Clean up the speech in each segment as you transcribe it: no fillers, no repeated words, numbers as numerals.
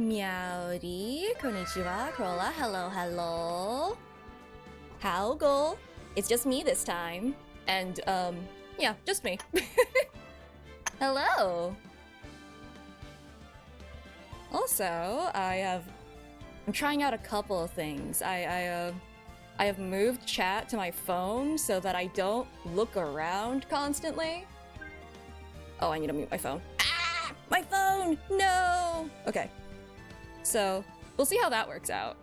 Meowdy, konnichiwa, Corolla, hello. How go? It's just me this time. And, yeah, just me. Hello! Also, I'm trying out a couple of things. I have moved chat to my phone so that I don't look around constantly. Oh, I need to mute my phone. Ah! My phone! No! Okay. So, we'll see how that works out.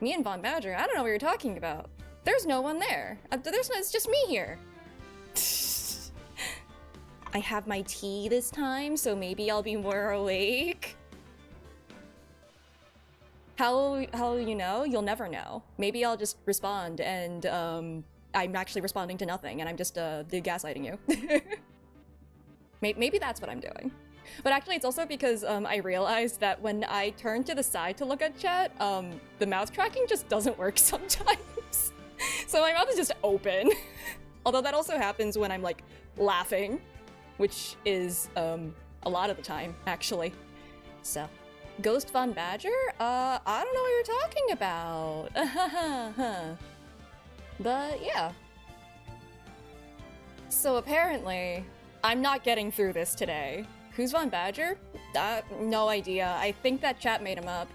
Me and Von Badger, I don't know what you're talking about. There's no one there. It's just me here. I have my tea this time, so maybe I'll be more awake. How you know? You'll never know. Maybe I'll just respond and, I'm actually responding to nothing and I'm just, gaslighting you. Maybe that's what I'm doing. But actually, it's also because I realized that when I turn to the side to look at chat, the mouse tracking just doesn't work sometimes. So my mouth is just open. Although that also happens when I'm, like, laughing, which is a lot of the time, actually. So, Ghost Von Badger? I don't know what you're talking about. But, yeah. So apparently, I'm not getting through this today. Who's Von Badger? No idea. I think that chat made him up.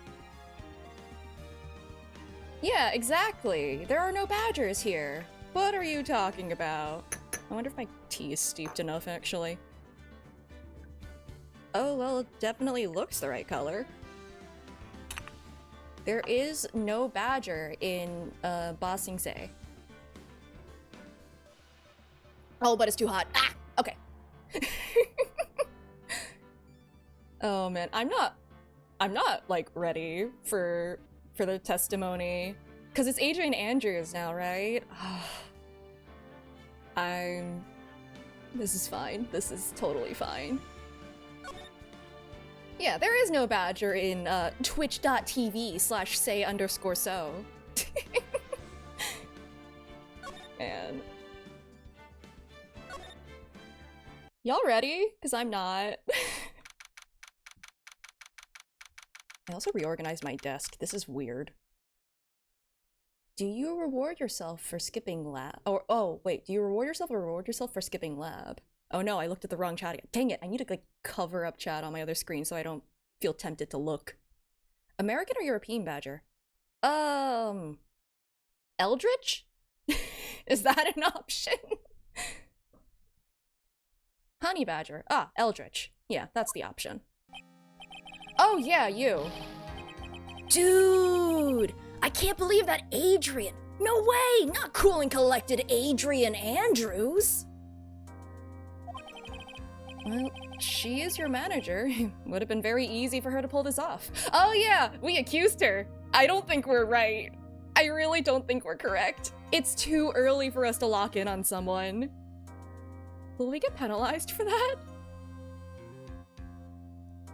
Yeah, exactly. There are no badgers here. What are you talking about? I wonder if my tea is steeped enough, actually. Oh, well, it definitely looks the right color. There is no badger in, Ba Sing Se. Oh, but it's too hot. Ah! Okay. Oh man, I'm not like ready for the testimony, cause it's Adrian Andrews now, right? This is fine. This is totally fine. Yeah, there is no badger in twitch.tv/say_so. Man. Y'all ready? Cause I'm not. I also reorganized my desk. This is weird. Do you reward yourself for skipping lab? Or, oh, wait, do you reward yourself or reward yourself for skipping lab? Oh no, I looked at the wrong chat again. Dang it, I need to, like, cover up chat on my other screen so I don't feel tempted to look. American or European badger? Eldritch? Is that an option? Honey badger. Ah, Eldritch. Yeah, that's the option. Oh yeah, you. Dude! I can't believe that Adrian! No way! Not cool and collected Adrian Andrews! Well, she is your manager. Would have been very easy for her to pull this off. Oh yeah, we accused her. I don't think we're right. I really don't think we're correct. It's too early for us to lock in on someone. Will we get penalized for that?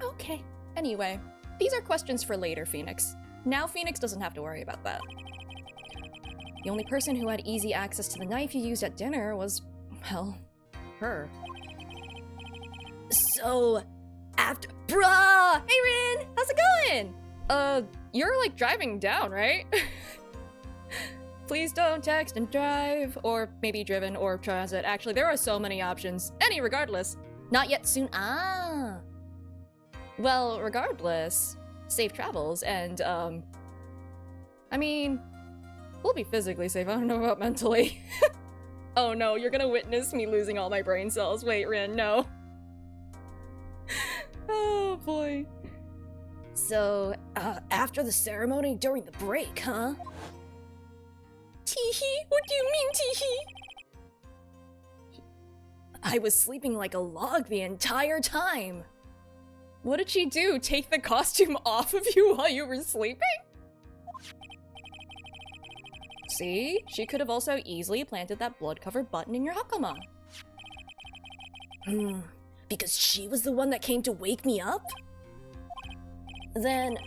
Okay. Anyway, these are questions for later, Phoenix. Now Phoenix doesn't have to worry about that. The only person who had easy access to the knife you used at dinner was, well, her. So, after— Bruh! Hey Rin! How's it going? You're like driving down, right? Please don't text and drive, or maybe driven, or transit. Actually, there are so many options. Any regardless. Not yet soon. Ah! Well, regardless, safe travels, and, I mean, we'll be physically safe. I don't know about mentally. Oh no, you're gonna witness me losing all my brain cells. Wait, Rin, no. Oh boy. So, after the ceremony during the break, huh? Teehee? What do you mean, teehee? I was sleeping like a log the entire time. What did she do? Take the costume off of you while you were sleeping? See? She could have also easily planted that blood-covered button in your hakama. Because she was the one that came to wake me up? Then,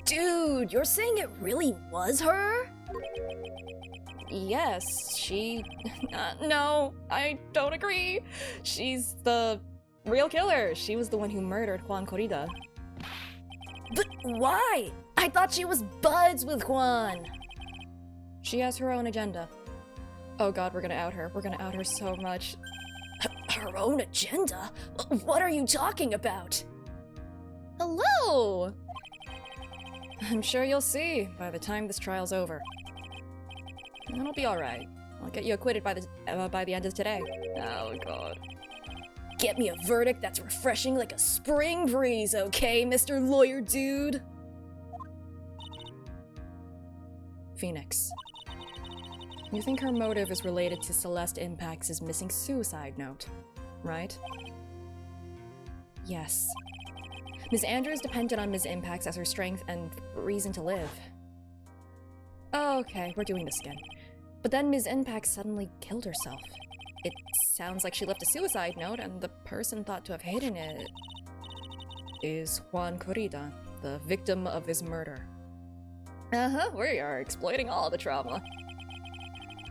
dude, you're saying it really was her? Yes, she... no, I don't agree. She's the real killer. She was the one who murdered Juan Corrida. But why? I thought she was buds with Juan. She has her own agenda. Oh god, we're gonna out her. We're gonna out her so much. Her own agenda? What are you talking about? Hello! I'm sure you'll see by the time this trial's over. It'll be alright. I'll get you acquitted by the end of today. Oh god. Get me a verdict that's refreshing like a spring breeze, okay, Mr. Lawyer Dude? Phoenix. You think her motive is related to Celeste Impacts' missing suicide note, right? Yes. Ms. Andrews depended on Ms. Impacts as her strength and reason to live. Okay, we're doing this again. But then Ms. Impacts suddenly killed herself. It sounds like she left a suicide note, and the person thought to have hidden it is Juan Corrida, the victim of his murder. Uh-huh, we are exploiting all the trauma.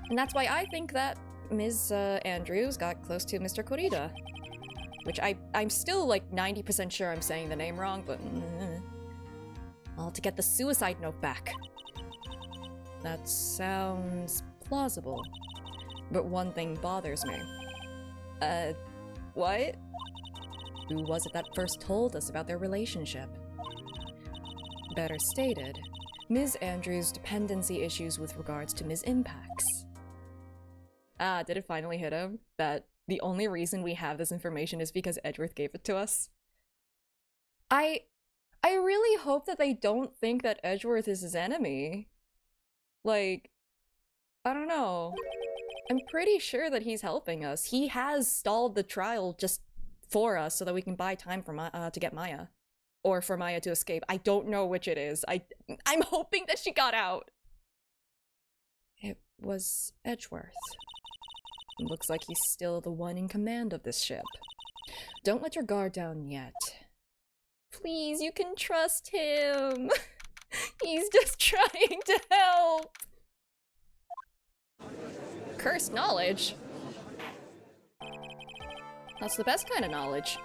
And that's why I think that Ms. Andrews got close to Mr. Corrida. Which I'm still like 90% sure I'm saying the name wrong, but all to get the suicide note back. That sounds plausible. But one thing bothers me. What? Who was it that first told us about their relationship? Better stated, Ms. Andrews' dependency issues with regards to Ms. Impacts. Ah, did it finally hit him? That the only reason we have this information is because Edgeworth gave it to us? I really hope that they don't think that Edgeworth is his enemy. Like, I don't know. I'm pretty sure that he's helping us. He has stalled the trial just for us so that we can buy time for to get Maya. Or for Maya to escape. I don't know which it is. I'm hoping that she got out. It was Edgeworth. Looks like he's still the one in command of this ship. Don't let your guard down yet. Please, you can trust him. He's just trying to help. Cursed knowledge? That's the best kind of knowledge.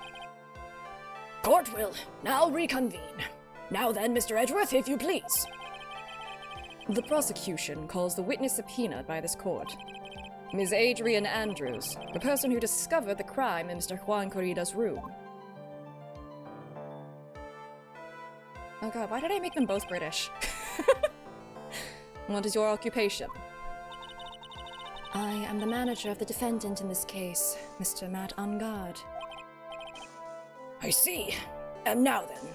Court will now reconvene. Now then, Mr. Edgeworth, if you please. The prosecution calls the witness subpoenaed by this court. Ms. Adrian Andrews, the person who discovered the crime in Mr. Juan Corrida's room. Oh god, why did I make them both British? What is your occupation? I am the manager of the defendant in this case, Mr. Matt Ungard. I see. And now then.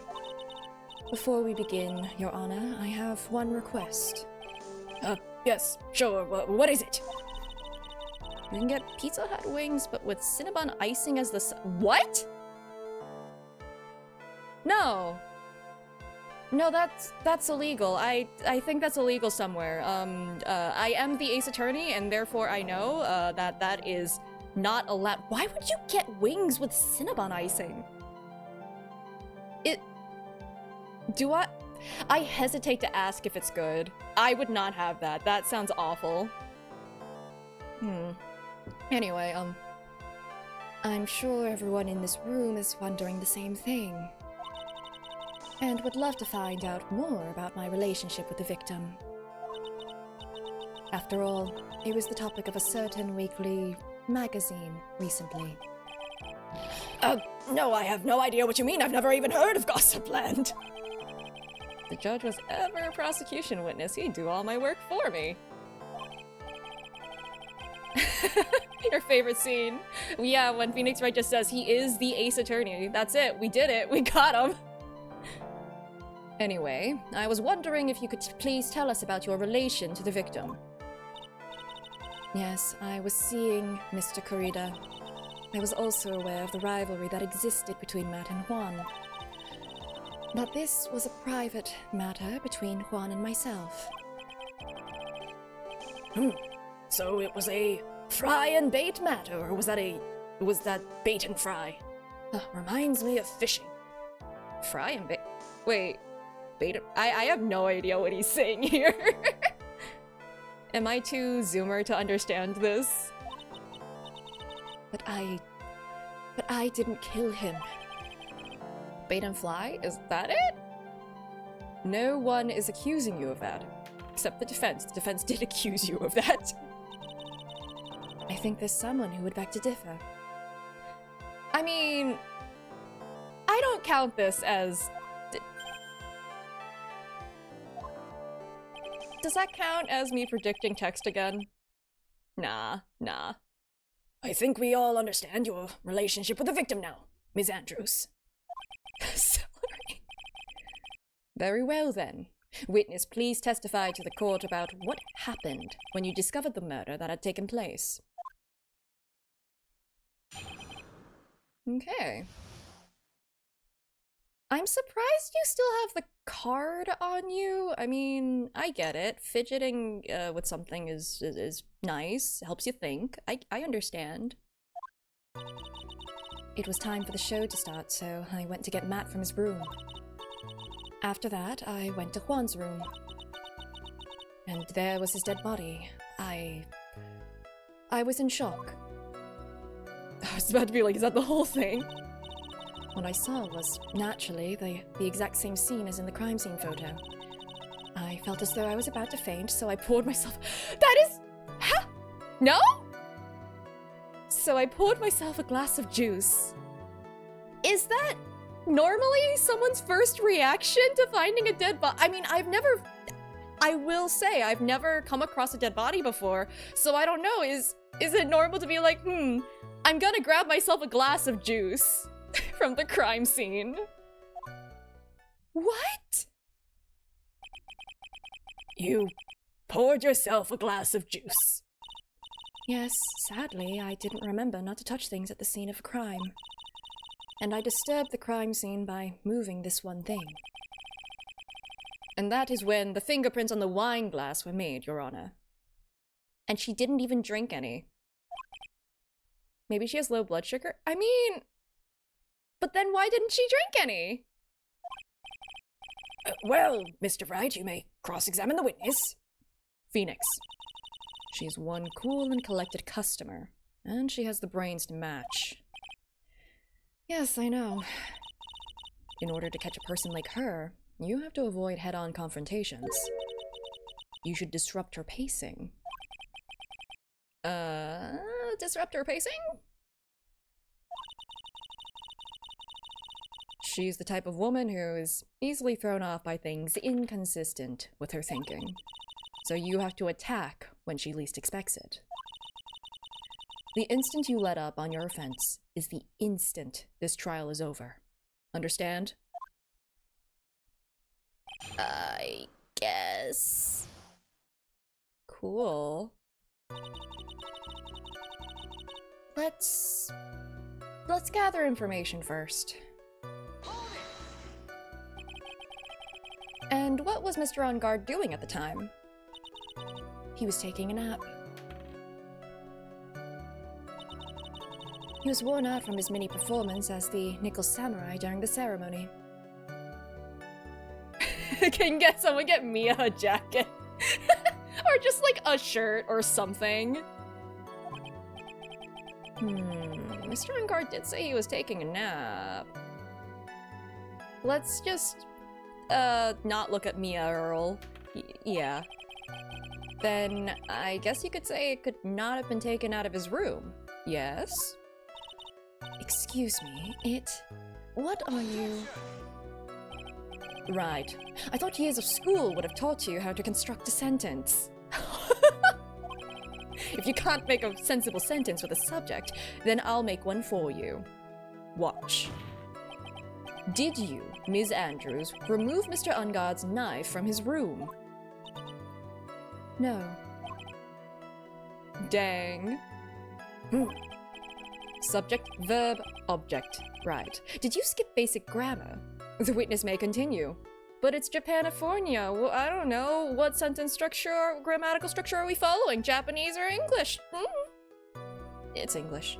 Before we begin, Your Honor, I have one request. Yes, sure. What is it? You can get Pizza Hut wings, but with Cinnabon icing as the what? No. No, that's illegal. I think that's illegal somewhere. I am the Ace Attorney, and therefore I know that is not allowed. Why would you get wings with Cinnabon icing? I hesitate to ask if it's good. I would not have that. That sounds awful. Anyway, I'm sure everyone in this room is wondering the same thing. And would love to find out more about my relationship with the victim. After all, it was the topic of a certain weekly magazine recently. No, I have no idea what you mean. I've never even heard of Gossipland. If the judge was ever a prosecution witness, he'd do all my work for me. Your favorite scene. Yeah, when Phoenix Wright just says he is the Ace Attorney. That's it. We did it. We got him. Anyway, I was wondering if you could please tell us about your relation to the victim. Yes, I was seeing Mr. Corrida. I was also aware of the rivalry that existed between Matt and Juan. But this was a private matter between Juan and myself. So it was a fry and bait matter, or was that bait and fry? Reminds me of fishing. Fry and bait? Wait, bait? I have no idea what he's saying here. Am I too zoomer to understand this? But I didn't kill him. Bait and fly? Is that it? No one is accusing you of that. Except the defense. The defense did accuse you of that. I think there's someone who would beg to differ. I mean, I don't count this as... Does that count as me predicting text again? Nah. I think we all understand your relationship with the victim now, Ms. Andrews. Sorry. Very well then. Witness, please testify to the court about what happened when you discovered the murder that had taken place. Okay. I'm surprised you still have the card on you. I mean, I get it. Fidgeting with something is nice, helps you think. I understand. It was time for the show to start, so I went to get Matt from his room. After that, I went to Juan's room. And there was his dead body. I was in shock. I was about to be like, is that the whole thing? What I saw was, naturally, the exact same scene as in the crime scene photo. I felt as though I was about to faint, so I poured myself— That is— Ha! No? So I poured myself a glass of juice. Is that normally someone's first reaction to finding a dead body? I mean, I will say, I've never come across a dead body before, so I don't know, is it normal to be like, I'm gonna grab myself a glass of juice from the crime scene? What? You poured yourself a glass of juice. Yes, sadly, I didn't remember not to touch things at the scene of a crime. And I disturbed the crime scene by moving this one thing. And that is when the fingerprints on the wine glass were made, Your Honor. And she didn't even drink any. Maybe she has low blood sugar? I mean... But then why didn't she drink any? Well, Mr. Wright, you may cross-examine the witness. Phoenix. She's one cool and collected customer, and she has the brains to match. Yes, I know. In order to catch a person like her, you have to avoid head-on confrontations. You should disrupt her pacing. Disrupt her pacing? She's the type of woman who is easily thrown off by things inconsistent with her thinking. So you have to attack when she least expects it. The instant you let up on your offense is the instant this trial is over. Understand? I guess. Cool. Let's gather information first. And what was Mr. On Guard doing at the time? He was taking a nap. He was worn out from his mini performance as the Nickel Samurai during the ceremony. Can someone get Mia a jacket? Or just like a shirt or something. Mr. On Guard did say he was taking a nap. Let's just not look at Mia Earl. Yeah. Then I guess you could say it could not have been taken out of his room. Yes? Excuse me, what are you? Right. I thought years of school would have taught you how to construct a sentence. If you can't make a sensible sentence with a subject, then I'll make one for you. Watch. Did you, Ms. Andrews, remove Mr. Unguard's knife from his room? No. Dang. Subject, verb, object. Right. Did you skip basic grammar? The witness may continue. But it's Japanifornia. Well, I don't know. What sentence structure or grammatical structure are we following? Japanese or English? It's English.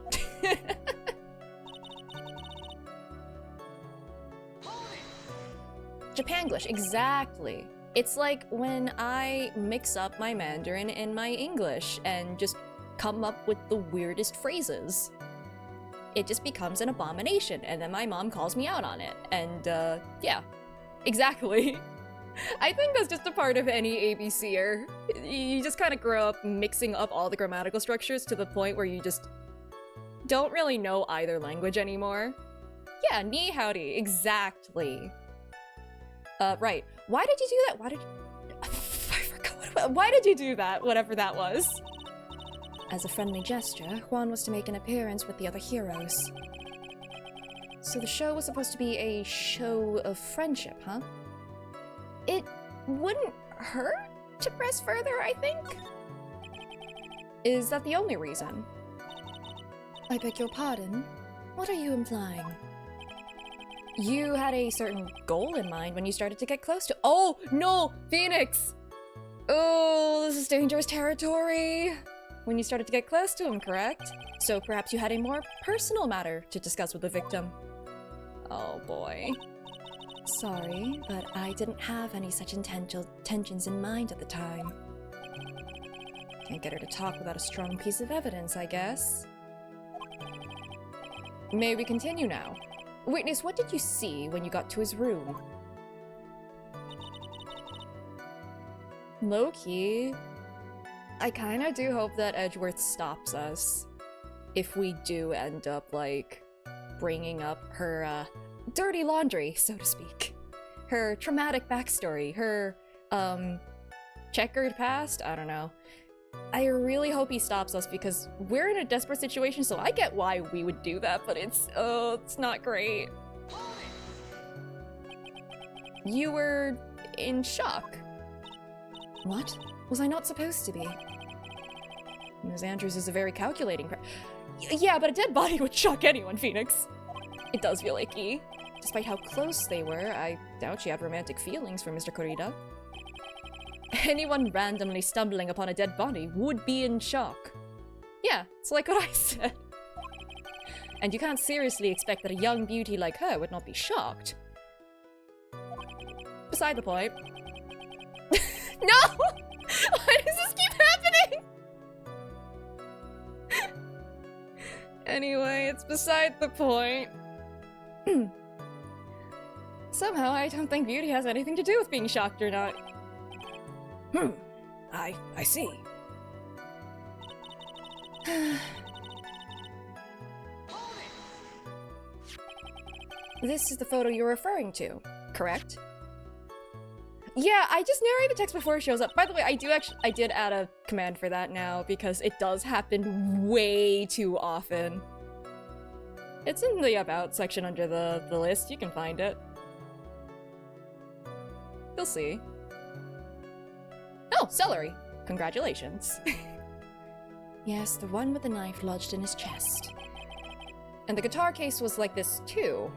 Japanglish, exactly. It's like when I mix up my Mandarin and my English and just come up with the weirdest phrases. It just becomes an abomination, and then my mom calls me out on it. And, yeah. Exactly. I think that's just a part of any ABCer. You just kind of grow up mixing up all the grammatical structures to the point where you just don't really know either language anymore. Yeah, ni howdy, exactly. Right. Why did you do that? Why did I forgot why did you do that, whatever that was? As a friendly gesture, Juan was to make an appearance with the other heroes. So the show was supposed to be a show of friendship, huh? It wouldn't hurt to press further, I think? Is that the only reason? I beg your pardon? What are you implying? You had a certain goal in mind when you started to get close to— Oh, no! Phoenix! Oh, this is dangerous territory! When you started to get close to him, correct? So perhaps you had a more personal matter to discuss with the victim. Oh boy. Sorry, but I didn't have any such intentions in mind at the time. Can't get her to talk without a strong piece of evidence, I guess. May we continue now? Witness, what did you see when you got to his room? Low-key, I kinda do hope that Edgeworth stops us. If we do end up, like, bringing up her, dirty laundry, so to speak. Her traumatic backstory, her, checkered past? I don't know. I really hope he stops us because we're in a desperate situation, so I get why we would do that, but it's not great. You were in shock. What? Was I not supposed to be? Ms. Andrews is a very calculating yeah, but a dead body would shock anyone, Phoenix. It does feel icky. Despite how close they were, I doubt she had romantic feelings for Mr. Kurita. Anyone randomly stumbling upon a dead body would be in shock. Yeah, it's like what I said. And you can't seriously expect that a young beauty like her would not be shocked. Beside the point. No! Why does this keep happening? Anyway, it's beside the point. Somehow, I don't think beauty has anything to do with being shocked or not. I see. This is the photo you're referring to, correct? Yeah, I just narrate the text before it shows up. By the way, I did add a command for that now because it does happen way too often. It's in the About section under the list. You can find it. You'll see. Oh, celery. Congratulations. Yes, the one with the knife lodged in his chest. And the guitar case was like this too.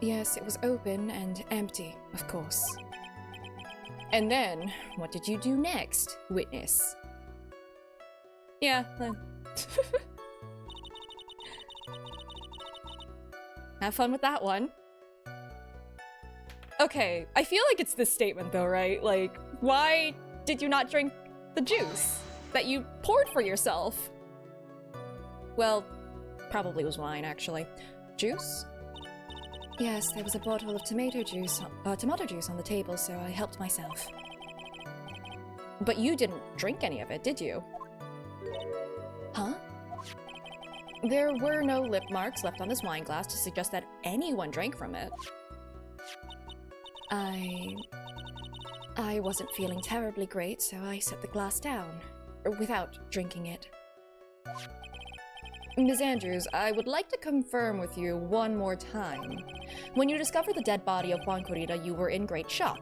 Yes, it was open and empty, of course. And then, what did you do next, witness? Yeah, have fun with that one. Okay, I feel like it's this statement though, right? Like, why did you not drink the juice that you poured for yourself? Well, probably was wine, actually. Juice? Yes, there was a bottle of tomato juice on the table, so I helped myself. But you didn't drink any of it, did you? Huh? There were no lip marks left on his wine glass to suggest that anyone drank from it. I wasn't feeling terribly great, so I set the glass down, without drinking it. Ms. Andrews, I would like to confirm with you one more time. When you discovered the dead body of Juan Kurita, you were in great shock.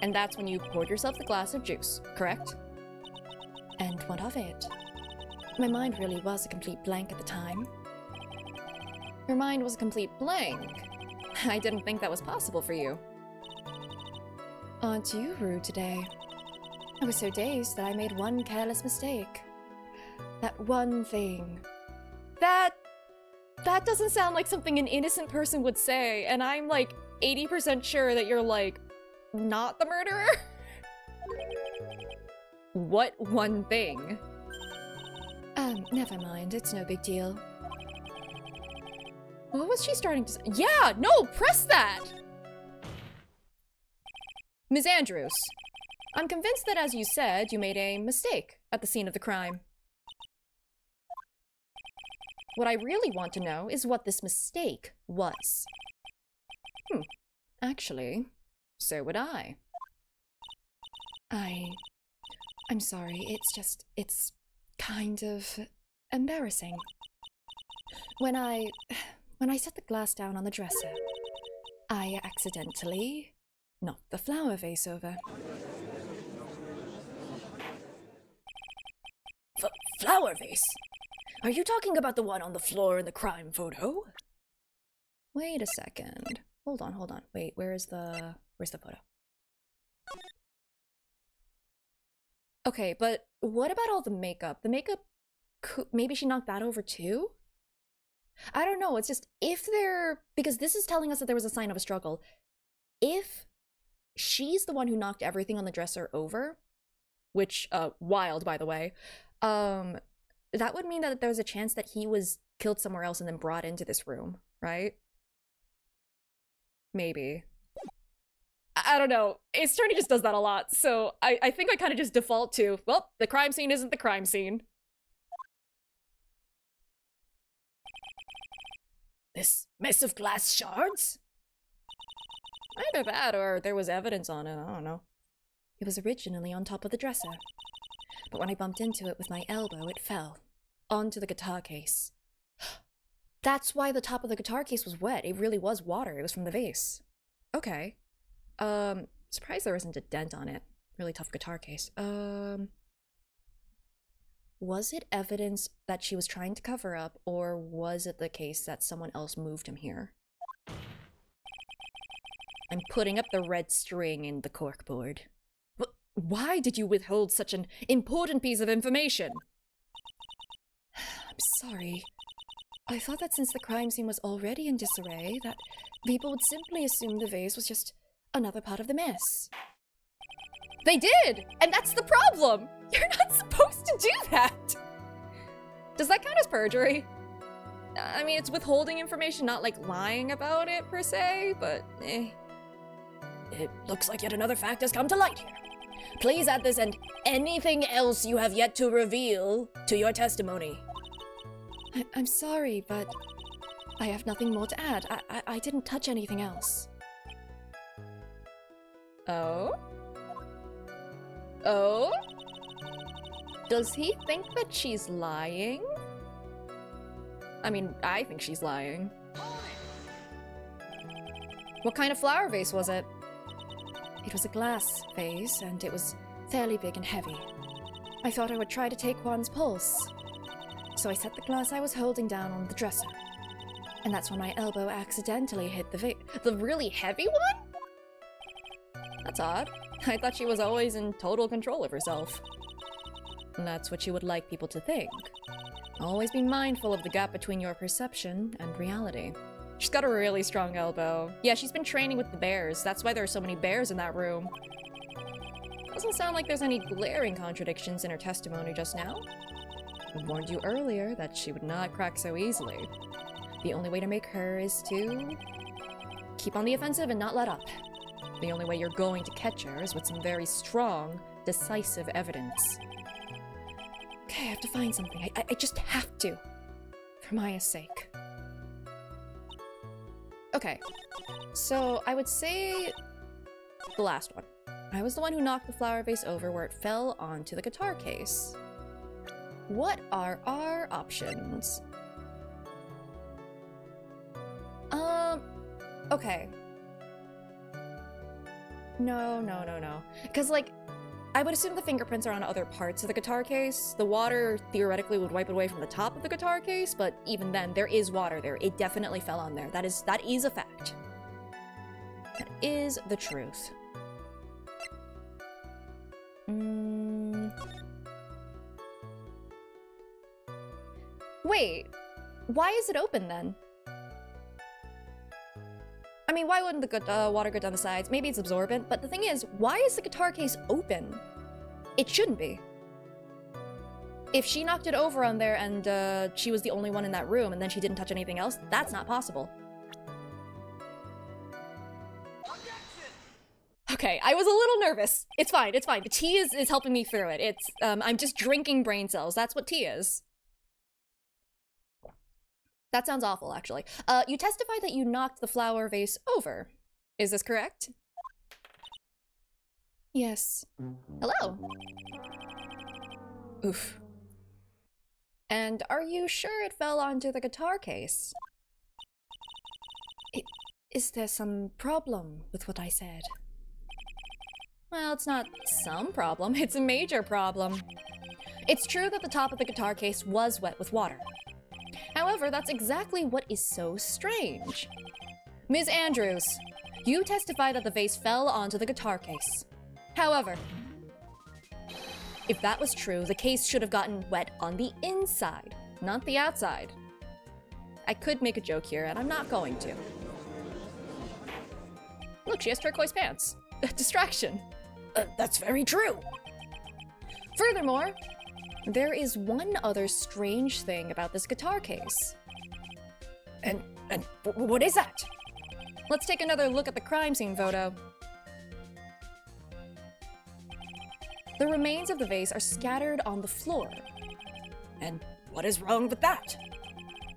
And that's when you poured yourself the glass of juice, correct? And what of it? My mind really was a complete blank at the time. Your mind was a complete blank? I didn't think that was possible for you. Aren't you rude today? I was so dazed that I made one careless mistake. That one thing. That doesn't sound like something an innocent person would say, and I'm like 80% sure that you're like, not the murderer? What one thing? Never mind, it's no big deal. What was she starting to say? Yeah, no, press that! Ms. Andrews, I'm convinced that, as you said, you made a mistake at the scene of the crime. What I really want to know is what this mistake was. Actually, so would I. I'm sorry, it's kind of embarrassing. When I set the glass down on the dresser, I accidentally knocked the flower vase over. Flower vase? Are you talking about the one on the floor in the crime photo? Wait a second. Hold on. Wait, where's the photo? Okay, but what about all the makeup? The makeup, maybe she knocked that over too? I don't know, it's just, because this is telling us that there was a sign of a struggle. If she's the one who knocked everything on the dresser over, which, wild, by the way, that would mean that there was a chance that he was killed somewhere else and then brought into this room, right? Maybe. I don't know. Ace Attorney just does that a lot, so I think I kind of just default to, well, the crime scene isn't the crime scene. This mess of glass shards? Either that or there was evidence on it, I don't know. It was originally on top of the dresser, but when I bumped into it with my elbow, it fell onto the guitar case. That's why the top of the guitar case was wet. It really was water. It was from the vase. Okay. Surprised there isn't a dent on it. Really tough guitar case. Was it evidence that she was trying to cover up, or was it the case that someone else moved him here? I'm putting up the red string in the corkboard. Why did you withhold such an important piece of information? I'm sorry. I thought that since the crime scene was already in disarray, that people would simply assume the vase was just another part of the mess. They did! And that's the problem! You're not supposed to do that! Does that count as perjury? I mean, it's withholding information, not like lying about it per se, but eh. It looks like yet another fact has come to light here. Please add this and anything else you have yet to reveal to your testimony. I'm sorry, but I have nothing more to add. I didn't touch anything else. Oh? Oh? Does he think that she's lying? I mean, I think she's lying. What kind of flower vase was it? It was a glass vase, and it was fairly big and heavy. I thought I would try to take Juan's pulse. So I set the glass I was holding down on the dresser. And that's when my elbow accidentally hit the really heavy one? That's odd. I thought she was always in total control of herself. And that's what you would like people to think. Always be mindful of the gap between your perception and reality. She's got a really strong elbow. Yeah, she's been training with the bears. That's why there are so many bears in that room. Doesn't sound like there's any glaring contradictions in her testimony just now. I warned you earlier that she would not crack so easily. The only way to make her is to keep on the offensive and not let up. The only way you're going to catch her is with some very strong, decisive evidence. Okay, I have to find something. I just have to. For Maya's sake. Okay. So, I would say the last one. I was the one who knocked the flower vase over where it fell onto the guitar case. What are our options? Okay. No. Because, like, I would assume the fingerprints are on other parts of the guitar case. The water, theoretically, would wipe it away from the top of the guitar case, but even then, there is water there. It definitely fell on there. That is a fact. That is the truth. Wait, why is it open then? I mean, why wouldn't the water go down the sides? Maybe it's absorbent, but the thing is, why is the guitar case open? It shouldn't be. If she knocked it over on there and she was the only one in that room and then she didn't touch anything else, that's not possible. Okay, I was a little nervous. It's fine, it's fine. The tea is helping me through it. It's, I'm just drinking brain cells. That's what tea is. That sounds awful, actually. You testified that you knocked the flower vase over. Is this correct? Yes. Hello. Oof. And are you sure it fell onto the guitar case? Is there some problem with what I said? Well, it's not some problem, it's a major problem. It's true that the top of the guitar case was wet with water. However, that's exactly what is so strange. Ms. Andrews, you testified that the vase fell onto the guitar case. However, if that was true, the case should have gotten wet on the inside, not the outside. I could make a joke here, and I'm not going to. Look, she has turquoise pants. Distraction. That's very true. Furthermore, there is one other strange thing about this guitar case. And what is that? Let's take another look at the crime scene photo. The remains of the vase are scattered on the floor. And what is wrong with that?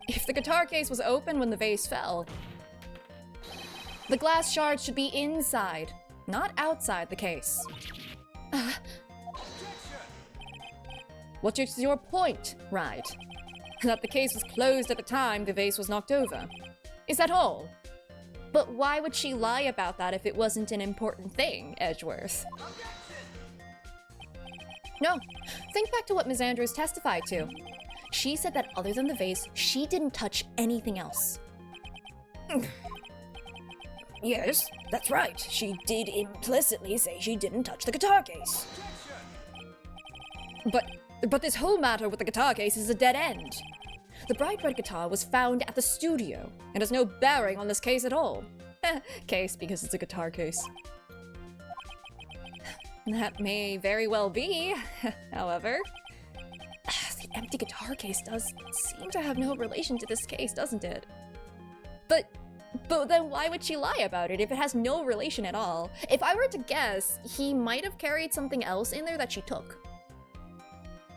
If the guitar case was open when the vase fell, the glass shards should be inside, not outside the case. What is your point, Wright? That the case was closed at the time the vase was knocked over. Is that all? But why would she lie about that if it wasn't an important thing, Edgeworth? No, think back to what Ms. Andrews testified to. She said that other than the vase, she didn't touch anything else. Yes, that's right. She did implicitly say she didn't touch the guitar case. But this whole matter with the guitar case is a dead end. The bright red guitar was found at the studio and has no bearing on this case at all. Case because it's a guitar case. That may very well be, however. The empty guitar case does seem to have no relation to this case, doesn't it? But then why would she lie about it if it has no relation at all? If I were to guess, he might have carried something else in there that she took.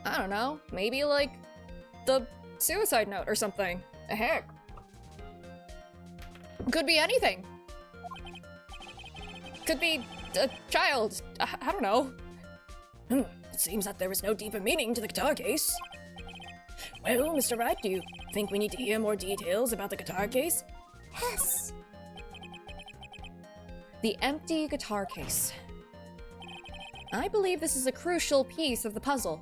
I don't know, maybe like the suicide note or something. Heck. Could be anything. Could be a child. I don't know. It seems that there is no deeper meaning to the guitar case. Well, Mr. Wright, do you think we need to hear more details about the guitar case? Yes. The empty guitar case. I believe this is a crucial piece of the puzzle.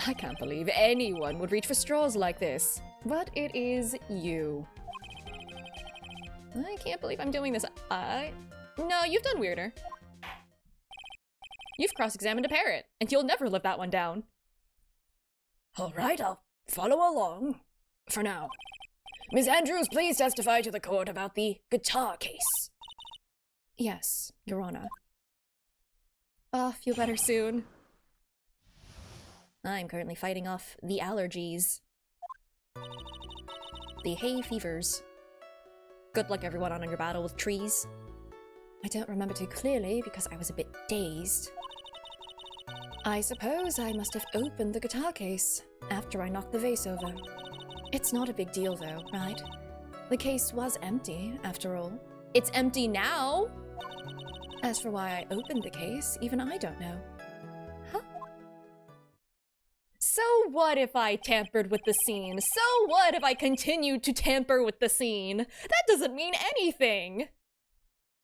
I can't believe anyone would reach for straws like this, but it is you. I can't believe I'm doing this. No, you've done weirder. You've cross-examined a parrot, and you'll never live that one down. Alright, I'll follow along. For now. Ms. Andrews, please testify to the court about the guitar case. Yes, Your Honor. Feel better soon. I'm currently fighting off the allergies. The hay fevers. Good luck everyone on your battle with trees. I don't remember too clearly because I was a bit dazed. I suppose I must have opened the guitar case after I knocked the vase over. It's not a big deal though, right? The case was empty, after all. It's empty now! As for why I opened the case, even I don't know. Huh? So what if I tampered with the scene? So what if I continued to tamper with the scene? That doesn't mean anything!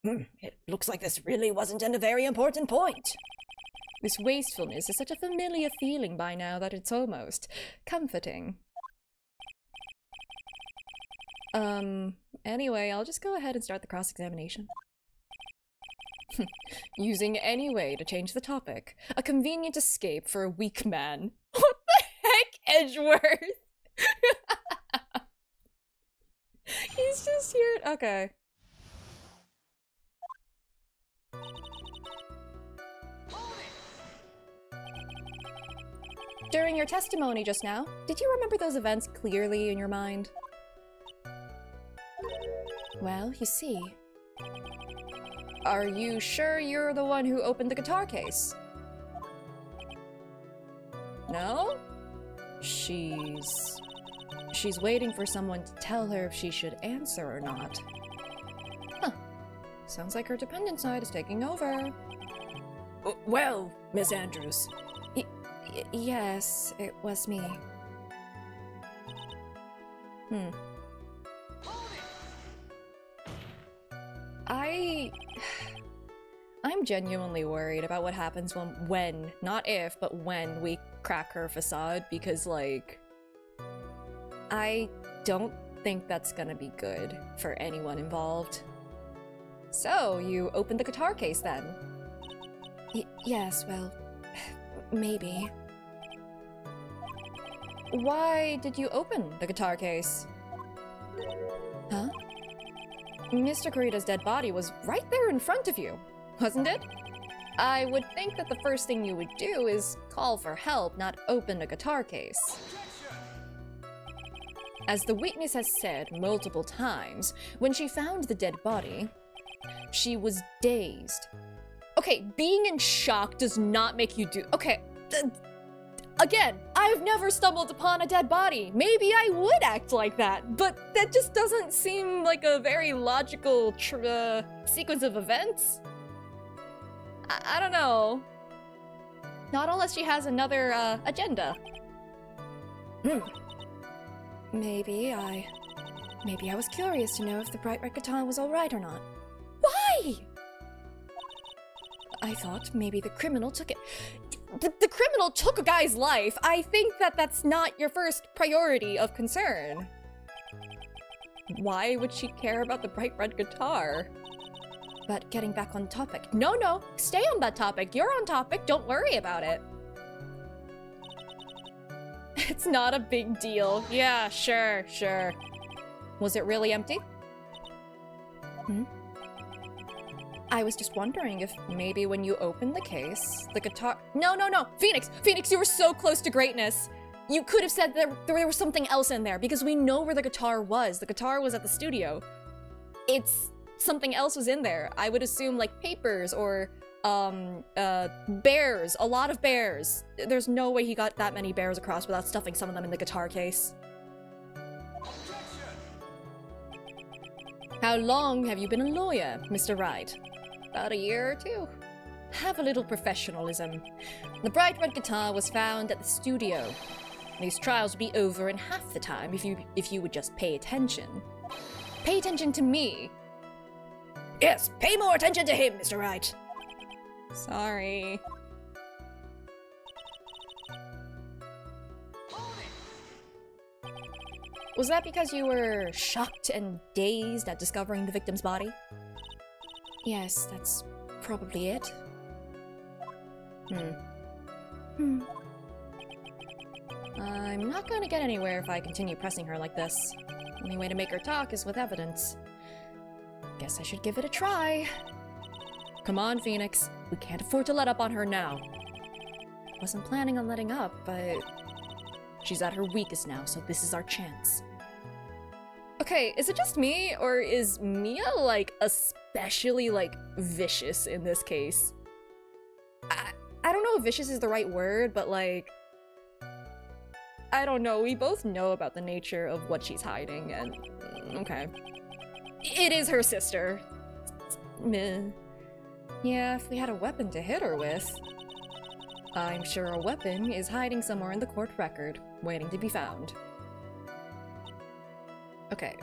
It looks like this really wasn't a very important point. This wastefulness is such a familiar feeling by now that it's almost comforting. Anyway, I'll just go ahead and start the cross-examination. Using any way to change the topic. A convenient escape for a weak man. What the heck, Edgeworth? He's just here. Okay. During your testimony just now, did you remember those events clearly in your mind? Well, you see, Are you sure you're the one who opened the guitar case? No? She's waiting for someone to tell her if she should answer or not. Huh. Sounds like her dependent side is taking over. Well, Miss Andrews. Yes, it was me. I'm genuinely worried about what happens when, not if, but when we crack her facade, because, like, I don't think that's gonna be good for anyone involved. So, you opened the guitar case then? Yes, well, maybe. Why did you open the guitar case? Huh? Mr. Kurita's dead body was right there in front of you, wasn't it? I would think that the first thing you would do is call for help, not open a guitar case. As the witness has said multiple times, when she found the dead body, she was dazed. Okay, being in shock does not make you do— okay, again, I've never stumbled upon a dead body. Maybe I would act like that, but that just doesn't seem like a very logical sequence of events. I don't know. Not unless she has another agenda. Maybe I was curious to know if the bright red katana was alright or not. Why? I thought maybe the criminal took it. The criminal took a guy's life. I think that that's not your first priority of concern. Why would she care about the bright red guitar? But getting back on topic. No, stay on that topic. You're on topic. Don't worry about it. It's not a big deal. Yeah, sure. Was it really empty? I was just wondering if maybe when you opened the case, the guitar— No! Phoenix, you were so close to greatness. You could have said that there was something else in there, because we know where the guitar was. The guitar was at the studio. Something else was in there. I would assume, like, papers or, bears. A lot of bears. There's no way he got that many bears across without stuffing some of them in the guitar case. How long have you been a lawyer, Mr. Wright? About a year or two. Have a little professionalism. The bright red guitar was found at the studio. These trials would be over in half the time if you would just pay attention. Pay attention to me. Yes, pay more attention to him, Mr. Wright. Sorry. Was that because you were shocked and dazed at discovering the victim's body? Yes, that's probably it. I'm not gonna get anywhere if I continue pressing her like this. Only way to make her talk is with evidence. Guess I should give it a try. Come on, Phoenix. We can't afford to let up on her now. Wasn't planning on letting up, but she's at her weakest now, so this is our chance. Okay, is it just me, or is Mia, like, especially, like, vicious in this case? I don't know if vicious is the right word, but, like, I don't know. We both know about the nature of what she's hiding, and okay. It is her sister. Meh. Yeah, if we had a weapon to hit her with. I'm sure a weapon is hiding somewhere in the court record, waiting to be found. Okay,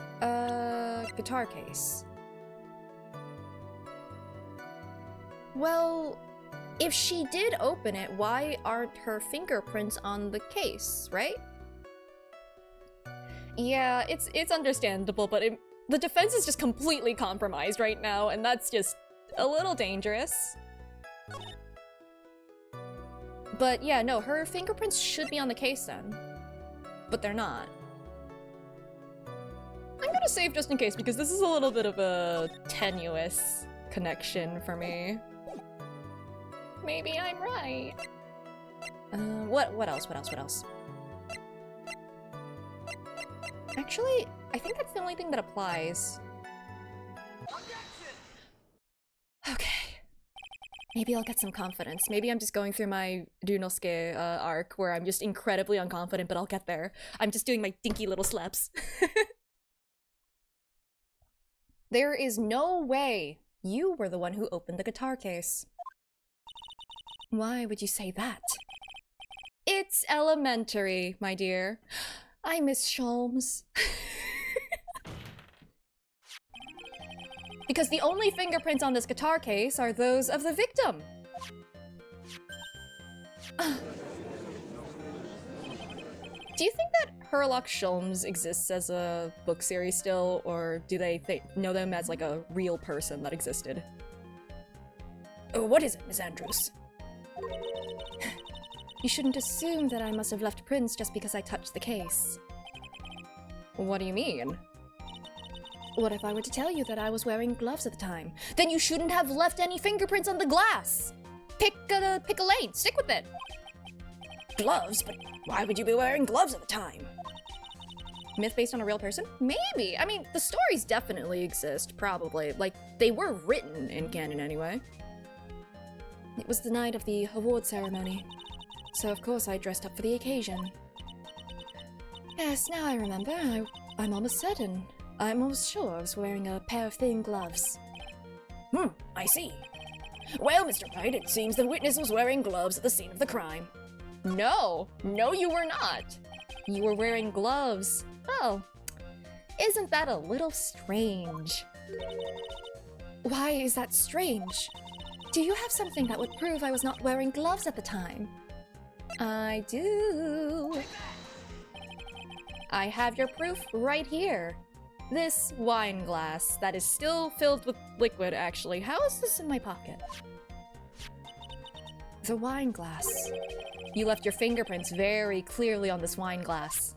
guitar case. Well, if she did open it, why aren't her fingerprints on the case, right? Yeah, it's understandable, but the defense is just completely compromised right now, and that's just a little dangerous. But yeah, no, her fingerprints should be on the case then. But they're not. I'm gonna save just in case, because this is a little bit of a tenuous connection for me. Maybe I'm right. What else? Actually, I think that's the only thing that applies. Maybe I'll get some confidence. Maybe I'm just going through my Dunosuke arc where I'm just incredibly unconfident, but I'll get there. I'm just doing my dinky little slaps. There is no way you were the one who opened the guitar case. Why would you say that? It's elementary, my dear. I miss Sholmes. Because the only fingerprints on this guitar case are those of the victim. Do you think that Herlock Sholmes exists as a book series still, or do they know them as like a real person that existed? What is it, Miss Andrews? You shouldn't assume that I must have left prints just because I touched the case. What do you mean? What if I were to tell you that I was wearing gloves at the time? Then you shouldn't have left any fingerprints on the glass! Pick a lane, stick with it! Gloves? But why would you be wearing gloves at the time? Myth based on a real person? Maybe. I mean, the stories definitely exist, probably. Like, they were written in canon anyway. It was the night of the award ceremony, so of course I dressed up for the occasion. Yes, now I remember. I'm almost certain. I'm almost sure I was wearing a pair of thin gloves. I see. Well, Mr. Wright, it seems the witness was wearing gloves at the scene of the crime. No, you were not. You were wearing gloves. Oh, isn't that a little strange? Why is that strange? Do you have something that would prove I was not wearing gloves at the time? I do. I have your proof right here. This wine glass that is still filled with liquid, actually. How is this in my pocket? The wine glass. You left your fingerprints very clearly on this wine glass.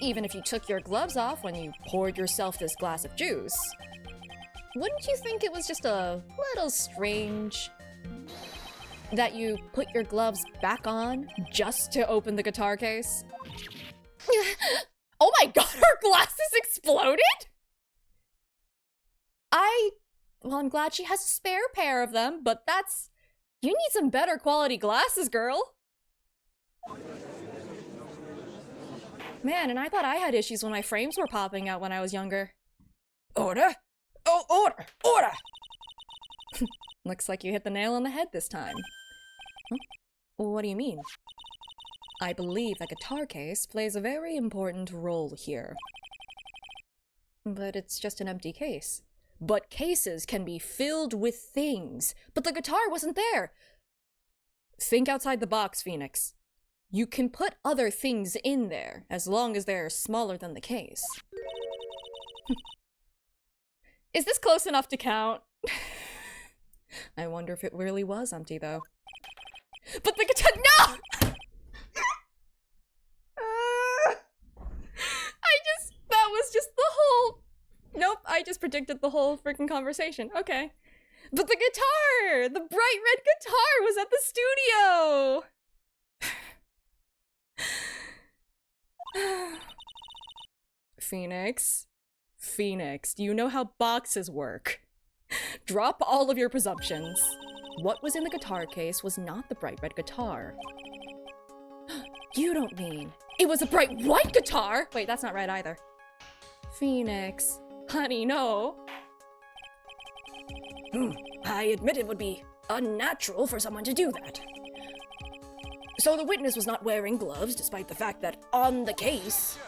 Even if you took your gloves off when you poured yourself this glass of juice, wouldn't you think it was just a little strange that you put your gloves back on just to open the guitar case? Oh my god, her glasses exploded? Well, I'm glad she has a spare pair of them, but you need some better quality glasses, girl. Man, and I thought I had issues when my frames were popping out when I was younger. Order? Oh, order! Order! Looks like you hit the nail on the head this time. Huh? What do you mean? I believe that guitar case plays a very important role here. But it's just an empty case. But cases can be filled with things. But the guitar wasn't there. Think outside the box, Phoenix. You can put other things in there, as long as they're smaller than the case. Is this close enough to count? I wonder if it really was empty, though. But the guitar— No! That was just the whole— Nope, I just predicted the whole freaking conversation. Okay. But the guitar! The bright red guitar was at the studio! Phoenix, do you know how boxes work? Drop all of your presumptions. What was in the guitar case was not the bright red guitar. You don't mean it was a bright white guitar? Wait, that's not right either. Phoenix, honey, no. I admit it would be unnatural for someone to do that. So the witness was not wearing gloves, despite the fact that on the case—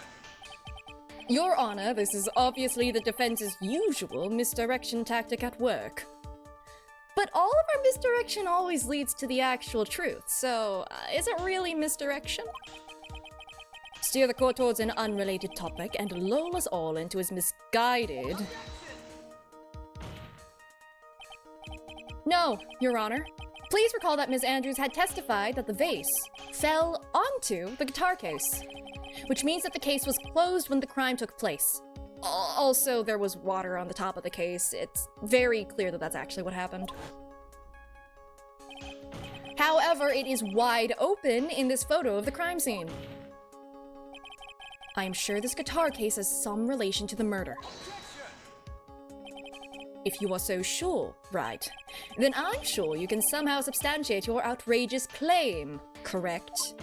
Your Honor, this is obviously the defense's usual misdirection tactic at work. But all of our misdirection always leads to the actual truth, so is it really misdirection? Steer the court towards an unrelated topic and lull us all into his misguided— No, Your Honor. Please recall that Ms. Andrews had testified that the vase fell onto the guitar case, which means that the case was closed when the crime took place. Also, there was water on the top of the case. It's very clear that that's actually what happened. However, it is wide open in this photo of the crime scene. I'm sure this guitar case has some relation to the murder. If you are so sure, right, then I'm sure you can somehow substantiate your outrageous claim, correct?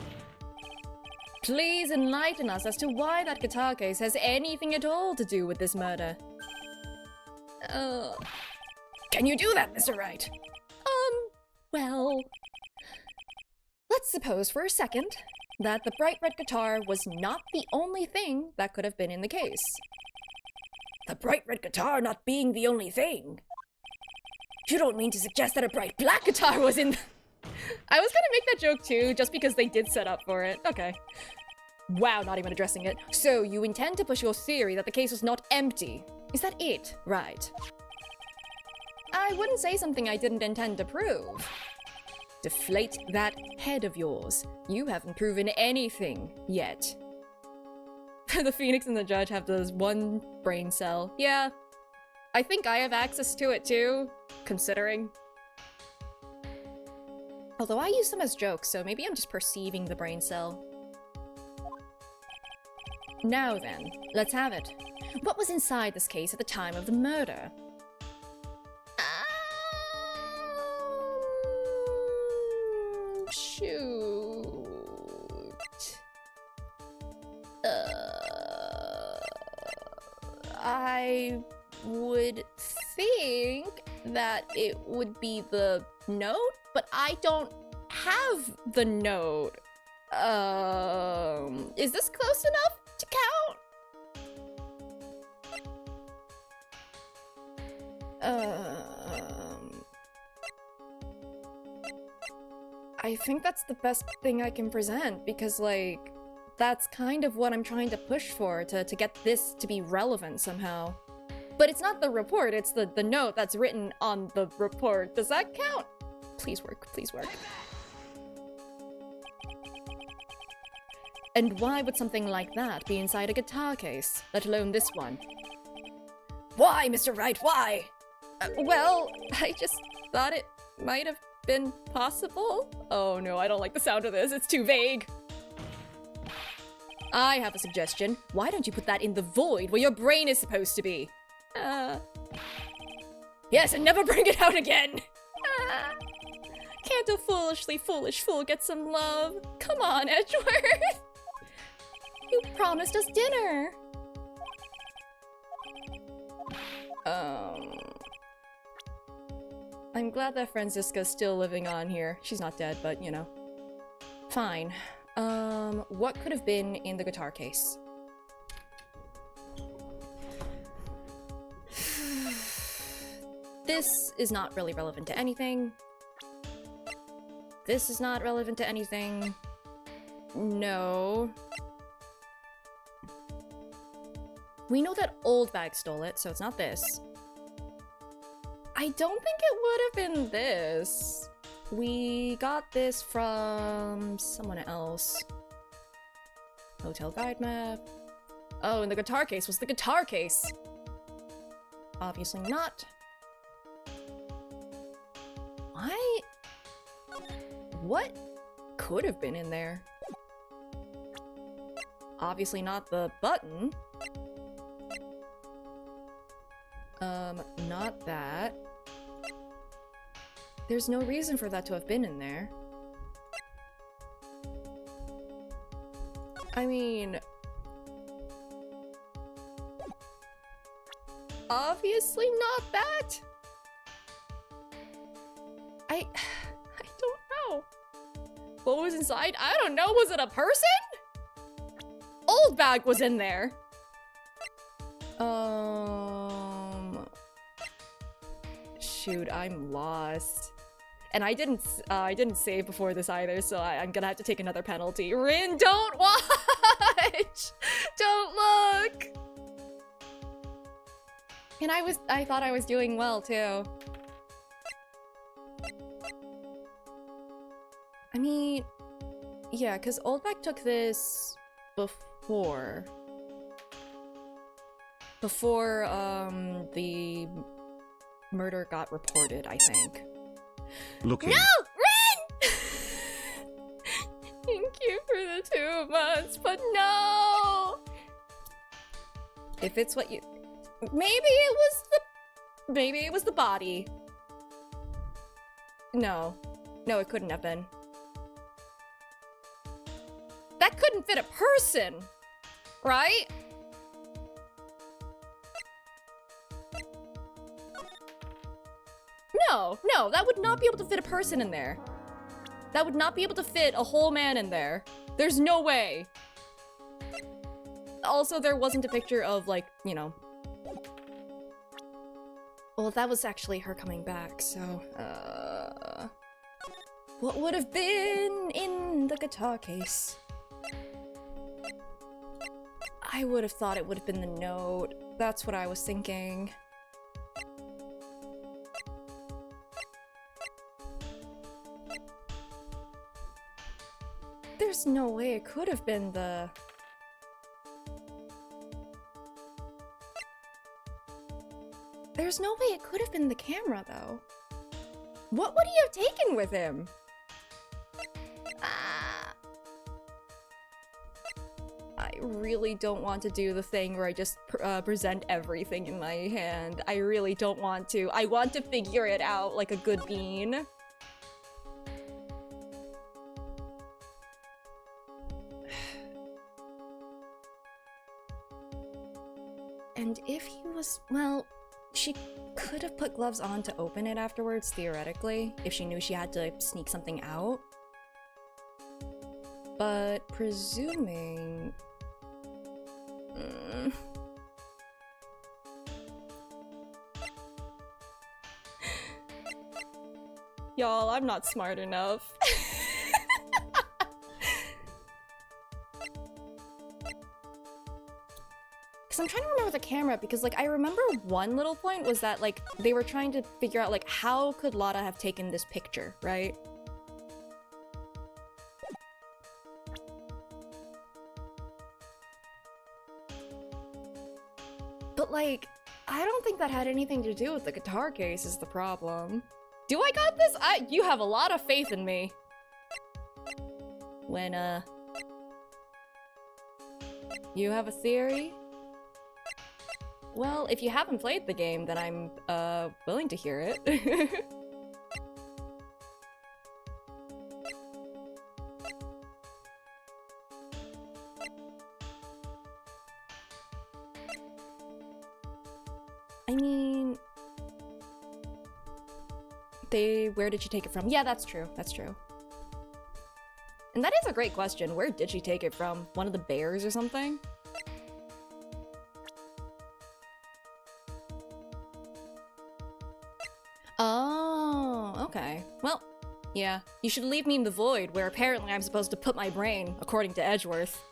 Please enlighten us as to why that guitar case has anything at all to do with this murder. Can you do that, Mr. Wright? Well... Let's suppose for a second that the bright red guitar was not the only thing that could have been in the case. The bright red guitar not being the only thing? You don't mean to suggest that a bright black guitar was in the... I was gonna make that joke too, just because they did set up for it. Okay. Wow, not even addressing it. So, you intend to push your theory that the case was not empty. Is that it? Right. I wouldn't say something I didn't intend to prove. Deflate that head of yours. You haven't proven anything yet. The Phoenix and the Judge have this one brain cell. Yeah. I think I have access to it too, considering. Although I use them as jokes, so maybe I'm just perceiving the brain cell. Now then, let's have it. What was inside this case at the time of the murder? Shoot. I would think that it would be the note, but I don't have the note. Is this close enough to count? I think that's the best thing I can present, because, like, that's kind of what I'm trying to push for, to get this to be relevant somehow. But it's not the report, it's the note that's written on the report. Does that count? Please work, please work. And why would something like that be inside a guitar case, let alone this one? Why, Mr. Wright, why? Well, I just thought it might have been possible. Oh no, I don't like the sound of this, it's too vague. I have a suggestion. Why don't you put that in the void where your brain is supposed to be? Yes, and never bring it out again! Can't a foolishly foolish fool get some love? Come on, Edgeworth! You promised us dinner! I'm glad that Franziska's still living on here. She's not dead, but, you know. Fine. What could have been in the guitar case? This is not really relevant to anything. This is not relevant to anything. No. We know that Oldbag stole it, so it's not this. I don't think it would have been this. We got this from someone else. Hotel guide map. Oh, and the guitar case was the guitar case. Obviously not. Why? What could have been in there? Obviously not the button. Not that. There's no reason for that to have been in there. I mean... obviously not that! I don't know. What was inside? I don't know, was it a person? Oldbag was in there! Shoot, I'm lost. And I didn't save before this either, so I'm gonna have to take another penalty. Rin, don't watch! Don't look! And I thought I was doing well, too. I mean, yeah, because Oldbag took this before. Before, the murder got reported, I think. Looking. No! Rin! Thank you for the 2 months, but no! If it's what you... maybe it was the Maybe it was the body. No. No, it couldn't have been. That couldn't fit a person! Right? No, no, that would not be able to fit a person in there. That would not be able to fit a whole man in there. There's no way. Also, there wasn't a picture of, like, you know... Well, that was actually her coming back, so... What would have been in the guitar case? I would have thought it would have been the note. That's what I was thinking. There's no way it could have been the... There's no way it could have been the camera, though. What would he have taken with him? I really don't want to do the thing where I just present everything in my hand. I really don't want to. I want to figure it out like a good bean. And if he was, well, she could have put gloves on to open it afterwards, theoretically, if she knew she had to sneak something out. But presuming... Y'all, I'm not smart enough. Because I'm trying to remember the camera, because, like, I remember one little point was that, like, they were trying to figure out, like, how could Lotta have taken this picture, right? But, like, I don't think that had anything to do with the guitar case is the problem. Do I got this? You have a lot of faith in me. When, you have a theory? Well, if you haven't played the game, then I'm, willing to hear it. I mean... Where did she take it from? Yeah, that's true. That's true. And that is a great question. Where did she take it from? One of the bears or something? Oh, okay. Well, yeah. You should leave me in the void, where apparently I'm supposed to put my brain, according to Edgeworth.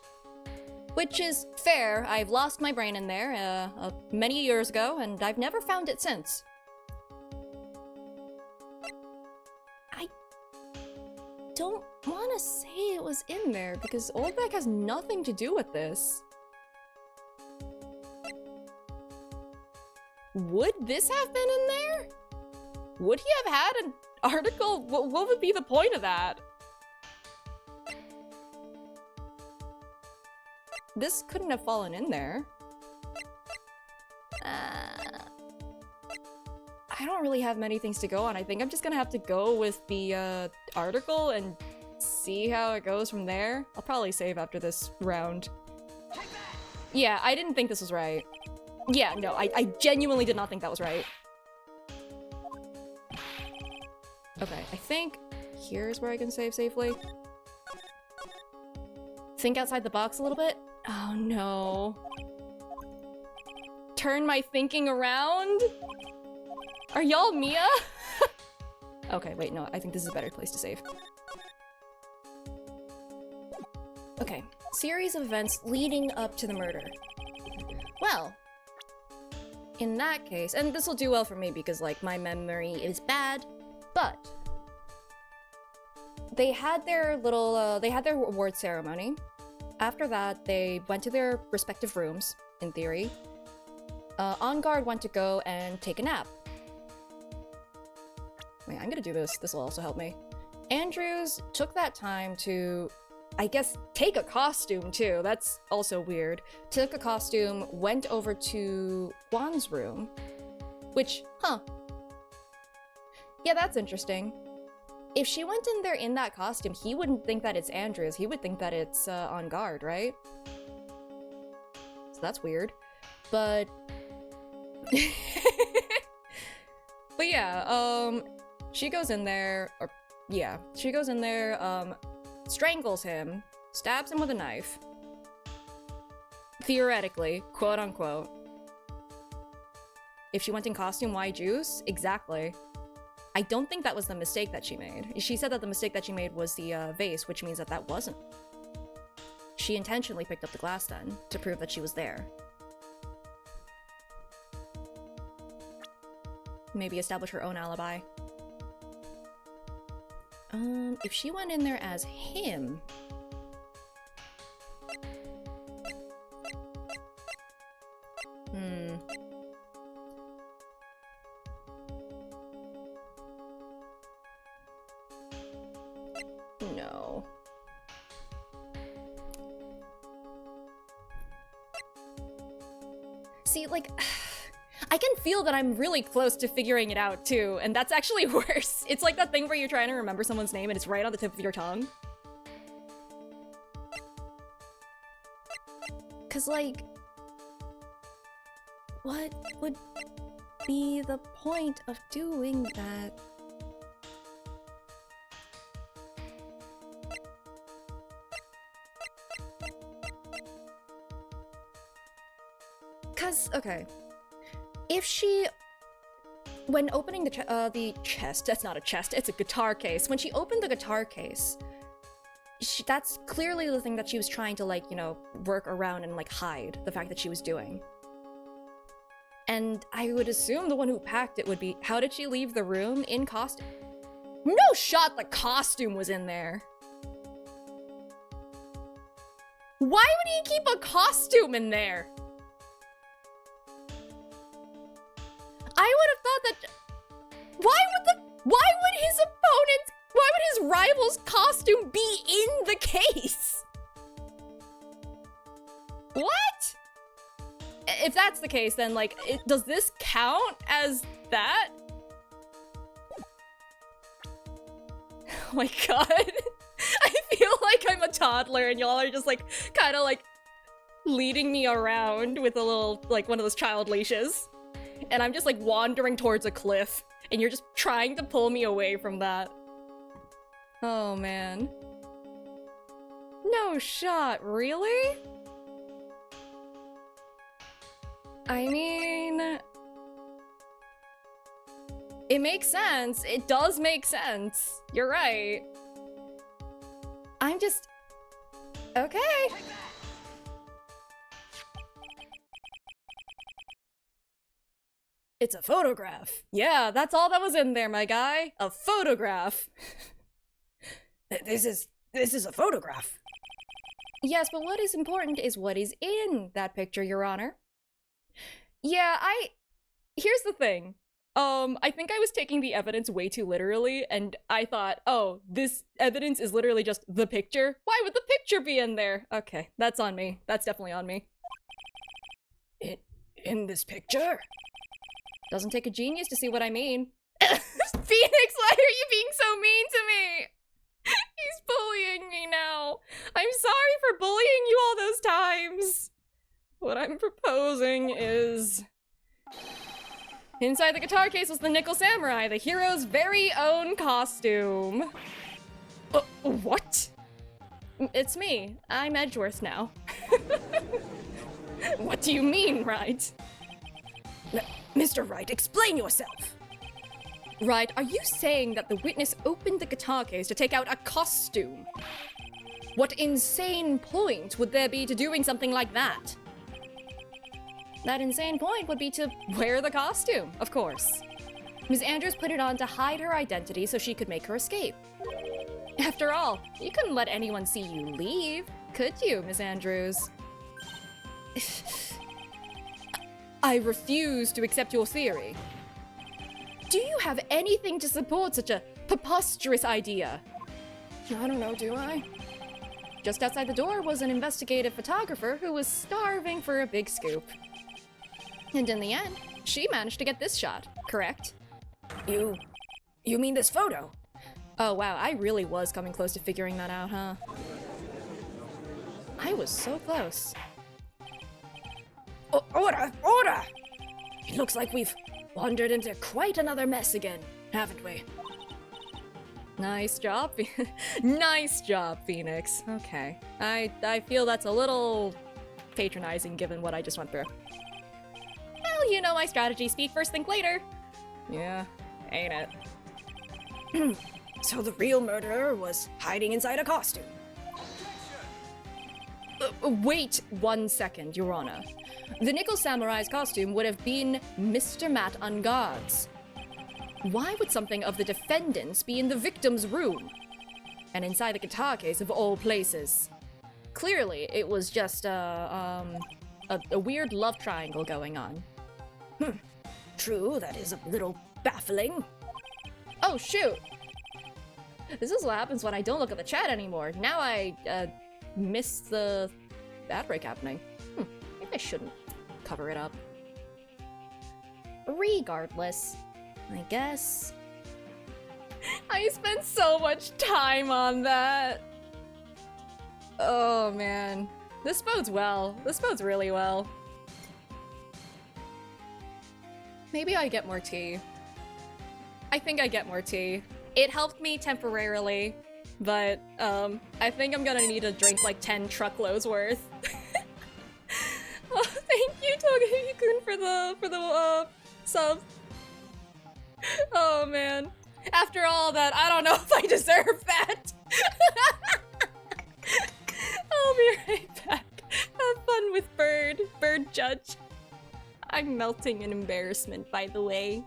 Which is fair. I've lost my brain in there, many years ago, and I've never found it since. I don't want to say it was in there, because Oldbeck has nothing to do with this. Would this have been in there? Would he have had an article? What would be the point of that? This couldn't have fallen in there. I don't really have many things to go on. I think I'm just gonna have to go with the article and see how it goes from there. I'll probably save after this round. Yeah, I didn't think this was right. Yeah, no, I genuinely did not think that was right. Okay, I think here's where I can save safely. Think outside the box a little bit. Oh no. Turn my thinking around? Are y'all Mia? Okay, wait, no, I think this is a better place to save. Okay, series of events leading up to the murder. Well, in that case, and this will do well for me because, like, my memory is bad, but they had their little, they had their award ceremony. After that, they went to their respective rooms, in theory. On Guard went to go and take a nap. Wait, I'm gonna do this. This will also help me. Andrews took that time to, I guess, take a costume, too. That's also weird. Took a costume, went over to Juan's room, Which, huh. Yeah, that's interesting. If she went in there in that costume, he wouldn't think that it's Andrew's. He would think that it's on guard, right? So that's weird. But... but yeah, she goes in there, or yeah, she goes in there, strangles him, stabs him with a knife. Theoretically, quote unquote. If she went in costume, why juice? Exactly. I don't think that was the mistake that she made. She said that the mistake that she made was the vase, which means that that wasn't. She intentionally picked up the glass then, to prove that she was there. Maybe establish her own alibi. If she went in there as him... No. See, like, I can feel that I'm really close to figuring it out too, and that's actually worse. It's like that thing where you're trying to remember someone's name and it's right on the tip of your tongue. 'Cause like, what would be the point of doing that? Okay, if she, when opening the chest, that's not a chest, it's a guitar case. When she opened the guitar case, that's clearly the thing that she was trying to, like, you know, work around and, like, hide the fact that she was doing. And I would assume the one who packed it would be, how did she leave the room? In costume? No shot the costume was in there. Why would he keep a costume in there? I would have thought that... Why would his rival's costume be in the case? What? If that's the case, then, like, does this count as that? Oh my god. I feel like I'm a toddler and y'all are just, like, kind of, like, leading me around with a little, like, one of those child leashes. And I'm just, like, wandering towards a cliff, and you're just trying to pull me away from that. Oh, man. No shot, really? I mean... it makes sense. It does make sense. You're right. I'm just... okay. It's a photograph. Yeah, that's all that was in there, my guy. A photograph. This is a photograph. Yes, but what is important is what is in that picture, Your Honor. Yeah, here's the thing. I think I was taking the evidence way too literally, and I thought, oh, this evidence is literally just the picture? Why would the picture be in there? Okay, that's on me. That's definitely on me. In this picture? Doesn't take a genius to see what I mean. Phoenix, why are you being so mean to me? He's bullying me now. I'm sorry for bullying you all those times. What I'm proposing is... inside the guitar case was the Nickel Samurai, the hero's very own costume. What? It's me. I'm Edgeworth now. What do you mean, Wright? Mr. Wright, explain yourself! Wright, are you saying that the witness opened the guitar case to take out a costume? What insane point would there be to doing something like that? That insane point would be to wear the costume, of course. Ms. Andrews put it on to hide her identity so she could make her escape. After all, you couldn't let anyone see you leave, could you, Ms. Andrews? I refuse to accept your theory. Do you have anything to support such a preposterous idea? I don't know, do I? Just outside the door was an investigative photographer who was starving for a big scoop. And in the end, she managed to get this shot, correct? You mean this photo? Oh wow, I really was coming close to figuring that out, huh? I was so close. Order! Order! It looks like we've wandered into quite another mess again, haven't we? Nice job, nice job, Phoenix. Okay, I feel that's a little patronizing given what I just went through. Well, you know my strategy, speak first, think later. Yeah, ain't it? So the real murderer was hiding inside a costume. Wait 1 second, Your Honor. The Nickel Samurai's costume would have been Mr. Matt Unguard's. Why would something of the defendant's be in the victim's room? And inside the guitar case of all places? Clearly, it was just a weird love triangle going on. True, that is a little baffling. Oh, shoot! This is what happens when I don't look at the chat anymore. Now I, miss the ad break happening. Maybe I shouldn't cover it up. Regardless, I guess. I spent so much time on that. Oh man. This bodes well. This bodes really well. Maybe I get more tea. I think I get more tea. It helped me temporarily, but I think I'm gonna need to drink like 10 truckloads worth. Oh, thank you, Togepi-kun, for the sub. Oh man. After all that, I don't know if I deserve that. I'll be right back. Have fun with Bird Judge. I'm melting in embarrassment, by the way.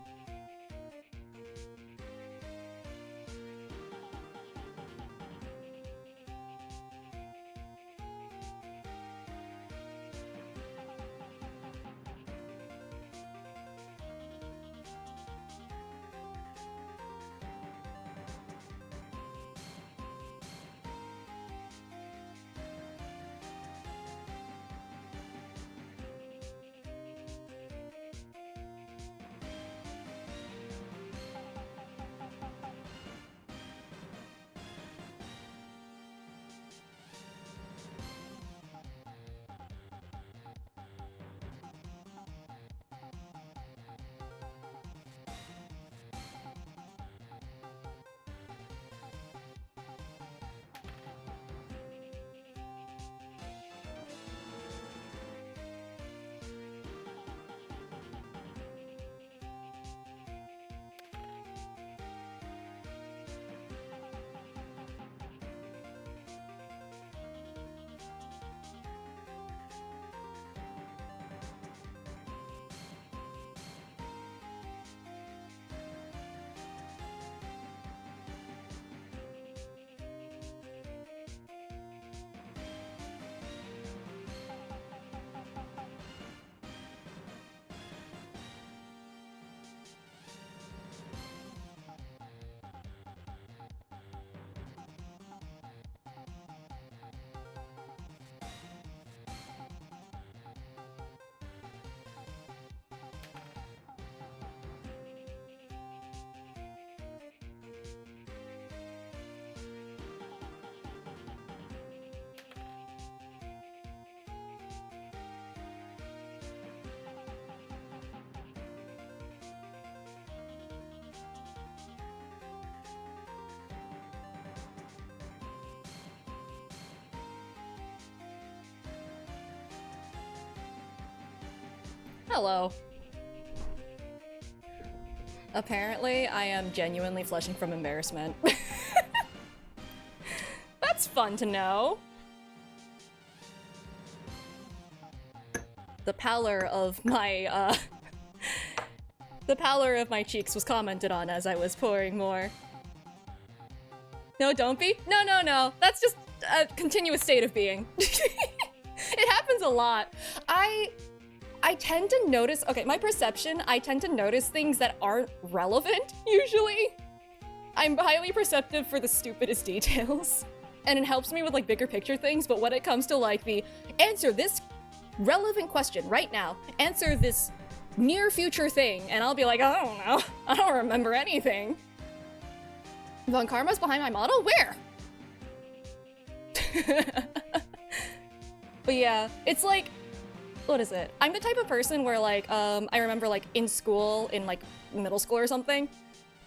Hello. Apparently, I am genuinely flushing from embarrassment. That's fun to know. The pallor of my, the pallor of my cheeks was commented on as I was pouring more. No, don't be. No. That's just a continuous state of being. It happens a lot. I tend to notice, okay, my perception, I tend to notice things that aren't relevant, usually. I'm highly perceptive for the stupidest details. And it helps me with, like, bigger picture things, but when it comes to, like, the answer this relevant question right now, answer this near future thing, and I'll be like, I don't know. I don't remember anything. Von Karma's behind my model? Where? But yeah, it's like, what is it? I'm the type of person where like, I remember like in school, in like middle school or something,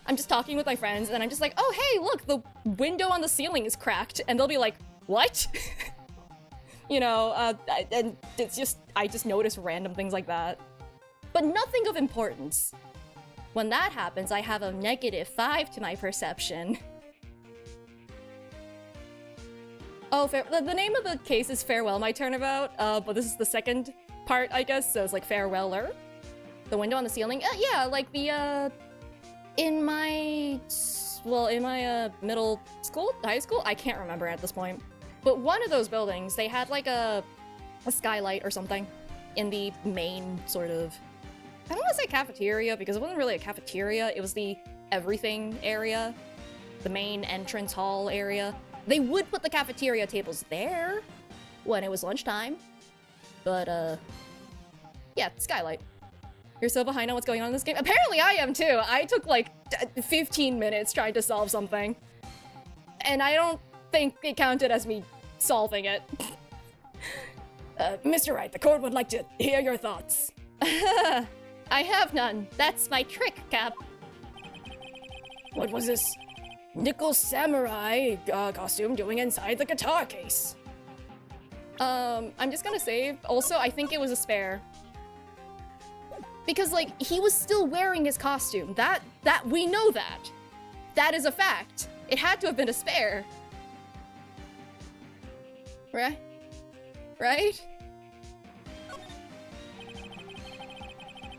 I'm just talking with my friends and I'm just like, oh hey, look, the window on the ceiling is cracked. And they'll be like, what? You know, and it's just, I just notice random things like that. But nothing of importance. When that happens, I have a -5 to my perception. Oh, the name of the case is Farewell My Turnabout, but this is the second part, I guess, so it's like Farewell-er. The window on the ceiling? Yeah, like the, in my middle school? High school? I can't remember at this point. But one of those buildings, they had like a skylight or something in the main sort of, I don't want to say cafeteria because it wasn't really a cafeteria, it was the everything area, the main entrance hall area. They would put the cafeteria tables there when it was lunchtime, but yeah, skylight. You're so behind on what's going on in this game? Apparently I am too! I took like 15 minutes trying to solve something, and I don't think it counted as me solving it. Mr. Wright, the court would like to hear your thoughts. I have none. That's my trick, Cap. What was this nickel samurai costume doing inside the guitar case? I'm just gonna save. Also, I think it was a spare. Because, like, he was still wearing his costume. We know that. That is a fact. It had to have been a spare. Right? Right?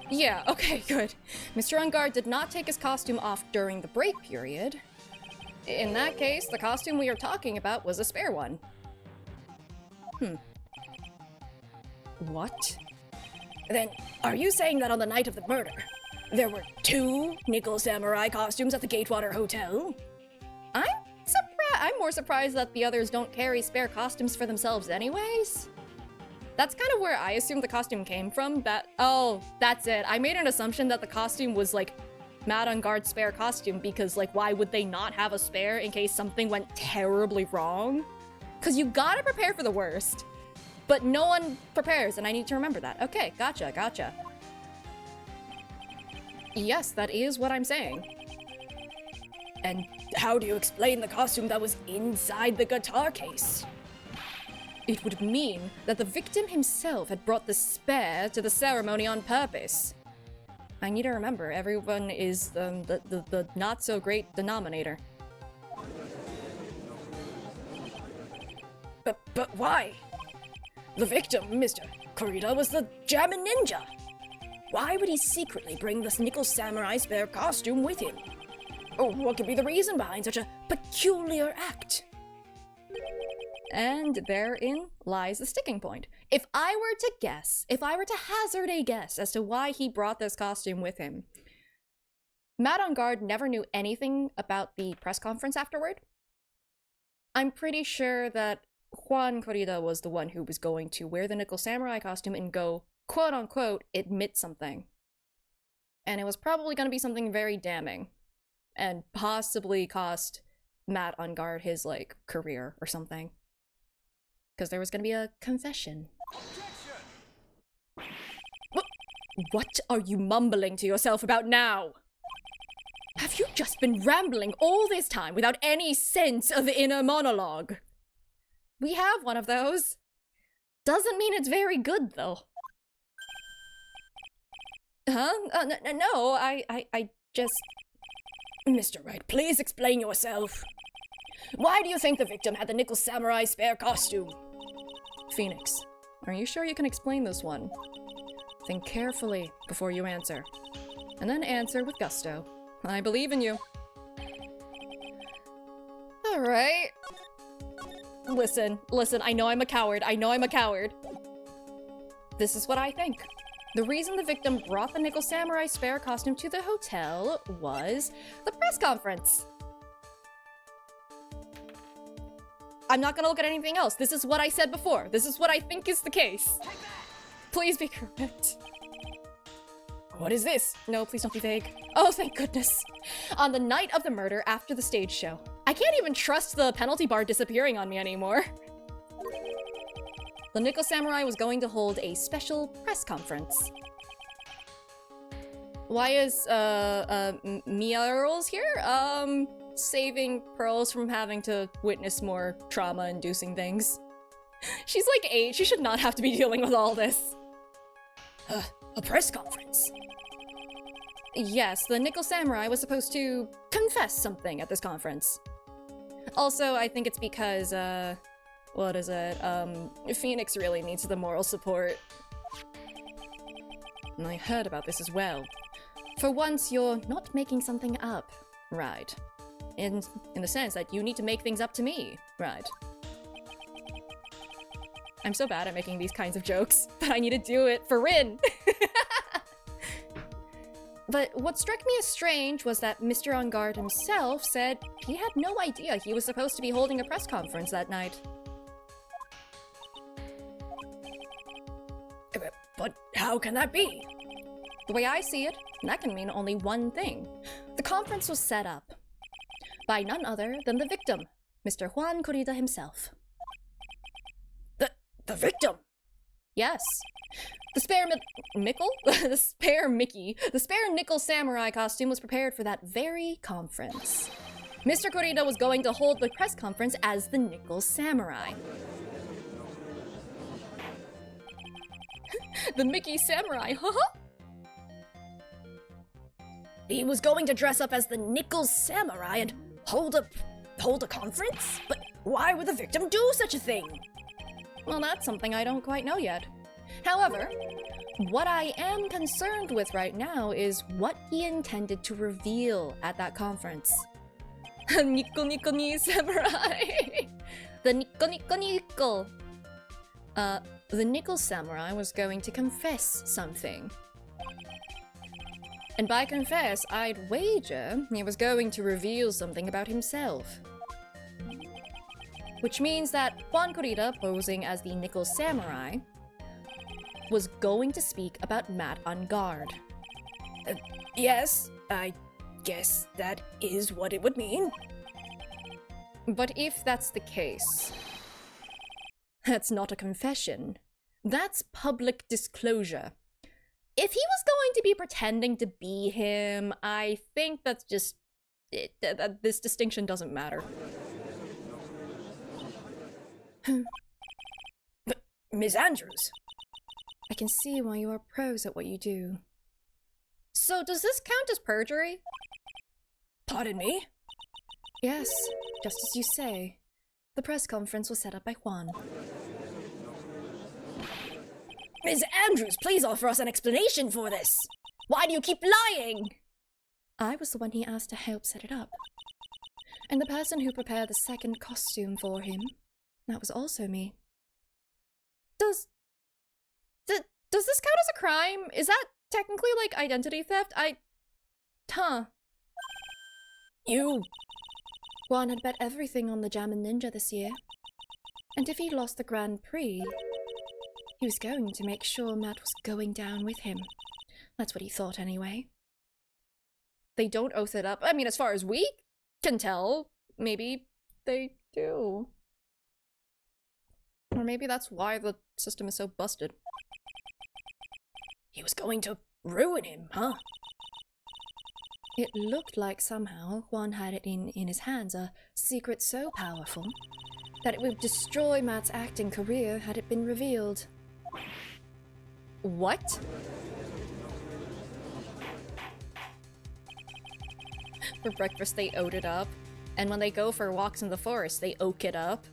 Yeah, okay, good. Mr. Ungard did not take his costume off during the break period. In that case, the costume we are talking about was a spare one. What? Then, are you saying that on the night of the murder, there were 2 nickel samurai costumes at the Gatewater Hotel? I'm more surprised that the others don't carry spare costumes for themselves anyways. That's kind of where I assumed the costume came from. Oh, that's it. I made an assumption that the costume was like Matt Ungard's spare costume because like why would they not have a spare in case something went terribly wrong? Because you gotta prepare for the worst. But no one prepares and I need to remember that. Okay, gotcha. Yes, that is what I'm saying. And how do you explain the costume that was inside the guitar case? It would mean that the victim himself had brought the spare to the ceremony on purpose. I need to remember, everyone is the not-so-great denominator. But why? The victim, Mr. Kurita, was the Jamin ninja. Why would he secretly bring this nickel samurai spare costume with him? Or what could be the reason behind such a peculiar act? And therein lies the sticking point. If I were to hazard a guess as to why he brought this costume with him, Matt Ungard never knew anything about the press conference afterward. I'm pretty sure that Juan Corrida was the one who was going to wear the nickel samurai costume and go, quote-unquote, admit something. And it was probably going to be something very damning. And possibly cost Matt Ungard his, like, career or something. Because there was gonna be a confession. What are you mumbling to yourself about now? Have you just been rambling all this time without any sense of inner monologue? We have one of those. Doesn't mean it's very good, though. Huh? No, I just... Mr. Wright, please explain yourself. Why do you think the victim had the nickel samurai spare costume? Phoenix, are you sure you can explain this one? Think carefully before you answer. And then answer with gusto. I believe in you. Alright. Listen, I know I'm a coward. This is what I think. The reason the victim brought the nickel samurai spare costume to the hotel was the press conference. I'm not gonna look at anything else. This is what I said before. This is what I think is the case. Please be correct. What is this? No, please don't be vague. Oh, thank goodness. On the night of the murder after the stage show. I can't even trust the penalty bar disappearing on me anymore. The Nickel Samurai was going to hold a special press conference. Why is, Mia Earls here? Saving Pearls from having to witness more trauma-inducing things. She's like 8, she should not have to be dealing with all this. A press conference? Yes, the Nickel Samurai was supposed to confess something at this conference. Also, I think it's because, what is it? Phoenix really needs the moral support. And I heard about this as well. For once, you're not making something up, right? In the sense that you need to make things up to me, right? I'm so bad at making these kinds of jokes, but I need to do it for Rin! But what struck me as strange was that Mr. On Guard himself said he had no idea he was supposed to be holding a press conference that night. But how can that be? The way I see it, that can mean only one thing. The conference was set up by none other than the victim, Mr. Juan Corrida himself. The victim? Yes. The spare Mickle? The spare Mickey. The spare Nickel Samurai costume was prepared for that very conference. Mr. Corrida was going to hold the press conference as the Nickel Samurai. The Mickey Samurai, huh? He was going to dress up as the Nickel Samurai and hold a conference? But why would the victim do such a thing? Well, that's something I don't quite know yet. However, what I am concerned with right now is what he intended to reveal at that conference. Nico Nico ni Samurai! The Nico Nico Nico! The Nickel Samurai was going to confess something. And by confess, I'd wager he was going to reveal something about himself. Which means that Juan Corrida, posing as the Nickel Samurai, was going to speak about Matt on Guard. Yes, I guess that is what it would mean. But if that's the case, that's not a confession. That's public disclosure. If he was going to be pretending to be him, I think that's just... this distinction doesn't matter. But, Miss Andrews... I can see why you are pros at what you do. So does this count as perjury? Pardon me? Yes, just as you say. The press conference was set up by Juan. Miss Andrews, please offer us an explanation for this! Why do you keep lying? I was the one he asked to help set it up. And the person who prepared the second costume for him, that was also me. Does this count as a crime? Is that technically like identity theft? You... Juan had bet everything on the Jammin' Ninja this year. And if he lost the Grand Prix, he was going to make sure Matt was going down with him. That's what he thought anyway. They don't oath it up. I mean, as far as we can tell, maybe they do. Or maybe that's why the system is so busted. He was going to ruin him, huh? It looked like somehow Juan had it in his hands, a secret so powerful that it would destroy Matt's acting career had it been revealed. What? For breakfast they oat it up, and when they go for walks in the forest they oak it up.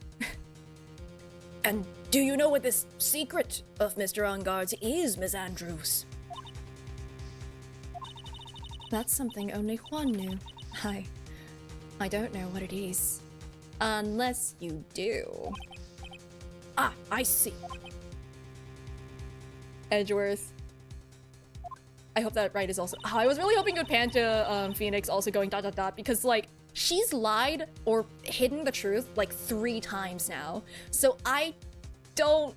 And do you know what this secret of Mr. On Guard's is, Miss Andrews? That's something only Juan knew. I don't know what it is. Unless you do. Ah, I see. Edgeworth. I hope that Wright is also- I was really hoping it would pan to Phoenix also going ... because like, she's lied or hidden the truth like 3 times now. So I don't...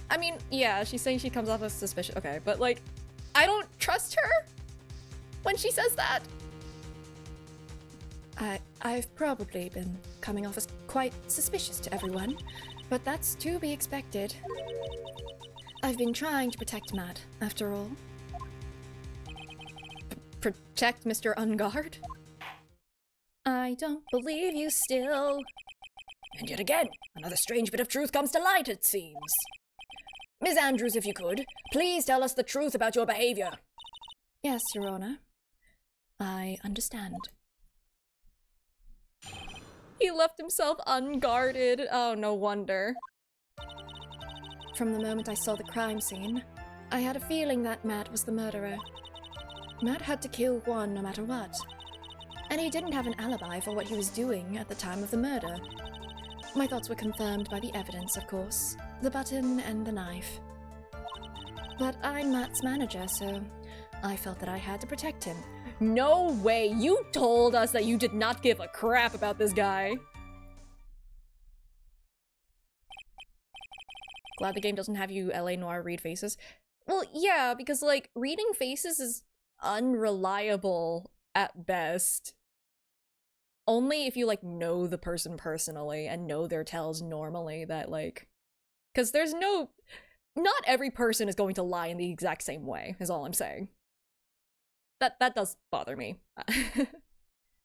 I mean, yeah, she's saying she comes off as suspicious. Okay, but like, I don't trust her when she says that. I've probably been coming off as quite suspicious to everyone, but that's to be expected. I've been trying to protect Matt, after all. Protect Mr. Unguard? I don't believe you still. And yet again, another strange bit of truth comes to light, it seems. Miss Andrews, if you could, please tell us the truth about your behavior. Yes, Your Honor. I understand. He left himself unguarded. Oh, no wonder. From the moment I saw the crime scene, I had a feeling that Matt was the murderer. Matt had to kill Juan no matter what. And he didn't have an alibi for what he was doing at the time of the murder. My thoughts were confirmed by the evidence, of course. The button and the knife. But I'm Matt's manager, so I felt that I had to protect him. No way! You told us that you did not give a crap about this guy. Glad the game doesn't have you LA Noire read faces. Well, yeah, because, like, reading faces is unreliable at best. Only if you, like, know the person personally and know their tells normally that, like... Because there's no... Not every person is going to lie in the exact same way, is all I'm saying. That does bother me.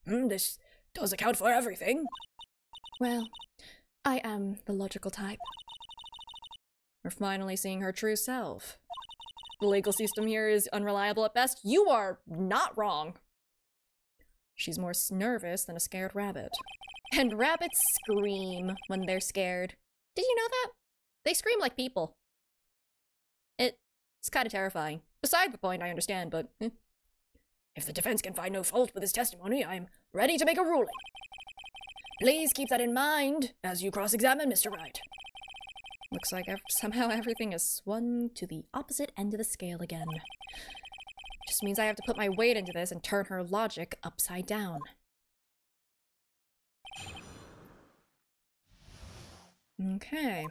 This does account for everything. Well, I am the logical type. We're finally seeing her true self. The legal system here is unreliable at best. You are not wrong. She's more nervous than a scared rabbit. And rabbits scream when they're scared. Did you know that? They scream like people. It's kind of terrifying. Beside the point, I understand, but... If the defense can find no fault with his testimony, I'm ready to make a ruling. Please keep that in mind as you cross-examine Mr. Wright. Looks like somehow everything has swung to the opposite end of the scale again. Just means I have to put my weight into this and turn her logic upside down. Okay.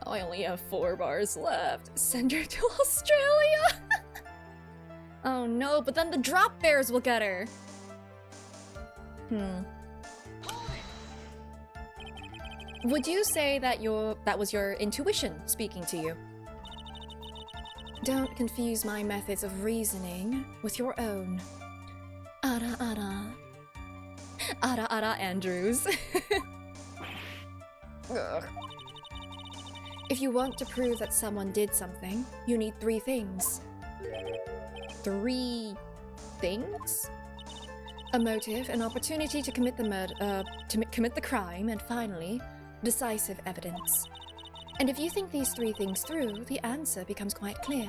Oh, I only have 4 bars left. Send her to Australia! Oh no, but then the drop bears will get her! Would you say that that was your intuition speaking to you? Don't confuse my methods of reasoning with your own. Ara ara. Ara ara Andrews. Ugh. If you want to prove that someone did something, you need 3 things. 3 things? A motive, an opportunity to commit the murder, commit the crime, and finally, decisive evidence. And if you think these 3 things through, the answer becomes quite clear.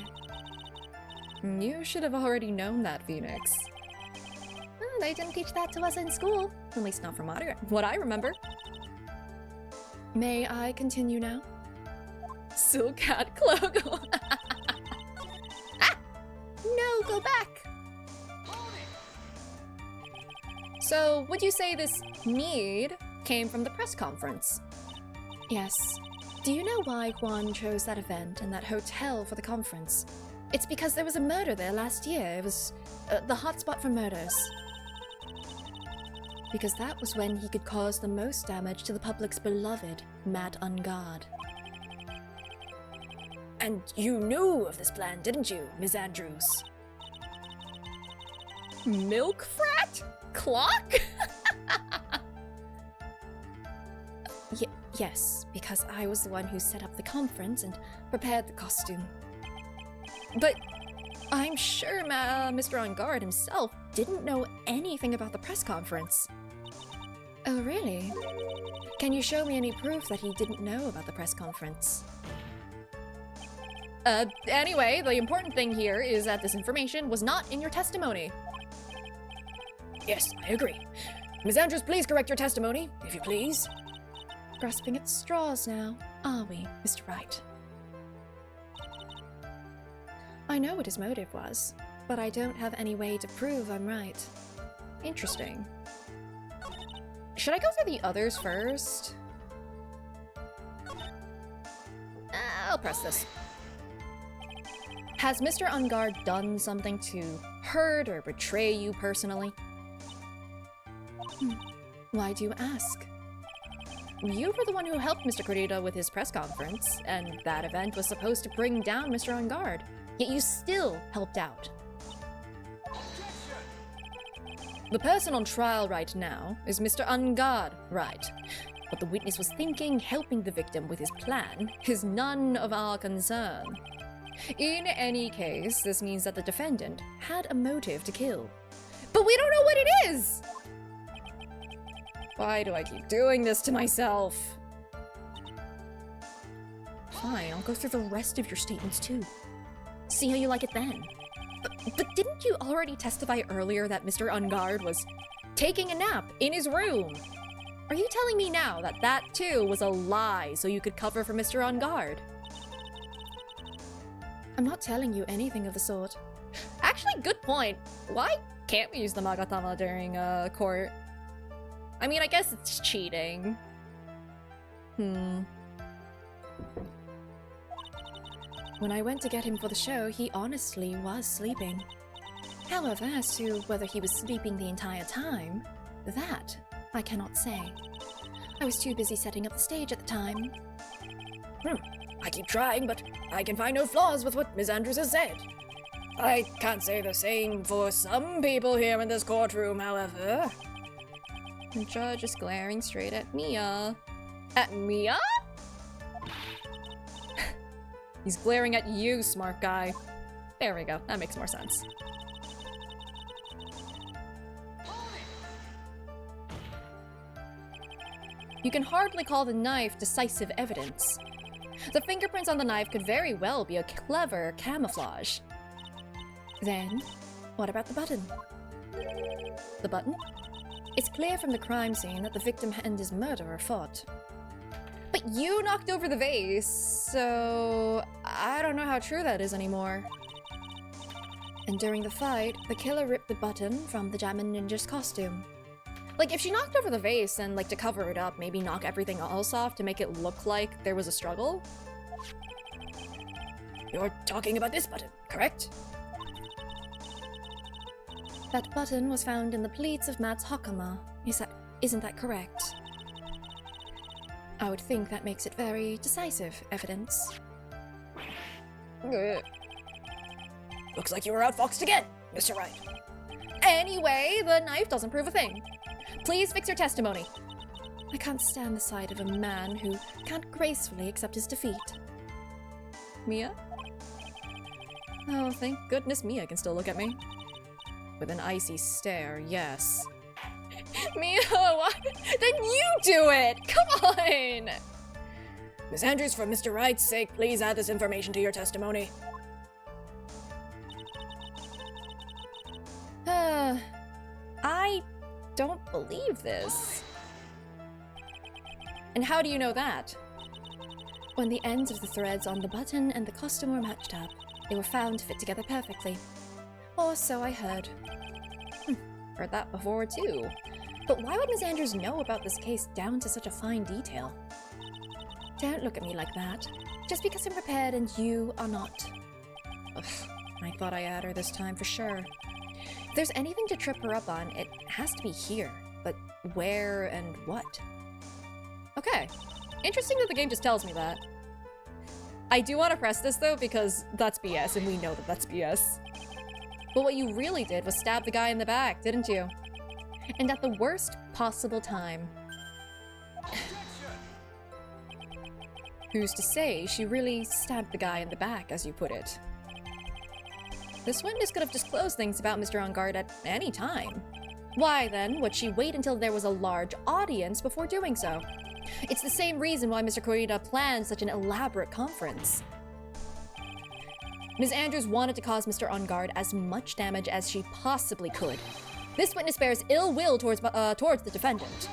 You should have already known that, Phoenix. They didn't teach that to us in school. At least not from what I remember. May I continue now? Silk hat cloak. Ah! No, go back! So, would you say this need came from the press conference? Yes. Do you know why Juan chose that event and that hotel for the conference? It's because there was a murder there last year. It was the hotspot for murders. Because that was when he could cause the most damage to the public's beloved Matt Unguard. And you knew of this plan, didn't you, Miss Andrews? Milk frat? Clock? Yes, because I was the one who set up the conference and prepared the costume. But I'm sure Mr. Unguard himself didn't know anything about the press conference. Oh, really? Can you show me any proof that he didn't know about the press conference? Anyway, the important thing here is that this information was not in your testimony. Yes, I agree. Ms. Andrews, please correct your testimony, if you please. Grasping at straws now, are we, Mr. Wright? I know what his motive was, but I don't have any way to prove I'm right. Interesting. Should I go through the others first? I'll press this. Has Mr. Ungard done something to hurt or betray you personally? Why do you ask? You were the one who helped Mr. Kurita with his press conference, and that event was supposed to bring down Mr. Ungard, yet you still helped out. The person on trial right now is Mr. Ungard, right? What the witness was thinking, helping the victim with his plan, is none of our concern. In any case, this means that the defendant had a motive to kill. But we don't know what it is! Why do I keep doing this to myself? Fine, I'll go through the rest of your statements too. See how you like it then. But didn't you already testify earlier that Mr. Ungard was taking a nap in his room? Are you telling me now that that too was a lie so you could cover for Mr. Ungard? I'm not telling you anything of the sort. Actually, good point. Why can't we use the Magatama during court? I mean, I guess it's cheating. When I went to get him for the show, he honestly was sleeping. However, as to whether he was sleeping the entire time, that I cannot say. I was too busy setting up the stage at the time. I keep trying, but I can find no flaws with what Ms. Andrews has said. I can't say the same for some people here in this courtroom, however. The judge is glaring straight at Mia. At Mia? He's glaring at you, smart guy. There we go. That makes more sense. You can hardly call the knife decisive evidence. The fingerprints on the knife could very well be a clever camouflage. Then, what about the button? The button? It's clear from the crime scene that the victim and his murderer fought. But you knocked over the vase, so I don't know how true that is anymore. And during the fight, the killer ripped the button from the Diamond Ninja's costume. Like, if she knocked over the vase and, like, to cover it up, maybe knock everything else off to make it look like there was a struggle? You're talking about this button, correct? That button was found in the pleats of Matt's hakama. Isn't that correct? I would think that makes it very decisive evidence. Looks like you were outfoxed again, Mr. Wright. Anyway, the knife doesn't prove a thing. Please fix your testimony. I can't stand the sight of a man who can't gracefully accept his defeat. Mia? Oh, thank goodness Mia can still look at me. With an icy stare, yes. Mia, why? Then you do it! Come on! Ms. Andrews, for Mr. Wright's sake, please add this information to your testimony. I don't believe this. And how do you know that? When the ends of the threads on the button and the costume were matched up, they were found to fit together perfectly. Or so I heard. Heard that before too. But why would Ms. Andrews know about this case down to such a fine detail? Don't look at me like that. Just because I'm prepared and you are not. Ugh, I thought I had her this time for sure. If there's anything to trip her up on, it has to be here. But where and what? Okay. Interesting that the game just tells me that. I do want to press this though, because that's BS, and we know that that's BS. But what you really did was stab the guy in the back, didn't you? And at the worst possible time. Who's to say she really stabbed the guy in the back, as you put it? This witness could have disclosed things about Mr. Ungard at any time. Why, then, would she wait until there was a large audience before doing so? It's the same reason why Mr. Kurita planned such an elaborate conference. Ms. Andrews wanted to cause Mr. Ungard as much damage as she possibly could. This witness bears ill will towards the defendant.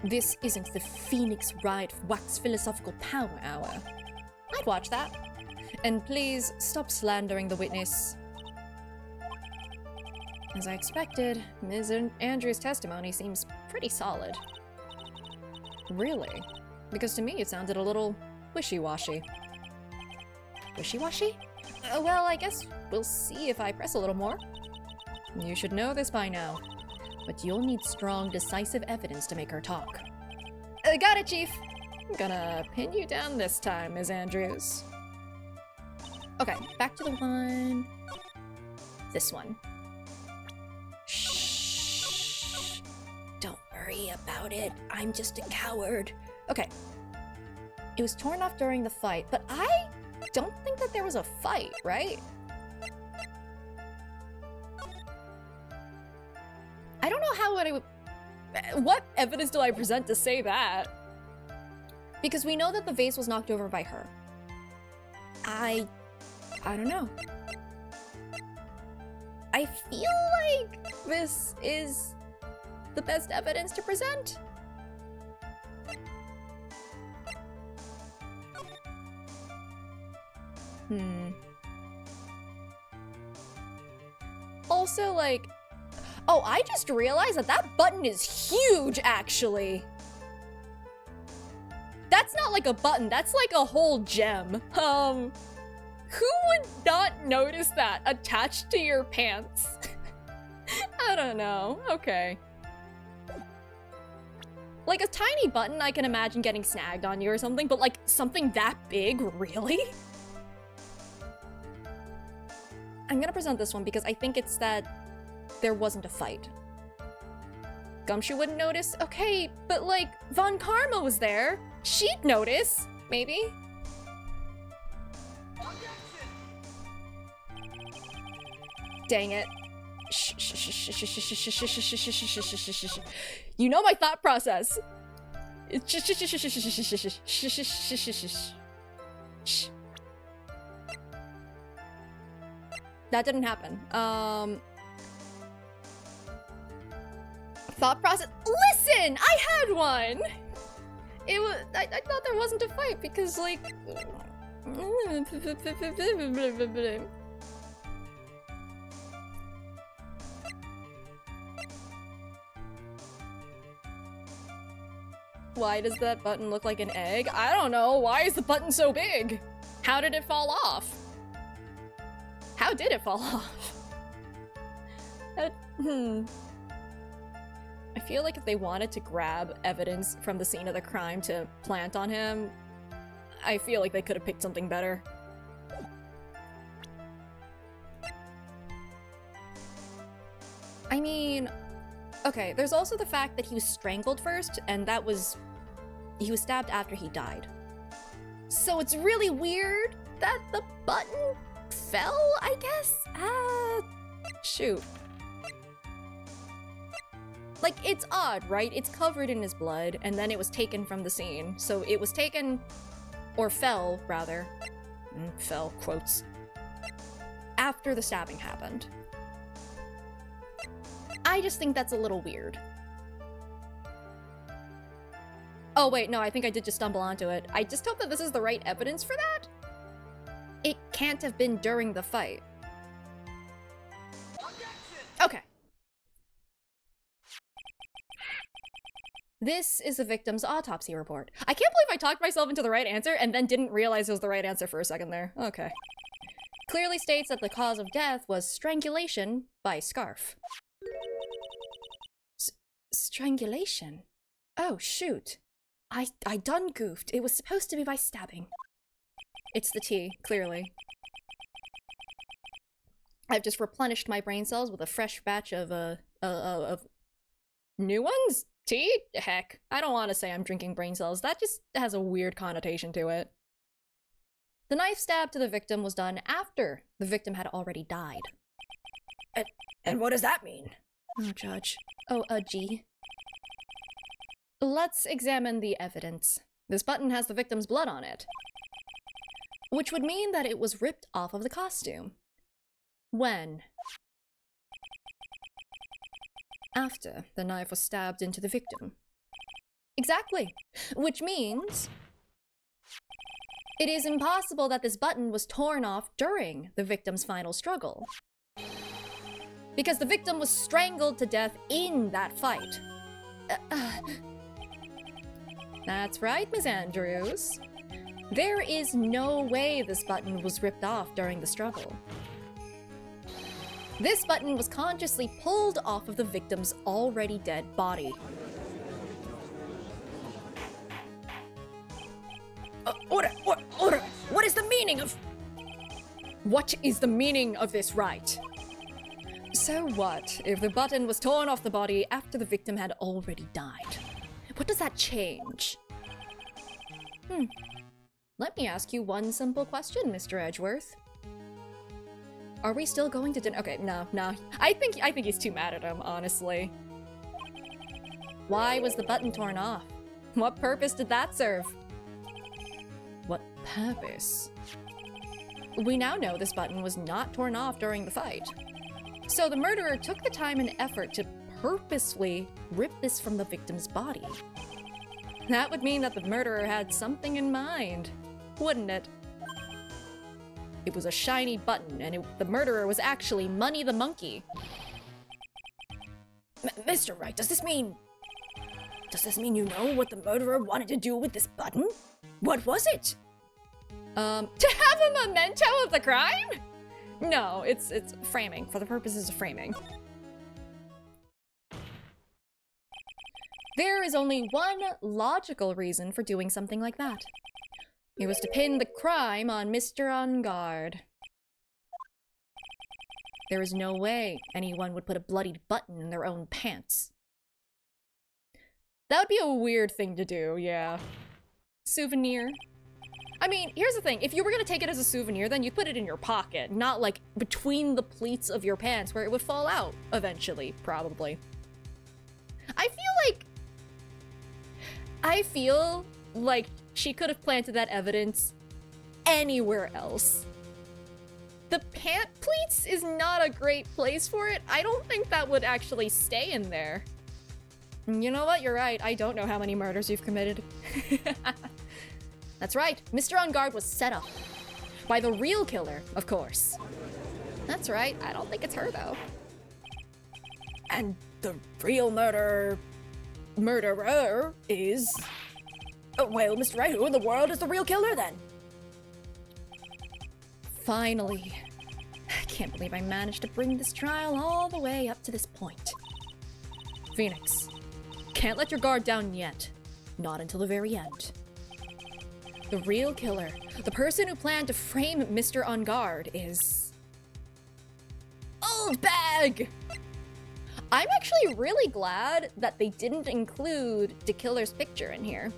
This isn't the Phoenix Wright Wax Philosophical Power Hour. I'd watch that. And please, stop slandering the witness. As I expected, Ms. Andrews' testimony seems pretty solid. Really? Because to me it sounded a little wishy-washy. Wishy-washy? Well, I guess we'll see if I press a little more. You should know this by now, but you'll need strong, decisive evidence to make her talk. Got it, Chief! I'm gonna pin you down this time, Ms. Andrews. Okay, back to the one... This one. Shh. Don't worry about it. I'm just a coward. Okay. It was torn off during the fight, but I don't think that there was a fight, right? I don't know how would what evidence do I present to say that? Because we know that the vase was knocked over by her. I don't know. I feel like this is the best evidence to present. Also, like... Oh, I just realized that that button is huge, actually. That's not like a button, that's like a whole gem. Who would not notice that attached to your pants? I don't know. Okay. Like a tiny button, I can imagine getting snagged on you or something, but like something that big, really? I'm gonna present this one because I think it's that there wasn't a fight. Gumshoe wouldn't notice? Okay, but like, Von Karma was there. She'd notice, maybe. Dang it. You know my thought process. That didn't happen. Thought process. Listen! I had one! It was. I thought there wasn't a fight because, like. Why does that button look like an egg? I don't know. Why is the button so big? How did it fall off? How did it fall off? I feel like if they wanted to grab evidence from the scene of the crime to plant on him, I feel like they could have picked something better. I mean, okay, there's also the fact that he was strangled first, and that was... he was stabbed after he died. So it's really weird that the button fell, I guess? Shoot. Like, it's odd, right? It's covered in his blood, and then it was taken from the scene. So it was taken, or fell, rather. Fell, quotes. After the stabbing happened. I just think that's a little weird. Oh wait, no, I think I did just stumble onto it. I just hope that this is the right evidence for that. It can't have been during the fight. Okay. This is the victim's autopsy report. I can't believe I talked myself into the right answer and then didn't realize it was the right answer for a second there. Okay. Clearly states that the cause of death was strangulation by scarf. Strangulation? Oh, shoot. I done goofed. It was supposed to be by stabbing. It's the tea, clearly. I've just replenished my brain cells with a fresh batch of new ones? Tea? Heck, I don't want to say I'm drinking brain cells. That just has a weird connotation to it. The knife stab to the victim was done after the victim had already died. And what does that mean? Oh, Judge. Oh, G. Let's examine the evidence. This button has the victim's blood on it, which would mean that it was ripped off of the costume. When? After the knife was stabbed into the victim. Exactly. Which means it is impossible that this button was torn off during the victim's final struggle. Because the victim was strangled to death in that fight. That's right, Ms. Andrews. There is no way this button was ripped off during the struggle. This button was consciously pulled off of the victim's already dead body. Order! What is the meaning of... What is the meaning of this, Wright? So what if the button was torn off the body after the victim had already died? What does that change? Let me ask you one simple question, Mr. Edgeworth. Are we still going to dinner? Okay, no. I think he's too mad at him, honestly. Why was the button torn off? What purpose did that serve? What purpose? We now know this button was not torn off during the fight. So the murderer took the time and effort to purposefully rip this from the victim's body. That would mean that the murderer had something in mind, wouldn't it? It was a shiny button, and the murderer was actually Money the Monkey. Mr. Wright, does this mean you know what the murderer wanted to do with this button? What was it? To have a memento of the crime? No, it's framing, for the purposes of framing. There is only one logical reason for doing something like that. It was to pin the crime on Mr. On Guard. There is no way anyone would put a bloodied button in their own pants. That would be a weird thing to do, yeah. Souvenir. I mean, here's the thing. If you were gonna take it as a souvenir, then you'd put it in your pocket, not like between the pleats of your pants where it would fall out eventually, probably. I feel like she could have planted that evidence anywhere else. The pant pleats is not a great place for it. I don't think that would actually stay in there. You know what? You're right. I don't know how many murders you've committed. That's right. Mr. On Guard was set up. By the real killer, of course. That's right. I don't think it's her, though. And the real murderer is... Oh, well, Mr. Wright, who in the world is the real killer, then? Finally. I can't believe I managed to bring this trial all the way up to this point. Phoenix, can't let your guard down yet. Not until the very end. The real killer, the person who planned to frame Mr. On Guard, is... Old Bag! I'm actually really glad that they didn't include the killer's picture in here.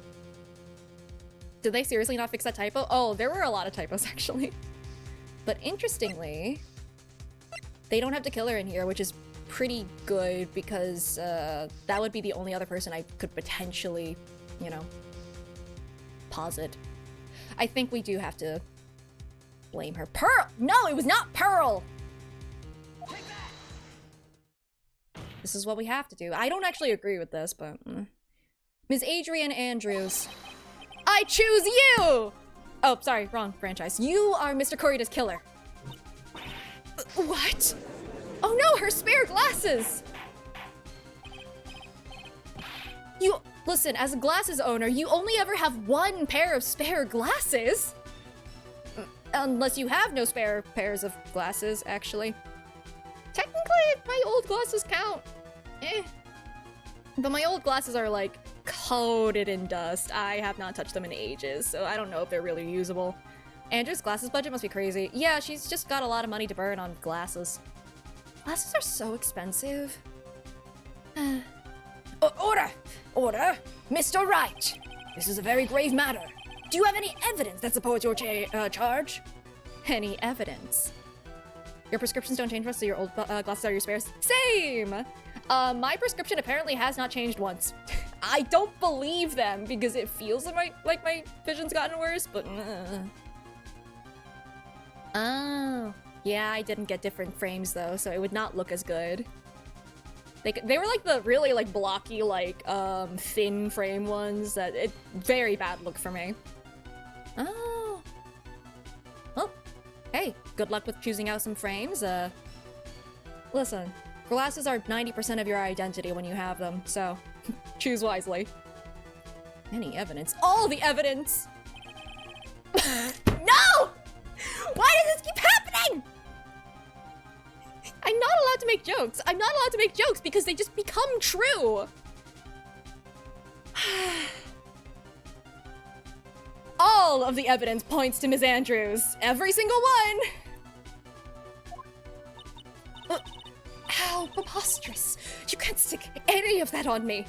Did they seriously not fix that typo? Oh, there were a lot of typos, actually. But interestingly, they don't have the killer in here, which is pretty good because that would be the only other person I could potentially, you know, posit. I think we do have to blame her. Pearl! No, it was not Pearl! This is what we have to do. I don't actually agree with this, but... Ms. Adrian Andrews. I choose you! Oh, sorry, wrong franchise. You are Mr. Corrida's killer. What? Oh no, her spare glasses! You... Listen, as a glasses owner, you only ever have one pair of spare glasses. Unless you have no spare pairs of glasses, actually. Technically, my old glasses count. But my old glasses are, like, coated in dust. I have not touched them in ages, so I don't know if they're really usable. Andrew's glasses budget must be crazy. Yeah, she's just got a lot of money to burn on glasses. Glasses are so expensive. Order! Order! Mr. Wright! This is a very grave matter. Do you have any evidence that supports your charge? Any evidence? Your prescriptions don't change much, so your old glasses are your spares? Same! My prescription apparently has not changed once. I don't believe them because it feels like my vision's gotten worse, but... Oh. Yeah, I didn't get different frames though, so it would not look as good. They were like the really like blocky, like thin frame ones that very bad look for me. Oh. Well, hey, good luck with choosing out some frames. Listen, glasses are 90% of your identity when you have them, so choose wisely. Any evidence? All the evidence! No! Why does this keep happening? I'm not allowed to make jokes. I'm not allowed to make jokes because they just become true. All of the evidence points to Ms. Andrews. Every single one. How preposterous. You can't stick any of that on me.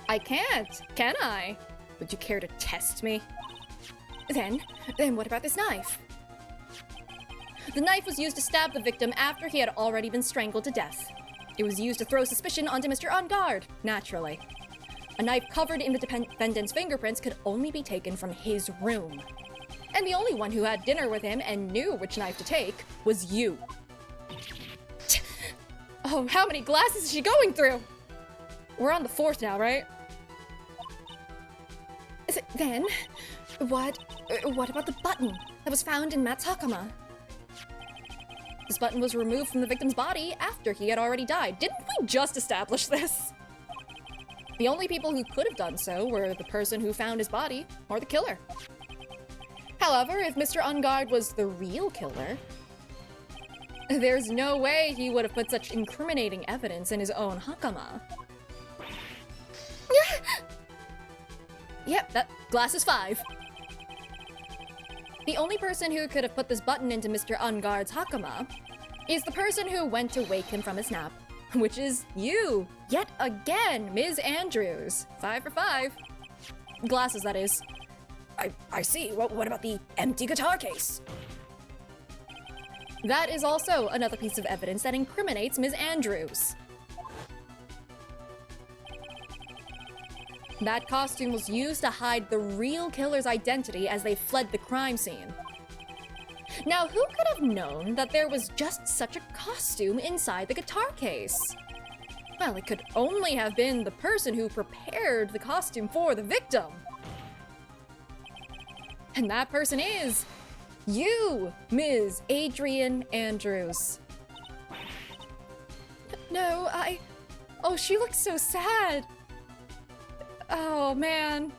I can't, can I? Would you care to test me? Then what about this knife? The knife was used to stab the victim after he had already been strangled to death. It was used to throw suspicion onto Mr. On Guard, naturally. A knife covered in the defendant's fingerprints could only be taken from his room. And the only one who had dinner with him and knew which knife to take was you. Oh, how many glasses is she going through? We're on the 4th now, right? Then, what about the button that was found in Matt's hakama? This button was removed from the victim's body after he had already died. Didn't we just establish this? The only people who could have done so were the person who found his body or the killer. However, if Mr. On Guard was the real killer, there's no way he would have put such incriminating evidence in his own hakama. Yep, that glass is 5. The only person who could have put this button into Mr. On Guard's hakama is the person who went to wake him from his nap, which is you, yet again, Ms. Andrews. 5 for 5. Glasses, that is. I see. What about the empty guitar case? That is also another piece of evidence that incriminates Ms. Andrews. That costume was used to hide the real killer's identity as they fled the crime scene. Now, who could have known that there was just such a costume inside the guitar case? Well, it could only have been the person who prepared the costume for the victim. And that person is you, Ms. Adrian Andrews. No, oh, she looks so sad. Oh, man.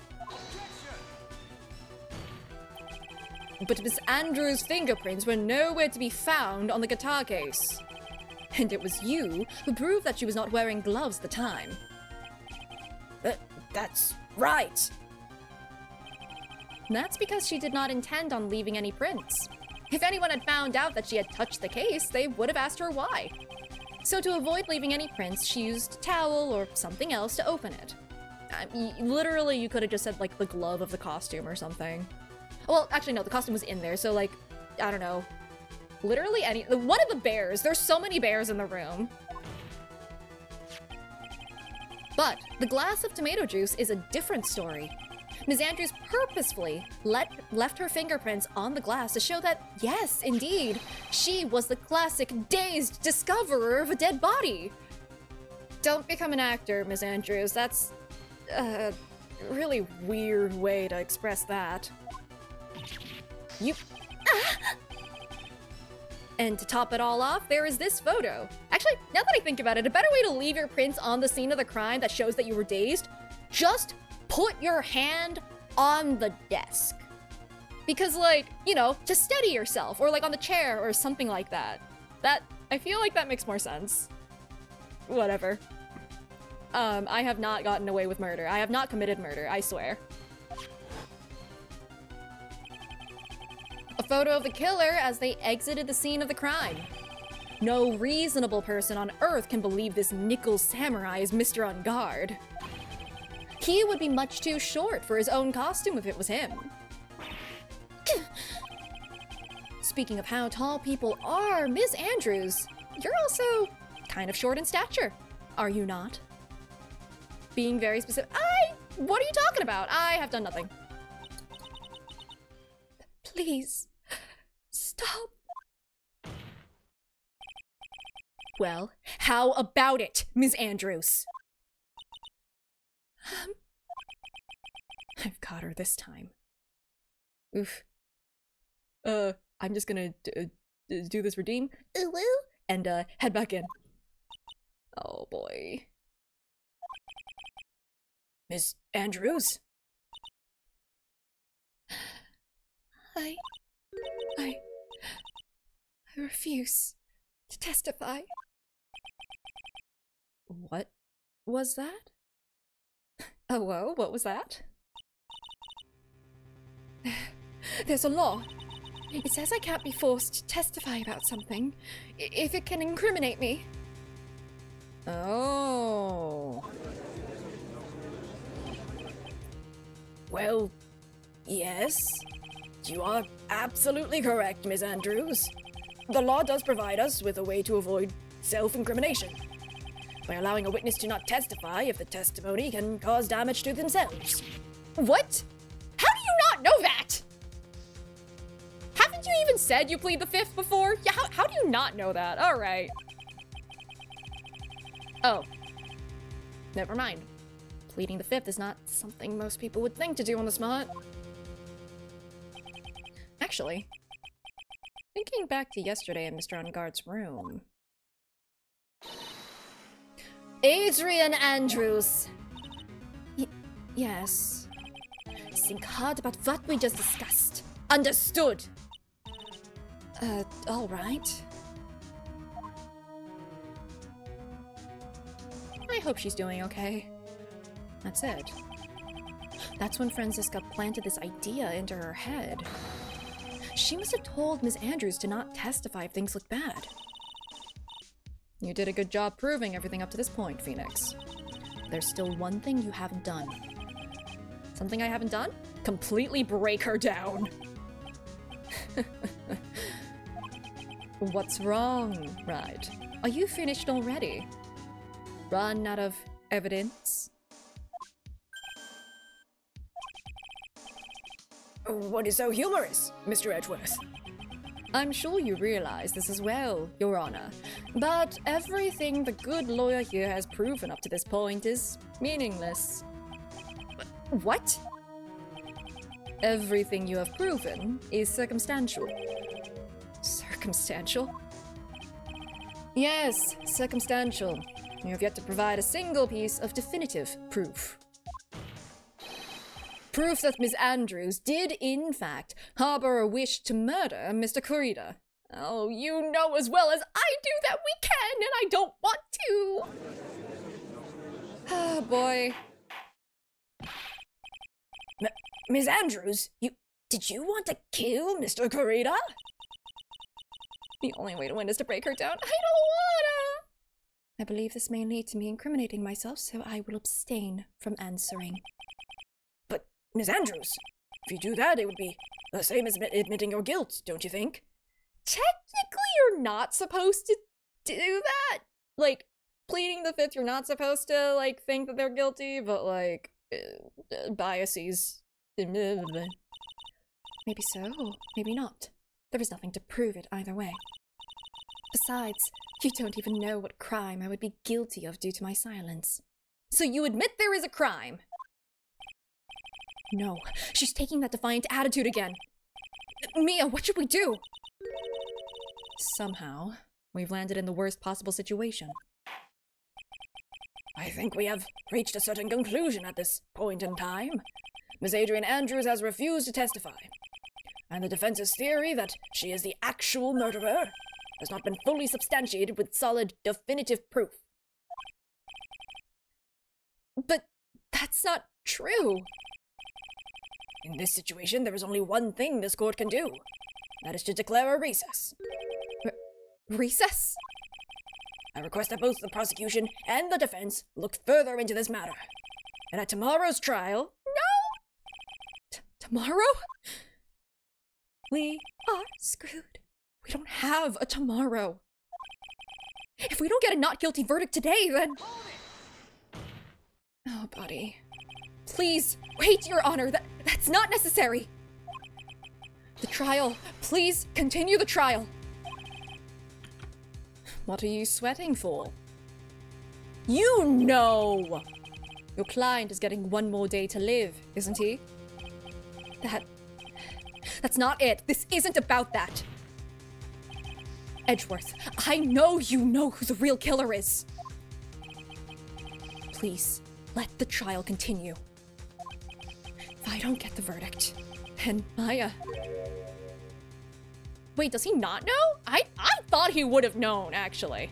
But Miss Andrews' fingerprints were nowhere to be found on the guitar case. And it was you who proved that she was not wearing gloves at the time. That's right. That's because she did not intend on leaving any prints. If anyone had found out that she had touched the case, they would have asked her why. So to avoid leaving any prints, she used a towel or something else to open it. Literally, you could have just said, like, the glove of the costume or something. Well, actually, no, the costume was in there, so, like, I don't know. Literally one of the bears. There's so many bears in the room. But the glass of tomato juice is a different story. Ms. Andrews purposefully left her fingerprints on the glass to show that, yes, indeed, she was the classic dazed discoverer of a dead body. Don't become an actor, Ms. Andrews. That's a really weird way to express that. And to top it all off, there is this photo. Actually, now that I think about it, a better way to leave your prints on the scene of the crime that shows that you were dazed, just put your hand on the desk. Because, like, you know, to steady yourself, or like on the chair or something like that. I feel like that makes more sense. Whatever. I have not gotten away with murder. I have not committed murder, I swear. A photo of the killer as they exited the scene of the crime. No reasonable person on Earth can believe this nickel samurai is Mr. On Guard. He would be much too short for his own costume if it was him. Speaking of how tall people are, Ms. Andrews, you're also kind of short in stature, are you not? Being very specific. What are you talking about? I have done nothing. Please, stop. Well, how about it, Ms. Andrews? I've got her this time. Oof. I'm just gonna do this redeem. And head back in. Oh boy. Miss Andrews? I refuse to testify. What was that? Oh, whoa, what was that? There's a law. It says I can't be forced to testify about something if it can incriminate me. Oh. Well, yes. You are absolutely correct, Miss Andrews. The law does provide us with a way to avoid self-incrimination by allowing a witness to not testify if the testimony can cause damage to themselves. What? How do you not know that? Haven't you even said you plead the fifth before? Yeah, how do you not know that? All right. Oh. Never mind. Pleading the fifth is not something most people would think to do on the spot. Actually, thinking back to yesterday in Mr. Unguard's room. Adrian Andrews. Yes. Think hard about what we just discussed. Understood. All right. I hope she's doing okay. That's it. That's when Franziska planted this idea into her head. She must have told Ms. Andrews to not testify if things look bad. You did a good job proving everything up to this point, Phoenix. There's still one thing you haven't done. Something I haven't done? Completely break her down. What's wrong, Wright? Are you finished already? Run out of evidence? What is so humorous, Mr. Edgeworth? I'm sure you realize this as well, Your Honor, but everything the good lawyer here has proven up to this point is meaningless. What? Everything you have proven is circumstantial. Circumstantial? Yes, circumstantial. You have yet to provide a single piece of definitive proof. Proof that Ms. Andrews did, in fact, harbor a wish to murder Mr. Kurita. Oh, you know as well as I do that we can, and I don't want to! Oh, boy. Ms. Andrews, did you want to kill Mr. Kurita? The only way to win is to break her down. I don't wanna! I believe this may lead to me incriminating myself, so I will abstain from answering. Ms. Andrews, if you do that, it would be the same as admitting your guilt, don't you think? Technically, you're not supposed to do that. Like, pleading the fifth, you're not supposed to, like, think that they're guilty, but, like, biases. Maybe so, maybe not. There is nothing to prove it either way. Besides, you don't even know what crime I would be guilty of due to my silence. So you admit there is a crime? No, she's taking that defiant attitude again. Mia, what should we do? Somehow, we've landed in the worst possible situation. I think we have reached a certain conclusion at this point in time. Miss Adrian Andrews has refused to testify, and the defense's theory that she is the actual murderer has not been fully substantiated with solid, definitive proof. But that's not true. In this situation, there is only one thing this court can do. That is to declare a recess. Recess? I request that both the prosecution and the defense look further into this matter. And at tomorrow's trial... No! Tomorrow? We are screwed. We don't have a tomorrow. If we don't get a not guilty verdict today, then... Oh, buddy. Please, wait, Your Honor. That's not necessary. The trial. Please continue the trial. What are you sweating for? You know! Your client is getting one more day to live, isn't he? That's not it. This isn't about that. Edgeworth, I know you know who the real killer is. Please, let the trial continue. If I don't get the verdict, and Maya... Wait, does he not know? I thought he would have known, actually.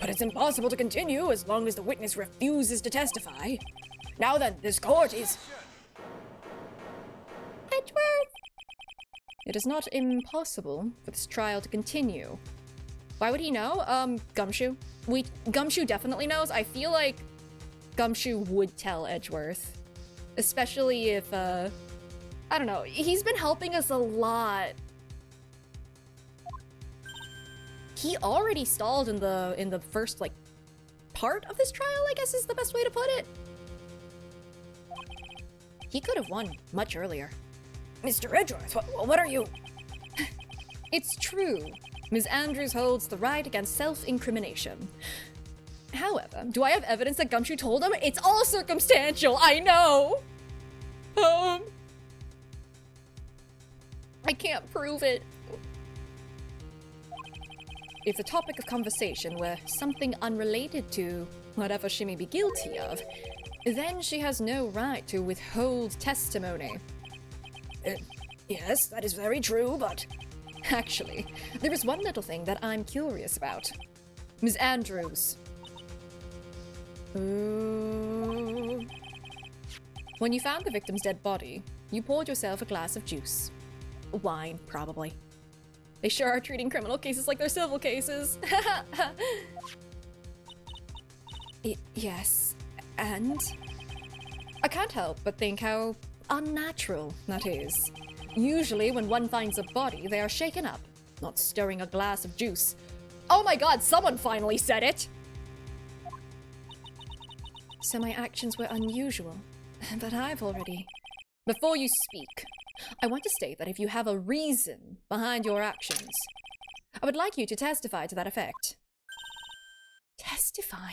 But it's impossible to continue as long as the witness refuses to testify. Now then, this court is... Edgeworth! It is not impossible for this trial to continue. Why would he know? Gumshoe? Gumshoe definitely knows. I feel like Gumshoe would tell Edgeworth. Especially if, I don't know. He's been helping us a lot. He already stalled in the first, like, part of this trial, I guess is the best way to put it. He could have won much earlier. Mr. Edgeworth, what are you... It's true. Ms. Andrews holds the right against self-incrimination. However, do I have evidence that Gumshoe told him? It's all circumstantial, I know! I can't prove it. If the topic of conversation were something unrelated to whatever she may be guilty of, then she has no right to withhold testimony. Yes, that is very true, but... Actually, there is one little thing that I'm curious about. Ms. Andrews. When you found the victim's dead body, you poured yourself a glass of juice. Wine, probably. They sure are treating criminal cases like they're civil cases. Yes, and? I can't help but think how unnatural that is. Usually when one finds a body, they are shaken up, not stirring a glass of juice. Oh my god, someone finally said it! So my actions were unusual, but I've already... Before you speak, I want to state that if you have a reason behind your actions, I would like you to testify to that effect. Testify?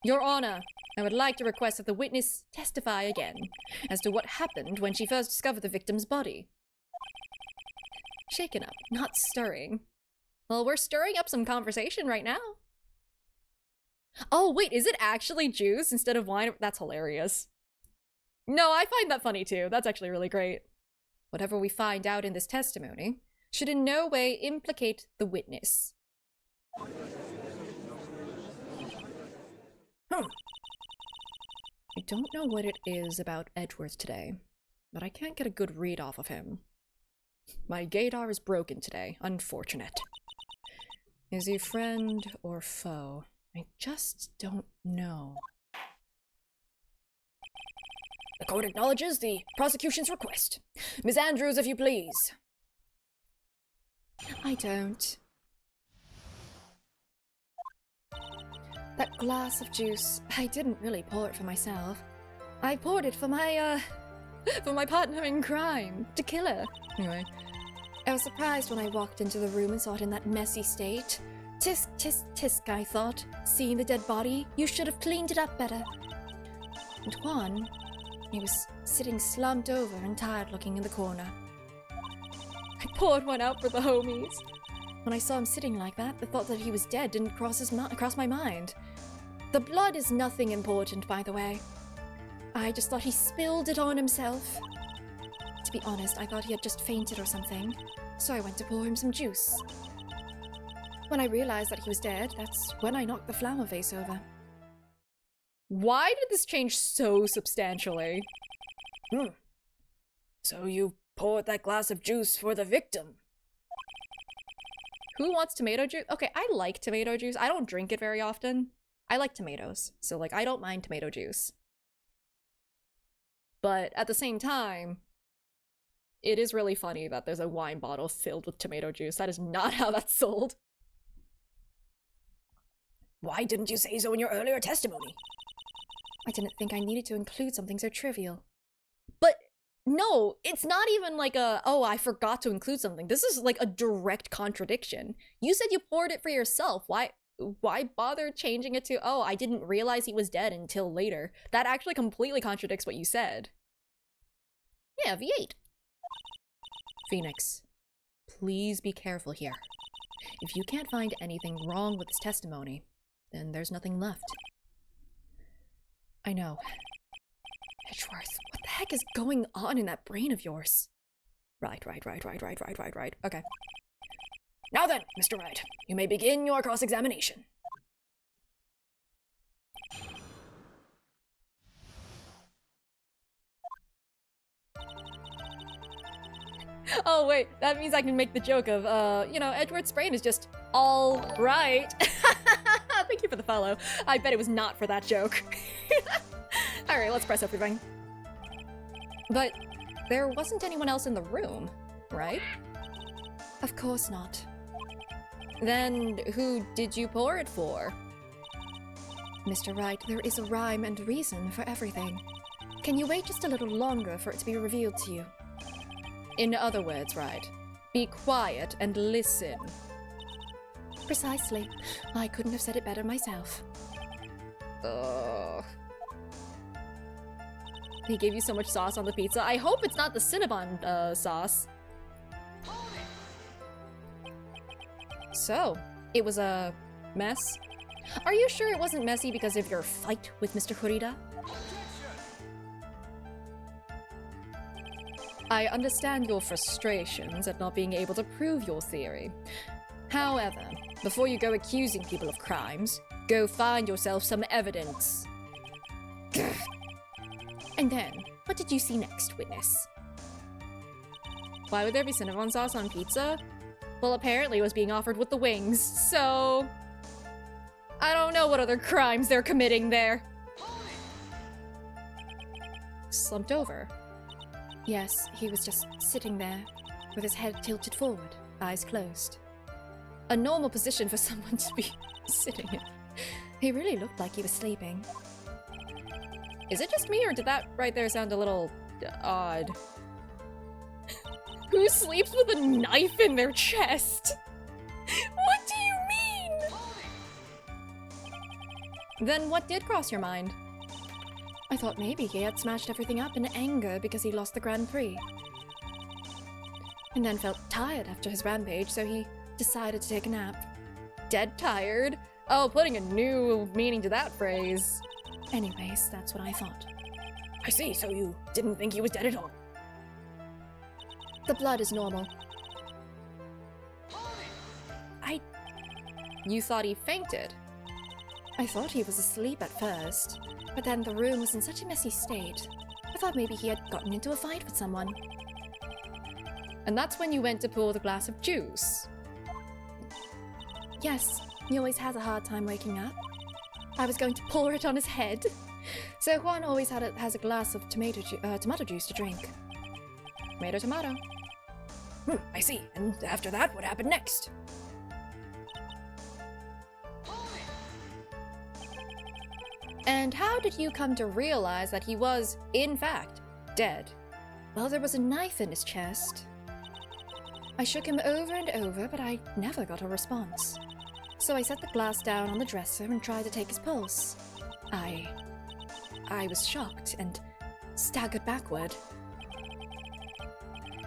Your Honor, I would like to request that the witness testify again as to what happened when she first discovered the victim's body. Shaken up, not stirring. Well, we're stirring up some conversation right now. Oh, wait, is it actually juice instead of wine? That's hilarious. No, I find that funny too. That's actually really great. Whatever we find out in this testimony should in no way implicate the witness. I don't know what it is about Edgeworth today, but I can't get a good read off of him. My gaydar is broken today. Unfortunate. Is he friend or foe? I just don't know. The court acknowledges the prosecution's request. Ms. Andrews, if you please. I don't. That glass of juice, I didn't really pour it for myself. I poured it for my partner in crime, to kill her. Anyway, I was surprised when I walked into the room and saw it in that messy state. Tisk, tisk, tisk, I thought. Seeing the dead body, you should have cleaned it up better. And Juan, he was sitting slumped over and tired looking in the corner. I poured one out for the homies. When I saw him sitting like that, the thought that he was dead didn't cross my mind. The blood is nothing important, by the way. I just thought he spilled it on himself. To be honest, I thought he had just fainted or something, so I went to pour him some juice. When I realized that he was dead, that's when I knocked the flower vase over. Why did this change so substantially? So you poured that glass of juice for the victim? Who wants tomato juice? Okay, I like tomato juice. I don't drink it very often. I like tomatoes, so like I don't mind tomato juice. But at the same time, it is really funny that there's a wine bottle filled with tomato juice. That is not how that's sold. Why didn't you say so in your earlier testimony? I didn't think I needed to include something so trivial. But no, it's not even like a, oh, I forgot to include something. This is like a direct contradiction. You said you poured it for yourself. Why bother changing it to, oh, I didn't realize he was dead until later? That actually completely contradicts what you said. Yeah, V8. Phoenix, please be careful here. If you can't find anything wrong with his testimony, then there's nothing left. I know. Edgeworth, what the heck is going on in that brain of yours? Right. Okay. Now then, Mr. Wright, you may begin your cross-examination. Oh wait, that means I can make the joke of, Edward's brain is just all right. Thank you for the follow. I bet it was not for that joke. Alright, let's press everything. But there wasn't anyone else in the room, right? Of course not. Then who did you pour it for? Mr. Wright, there is a rhyme and reason for everything. Can you wait just a little longer for it to be revealed to you? In other words, Wright, be quiet and listen. Precisely. I couldn't have said it better myself. Ugh. He gave you so much sauce on the pizza. I hope it's not the Cinnabon sauce. So, it was a mess? Are you sure it wasn't messy because of your fight with Mr. Kurita? I understand your frustrations at not being able to prove your theory. However, before you go accusing people of crimes, go find yourself some evidence. And then, what did you see next, witness? Why would there be Cinnabon sauce on pizza? Well, apparently it was being offered with the wings, so... I don't know what other crimes they're committing there. Slumped over. Yes, he was just sitting there, with his head tilted forward, eyes closed. A normal position for someone to be sitting in. He really looked like he was sleeping. Is it just me, or did that right there sound a little odd? Who sleeps with a knife in their chest? What do you mean? Then what did cross your mind? I thought maybe he had smashed everything up in anger because he lost the Grand Prix. And then felt tired after his rampage, so he decided to take a nap. Dead tired? Oh, putting a new meaning to that phrase. Anyways, that's what I thought. I see, so you didn't think he was dead at all? The blood is normal. You thought he fainted? I thought he was asleep at first, but then the room was in such a messy state. I thought maybe he had gotten into a fight with someone. And that's when you went to pour the glass of juice? Yes, he always has a hard time waking up. I was going to pour it on his head. So Juan always has a glass of tomato juice to drink. Tomato. I see. And after that, what happened next? And how did you come to realize that he was, in fact, dead? Well, there was a knife in his chest. I shook him over and over, but I never got a response. So I set the glass down on the dresser and tried to take his pulse. I was shocked and staggered backward.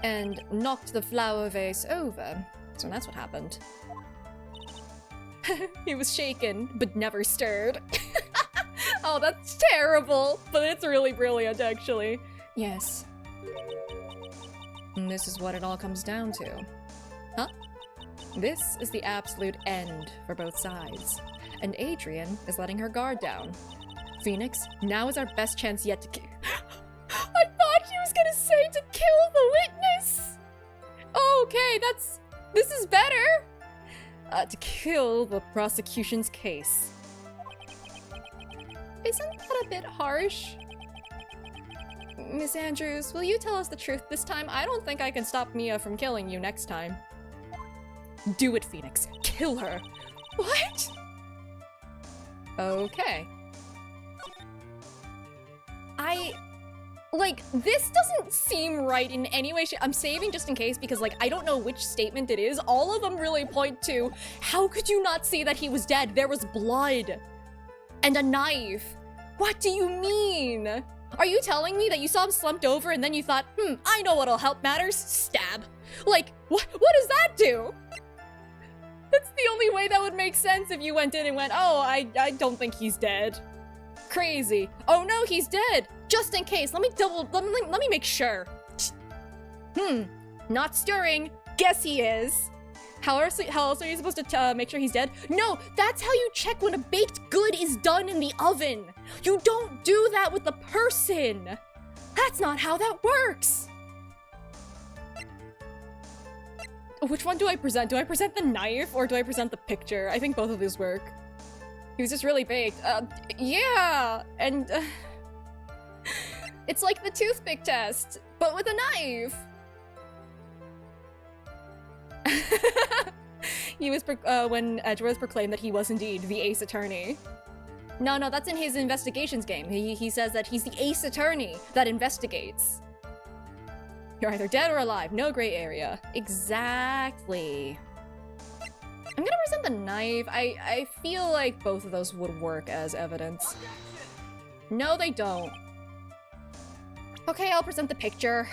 And knocked the flower vase over. So that's what happened. He was shaken, but never stirred. Oh, that's terrible, but it's really brilliant, actually. Yes. And this is what it all comes down to. Huh? This is the absolute end for both sides. And Adrian is letting her guard down. Phoenix, now is our best chance yet to I thought he was gonna say to kill the witness! Okay, this is better! To kill the prosecution's case. Isn't that a bit harsh? Miss Andrews, will you tell us the truth this time? I don't think I can stop Mia from killing you next time. Do it, Phoenix. Kill her. What? Okay. This doesn't seem right in any way. I'm saving just in case because, I don't know which statement it is. All of them really point to, how could you not see that he was dead? There was blood. And a knife. What do you mean? Are you telling me that you saw him slumped over and then you thought, I know what'll help matters? Stab. What does that do? That's the only way that would make sense if you went in and went, oh, I don't think he's dead. Crazy. Oh no, he's dead. Just in case. Let me make sure. Not stirring. Guess he is. How else are you supposed to make sure he's dead? No, that's how you check when a baked good is done in the oven. You don't do that with the person. That's not how that works. Which one do I present? Do I present the knife or do I present the picture? I think both of these work. He was just really baked. Yeah, and it's like the toothpick test, but with a knife. He was when Edgeworth proclaimed that he was indeed the ace attorney. No, that's in his investigations game. He says that he's the ace attorney that investigates. You're either dead or alive, no gray area. Exactly. I'm gonna present the knife. I feel like both of those would work as evidence. No, they don't. Okay, I'll present the picture.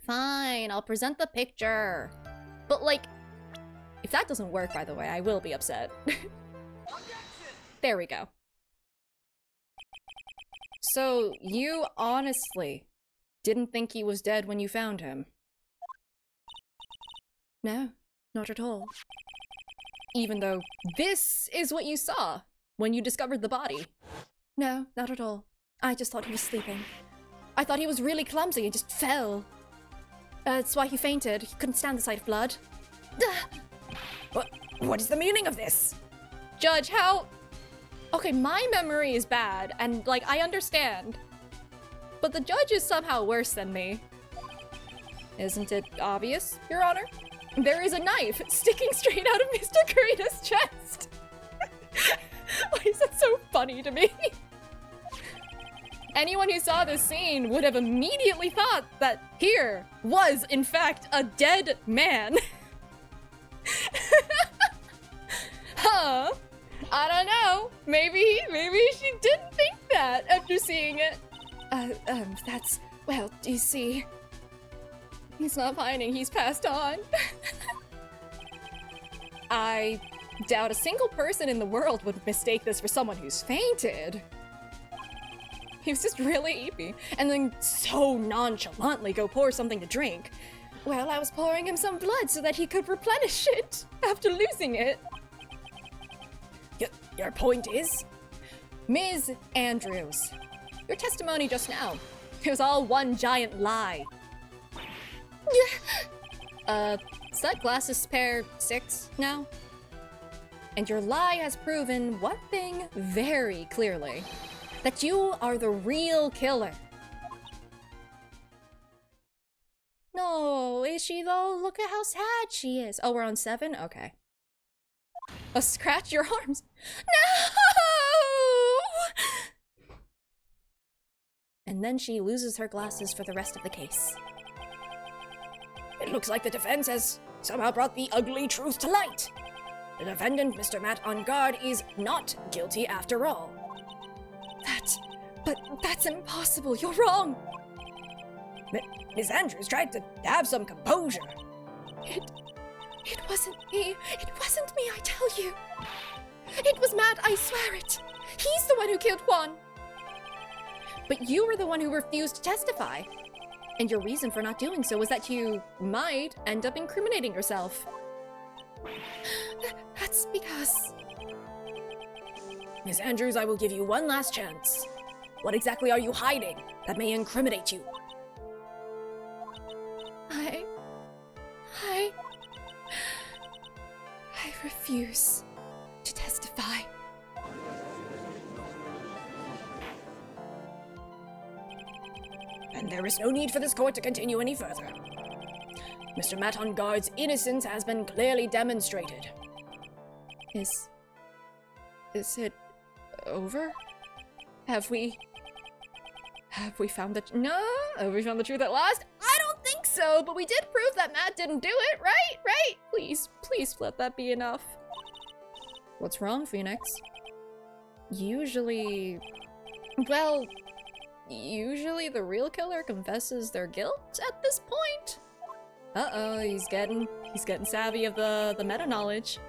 Fine, I'll present the picture. But like, if that doesn't work, by the way, I will be upset. There we go. So, you honestly didn't think he was dead when you found him? No, not at all. Even though this is what you saw when you discovered the body? No, not at all. I just thought he was sleeping. I thought he was really clumsy and just fell. That's why he fainted. He couldn't stand the sight of blood. What is the meaning of this? Judge, how? Okay, my memory is bad, and like, I understand. But the judge is somehow worse than me. Isn't it obvious, Your Honor? There is a knife sticking straight out of Mr. Kurita's chest. Why is that so funny to me? Anyone who saw this scene would have immediately thought that here was, in fact, a dead man. Huh? I don't know. Maybe she didn't think that after seeing it. Well, you see, he's not pining, he's passed on. I doubt a single person in the world would mistake this for someone who's fainted. He was just really eepy, and then so nonchalantly go pour something to drink. Well, I was pouring him some blood so that he could replenish it after losing it. Your point is? Ms. Andrews, your testimony just now, it was all one giant lie. Is that glasses pair 6 now? And your lie has proven one thing very clearly. That you are the real killer. No, is she though? Look at how sad she is. Oh, we're on 7? Okay. Oh, scratch your arms. No! And then she loses her glasses for the rest of the case. It looks like the defense has somehow brought the ugly truth to light. The defendant, Mr. Matt on guard, is not guilty after all. But that's impossible. You're wrong. Miss Andrews tried to have some composure. It wasn't me. It wasn't me, I tell you. It was Matt, I swear it. He's the one who killed Juan. But you were the one who refused to testify. And your reason for not doing so was that you might end up incriminating yourself. That's because... Miss Andrews, I will give you one last chance. What exactly are you hiding that may incriminate you? I refuse to testify. And there is no need for this court to continue any further. Mr. Matt on guard's innocence has been clearly demonstrated. Is it over? Have we found the have we found the truth at last? I don't think so, but we did prove that Matt didn't do it, right? Right? Please let that be enough. What's wrong, Phoenix? Usually the real killer confesses their guilt at this point. Uh-oh, he's getting savvy of the meta knowledge.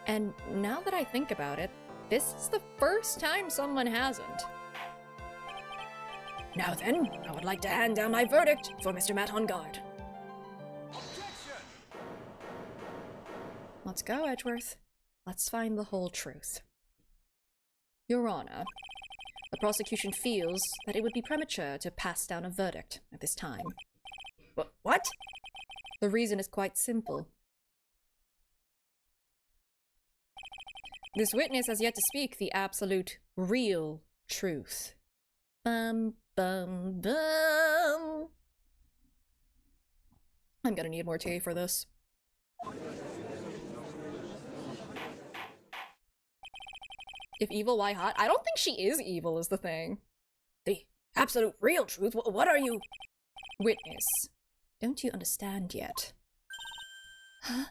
And now that I think about it, this is the first time someone hasn't. Now then, I would like to hand down my verdict for Mr. Matt on guard. Let's go, Edgeworth. Let's find the whole truth. Your Honor, the prosecution feels that it would be premature to pass down a verdict at this time. What? The reason is quite simple. This witness has yet to speak the absolute, real truth. Bum, bum, bum. I'm gonna need more tea for this. If evil, why hot? I don't think she is evil is the thing. The absolute real truth? What are you? Witness. Don't you understand yet? Huh?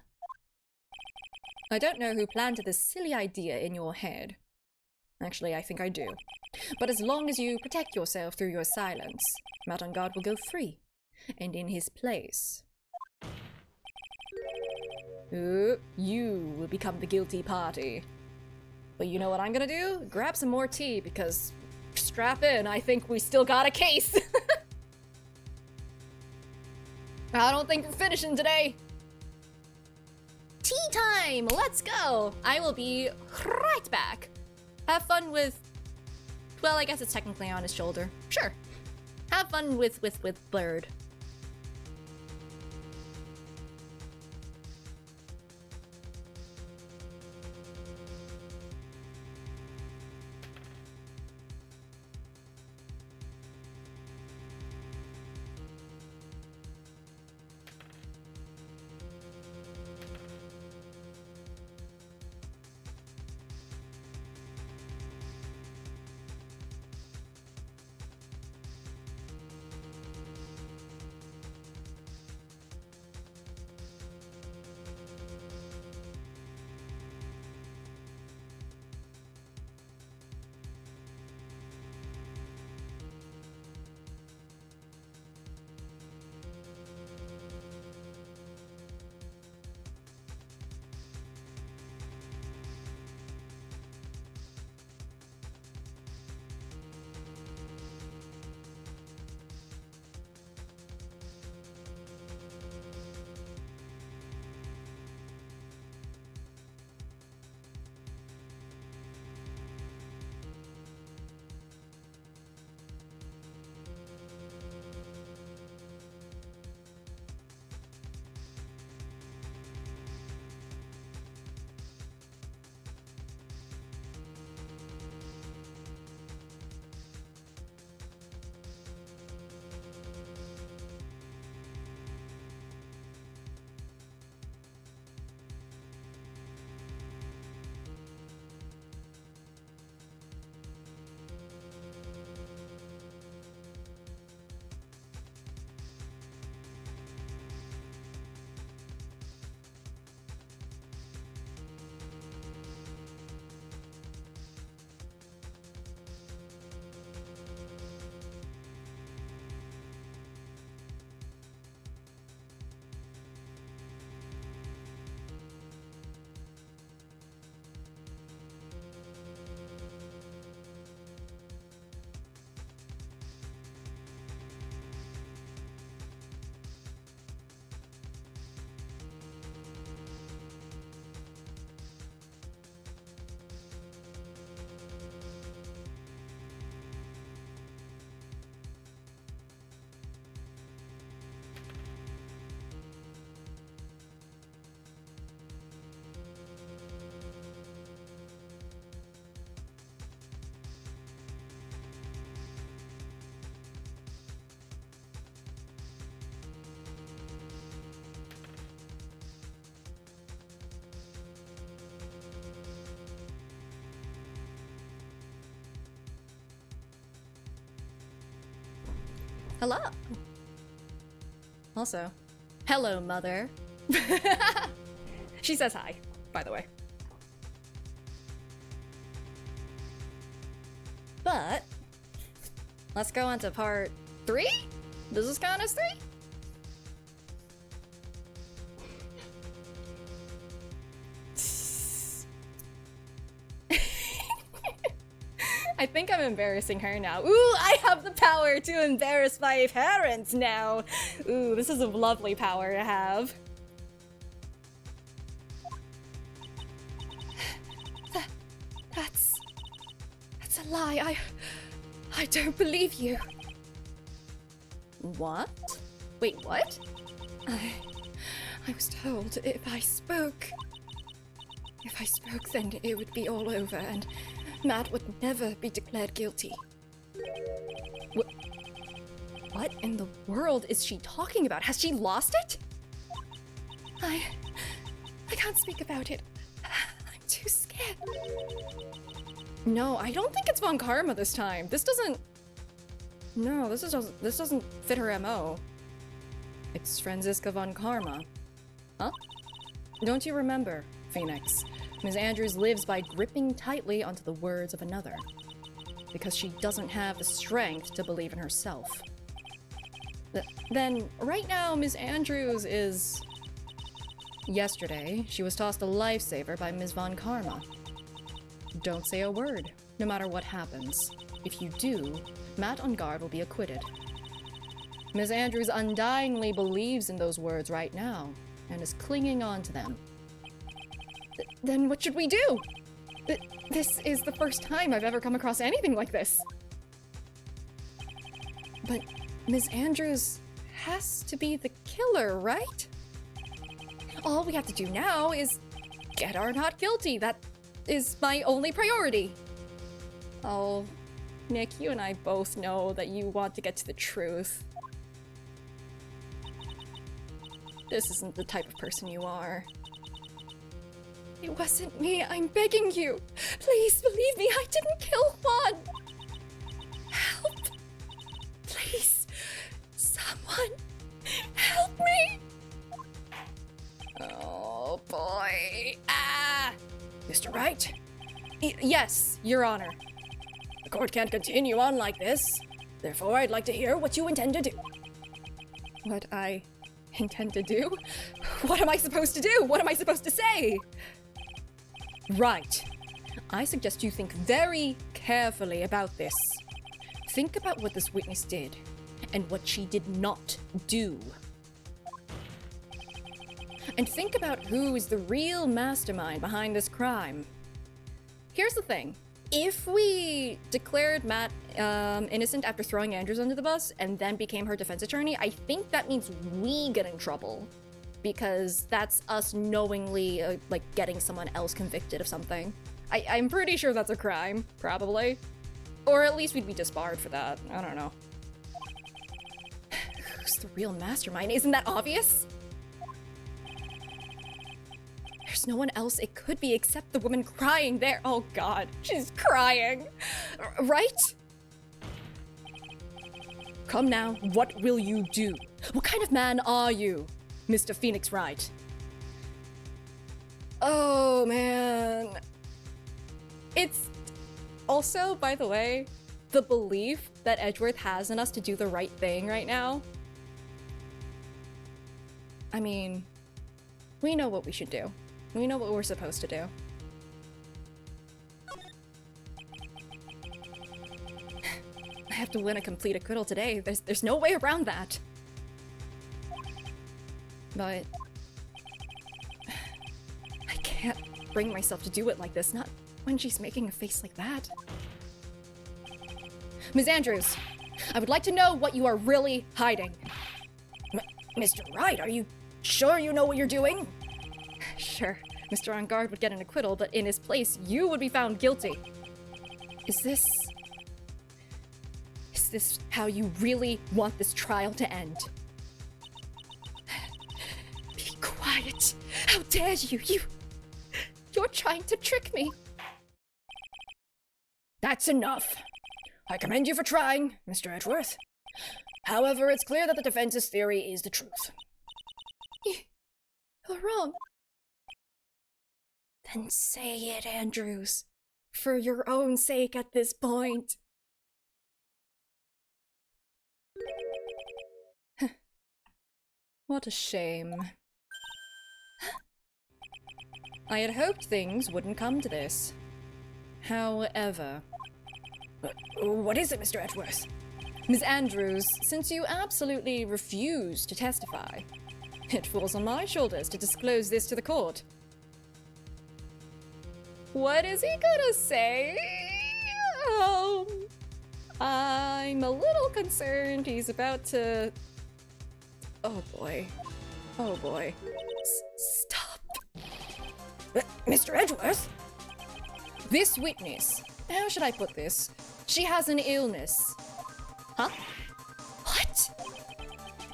I don't know who planted this silly idea in your head. Actually, I think I do. But as long as you protect yourself through your silence, Matt on guard will go free. And in his place, you will become the guilty party. But you know what I'm gonna do? Grab some more tea, because strap in, I think we still got a case. I don't think we're finishing today. Tea time! Let's go! I will be right back. Have fun with... Well, I guess it's technically on his shoulder. Sure. Have fun with Blurred. Hello. Also, hello, mother. She says hi, by the way. But let's go on to part 3. Does this count as 3? think I'm embarrassing her now. Ooh, I have the power to embarrass my parents now. Ooh, this is a lovely power to have. That's a lie. I don't believe you. What? Wait, what? I was told if I spoke, then it would be all over and Matt would never be declared guilty. What in the world is she talking about? Has she lost it? I can't speak about it. I'm too scared. No, I don't think it's Von Karma this time. This doesn't fit her MO. It's Franziska Von Karma. Huh? Don't you remember, Phoenix? Ms. Andrews lives by gripping tightly onto the words of another. Because she doesn't have the strength to believe in herself. Then, right now, Ms. Andrews is... Yesterday, she was tossed a lifesaver by Ms. Von Karma. Don't say a word, no matter what happens. If you do, Matt on guard will be acquitted. Ms. Andrews undyingly believes in those words right now, and is clinging on to them. Then what should we do? This is the first time I've ever come across anything like this. But Ms. Andrews has to be the killer, right? All we have to do now is get her not guilty. That is my only priority. Oh, Nick, you and I both know that you want to get to the truth. This isn't the type of person you are. It wasn't me, I'm begging you. Please believe me, I didn't kill Juan. Help. Please. Someone. Help me. Oh boy. Ah! Mr. Wright? Yes, Your Honor. The court can't continue on like this. Therefore, I'd like to hear what you intend to do. What I intend to do? What am I supposed to do? What am I supposed to say? Right. I suggest you think very carefully about this. Think about what this witness did, and what she did not do. And think about who is the real mastermind behind this crime. Here's the thing. If we declared Matt innocent after throwing Andrews under the bus and then became her defense attorney, I think that means we get in trouble. Because that's us knowingly, like, getting someone else convicted of something. I'm pretty sure that's a crime, probably. Or at least we'd be disbarred for that. I don't know. Who's the real mastermind? Isn't that obvious? There's no one else it could be except the woman crying there. Oh god, she's crying. Right? Come now, what will you do? What kind of man are you, Mr. Phoenix Wright? Oh man. It's also, by the way, the belief that Edgeworth has in us to do the right thing right now. I mean, we know what we should do. We know what we're supposed to do. I have to win a complete acquittal today. There's no way around that. But I can't bring myself to do it like this, not when she's making a face like that. Ms. Andrews, I would like to know what you are really hiding. Mr. Wright, are you sure you know what you're doing? Sure, Mr. On Guard would get an acquittal, but in his place, you would be found guilty. Is this how you really want this trial to end? Be quiet! How dare you! You're trying to trick me! That's enough. I commend you for trying, Mr. Edgeworth. However, it's clear that the defense's theory is the truth. You're wrong. Then say it, Andrews. For your own sake at this point. What a shame. I had hoped things wouldn't come to this. However... What is it, Mr. Edgeworth? Ms. Andrews, since you absolutely refuse to testify, it falls on my shoulders to disclose this to the court. What is he gonna say? I'm a little concerned he's about to... Oh boy. Oh boy. Stop. Mr. Edgeworth? This witness, how should I put this? She has an illness. Huh? What?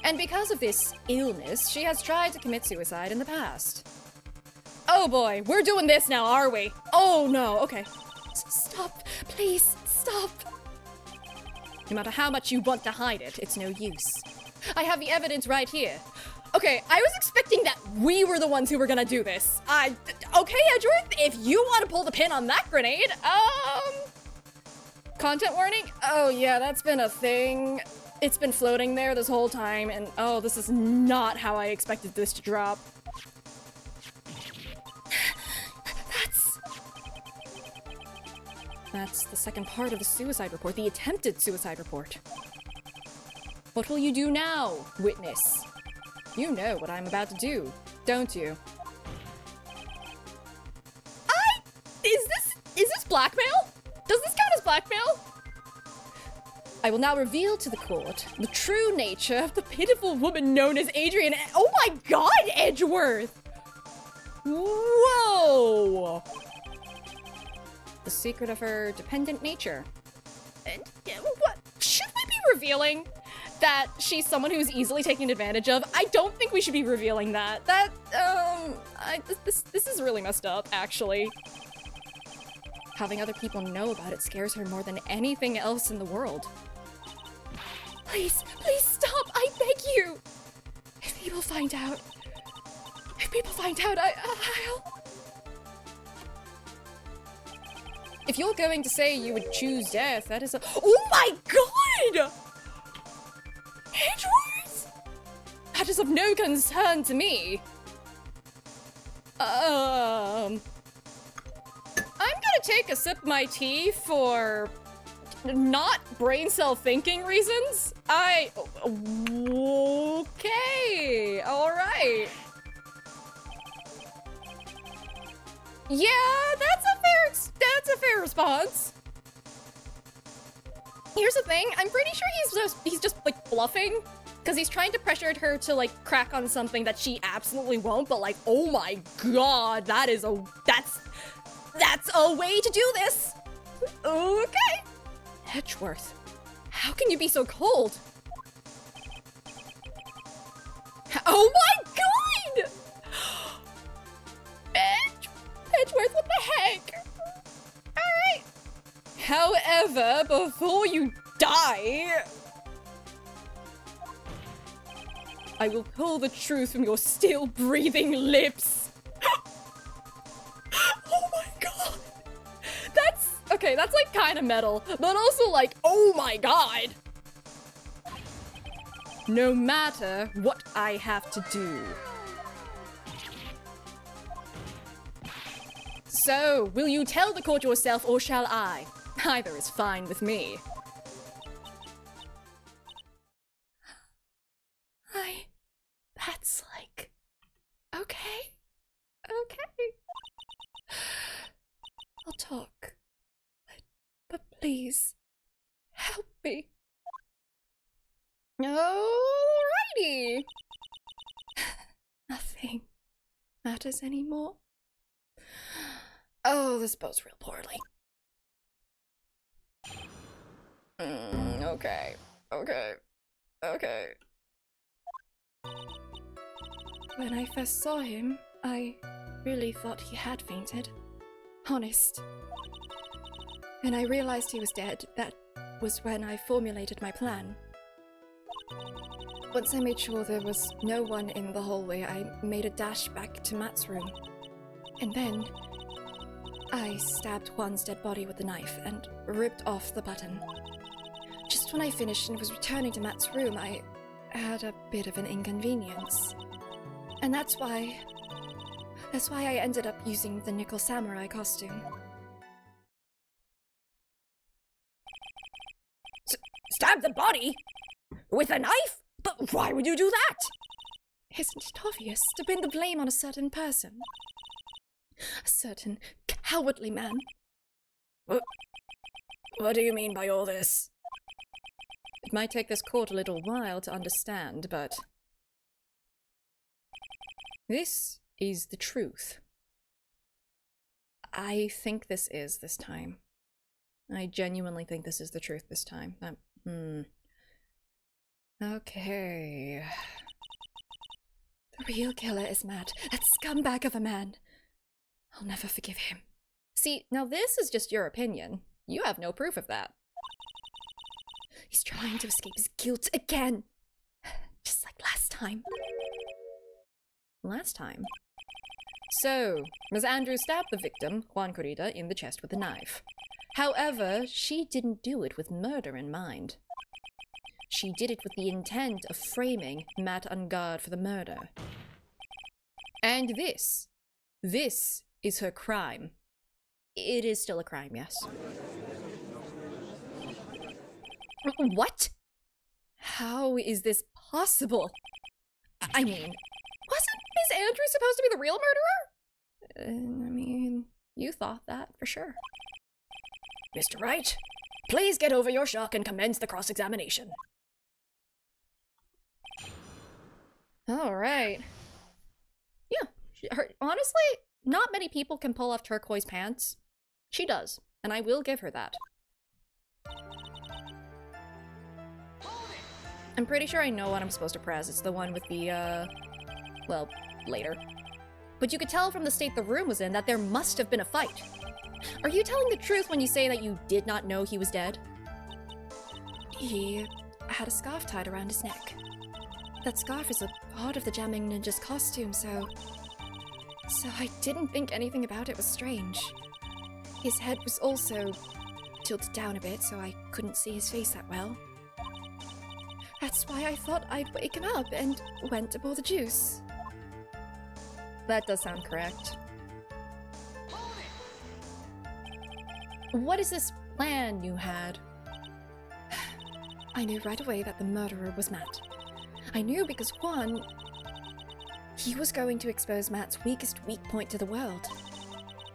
And because of this illness, she has tried to commit suicide in the past. Oh boy, we're doing this now, are we? Oh no, okay. Stop, please, stop. No matter how much you want to hide it, it's no use. I have the evidence right here. Okay, I was expecting that we were the ones who were gonna do this. Okay, Edgeworth, if you want to pull the pin on that grenade, content warning? Oh yeah, that's been a thing. It's been floating there this whole time, and oh, this is not how I expected this to drop. That's the second part of the suicide report, the attempted suicide report. What will you do now, witness? You know what I'm about to do, don't you? Is this blackmail? Does this count as blackmail? I will now reveal to the court the true nature of the pitiful woman known as Adrian. Oh my god, Edgeworth! Whoa! The secret of her dependent nature. And what? Should we be revealing that she's someone who's easily taken advantage of? I don't think we should be revealing that. This is really messed up, actually. Having other people know about it scares her more than anything else in the world. Please, please stop, I beg you! If people find out, I'll... If you're going to say you would choose death, that is a— Oh my god! Edgeworth? That is of no concern to me. I'm gonna take a sip of my tea for not brain cell thinking reasons. Okay, alright. Yeah, that's a fair response. Here's the thing, I'm pretty sure he's just like bluffing, because he's trying to pressure her to like crack on something that she absolutely won't, but like, oh my god, that's a way to do this. Okay. Edgeworth, how can you be so cold? Oh my god! Edgeworth, what the heck? Alright. However, before you die, I will pull the truth from your still breathing lips. Oh my god. Okay, that's like kind of metal, but also like, oh my god. No matter what I have to do. So, will you tell the court yourself or shall I? Either is fine with me. That's like... Okay. Okay. I'll talk. But please, help me. Alrighty. Nothing matters anymore. Oh, this bodes real poorly. Okay. When I first saw him, I really thought he had fainted. Honest. When I realized he was dead, that was when I formulated my plan. Once I made sure there was no one in the hallway, I made a dash back to Matt's room. And then I stabbed Juan's dead body with the knife and ripped off the button. Just when I finished and was returning to Matt's room, I had a bit of an inconvenience. And that's why I ended up using the nickel samurai costume. Stab the body? With a knife? But why would you do that? Isn't it obvious to pin the blame on a certain person? A certain cowardly man. What do you mean by all this? It might take this court a little while to understand, but this is the truth. I think this is this time. I genuinely think this is the truth this time. Okay. The real killer is Matt, that scumbag of a man. I'll never forgive him. See, now this is just your opinion. You have no proof of that. He's trying to escape his guilt again. Just like last time. Last time? So, Ms. Andrews stabbed the victim, Juan Corrida, in the chest with a knife. However, she didn't do it with murder in mind. She did it with the intent of framing Matt Ahhhhhh for the murder. And this is her crime. It is still a crime, yes. What? How is this possible? I mean, wasn't Miss Andrews supposed to be the real murderer? I mean, you thought that for sure. Mr. Wright, please get over your shock and commence the cross-examination. All right. Yeah, honestly, not many people can pull off turquoise pants. She does, and I will give her that. I'm pretty sure I know what I'm supposed to press. It's the one with the, well, later. But you could tell from the state the room was in that there must have been a fight. Are you telling the truth when you say that you did not know he was dead? He had a scarf tied around his neck. That scarf is a part of the Jamming Ninja's costume, so I didn't think anything about it was strange. His head was also tilted down a bit, so I couldn't see his face that well. That's why I thought I'd wake him up and went to pour the juice. That does sound correct. What is this plan you had? I knew right away that the murderer was Matt. I knew because Juan... He was going to expose Matt's weakest weak point to the world.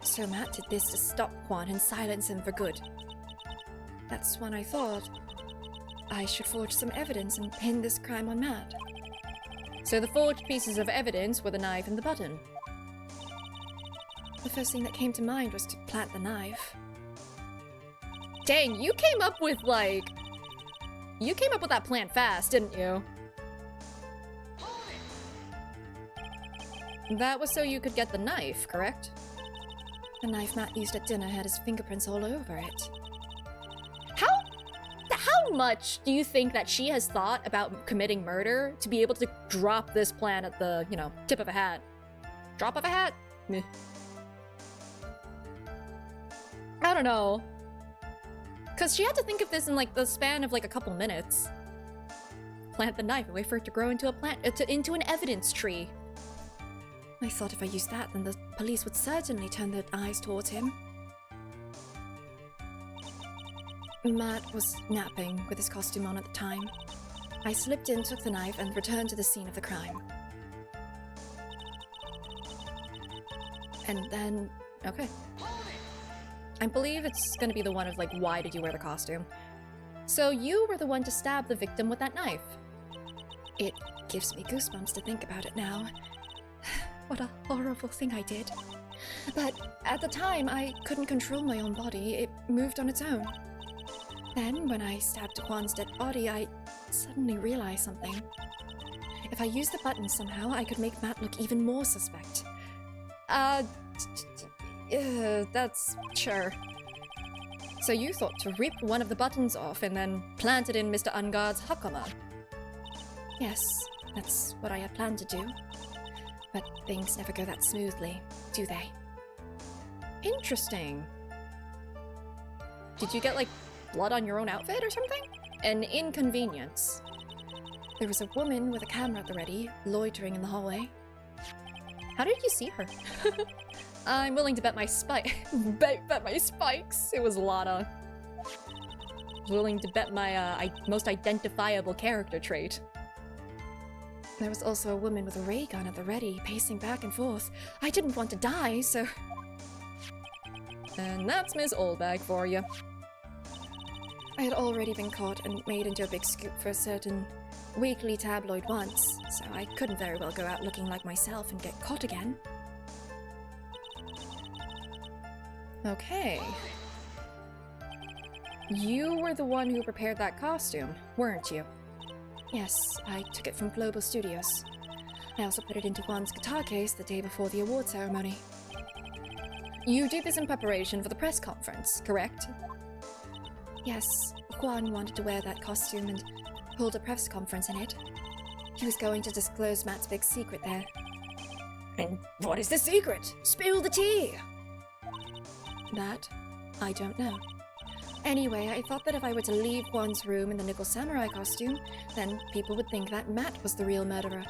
So Matt did this to stop Juan and silence him for good. That's when I thought I should forge some evidence and pin this crime on Matt. So the forged pieces of evidence were the knife and the button. The first thing that came to mind was to plant the knife. Dang, you came up with that plan fast, didn't you? That was so you could get the knife, correct? The knife Matt used at dinner had his fingerprints all over it. How much do you think that she has thought about committing murder to be able to drop this plan at the, tip of a hat? Drop of a hat? Meh. I don't know. Because she had to think of this in, the span of, a couple minutes. Plant the knife and wait for it to grow into into an evidence tree. I thought if I used that, then the police would certainly turn their eyes towards him. Matt was napping with his costume on at the time. I slipped in, took the knife, and returned to the scene of the crime. And then... okay. I believe it's gonna be the one of, why did you wear the costume? So you were the one to stab the victim with that knife. It gives me goosebumps to think about it now. What a horrible thing I did. But at the time, I couldn't control my own body. It moved on its own. Then, when I stabbed Juan's dead body, I suddenly realized something. If I used the button somehow, I could make Matt look even more suspect. That's... sure. So you thought to rip one of the buttons off and then plant it in Mr. Ahhhhh's hakama? Yes, that's what I had planned to do. But things never go that smoothly, do they? Interesting. Did you get, blood on your own outfit or something? An inconvenience. There was a woman with a camera at the ready, loitering in the hallway. How did you see her? I'm willing to bet my bet my spikes. It was Lana. was willing to bet my most identifiable character trait. There was also a woman with a ray gun at the ready, pacing back and forth. I didn't want to die, so... And that's Ms. Oldbag for you. I had already been caught and made into a big scoop for a certain weekly tabloid once, so I couldn't very well go out looking like myself and get caught again. Okay. You were the one who prepared that costume, weren't you? Yes, I took it from Global Studios. I also put it into Juan's guitar case the day before the award ceremony. You did this in preparation for the press conference, correct? Yes, Juan wanted to wear that costume and hold a press conference in it. He was going to disclose Matt's big secret there. And what is the secret? Spill the tea! That, I don't know. Anyway, I thought that if I were to leave Juan's room in the Nickel Samurai costume, then people would think that Matt was the real murderer.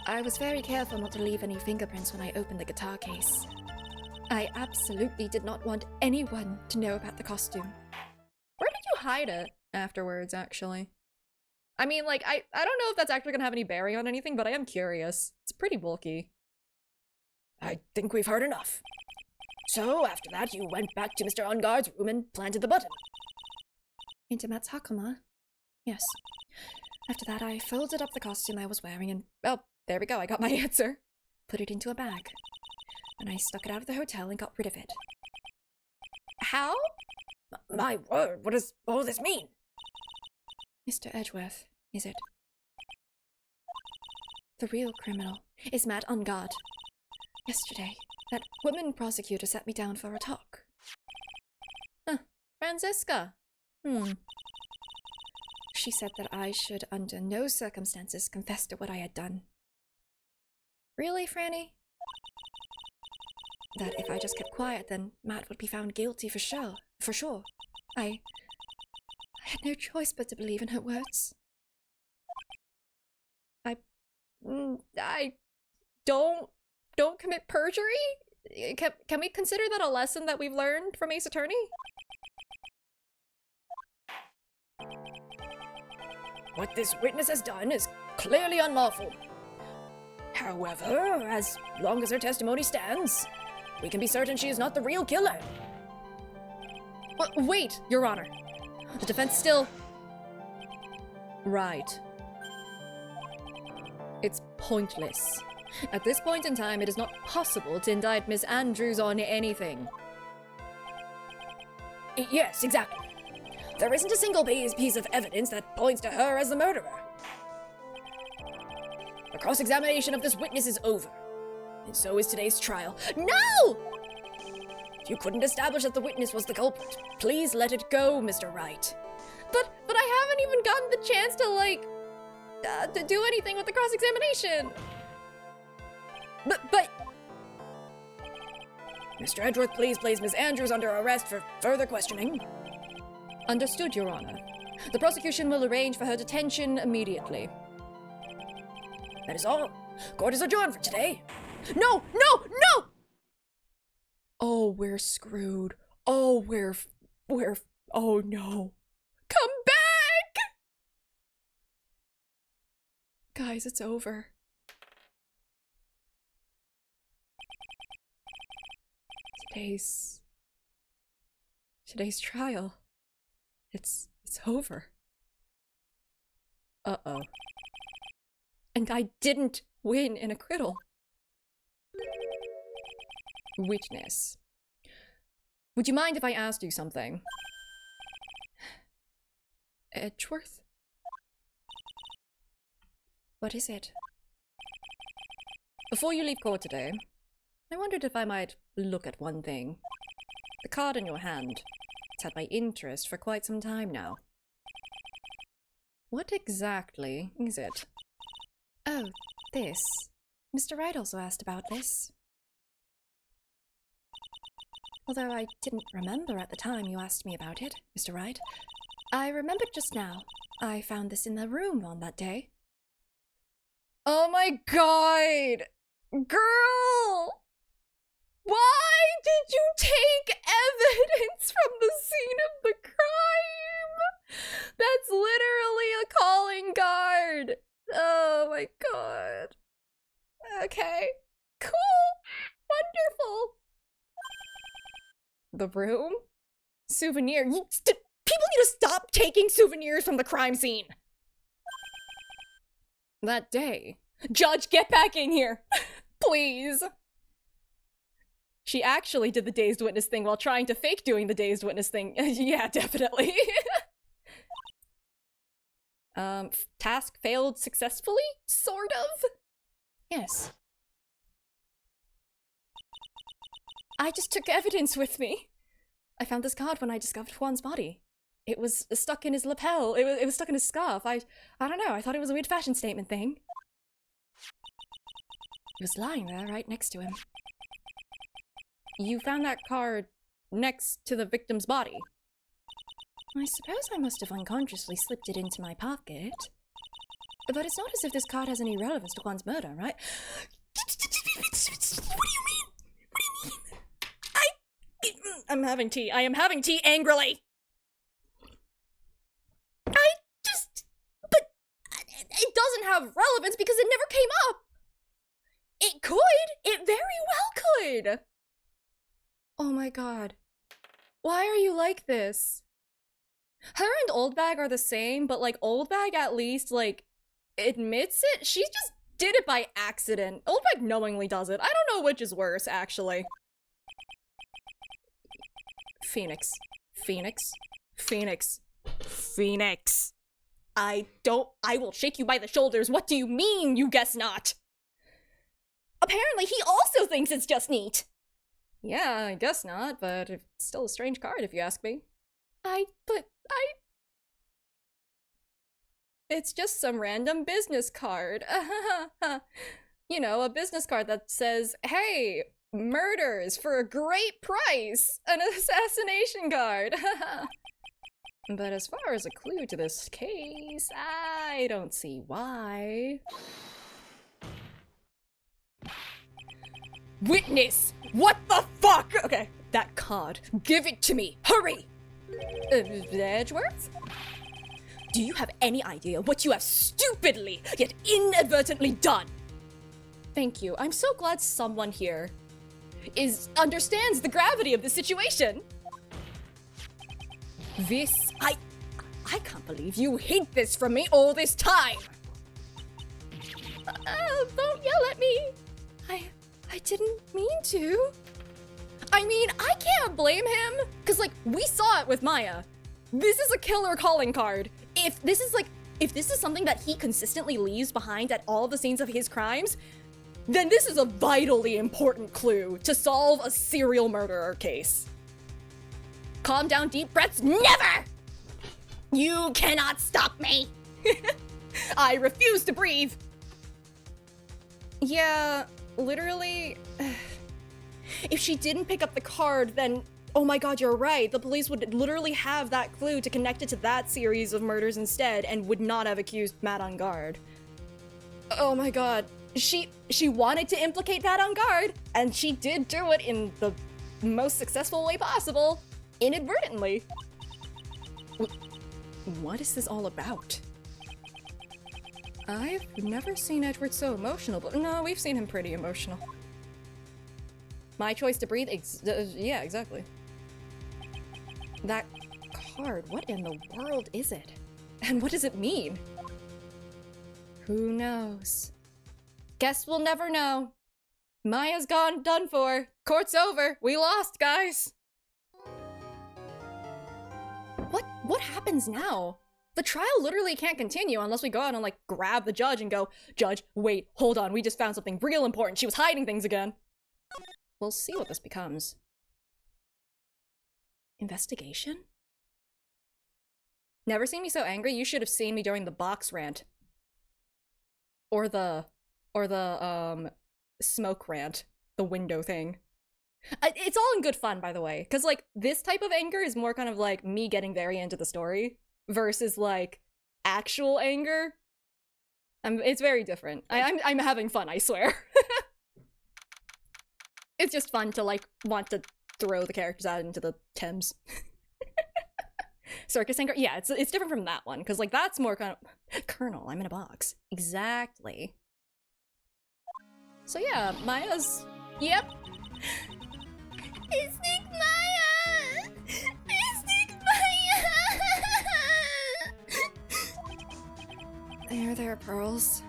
I was very careful not to leave any fingerprints when I opened the guitar case. I absolutely did not want anyone to know about the costume. Where did you hide it afterwards, actually? I mean, like, I don't know if that's actually gonna have any bearing on anything, but I am curious. It's pretty bulky. I think we've heard enough. So, after that, you went back to Mr. Unguard's room and planted the button. Into Matt's Hakama? Yes. After that, I folded up the costume I was wearing and, well, There we go, I got my answer. put it into a bag. And I stuck it out of the hotel and got rid of it. How? My word, what does all this mean? Mr. Edgeworth, is it? The real criminal is Matt Ungard. Yesterday, that woman prosecutor sat me down for a talk. Franziska. She said that I should under no circumstances confess to what I had done. Really, Franny? That if I just kept quiet, then Matt would be found guilty for sure. For sure. I had no choice but to believe in her words. I don't commit perjury? Can we consider that a lesson that we've learned from Ace Attorney? What this witness has done is clearly unlawful. However, as long as her testimony stands, we can be certain she is not the real killer. Wait, Your Honor. The defense still... Right. It's pointless. At this point in time, it is not possible to indict Miss Andrews on anything. Yes, exactly. There isn't a single piece of evidence that points to her as the murderer. The cross-examination of this witness is over, and so is today's trial. No! If you couldn't establish that the witness was the culprit, please let it go, Mr. Wright. But I haven't even gotten the chance to, like, to do anything with the cross-examination. But... Mr. Edgeworth, please place Miss Andrews under arrest for further questioning. Understood, Your Honor. The prosecution will arrange for her detention immediately. That is all. Court is adjourned for today. No! Oh, we're screwed. Oh, we're... Oh, no. Come back! Guys, it's over. Today's trial. It's over. Uh-oh. And I didn't win an acquittal. Witness. Would you mind if I asked you something? Edgeworth? What is it? Before you leave court today, I wondered if I might look at one thing. The card in your hand. It's had my interest for quite some time now. What exactly is it? Oh, this. Mr. Wright also asked about this. Although I didn't remember at the time you asked me about it, Mr. Wright. I remembered just now. I found this in the room on that day. Oh my god! Girl! Why did you take evidence from the scene of the crime? That's literally a calling card! Oh my god. Okay. Cool! Wonderful! The room? Souvenir. People need to stop taking souvenirs from the crime scene! That day. Judge, get back in here! Please! She actually did the dazed witness thing while trying to fake doing the dazed witness thing. Yeah, definitely. Task failed successfully? Sort of? Yes. I just took evidence with me. I found this card when I discovered Juan's body. It was stuck in his lapel. It was stuck in his scarf. I don't know. I thought it was a weird fashion statement thing. It was lying there right next to him. You found that card next to the victim's body. I suppose I must have unconsciously slipped it into my pocket. But it's not as if this card has any relevance to Juan's murder, right? What do you mean? What do you mean? I'm having tea. I am having tea angrily! But it doesn't have relevance because it never came up! It could! It very well could! Oh my god. Why are you like this? Her and Oldbag are the same, but like Oldbag at least like admits it. She just did it by accident. Oldbag knowingly does it. I don't know which is worse, actually. Phoenix. Phoenix. Phoenix. Phoenix. I will shake you by the shoulders. What do you mean, you guess not? Apparently he also thinks it's just neat. Yeah, I guess not, but it's still a strange card if you ask me. It's just some random business card. You know, a business card that says, hey, murders for a great price! An assassination card! But as far as a clue to this case, I don't see why. Witness! What the fuck?! Okay, that card. Give it to me! Hurry! Edgeworth? Do you have any idea what you have stupidly, yet inadvertently done? Thank you. I'm so glad someone here understands the gravity of the situation. I can't believe you hid this from me all this time! Don't yell at me! I didn't mean to. I mean, I can't blame him, cause like, we saw it with Maya. This is a killer calling card. If this is something that he consistently leaves behind at all the scenes of his crimes, then this is a vitally important clue to solve a serial murderer case. Calm down, deep breaths, never! You cannot stop me! I refuse to breathe! Yeah, literally, if she didn't pick up the card, then, oh my god, you're right. The police would literally have that clue to connect it to that series of murders instead and would not have accused Matt on guard. Oh my god. She wanted to implicate Matt on guard, and she did do it in the most successful way possible, inadvertently. What is this all about? I've never seen Edward so emotional, but no, we've seen him pretty emotional. My choice to breathe? Yeah, exactly. That card, what in the world is it? And what does it mean? Who knows? Guess we'll never know. Maya's gone, done for. Court's over. We lost, guys. What happens now? The trial literally can't continue unless we go out and like grab the judge and go, Judge, wait, hold on, we just found something real important. She was hiding things again. We'll see what this becomes. Investigation? Never seen me so angry? You should have seen me during the box rant. Or the smoke rant. The window thing. It's all in good fun, by the way. Because, like, this type of anger is more kind of like me getting very into the story versus, like, actual anger. It's very different. I'm having fun, I swear. It's just fun to, like, want to throw the characters out into the Thames. Circus and yeah, it's different from that one because like that's more kind of Colonel. I'm in a box. Exactly. So yeah, Maya's. Yep. Mystic Maya! Mystic Maya! There, Pearls.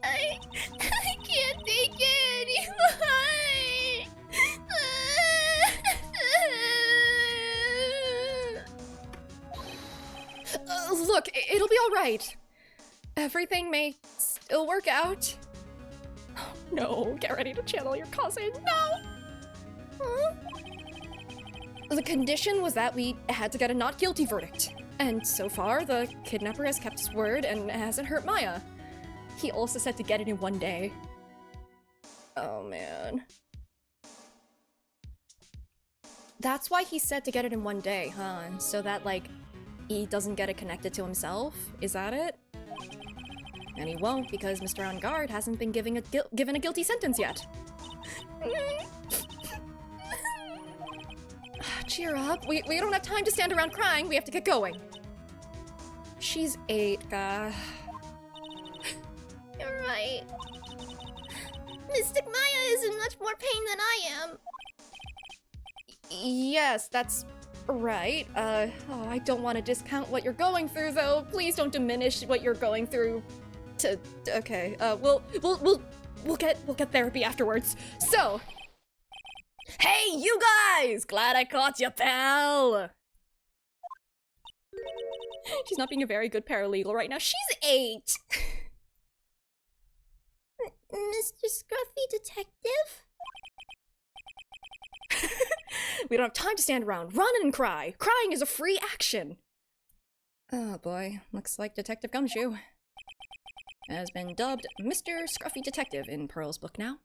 I can't take it anymore! Look, it'll be all right. Everything may still work out. Oh, no, get ready to channel your cousin. No! Huh? The condition was that we had to get a not guilty verdict. And so far, the kidnapper has kept his word and hasn't hurt Maya. He also said to get it in one day. Oh, man. That's why he said to get it in one day, huh? So that, like, he doesn't get it connected to himself? Is that it? And he won't because Mr. On Guard hasn't been given a guilty sentence yet. Cheer up. We don't have time to stand around crying. We have to get going. She's 8, You're right. Mystic Maya is in much more pain than I am. Yes, that's right. Oh, I don't want to discount what you're going through, though. Please don't diminish what you're going through. Okay. We'll get therapy afterwards. So. Hey, you guys! Glad I caught you, pal! She's not being a very good paralegal right now. She's 8! Mr. Scruffy Detective? We don't have time to stand around. Run and cry. Crying is a free action. Oh boy, looks like Detective Gumshoe has been dubbed Mr. Scruffy Detective in Pearl's book now.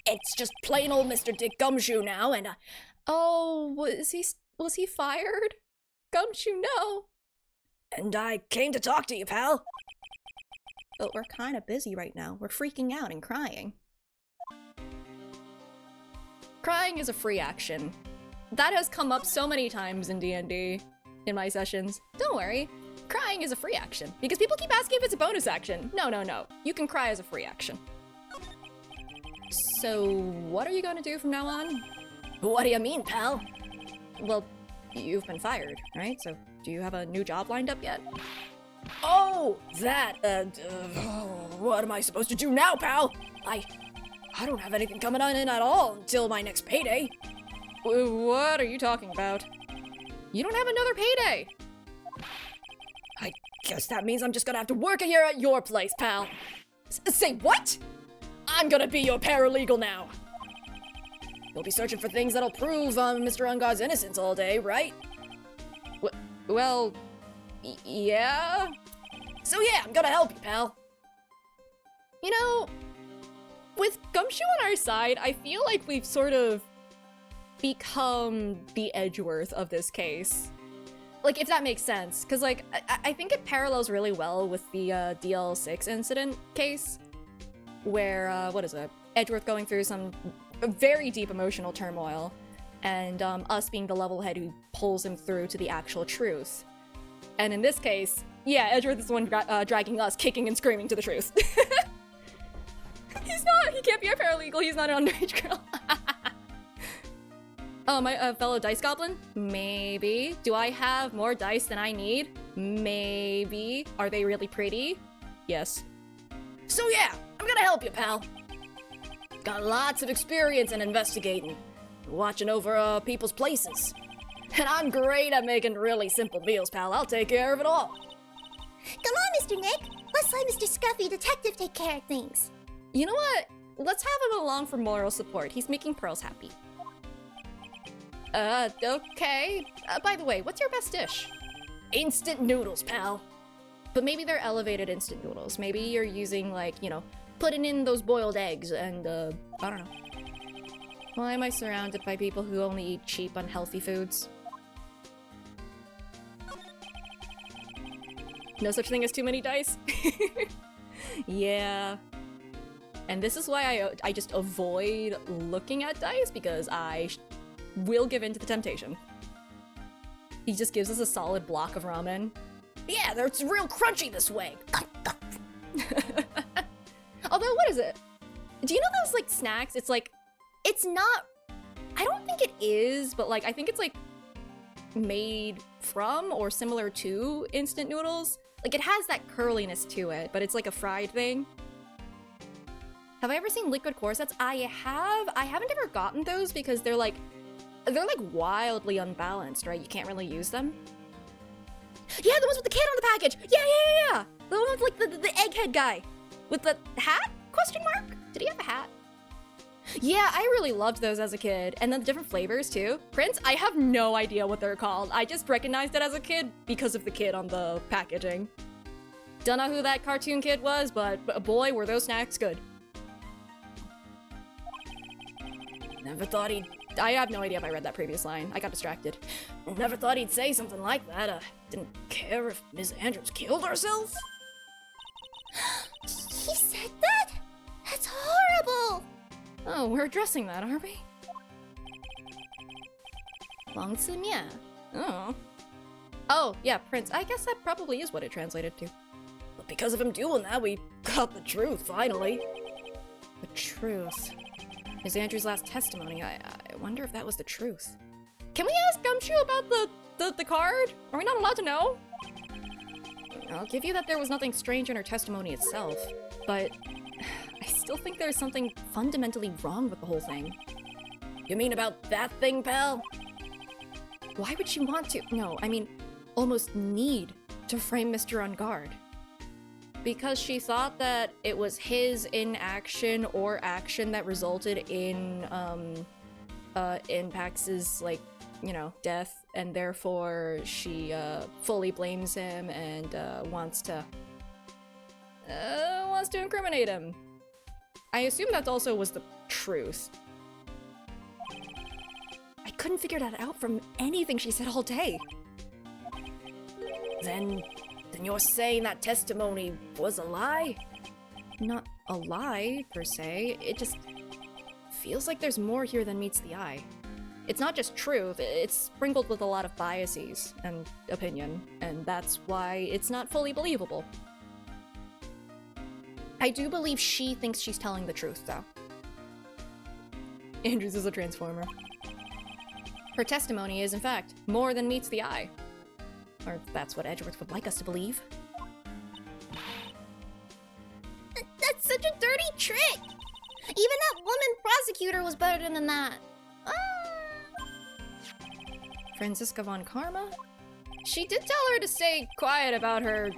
It's just plain old Mr. Dick Gumshoe now, and oh, was he fired? Gumshoe, no. And I came to talk to you, pal. But we're kind of busy right now. We're freaking out and crying. Crying is a free action. That has come up so many times in D&D in my sessions. Don't worry. Crying is a free action. Because people keep asking if it's a bonus action. No. You can cry as a free action. So, what are you going to do from now on? What do you mean, pal? Well, you've been fired, right? So, do you have a new job lined up yet? Oh, that, what am I supposed to do now, pal? I don't have anything coming on in at all until my next payday. What are you talking about? You don't have another payday! I guess that means I'm just gonna have to work here at your place, pal. Say what? I'm gonna be your paralegal now. You'll be searching for things that'll prove Mr. Ungod's innocence all day, right? Well, yeah? So yeah, I'm gonna help you, pal. You know, with Gumshoe on our side, I feel like we've sort of become the Edgeworth of this case. Like, if that makes sense. Because, like, I think it parallels really well with the DL6 incident case. Where, what is it? Edgeworth going through some very deep emotional turmoil. And us being the level head who pulls him through to the actual truth. And in this case, yeah, Edgeworth is the one dragging us, kicking and screaming to the truth. He can't be our paralegal, he's not an underage girl. Oh, my fellow dice goblin? Maybe. Do I have more dice than I need? Maybe. Are they really pretty? Yes. So yeah, I'm gonna help you, pal. Got lots of experience in investigating, watching over people's places. And I'm great at making really simple meals, pal. I'll take care of it all. Come on, Mr. Nick. Let's let Mr. Scruffy Detective take care of things. You know what? Let's have him along for moral support. He's making Pearls happy. Okay. By the way, what's your best dish? Instant noodles, pal. But maybe they're elevated instant noodles. Maybe you're using, like, you know, putting in those boiled eggs and, I don't know. Why am I surrounded by people who only eat cheap, unhealthy foods? No such thing as too many dice? Yeah. And this is why I just avoid looking at dice, because I will give in to the temptation. He just gives us a solid block of ramen. Yeah, it's real crunchy this way. Although, what is it? Do you know those, like, snacks? It's like, it's not, I don't think it is, but, like, I think it's, like, made from or similar to instant noodles. Like, it has that curliness to it, but it's, like, a fried thing. Have I ever seen liquid corsets? I have. I haven't ever gotten those because they're, like, wildly unbalanced, right? You can't really use them. Yeah, the ones with the kid on the package! Yeah! The one with, like, the egghead guy. With the hat? Question mark? Did he have a hat? Yeah, I really loved those as a kid. And then the different flavors, too. Prince, I have no idea what they're called. I just recognized it as a kid because of the kid on the packaging. Don't know who that cartoon kid was, but boy, were those snacks good. Never thought he'd... I have no idea if I read that previous line. I got distracted. Never thought he'd say something like that. Didn't care if Miss Andrews killed herself? He said that? That's horrible! Oh, we're addressing that, aren't we? Long Sumia. Oh. Oh, yeah, Prince. I guess that probably is what it translated to. But because of him doing that, we got the truth, finally. The truth. Miss Andrews' last testimony. I wonder if that was the truth. Can we ask Gumshoe about the card? Are we not allowed to know? I'll give you that there was nothing strange in her testimony itself, but I still think there's something fundamentally wrong with the whole thing. You mean about that thing, pal? Why would she want to? No, I mean, almost need to frame Mr. On Guard. Because she thought that it was his inaction or action that resulted in Pax's, like, you know, death, and therefore she fully blames him and wants to incriminate him. I assume that also was the truth. I couldn't figure that out from anything she said all day. Then you're saying that testimony was a lie? Not a lie, per se. It just feels like there's more here than meets the eye. It's not just truth, it's sprinkled with a lot of biases and opinion, and that's why it's not fully believable. I do believe she thinks she's telling the truth, though. Andrews is a transformer. Her testimony is, in fact, more than meets the eye. Or that's what Edgeworth would like us to believe. That's such a dirty trick! Even that woman prosecutor was better than that. Franziska von Karma? She did tell her to stay quiet about her,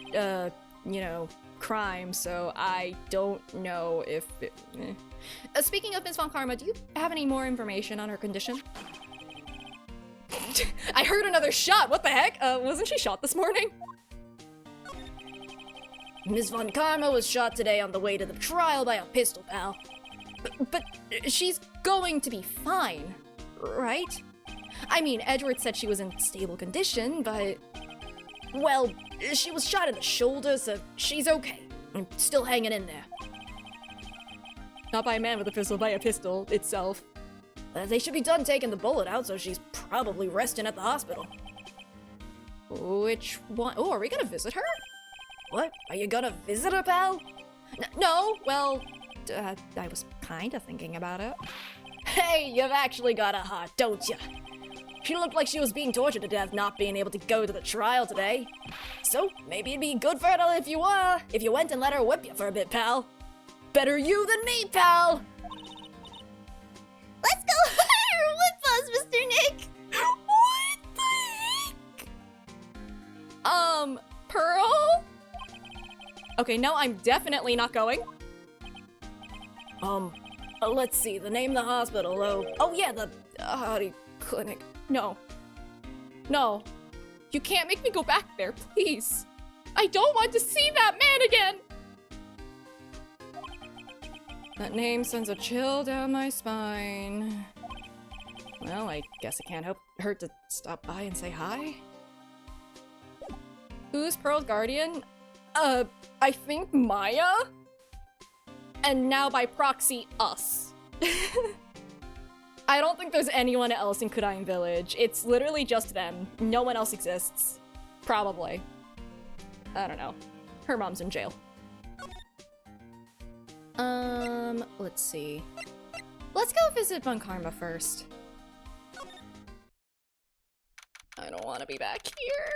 you know, crime, so I don't know if it, speaking of Ms. von Karma, do you have any more information on her condition? I heard another shot! What the heck? Wasn't she shot this morning? Ms. von Karma was shot today on the way to the trial by a pistol, pal. But she's going to be fine, right? I mean, Edgeworth said she was in stable condition, but... Well, she was shot in the shoulder, so she's okay. I'm still hanging in there. Not by a man with a pistol, by a pistol itself. They should be done taking the bullet out, so she's probably resting at the hospital. Which one? Oh, are we gonna visit her? What? Are you gonna visit her, pal? No, well, I was kinda thinking about it. Hey, you've actually got a heart, don't you? She looked like she was being tortured to death not being able to go to the trial today. So, maybe it'd be good for her if you went and let her whip you for a bit, pal. Better you than me, pal! Let's go let her whip us, Mr. Nick! What the heck? Pearl? Okay, no, I'm definitely not going. Let's see, the name of the hospital, oh yeah, the Ahhhhhh clinic. No. No. You can't make me go back there, please. I don't want to see that man again! That name sends a chill down my spine. Well, I guess it can't hurt to stop by and say hi. Who's Pearl's guardian? I think Maya? And now by proxy, us. I don't think there's anyone else in Kudain Village. It's literally just them. No one else exists. Probably. I don't know. Her mom's in jail. Let's see. Let's go visit Von Karma first. I don't want to be back here.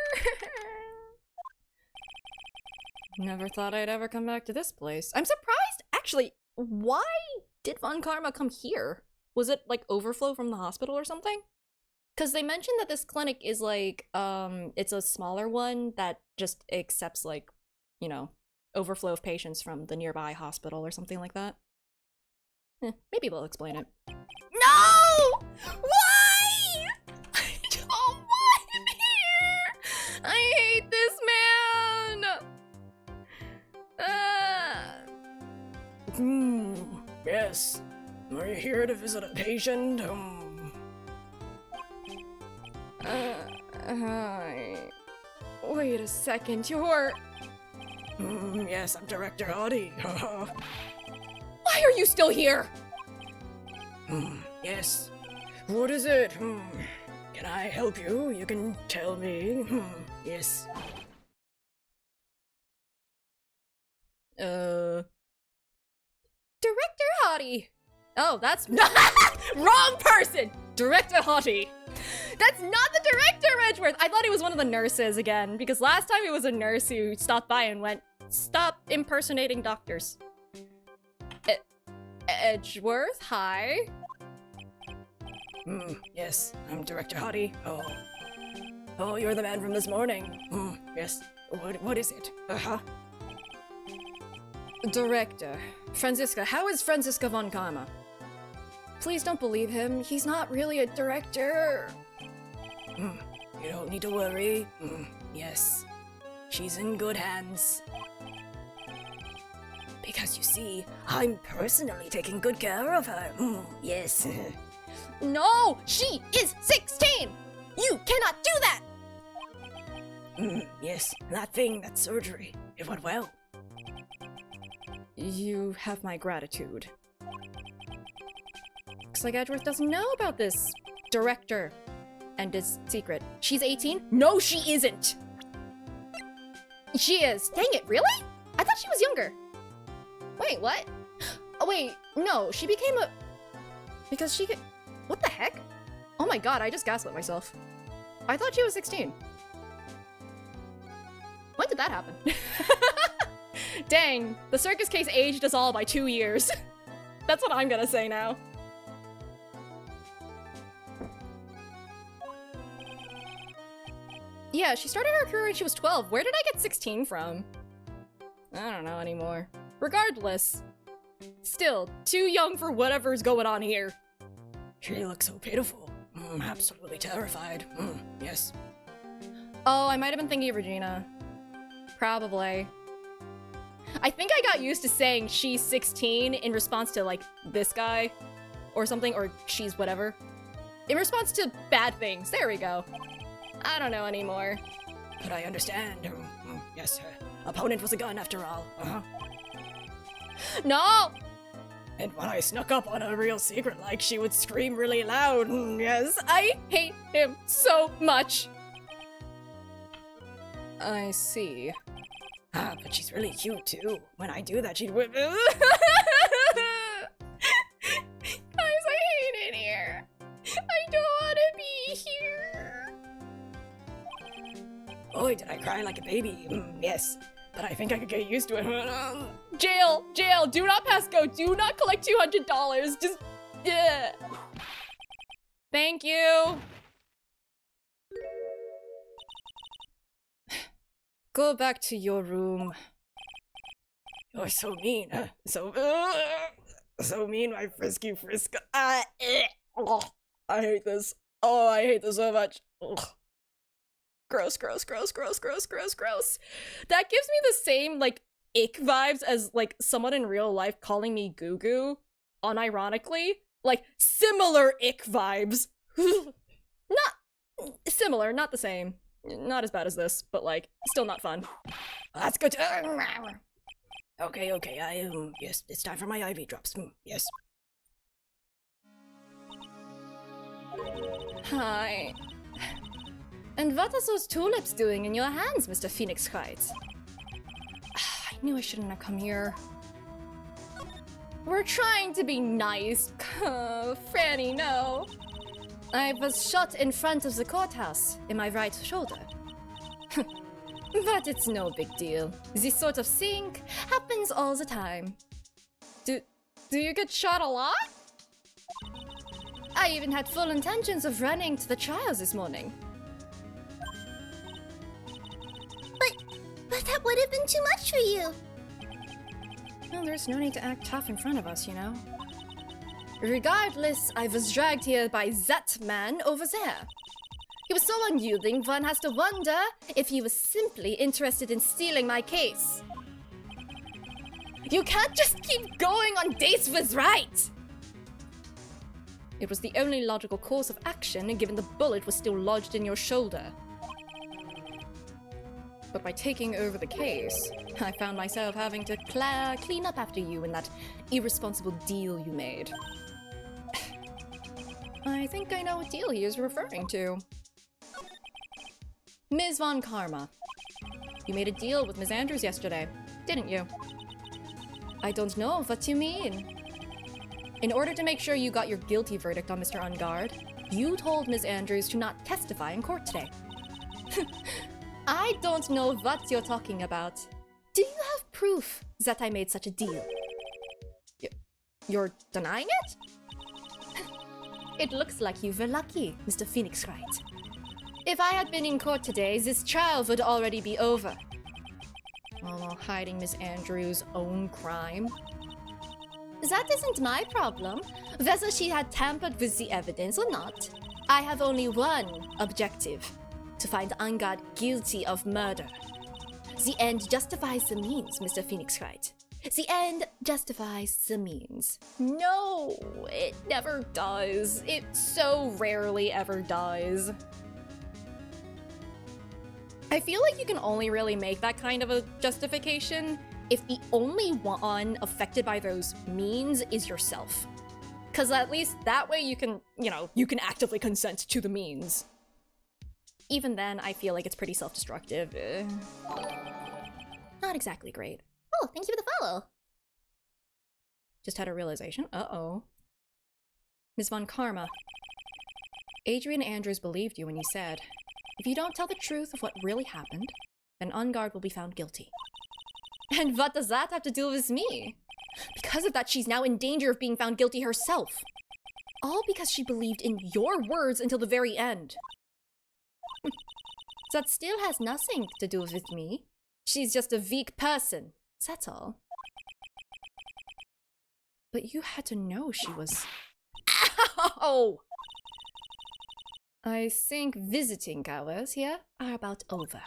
Never thought I'd ever come back to this place. I'm surprised, actually. Why did Von Karma come here? Was it like overflow from the hospital or something? Because they mentioned that this clinic is like, it's a smaller one that just accepts like, you know, overflow of patients from the nearby hospital or something like that. Maybe we'll explain it. No! Why? I don't want him here! I hate this man! Yes. Are you here to visit a patient? Wait a second, you're... Yes, I'm Director Ahhhhhh. Why are you still here? Yes. What is it? Can I help you? You can tell me. Yes. Director Hottie. Oh, that's wrong person! Director Hottie. That's not the director, Edgeworth! I thought he was one of the nurses again, because last time it was a nurse who stopped by and went, "Stop impersonating doctors." Edgeworth, hi. Yes, I'm Director Hottie. Oh, you're the man from this morning. Yes. What is it? Director. Franziska, how is Franziska von Karma? Please don't believe him. He's not really a director. You don't need to worry. Yes. She's in good hands. Because you see, I'm personally taking good care of her. Yes. No! She is 16! You cannot do that! Yes, that surgery, it went well. You have my gratitude. Looks like Edgeworth doesn't know about this director and his secret. She's 18? No, she isn't! She is. Dang it, really? I thought she was younger. Wait, what? Oh, wait, no, she became a... Because she could... What the heck? Oh my god, I just gaslit myself. I thought she was 16. When did that happen? Dang, the circus case aged us all by 2 years. That's what I'm gonna say now. Yeah, she started her career when she was 12. Where did I get 16 from? I don't know anymore. Regardless. Still, too young for whatever's going on here. She looks so pitiful. Absolutely terrified. Yes. Oh, I might have been thinking of Regina. Probably. I think I got used to saying she's 16 in response to, like, this guy or something, or she's whatever. In response to bad things. There we go. I don't know anymore. But I understand. Yes, her opponent was a gun after all. No! And when I snuck up on a real secret, like, she would scream really loud. Yes. I hate him so much. I see. But she's really cute, too. When I do that, she'd whip. Guys, I hate it here. I don't want to be here. Boy, did I cry like a baby. Yes. But I think I could get used to it. Jail! Jail! Do not pass go! Do not collect $200! Just... yeah. Thank you! Go back to your room. You're so mean. So mean, my frisky frisk. I hate this. Oh, I hate this so much. Gross, gross, gross, gross, gross, gross, gross. That gives me the same, like, ick vibes as, like, someone in real life calling me goo goo, unironically. Like, similar ick vibes. Not similar, not the same. Not as bad as this, but, like, still not fun. That's good. Okay, yes, it's time for my IV drops. Yes. Hi. And what are those tulips doing in your hands, Mr. Phoenix Wright? I knew I shouldn't have come here. We're trying to be nice. Franny, no. I was shot in front of the courthouse in my right shoulder. But it's no big deal. This sort of thing happens all the time. Do you get shot a lot? I even had full intentions of running to the trials this morning. But that would have been too much for you. Well, there's no need to act tough in front of us, you know? Regardless, I was dragged here by that man over there. He was so unyielding, one has to wonder if he was simply interested in stealing my case. You can't just keep going on dates with Wright! It was the only logical course of action, given the bullet was still lodged in your shoulder. But by taking over the case, I found myself having to clean up after you and that irresponsible deal you made. I think I know what deal he is referring to. Ms. Von Karma. You made a deal with Ms. Andrews yesterday, didn't you? I don't know what you mean. In order to make sure you got your guilty verdict on Mr. Ungard, you told Ms. Andrews to not testify in court today. I don't know what you're talking about. Do you have proof that I made such a deal? You're denying it? It looks like you were lucky, Mr. Phoenix Wright. If I had been in court today, this trial would already be over. All while hiding Miss Andrews' own crime. That isn't my problem, whether she had tampered with the evidence or not. I have only one objective, to find Ungard guilty of murder. The end justifies the means, Mr. Phoenix Wright. The end justifies the means. No, it never does. It so rarely ever does. I feel like you can only really make that kind of a justification if the only one affected by those means is yourself. Because at least that way you can, you can actively consent to the means. Even then, I feel like it's pretty self-destructive. Not exactly great. Oh, thank you for the follow. Just had a realization. Uh-oh. Ms. Von Karma. Adrian Andrews believed you when you said, if you don't tell the truth of what really happened, then Ungard will be found guilty. And what does that have to do with me? Because of that, she's now in danger of being found guilty herself. All because she believed in your words until the very end. That still has nothing to do with me. She's just a weak person. That's all. But you had to know she was... Ow! I think visiting hours here are about over.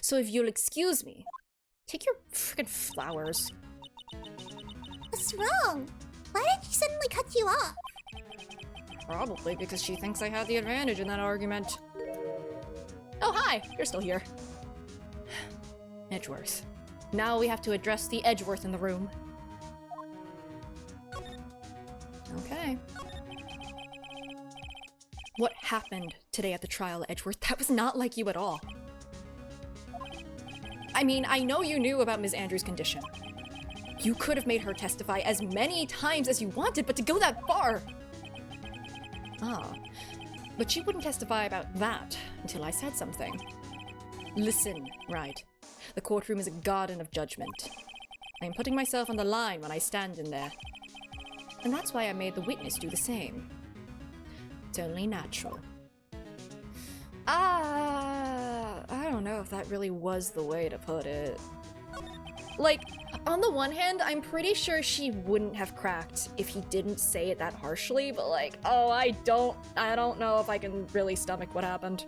So if you'll excuse me, take your frickin' flowers. What's wrong? Why did she suddenly cut you off? Probably because she thinks I had the advantage in that argument. Oh, hi! You're still here. Edgeworth. Now we have to address the Edgeworth in the room. Okay. What happened today at the trial, Edgeworth? That was not like you at all. I mean, I know you knew about Ms. Andrews' condition. You could have made her testify as many times as you wanted, but to go that far... Ah. But she wouldn't testify about that until I said something. Listen, Wright. The courtroom is a garden of judgment. I am putting myself on the line when I stand in there. And that's why I made the witness do the same. It's only natural. I don't know if that really was the way to put it. Like, on the one hand, I'm pretty sure she wouldn't have cracked if he didn't say it that harshly, but like, oh, I don't know if I can really stomach what happened.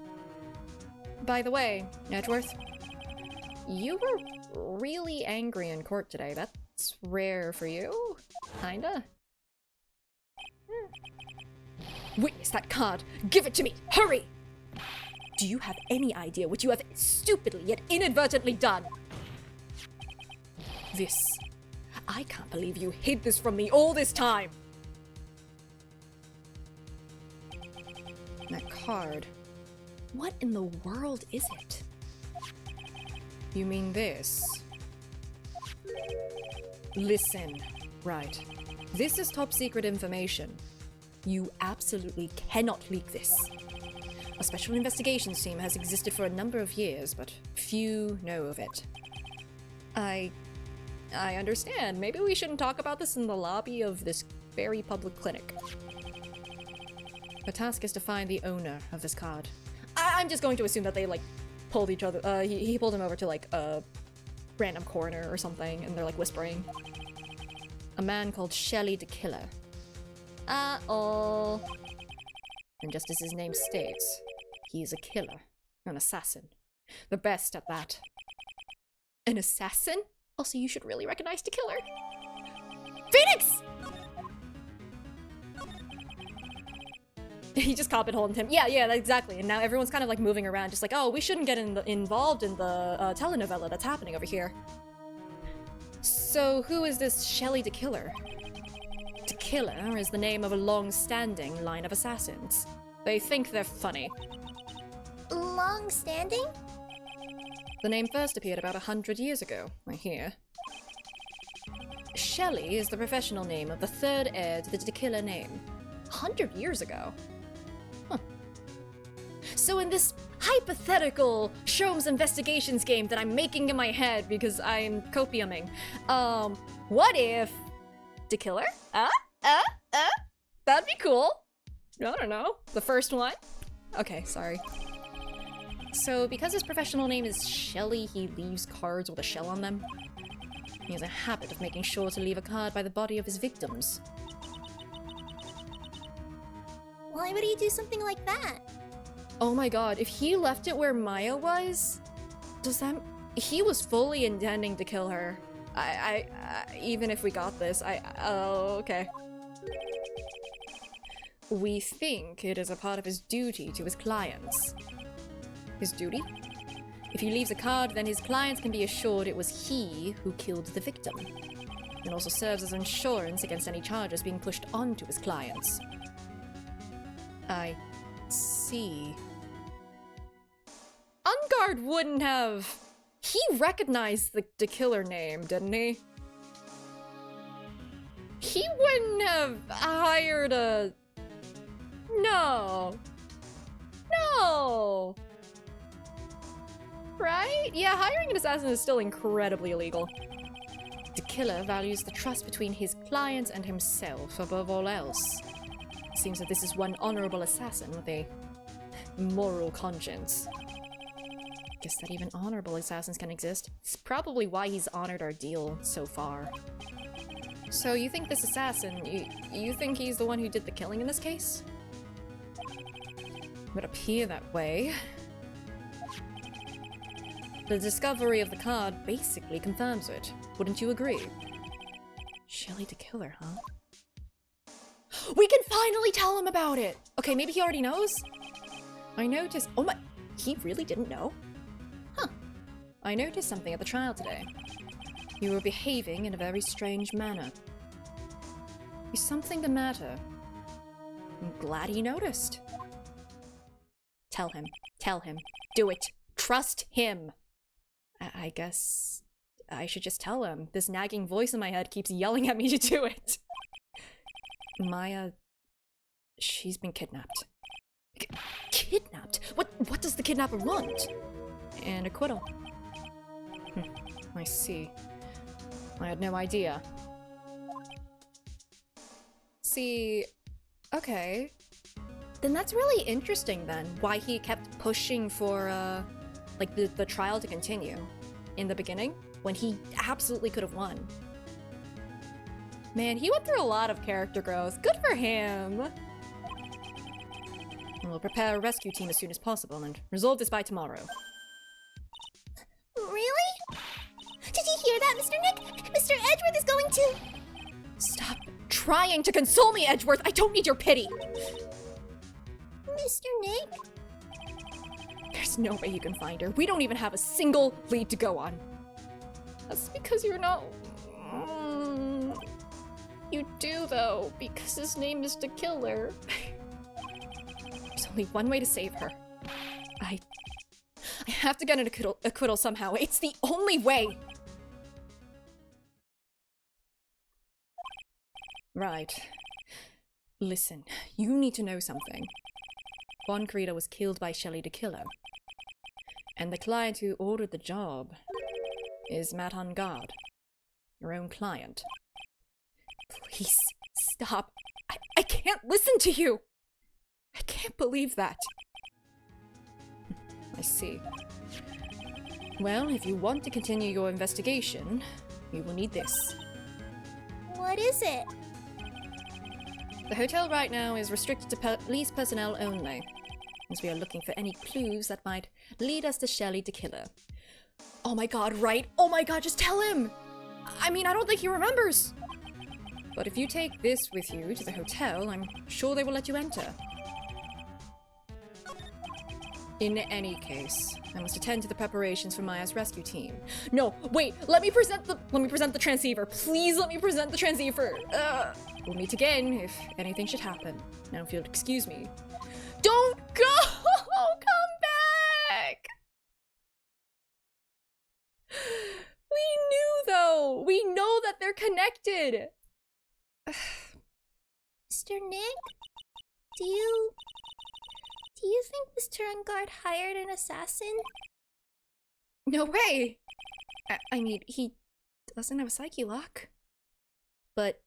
By the way, Edgeworth, you were really angry in court today. That's rare for you, kinda. Witness that card! Give it to me! Hurry! Do you have any idea what you have stupidly yet inadvertently done? This. I can't believe you hid this from me all this time! That card. What in the world is it? You mean this? Listen, Wright. This is top secret information. You absolutely cannot leak this. A special investigations team has existed for a number of years, but few know of it. I understand. Maybe we shouldn't talk about this in the lobby of this very public clinic. The task is to find the owner of this card. I'm just going to assume that they, like, pulled each other- he pulled him over to, like, a random corner or something, and they're, like, whispering. A man called Shelly the Killer. Uh-oh. And just as his name states, he's a killer. An assassin. The best at that. An assassin? Also, you should really recognize the killer. Phoenix! He just copied holding him. Yeah, exactly. And now everyone's kind of like moving around, just like, oh, we shouldn't get involved in the telenovela that's happening over here. So who is this Shelly the Killer? The Killer is the name of a long-standing line of assassins. They think they're funny. Long-standing? The name first appeared about 100 years ago, I hear. Shelly is the professional name of the third heir to the Killer name. 100 years ago? Huh. So in this hypothetical Sholmes investigations game that I'm making in my head because I'm copiuming, what if... the Killer? That'd be cool. I don't know. The first one? Okay, sorry. So, because his professional name is Shelly, he leaves cards with a shell on them. He has a habit of making sure to leave a card by the body of his victims. Why would he do something like that? Oh my god, if he left it where Maya was, does that... He was fully intending to kill her. Even if we got this, oh, okay. We think it is a part of his duty to his clients. His duty? If he leaves a card, then his clients can be assured it was he who killed the victim. It also serves as insurance against any charges being pushed onto his clients. I see. Ungard wouldn't have... He recognized the killer name, didn't he? He wouldn't have hired a... No. No. Right? Yeah, hiring an assassin is still incredibly illegal. The killer values the trust between his client and himself above all else. It seems that this is one honorable assassin with a moral conscience. Guess that even honorable assassins can exist. It's probably why he's honored our deal so far. So you think this assassin, you think he's the one who did the killing in this case? It would appear that way. The discovery of the card basically confirms it. Wouldn't you agree? Shelly the Killer, huh? We can finally tell him about it! Okay, maybe he already knows? I noticed- oh my- he really didn't know? Huh. I noticed something at the trial today. You were behaving in a very strange manner. Is something the matter? I'm glad he noticed. Tell him. Tell him. Do it. Trust him. I guess I should just tell him. This nagging voice in my head keeps yelling at me to do it. Maya... she's been kidnapped. Kidnapped? What does the kidnapper want? An acquittal. I see. I had no idea. See... okay. Then that's really interesting then, why he kept pushing for, like, the trial to continue in the beginning, when he absolutely could have won. Man, he went through a lot of character growth. Good for him! We'll prepare a rescue team as soon as possible and resolve this by tomorrow. Really? Did you hear that, Mr. Nick? Mr. Edgeworth is going to... Stop trying to console me, Edgeworth! I don't need your pity! Mr. Nick? There's no way you can find her. We don't even have a single lead to go on. That's because you're not... You do, though, because his name is the Killer. There's only one way to save her. I have to get an acquittal somehow. It's the only way! Right. Listen, you need to know something. Juan Corrida was killed by Shelly the Killer. And the client who ordered the job is Matt on guard. Your own client. Please, stop. I can't listen to you! I can't believe that. I see. Well, if you want to continue your investigation, you will need this. What is it? The hotel right now is restricted to police personnel only, as we are looking for any clues that might lead us to Shelly the Killer. Oh my god, Wright! Oh my god, just tell him! I mean, I don't think he remembers! But if you take this with you to the hotel, I'm sure they will let you enter. In any case, I must attend to the preparations for Maya's rescue team. No, wait, let me present the transceiver. Please let me present the transceiver. We'll meet again if anything should happen. Now if you'll excuse me. Don't go! Come back! We knew though! We know that they're connected! Mr. Nick? Do you think Mr. Ungard hired an assassin? No way! I mean, he doesn't have a psyche lock. But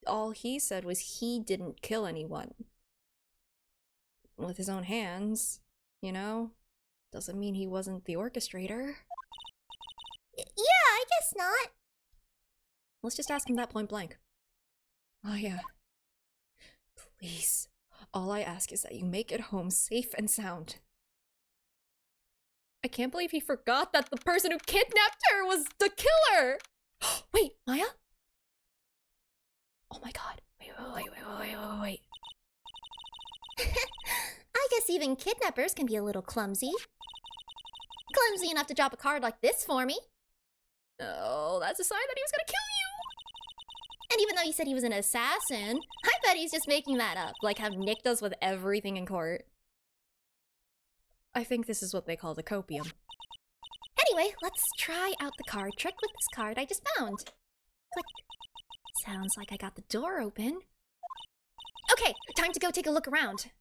all he said was he didn't kill anyone. With his own hands, you know? Doesn't mean he wasn't the orchestrator. Yeah, I guess not. Let's just ask him that point blank. Oh yeah. Please. All I ask is that you make it home safe and sound. I can't believe he forgot that the person who kidnapped her was the killer! Wait, Maya? Oh my god. Wait. I guess even kidnappers can be a little clumsy. Clumsy enough to drop a card like this for me. Oh, that's a sign that he was gonna kill you! And even though he said he was an assassin, I bet he's just making that up, like how Nick does with everything in court. I think this is what they call the copium. Anyway, let's try out the card trick with this card I just found. Click. Sounds like I got the door open. Okay, time to go take a look around.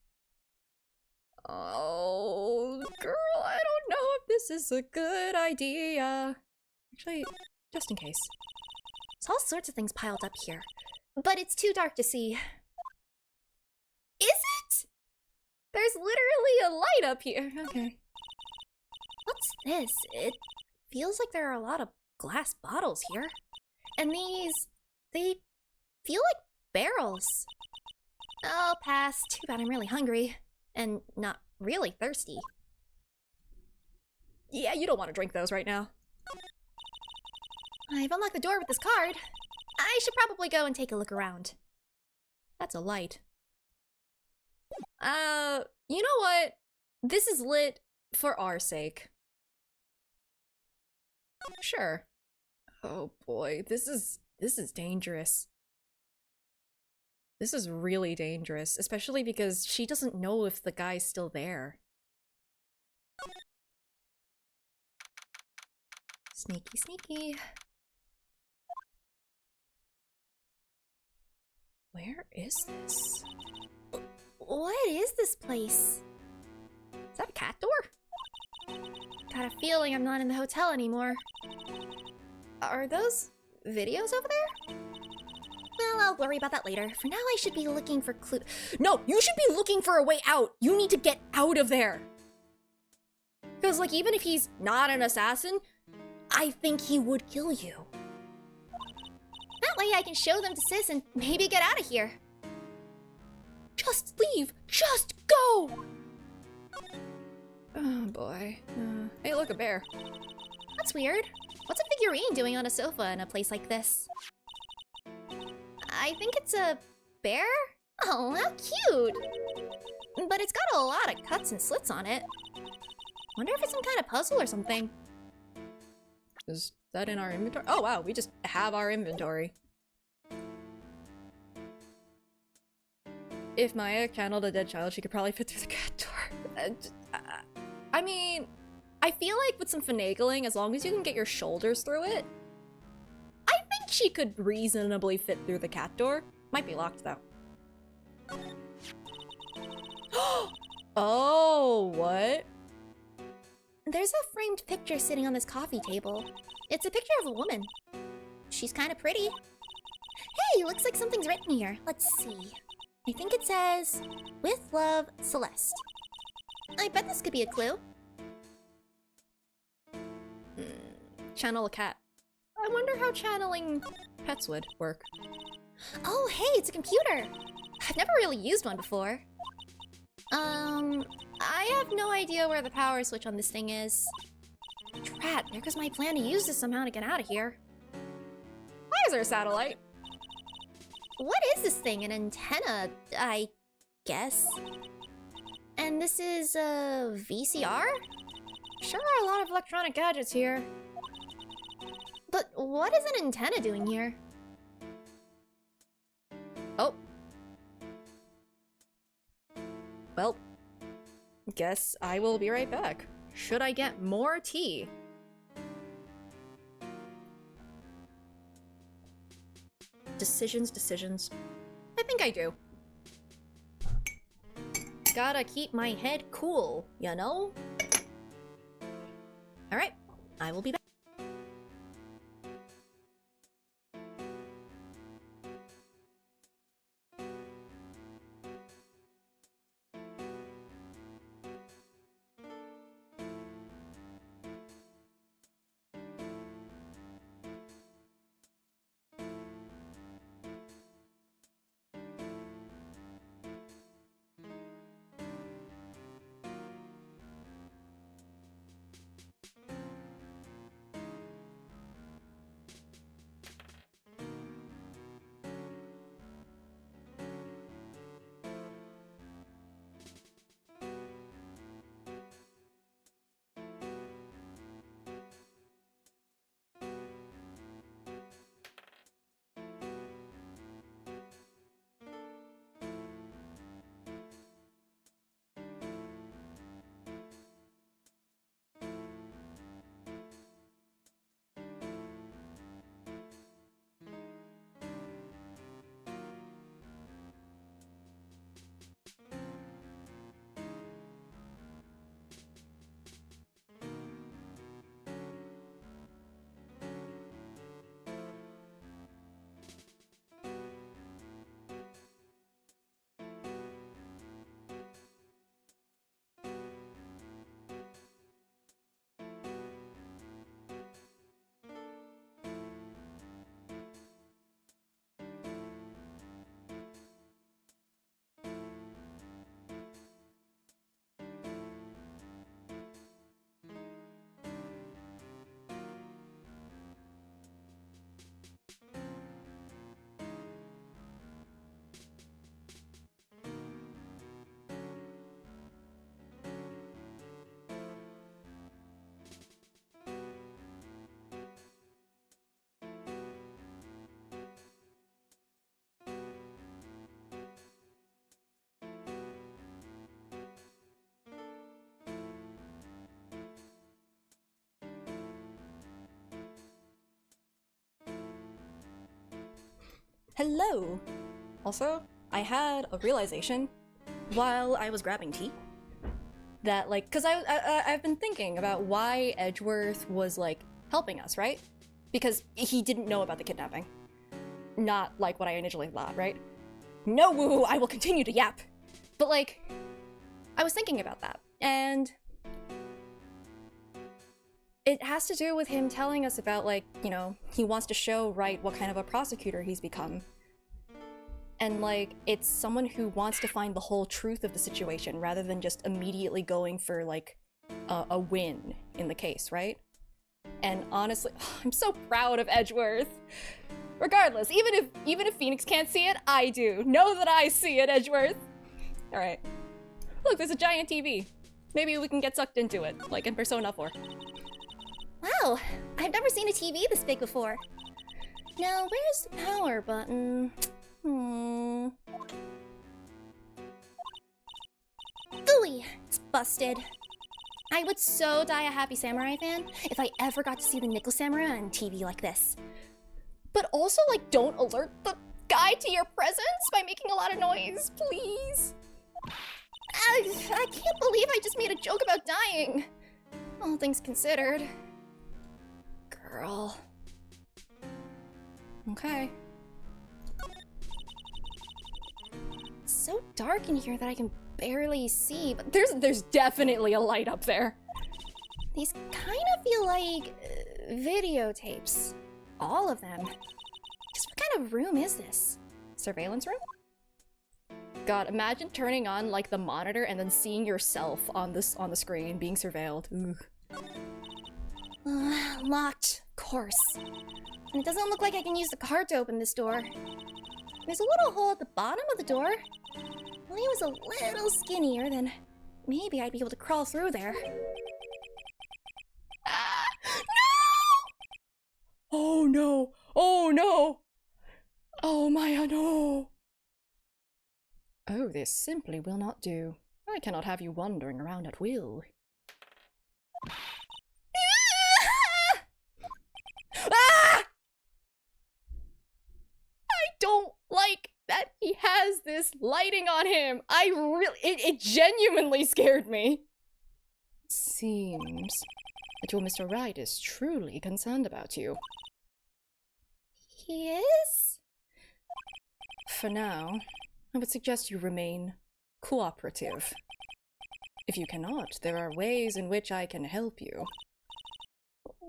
Oh, girl, I don't know if this is a good idea. Actually, just in case. There's all sorts of things piled up here, but it's too dark to see. Is it? There's literally a light up here. Okay. What's this? It feels like there are a lot of glass bottles here. And they feel like barrels. I'll pass. Too bad I'm really hungry. And not really thirsty. Yeah, you don't want to drink those right now. I've unlocked the door with this card. I should probably go and take a look around. That's a light. You know what? This is lit for our sake. Sure. Oh boy, this is dangerous. This is really dangerous, especially because she doesn't know if the guy's still there. Sneaky, sneaky. Where is this? What is this place? Is that a cat door? Got a feeling I'm not in the hotel anymore. Are those videos over there? Well, I'll worry about that later. For now, I should be looking for clues. No, you should be looking for a way out. You need to get out of there. Because, like, even if he's not an assassin, I think he would kill you. That way I can show them to Sis and maybe get out of here. Just leave. Just go. Oh, boy. Hey, look, a bear. That's weird. What's a figurine doing on a sofa in a place like this? I think it's a bear? Oh, how cute! But it's got a lot of cuts and slits on it. Wonder if it's some kind of puzzle or something. Is that in our inventory? Oh wow, we just have our inventory. If Maya channeled a dead child, she could probably fit through the cat door. I mean, I feel like with some finagling, as long as you can get your shoulders through it, I think she could reasonably fit through the cat door. Might be locked, though. Oh, what? There's a framed picture sitting on this coffee table. It's a picture of a woman. She's kind of pretty. Hey, looks like something's written here. Let's see. I think it says, "With love, Celeste." I bet this could be a clue. Channel a cat. I wonder how channeling pets would work. Oh, hey, it's a computer. I've never really used one before. I have no idea where the power switch on this thing is. Drat, there goes my plan to use this somehow to get out of here. Why is there a satellite? What is this thing? An antenna, I guess. And this is a VCR? Sure are a lot of electronic gadgets here. But what is an antenna doing here? Oh. Well, guess I will be right back. Should I get more tea? Decisions. I think I do. Gotta keep my head cool, you know? Alright, I will be back. Hello! Also, I had a realization while I was grabbing tea that, like, because I've been thinking about why Edgeworth was, like, helping us, right? Because he didn't know about the kidnapping. Not like what I initially thought, right? No woo, I will continue to yap! But, like, I was thinking about that, and it has to do with him telling us about, like, you know, he wants to show Wright what kind of a prosecutor he's become. And, like, it's someone who wants to find the whole truth of the situation rather than just immediately going for, like, a win in the case, right? And honestly, I'm so proud of Edgeworth. Regardless, even if Phoenix can't see it, I do. Know that I see it, Edgeworth. All right. Look, there's a giant TV. Maybe we can get sucked into it, like in Persona 4. Wow, I've never seen a TV this big before. Now, where's the power button? busted. I would so die a happy samurai fan if I ever got to see the nickel samurai on TV like this. But also, like, don't alert the guy to your presence by making a lot of noise, please. I can't believe I just made a joke about dying. All things considered. Girl. Okay. It's so dark in here that I can barely see, but There's definitely a light up there. these kind of feel like videotapes. All of them. Just what kind of room is this? Surveillance room? God, imagine turning on like the monitor and then seeing yourself on the screen being surveilled. Ugh. Locked, of course. And it doesn't look like I can use the card to open this door. There's a little hole at the bottom of the door. If only it was a little skinnier, then maybe I'd be able to crawl through there. Ah! No! Oh no! Oh no! Oh Maya, no! Oh, this simply will not do. I cannot have you wandering around at will. Ah! I don't like that he has this lighting on him. It genuinely scared me. Seems that your Mr. Wright is truly concerned about you. He is? For now, I would suggest you remain cooperative. If you cannot, there are ways in which I can help you.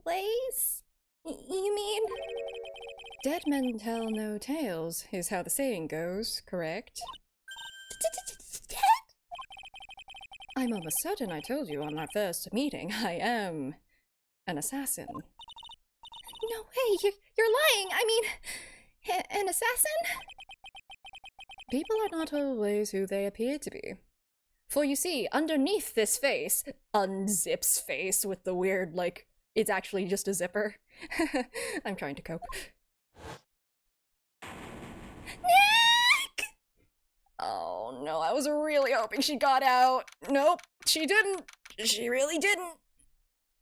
Ways? You mean? Dead men tell no tales, is how the saying goes, correct? Dead? I'm almost certain I told you on our first meeting I am an assassin. No way, you're lying. I mean, an assassin? People are not always who they appear to be. For you see, underneath this face, unzips face with the weird, like, it's actually just a zipper. I'm trying to cope. Nick! Oh no, I was really hoping she got out. Nope, she didn't. She really didn't.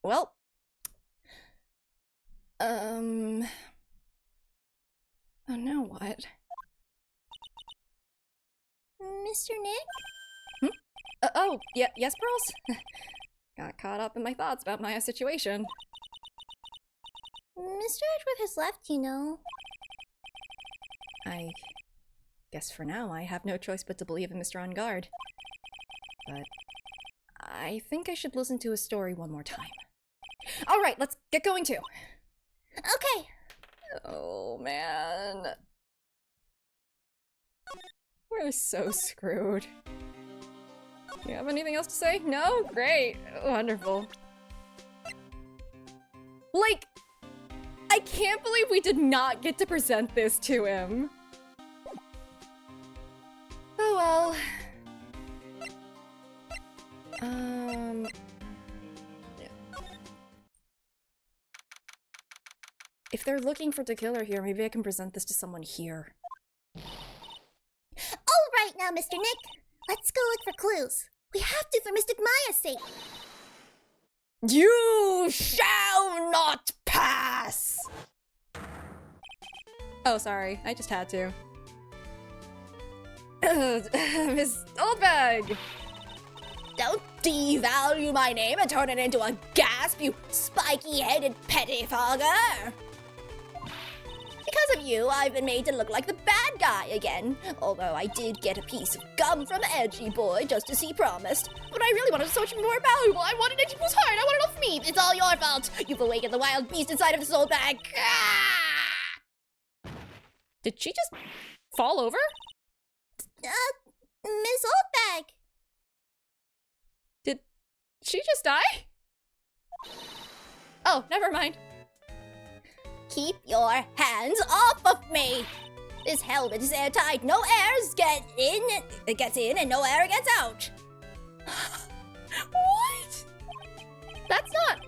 Well. Oh, now what? Mr. Nick? Oh, yeah, yes, Pearls? Got caught up in my thoughts about Maya's situation. Mr. Edgeworth has left, you know. I guess for now I have no choice but to believe in Mr. On Guard. But I think I should listen to his story one more time. Alright, let's get going too. Okay. Oh man. We're so screwed. You have anything else to say? No? Great. Wonderful. Like, I can't believe we did not get to present this to him. Oh well. If they're looking for the killer here, maybe I can present this to someone here. All right now, Mr. Nick. Let's go look for clues. We have to for Mystic Maya's sake. You shall not pass! Oh, sorry. I just had to. Miss Oldbag! Don't devalue my name and turn it into a gasp, you spiky-headed pettifogger! Because of you, I've been made to look like the bad guy again. Although I did get a piece of gum from Edgy Boy just as he promised. But I really wanted something more valuable. I wanted Edgy Boy's heart. I wanted it all for me. It's all your fault. You've awakened the wild beast inside of this old bag. Ah! Did she just fall over? Miss Oldbag. Did she just die? Oh, never mind. Keep your hands off of me! This helmet is airtight. No air gets in and no air gets out. What? That's not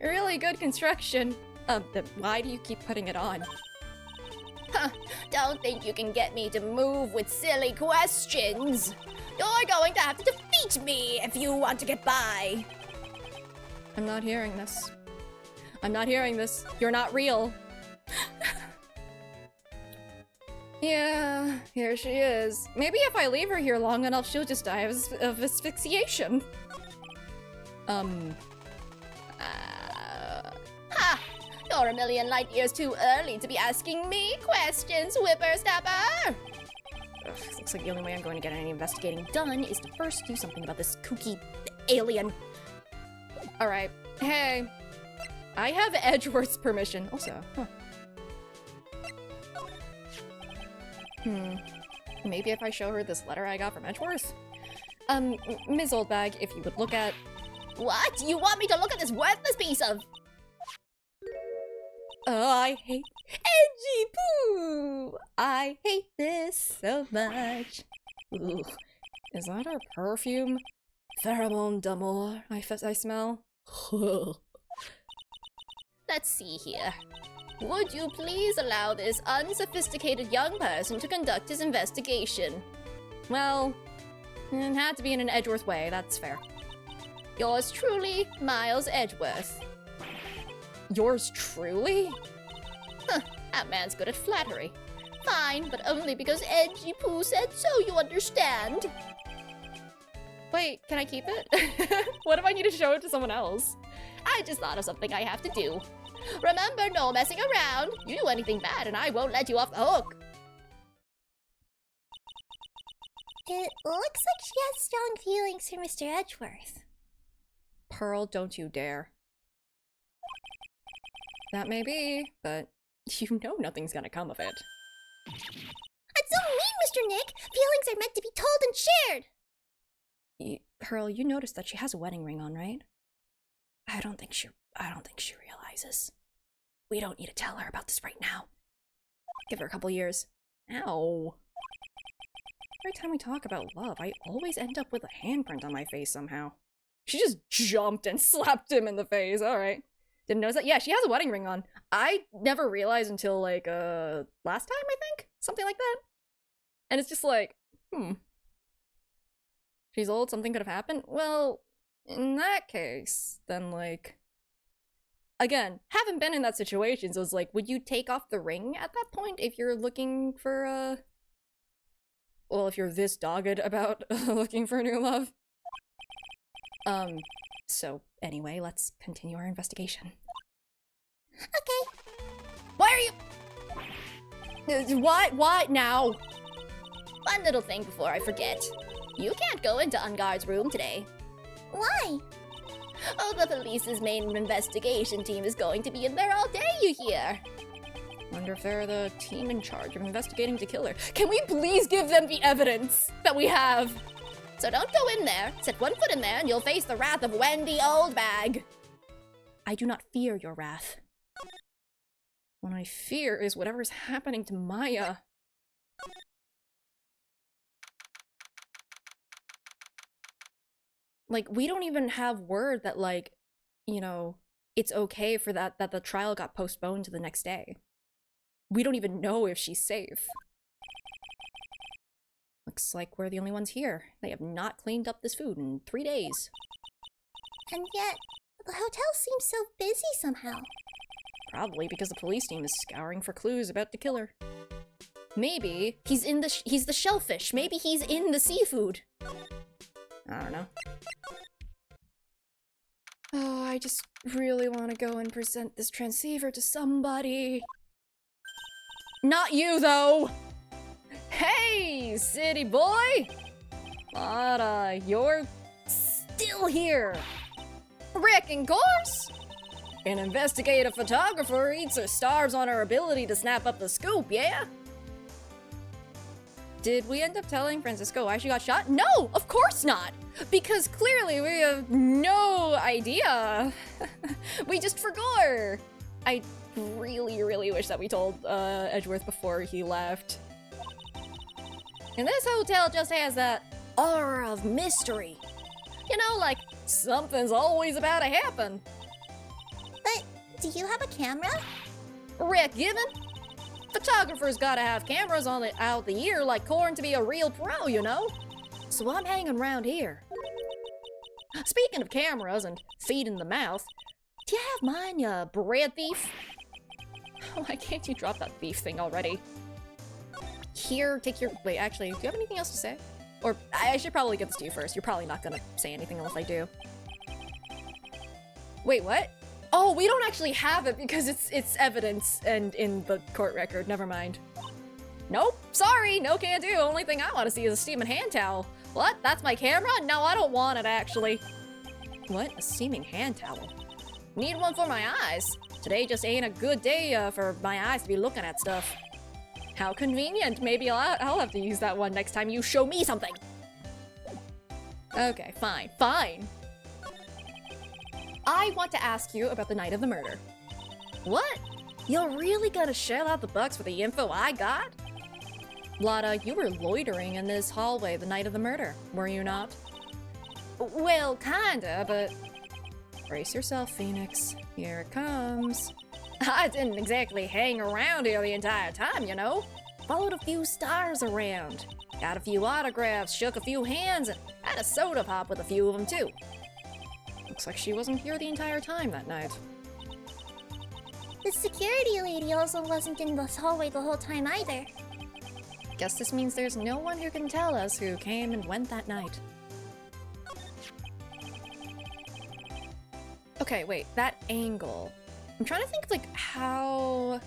really good construction. Then why do you keep putting it on? Huh, don't think you can get me to move with silly questions. You're going to have to defeat Beat me if you want to get by. I'm not hearing this. I'm not hearing this. You're not real. Yeah, here she is. Maybe if I leave her here long enough, she'll just die of asphyxiation. Ha! You're a million light years too early to be asking me questions, whippersnapper! Ugh, looks like the only way I'm going to get any investigating done is to first do something about this kooky alien. Alright, hey. I have Edgeworth's permission. Also, maybe if I show her this letter I got from Edgeworth? Ms. Oldbag, if you would look at... What? You want me to look at this worthless piece of... Oh, I hate edgy poo! I hate this so much. Ooh, is that a perfume? Pheromone d'amour I smell? Let's see here. Would you please allow this unsophisticated young person to conduct his investigation? Well, it had to be in an Edgeworth way, that's fair. Yours truly, Miles Edgeworth. Yours truly? Huh, that man's good at flattery. Fine, but only because Edgy Poo said so, you understand? Wait, can I keep it? What if I need to show it to someone else? I just thought of something I have to do. Remember, no messing around. You do anything bad and I won't let you off the hook. It looks like she has strong feelings for Mr. Edgeworth. Pearl, don't you dare. That may be, but you know nothing's gonna come of it. That's so mean, Mr. Nick! Feelings are meant to be told and shared! Pearl, you noticed that she has a wedding ring on, right? I don't think she realizes. We don't need to tell her about this right now. Give her a couple years. Ow. Every time we talk about love, I always end up with a handprint on my face somehow. She just jumped and slapped him in the face, alright. Didn't notice that? Yeah, she has a wedding ring on. I never realized until, like, last time, I think? Something like that. And it's just like, She's old, something could have happened? Well, in that case, then, like... Again, haven't been in that situation, so it's like, would you take off the ring at that point if you're looking for, well, if you're this dogged about looking for a new love? So, anyway, let's continue our investigation. Okay. Why are you... What now? One little thing before I forget. You can't go into Unguard's room today. Why? Oh, the police's main investigation team is going to be in there all day, you hear? Wonder if they're the team in charge of investigating the killer. Can we please give them the evidence that we have? So don't go in there, set one foot in there, and you'll face the wrath of Wendy Oldbag. I do not fear your wrath. What I fear is whatever's happening to Maya. Like, we don't even have word that, like, you know, it's okay for that the trial got postponed to the next day. We don't even know if she's safe. Looks like we're the only ones here. They have not cleaned up this food in 3 days. And yet, the hotel seems so busy somehow. Probably because the police team is scouring for clues about the killer. Maybe he's the shellfish. Maybe he's in the seafood. I don't know. Oh, I just really want to go and present this transceiver to somebody. Not you, though! Hey, city boy! Lada, you're still here. Rick, of course! An investigative photographer eats or starves on her ability to snap up the scoop, yeah? Did we end up telling Francisco why she got shot? No, of course not! Because clearly we have no idea. We just forgot. I really, really wish that we told Edgeworth before he left. And this hotel just has that aura of mystery. You know, like, something's always about to happen. But do you have a camera? Rick Given? Photographers gotta have cameras on it out the year like corn to be a real pro, you know? So I'm hanging around here. Speaking of cameras and feet in the mouth, do you have mine, you bread thief? Why can't you drop that thief thing already? Here, take your- wait, actually, do you have anything else to say? Or, I should probably get this to you first. You're probably not gonna say anything unless I do. Wait, what? Oh, we don't actually have it because it's evidence and in the court record. Never mind. Nope, sorry, no can do. Only thing I want to see is a steaming hand towel. What? That's my camera? No, I don't want it, actually. What? A steaming hand towel? Need one for my eyes. Today just ain't a good day for my eyes to be looking at stuff. How convenient. Maybe I'll have to use that one next time you show me something. Okay, fine, fine. I want to ask you about the night of the murder. What? You're really gonna shell out the bucks for the info I got? Lada, you were loitering in this hallway the night of the murder, were you not? Well, kinda, but... Brace yourself, Phoenix. Here it comes. I didn't exactly hang around here the entire time, you know? Followed a few stars around. Got a few autographs, shook a few hands, and had a soda pop with a few of them, too. Looks like she wasn't here the entire time that night. The security lady also wasn't in this hallway the whole time either. Guess this means there's no one who can tell us who came and went that night. Okay, wait, that angle. I'm trying to think of, like, how...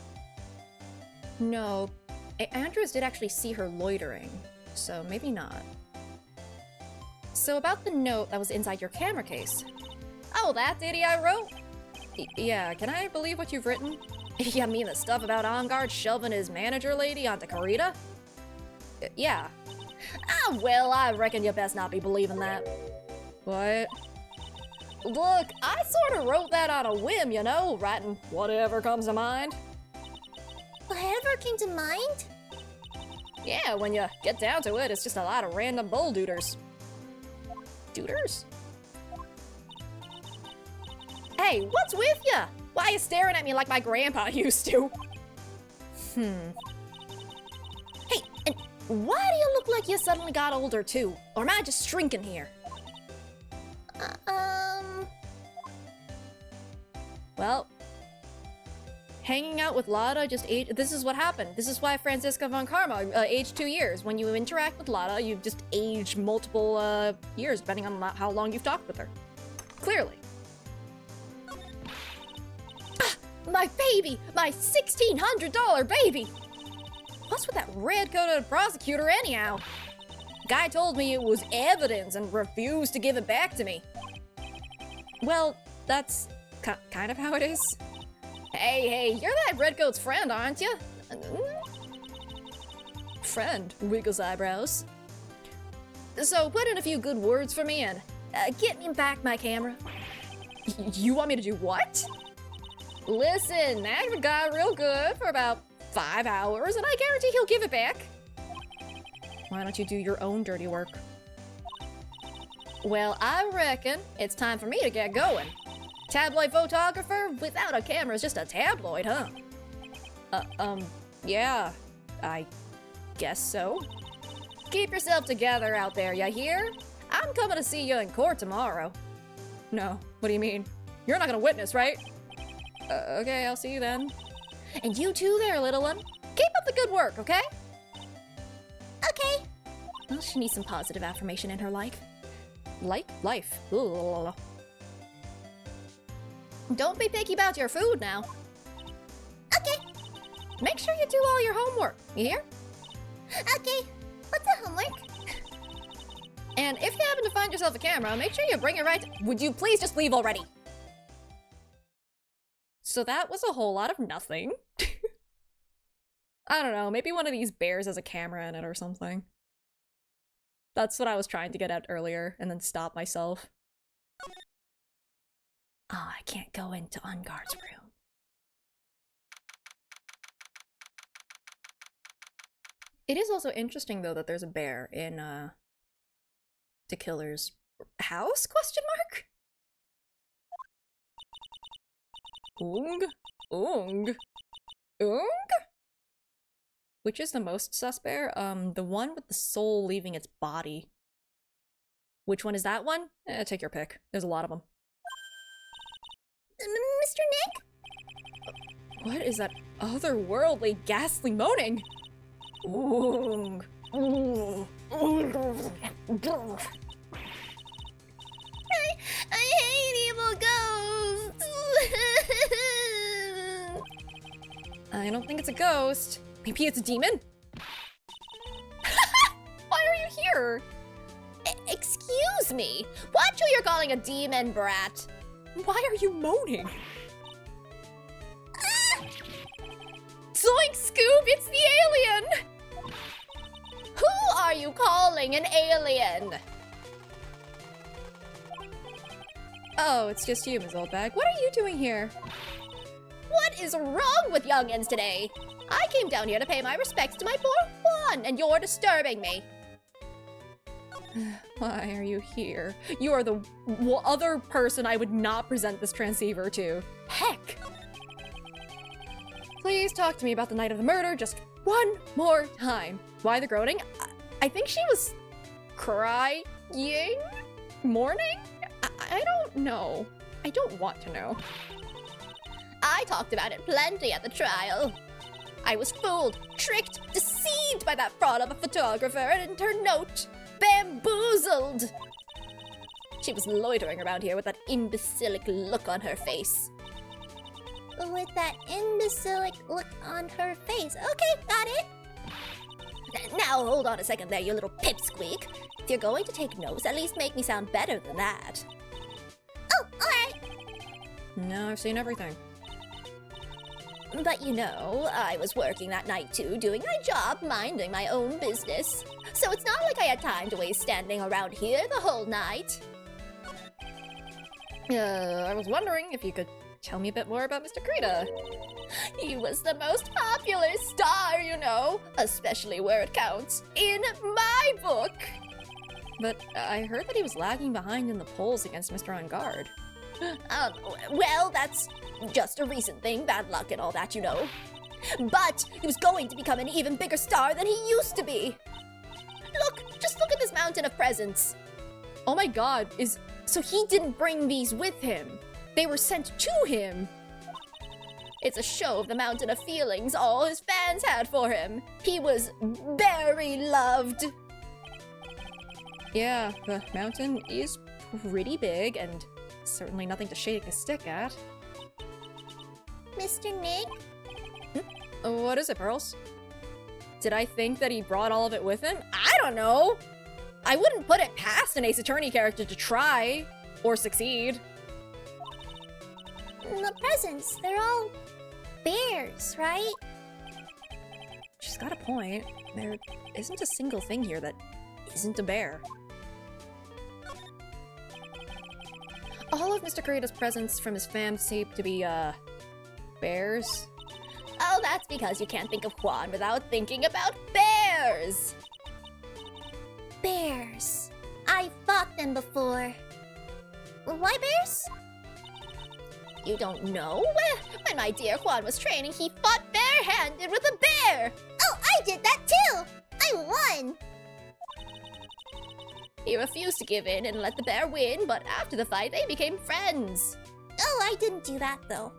No, Andrews did actually see her loitering, so maybe not. So about the note that was inside your camera case. Oh, that ditty I wrote? Yeah, can I believe what you've written? You mean the stuff about On Guard shelving his manager lady onto Karita? Yeah. Ah, well, I reckon you best not be believing that. What? Look, I sort of wrote that on a whim, you know, writing whatever comes to mind. Whatever came to mind? Yeah, when you get down to it, it's just a lot of random bull dooders. Dooders? Hey, what's with ya? Why are you staring at me like my grandpa used to? Hey, and why do you look like you suddenly got older too? Or am I just shrinking here? Well, hanging out with Lada just aged. This is what happened. This is why Franziska von Karma aged 2 years. When you interact with Lada, you just age multiple years, depending on how long you've talked with her. Clearly. Ah, my baby! My $1,600 baby! What's with that red-coated prosecutor anyhow? Guy told me it was evidence and refused to give it back to me. Well, that's kind of how it is. Hey, you're that redcoat's friend, aren't you? Friend, wiggles eyebrows. So put in a few good words for me and get me back my camera. You want me to do what? Listen, nag the guy real good for about 5 hours and I guarantee he'll give it back. Why don't you do your own dirty work? Well, I reckon it's time for me to get going. Tabloid photographer without a camera is just a tabloid, huh? Yeah, I guess so. Keep yourself together out there, ya hear? I'm coming to see you in court tomorrow. No, what do you mean? You're not gonna witness, right? Okay, I'll see you then. And you too there, little one. Keep up the good work, okay? Okay. Well, she needs some positive affirmation in her life. Life. Ugh. Don't be picky about your food now. Okay. Make sure you do all your homework, you hear? Okay. What's the homework? And if you happen to find yourself a camera, make sure you bring it right. Would you please just leave already? So that was a whole lot of nothing. I don't know, maybe one of these bears has a camera in it or something. That's what I was trying to get at earlier, and then stop myself. Oh, I can't go into On Guard's room. It is also interesting, though, that there's a bear in, the killer's house? Question mark? Ung? Which is the most sus bear? The one with the soul leaving its body. Which one is that one? Take your pick. There's a lot of them. Mr. Nick? What is that otherworldly, ghastly moaning? Ooh. I hate evil ghosts! I don't think it's a ghost. Maybe it's a demon? Why are you here? Excuse me? Watch who you're calling a demon, brat. Why are you moaning? Zoink, Scoop! It's the alien! Who are you calling an alien? Oh, it's just you, Ms. Oldbag. What are you doing here? What is wrong with youngins today? I came down here to pay my respects to my poor Juan, and you're disturbing me. Why are you here? You are the other person I would not present this transceiver to. Heck! Please talk to me about the night of the murder just one more time. Why the groaning? I think she was crying? Mourning? I don't know. I don't want to know. I talked about it plenty at the trial. I was fooled, tricked, deceived by that fraud of a photographer, and in her note, bamboozled. She was loitering around here with that imbecilic look on her face. With that imbecilic look on her face. Okay, got it. Now, hold on a second there, you little pipsqueak. If you're going to take notes, at least make me sound better than that. Oh, alright. No, I've seen everything. But you know, I was working that night too, doing my job, minding my own business. So it's not like I had time to waste standing around here the whole night. I was wondering if you could tell me a bit more about Mr. Krita. He was the most popular star, you know, especially where it counts, in my book. But I heard that he was lagging behind in the polls against Mr. On Guard. Well, that's just a recent thing, bad luck and all that, you know. But he was going to become an even bigger star than he used to be. Just look at this mountain of presents. Oh my god, so he didn't bring these with him. They were sent to him. It's a show of the mountain of feelings all his fans had for him. He was very loved. Yeah, the mountain is pretty big and certainly nothing to shake a stick at. Mr. Nick? What is it, Pearls? Did I think that he brought all of it with him? I don't know! I wouldn't put it past an Ace Attorney character to try, or succeed. The presents, they're all bears, right? She's got a point. There isn't a single thing here that isn't a bear. All of Mr. Kurita's presents from his fam seem to be, bears. Oh, that's because you can't think of Juan without thinking about bears! Bears. I fought them before. Why bears? You don't know? When my dear Juan was training, he fought bare-handed with a bear! Oh, I did that too! I won! He refused to give in and let the bear win, but after the fight, they became friends. Oh, I didn't do that though.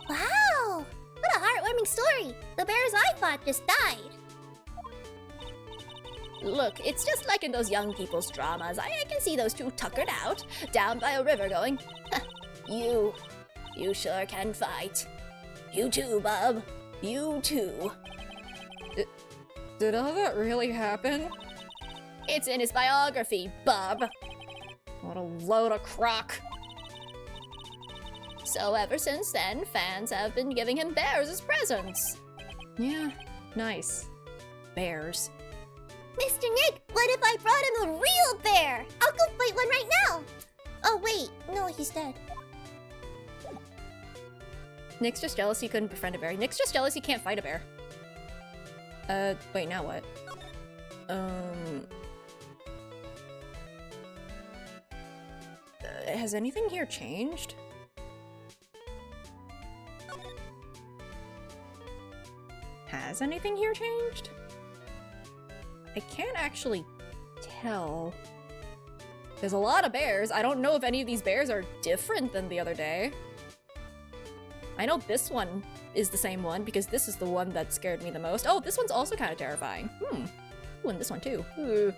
Wow! What a heartwarming story! The bears I fought just died. Look, it's just like in those young people's dramas. I can see those two tuckered out, down by a river going, you sure can fight. You too, bub. You too. Did all that really happen? It's in his biography, bub. What a load of crock. So ever since then, fans have been giving him bears as presents. Yeah, nice. Bears. Mr. Nick, what if I brought him a real bear? I'll go fight one right now. Oh wait, no, he's dead. Nick's just jealous he couldn't befriend a bear. Nick's just jealous he can't fight a bear. Wait, now what? Has anything here changed? Has anything here changed? I can't actually tell. There's a lot of bears. I don't know if any of these bears are different than the other day. I know this one is the same one because this is the one that scared me the most. Oh, this one's also kind of terrifying. Ooh, and this one too. Ooh.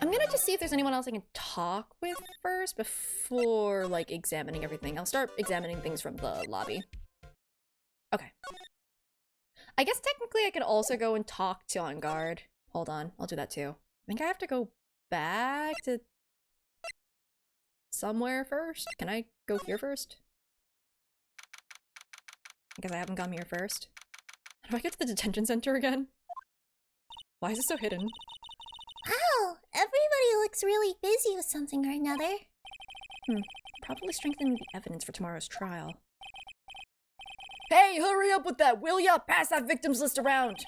I'm gonna just see if there's anyone else I can talk with first before, like, examining everything. I'll start examining things from the lobby. Okay. I guess technically I could also go and talk to On Guard. Hold on, I'll do that too. I think I have to go back to somewhere first. Can I go here first? Because I haven't gone here first. How do I get to the detention center again? Why is it so hidden? Wow, everybody looks really busy with something or another. Probably strengthening the evidence for tomorrow's trial. Hey, hurry up with that, will ya? Pass that victims list around.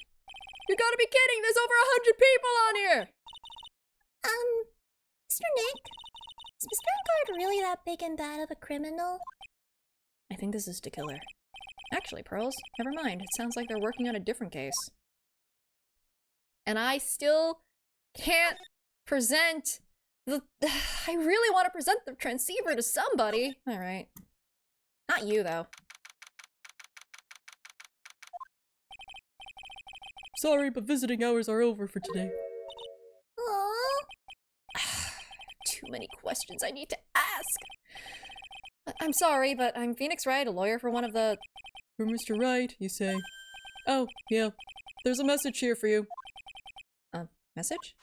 You gotta be kidding, there's over 100 people on here! Mr. Nick, is Mr. Guard really that big and bad of a criminal? I think this is to kill her. Actually, Pearls, never mind. It sounds like they're working on a different case. And I still can't present the... I really want to present the transceiver to somebody. Alright. Not you, though. Sorry, but visiting hours are over for today. Aww. Too many questions I need to ask. I'm sorry, but I'm Phoenix Wright, a lawyer for one of the... For Mr. Wright, you say? Oh, yeah. There's a message here for you. Message?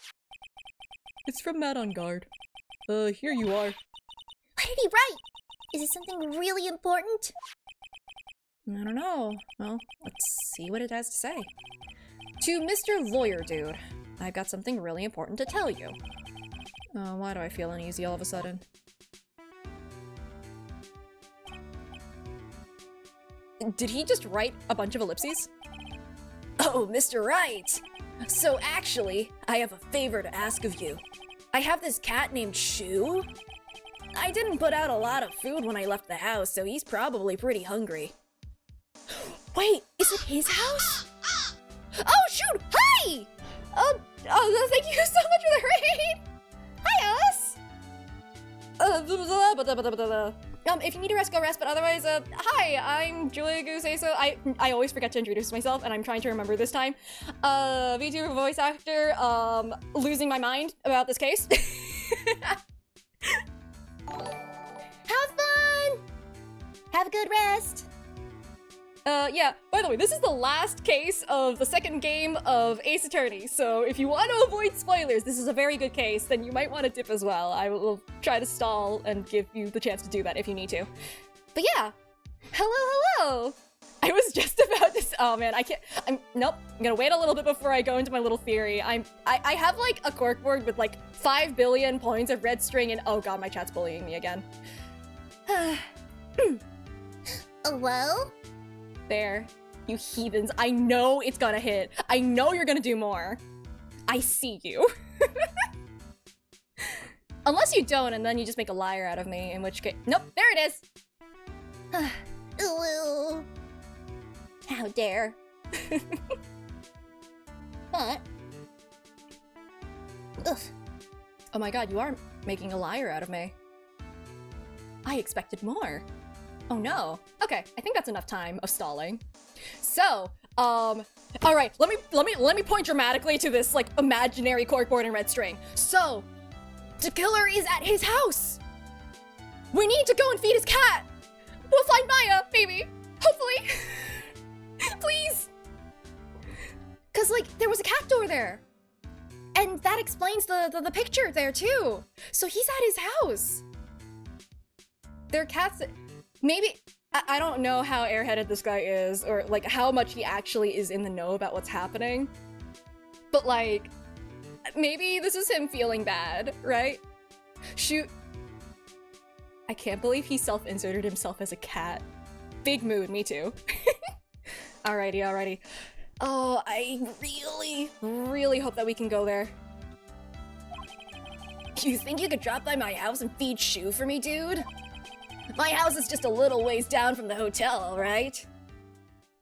It's from Matt On Guard. Here you are. What did he write? Is it something really important? I don't know. Well, let's see what it has to say. To Mr. Lawyer Dude, I've got something really important to tell you. Why do I feel uneasy all of a sudden? Did he just write a bunch of ellipses? Oh, Mr. Wright! So actually, I have a favor to ask of you. I have this cat named Shu. I didn't put out a lot of food when I left the house, so he's probably pretty hungry. Wait, is it his house? Oh, shoot! Hi! Thank you so much for the raid! Hi, Alice! If you need to rest, go rest, but otherwise, hi, I'm Julia Sei Sou. I always forget to introduce myself, and I'm trying to remember this time. VTuber voice actor, losing my mind about this case. Have fun! Have a good rest. Yeah, by the way, this is the last case of the second game of Ace Attorney, so if you want to avoid spoilers, this is a very good case, then you might want to dip as well. I will try to stall and give you the chance to do that if you need to. But yeah, hello! I was just about to oh man, nope, I'm gonna wait a little bit before I go into my little theory. I have like a corkboard with like 5 billion points of red string and oh god, my chat's bullying me again. Well? There, you heathens. I know it's gonna hit. I know you're gonna do more. I see you. Unless you don't, and then you just make a liar out of me, in which case— nope, there it is! Ooh. How dare. But... Ugh. Oh my god, you are making a liar out of me. I expected more. Oh no. Okay, I think that's enough time of stalling. So, all right, let me point dramatically to this like imaginary corkboard and red string. So, the killer is at his house. We need to go and feed his cat. We'll find Maya, maybe, hopefully. Please. Cause like there was a cat door there, and that explains the picture there too. So he's at his house. There are cats. Maybe, I don't know how airheaded this guy is, or like how much he actually is in the know about what's happening. But like, maybe this is him feeling bad, right? Shoot. I can't believe he self-inserted himself as a cat. Big mood, me too. Alrighty. Oh, I really hope that we can go there. You think you could drop by my house and feed Shu for me, dude? My house is just a little ways down from the hotel, alright?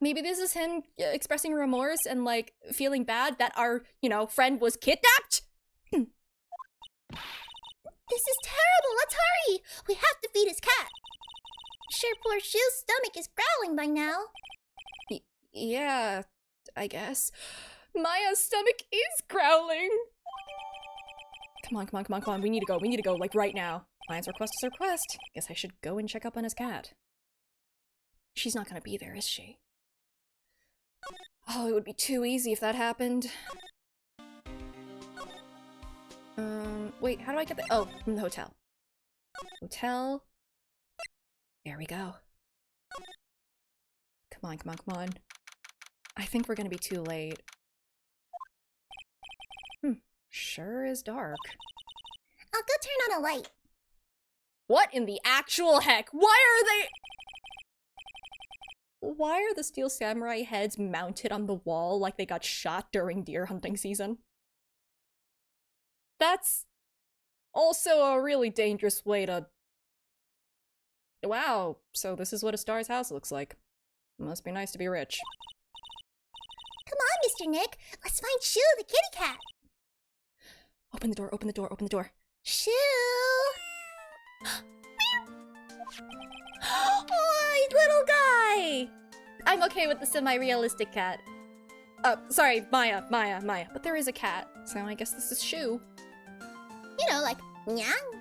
Maybe this is him expressing remorse and, like, feeling bad that our, you know, friend was kidnapped? This is terrible. Let's hurry. We have to feed his cat. Sure, poor Shu's stomach is growling by now. Yeah, I guess. Maya's stomach is growling. Come on, come on, come on, come on. We need to go, like, right now. Maya's request is a request. Guess I should go and check up on his cat. She's not gonna be there, is she? Oh, it would be too easy if that happened. Wait, how do I get there? Oh, from the hotel. Hotel. There we go. Come on, come on, come on. I think we're gonna be too late. Sure is dark. I'll go turn on a light. What in the actual heck? Why are the steel samurai heads mounted on the wall like they got shot during deer hunting season? That's also a really dangerous way to... Wow, so this is what a star's house looks like. Must be nice to be rich. Come on, Mr. Nick. Let's find Shu, the kitty cat. Open the door, open the door, open the door. Shu! Oh, little guy! I'm okay with the semi-realistic cat. Sorry, Maya. But there is a cat, so I guess this is Shu. You know, like, nyang.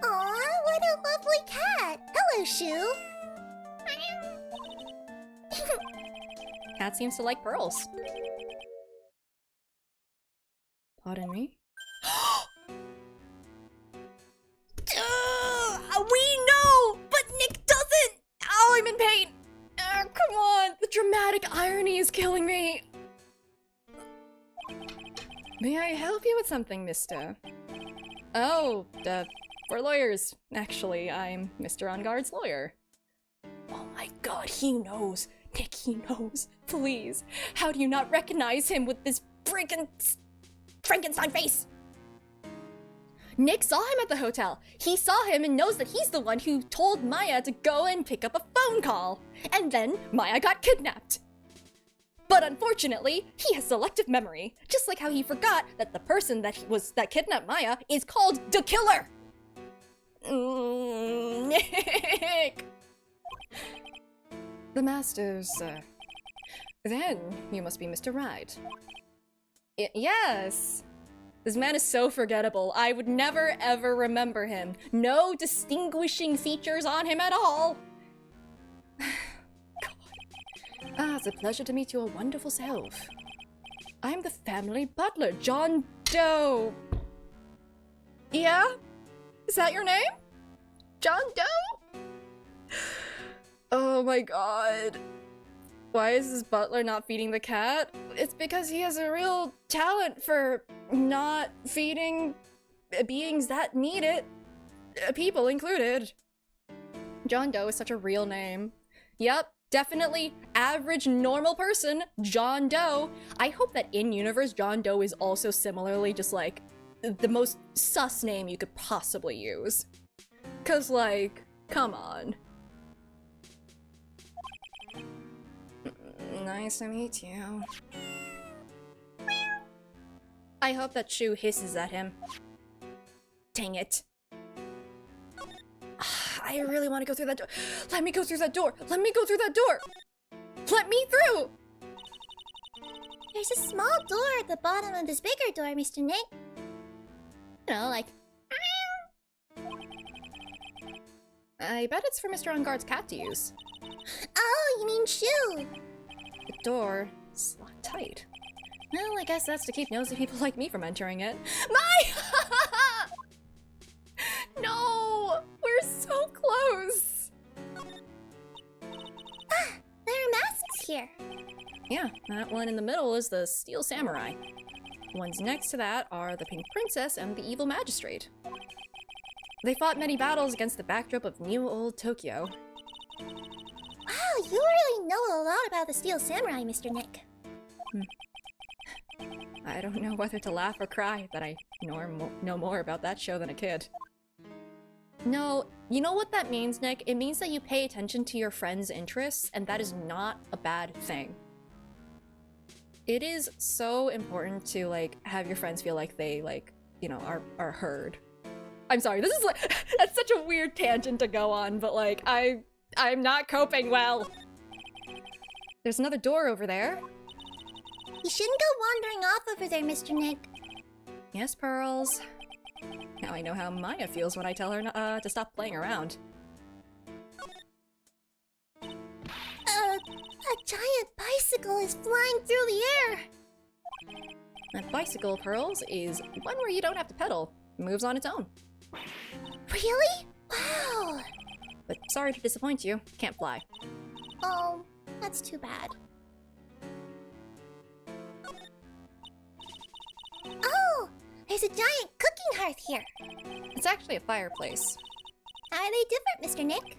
Aw, what a lovely cat. Hello, Shu. Cat seems to like pearls. Pardon me? We know, but Nick doesn't! Oh, I'm in pain! Come on! The dramatic irony is killing me! May I help you with something, mister? Oh, we're lawyers. Actually, I'm Mr. On Guard's lawyer. Oh my god, he knows. Nick, he knows. Please. How do you not recognize him with this freaking Frankenstein face? Nick saw him at the hotel. He saw him and knows that he's the one who told Maya to go and pick up a phone call. And then Maya got kidnapped. But unfortunately, he has selective memory. Just like how he forgot that the person that kidnapped Maya is called the killer. Nick. The masters, Then you must be Mr. Wright. Yes. This man is so forgettable. I would never ever remember him. No distinguishing features on him at all. God. It's a pleasure to meet your wonderful self. I'm the family butler, John Doe. Yeah? Is that your name? John Doe? Oh my god. Why is this butler not feeding the cat? It's because he has a real talent for not feeding beings that need it. People included. John Doe is such a real name. Yep, definitely average normal person, John Doe. I hope that in universe John Doe is also similarly just like the most sus name you could possibly use. 'Cause like, come on. Nice to meet you. I hope that Shu hisses at him. Dang it. I really want to go through that door. Let me go through that door. Let me go through that door. Let me through. There's a small door at the bottom of this bigger door, Mr. Nick. You know, like... I bet it's for Mr. On Guard's cat to use. Oh, you mean Shu? The door is locked tight. Well, I guess that's to keep nosy people like me from entering it. No! We're so close! Ah, there are masks here. Yeah, that one in the middle is the Steel Samurai. The ones next to that are the Pink Princess and the Evil Magistrate. They fought many battles against the backdrop of New Old Tokyo. Wow, you really know a lot about the Steel Samurai, Mr. Nick. I don't know whether to laugh or cry that I know more about that show than a kid. No, you know what that means, Nick? It means that you pay attention to your friends' interests, and that is not a bad thing. It is so important to, like, have your friends feel like they, like, you know, are heard. I'm sorry, this is like, that's such a weird tangent to go on, but like, I'm not coping well. There's another door over there. You shouldn't go wandering off over there, Mr. Nick. Yes, Pearls. Now I know how Maya feels when I tell her to stop playing around. A giant bicycle is flying through the air. That bicycle, Pearls, is one where you don't have to pedal. It moves on its own. Really? Wow. But sorry to disappoint you, can't fly. Oh, that's too bad. Oh, there's a giant cooking hearth here. It's actually a fireplace. Are they different, Mr. Nick?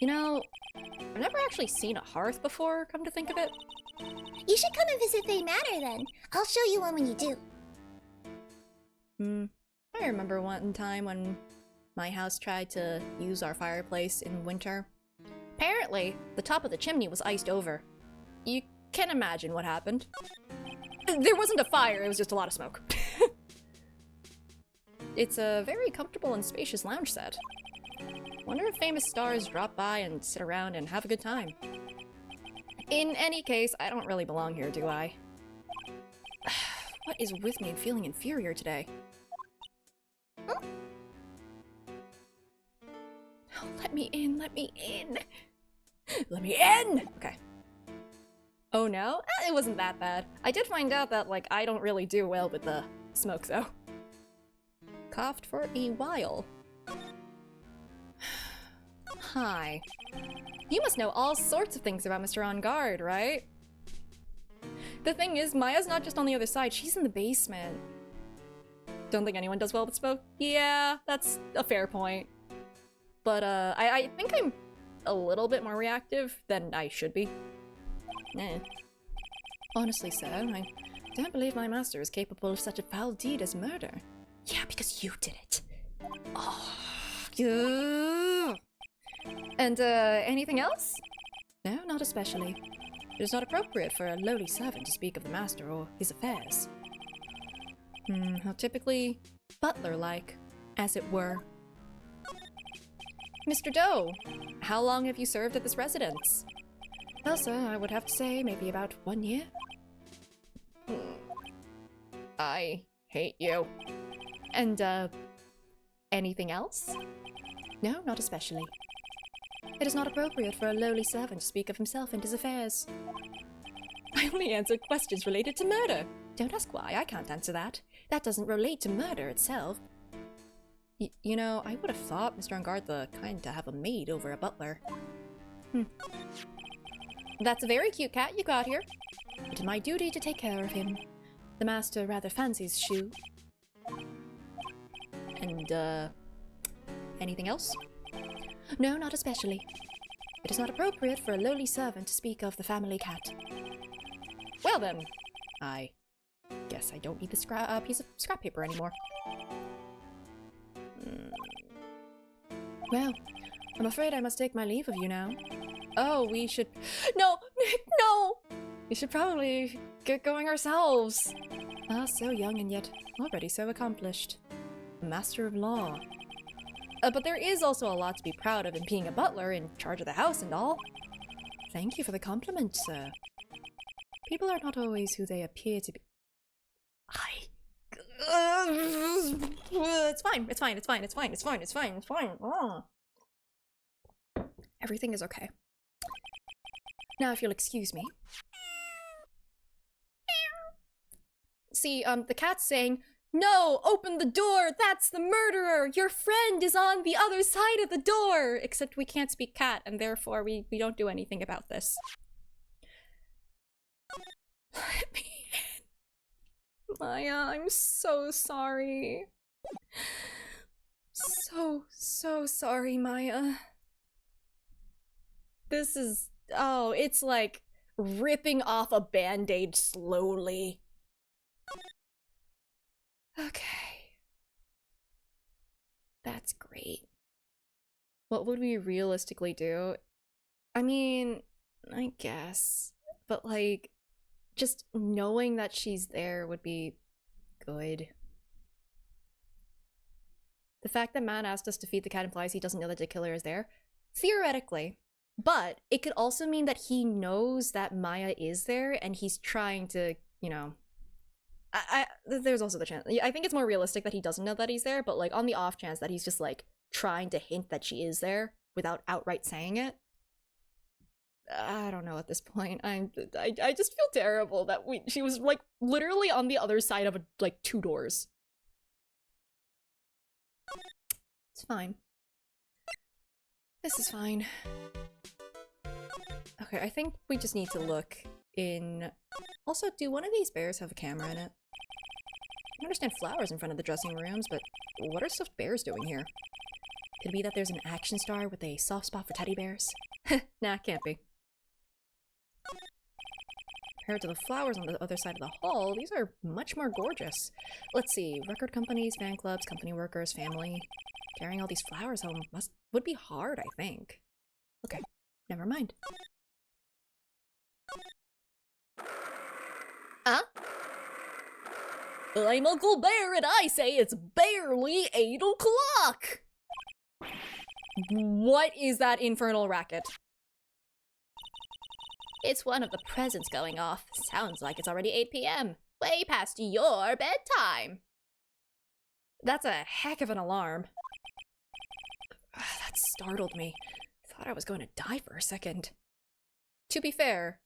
You know, I've never actually seen a hearth before, come to think of it. You should come and visit Fey Manor then. I'll show you one when you do. I remember one time when my house tried to use our fireplace in winter. Apparently, the top of the chimney was iced over. You can imagine what happened. There wasn't a fire, it was just a lot of smoke. It's a very comfortable and spacious lounge set. Wonder if famous stars drop by and sit around and have a good time. In any case, I don't really belong here, do I? What is with me and feeling inferior today? Oh, let me in, let me in! Let me in! Okay. Oh no? It wasn't that bad. I did find out that, like, I don't really do well with the smoke, though. Coughed for a while. Hi. You must know all sorts of things about Mr. On Guard, right? The thing is, Maya's not just on the other side, she's in the basement. Don't think anyone does well with smoke? Yeah, that's a fair point. But, I think I'm a little bit more reactive than I should be. Eh. Honestly, sir, I don't believe my master is capable of such a foul deed as murder. Yeah, because you did it. Oh, yeah. And, anything else? No, not especially. It is not appropriate for a lowly servant to speak of the master or his affairs. How typically butler-like, as it were. Mr. Doe, how long have you served at this residence? Well, sir, I would have to say maybe about 1 year. I hate you. And, anything else? No, not especially. It is not appropriate for a lowly servant to speak of himself and his affairs. I only answered questions related to murder. Don't ask why, I can't answer that. That doesn't relate to murder itself. You know, I would have thought Mr. On Guard the kind to have a maid over a butler. That's a very cute cat you got here. It is my duty to take care of him. The master rather fancies Shu. And, anything else? No, not especially. It is not appropriate for a lowly servant to speak of the family cat. Well then, I guess I don't need this piece of scrap paper anymore. Well, I'm afraid I must take my leave of you now. Oh, we should— No! Nick, no! We should probably get going ourselves. Ah, so young and yet already so accomplished. A master of law. But there is also a lot to be proud of in being a butler in charge of the house and all. Thank you for the compliment, sir. People are not always who they appear to be. It's fine, it's fine, it's fine, it's fine, it's fine, it's fine, it's fine. Oh. Everything is okay. Now, if you'll excuse me. See, the cat's saying, "No, open the door! That's the murderer! Your friend is on the other side of the door!" Except we can't speak cat, and therefore we don't do anything about this. Let me in. Maya, I'm so sorry. So sorry, Maya. This is— oh, it's like ripping off a band-aid slowly. Okay. That's great. What would we realistically do? I mean, I guess. But like, just knowing that she's there would be good. The fact that man asked us to feed the cat implies he doesn't know that the killer is there. Theoretically. But it could also mean that he knows that Maya is there and he's trying to, you know... there's also the chance. I think it's more realistic that he doesn't know that he's there, but like on the off chance that he's just like trying to hint that she is there without outright saying it. I don't know at this point. I just feel terrible that she was like literally on the other side of like 2 doors. It's fine. This is fine. Okay, I think we just need to look in... Also, do one of these bears have a camera in it? I understand flowers in front of the dressing rooms, but what are stuffed bears doing here? Could it be that there's an action star with a soft spot for teddy bears? Nah, can't be. Compared to the flowers on the other side of the hall, these are much more gorgeous. Let's see, record companies, fan clubs, company workers, family. Carrying all these flowers home would be hard, I think. Okay, never mind. Huh? I'm Uncle Bear and I say it's barely 8 o'clock! What is that infernal racket? It's one of the presents going off. Sounds like it's already 8 p.m. Way past your bedtime. That's a heck of an alarm. That startled me. I thought I was going to die for a second. To be fair,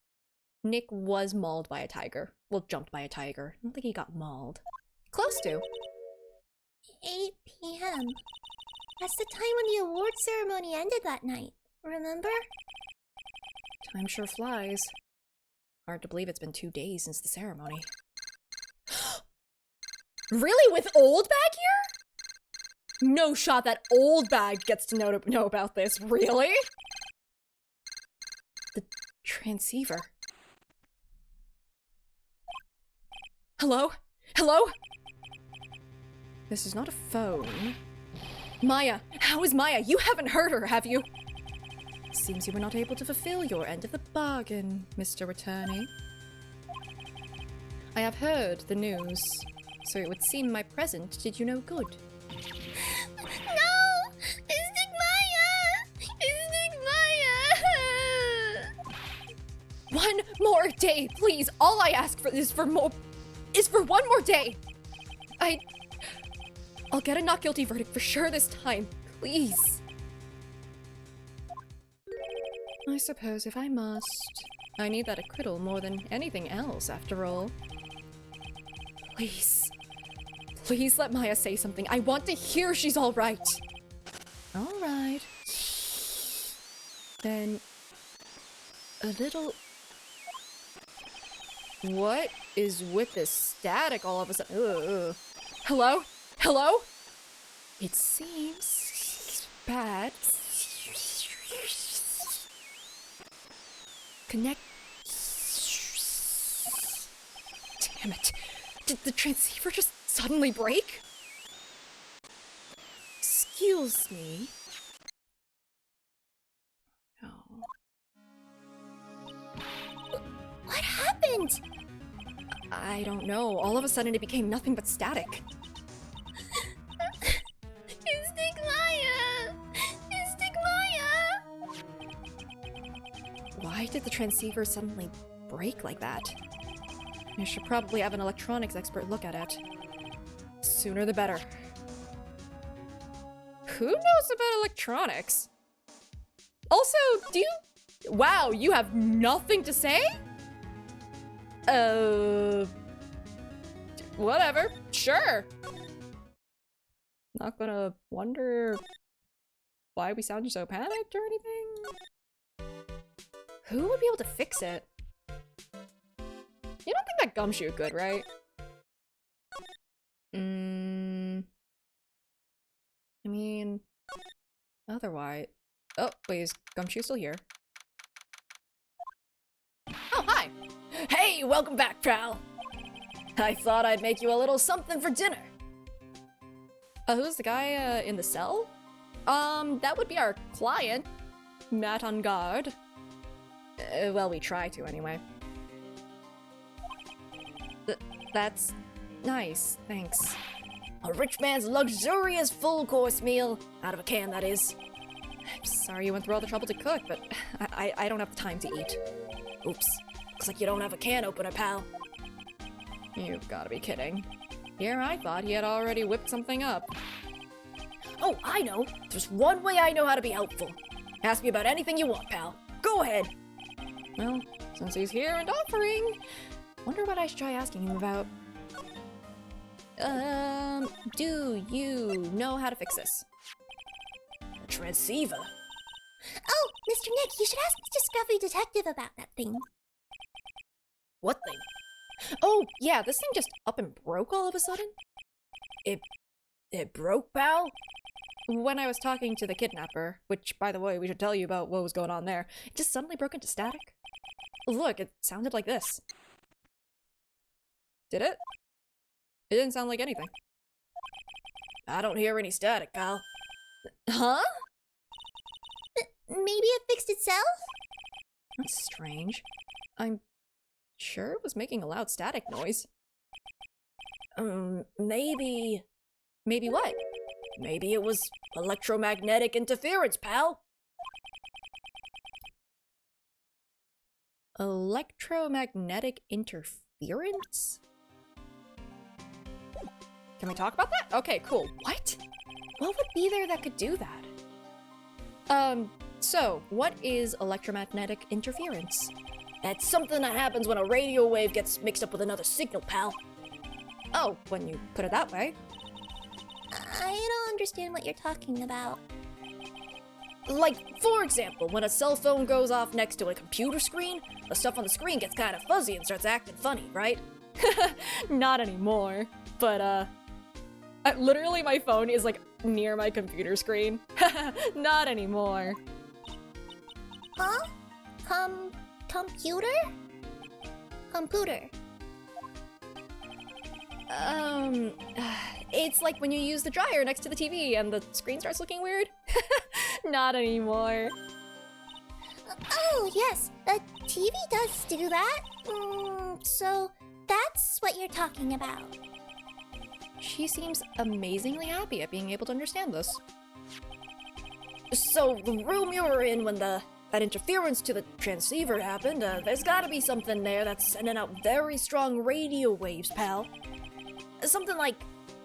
Nick was mauled by a tiger. Well, jumped by a tiger. I don't think he got mauled. Close to. 8 p.m. That's the time when the award ceremony ended that night. Remember? Time sure flies. Hard to believe it's been 2 days since the ceremony. Really? With Old Bag here? No shot that Old Bag gets to know about this. Really? The transceiver. Hello? Hello? This is not a phone. Maya! How is Maya? You haven't heard her, have you? Seems you were not able to fulfill your end of the bargain, Mr. Returnee. I have heard the news, so it would seem my present did you no good. No! Isntic Maya! Istic Maya! One more day, please! All I ask for is for one more day! I'll get a not guilty verdict for sure this time, please. I suppose if I must. I need that acquittal more than anything else, after all. Please. Please let Maya say something. I want to hear she's all right. All right. Then... a little... What is with this static all of a sudden? Ugh. Hello? Hello? It seems... bad. Connect... Damn it. Did the transceiver just suddenly break? Excuse me. No. What happened? I don't know. All of a sudden it became nothing but static. Istic Maya! Istic Maya! Why did the transceiver suddenly break like that? I should probably have an electronics expert look at it. Sooner the better. Who knows about electronics? Also, do you... Wow, you have nothing to say? Whatever. Sure. Not gonna wonder why we sound so panicked or anything. Who would be able to fix it? You don't think that gumshoe could, right? I mean, otherwise... Oh, wait, is Gumshoe still here? Oh, hi! Hey, welcome back, pal! I thought I'd make you a little something for dinner. Who's the guy in the cell? That would be our client, Matt on guard. Well, we try to anyway. That's nice, thanks. A rich man's luxurious full-course meal. Out of a can, that is. I'm sorry you went through all the trouble to cook, but I don't have the time to eat. Oops. Looks like you don't have a can opener, pal. You've gotta be kidding. Here I thought he had already whipped something up. Oh, I know. There's one way I know how to be helpful. Ask me about anything you want, pal. Go ahead. Well, since he's here and offering, wonder what I should try asking him about. Do you know how to fix this? A transceiver? Oh, Mr. Nick, you should ask Mr. Scruffy Detective about that thing. What thing? Oh, yeah, this thing just up and broke all of a sudden. It broke, pal? When I was talking to the kidnapper, which, by the way, we should tell you about what was going on there, it just suddenly broke into static. Look, it sounded like this. Did it? It didn't sound like anything. I don't hear any static, pal. Huh? Maybe it fixed itself? That's strange. I'm sure it was making a loud static noise. Maybe... Maybe what? Maybe it was electromagnetic interference, pal. Electromagnetic interference? Can we talk about that? Okay, cool. What? What would be there that could do that? So, what is electromagnetic interference? That's something that happens when a radio wave gets mixed up with another signal, pal. Oh, when you put it that way. I don't understand what you're talking about. Like, for example, when a cell phone goes off next to a computer screen, the stuff on the screen gets kind of fuzzy and starts acting funny, right? Not anymore. But, literally my phone is, like, near my computer screen. Not anymore. Huh? Computer? Computer. It's like when you use the dryer next to the TV and the screen starts looking weird. Not anymore. Oh, yes, the TV does do that. So that's what you're talking about. She seems amazingly happy at being able to understand this. So, the room you were in when that interference to the transceiver happened, there's gotta be something there that's sending out very strong radio waves, pal. Something like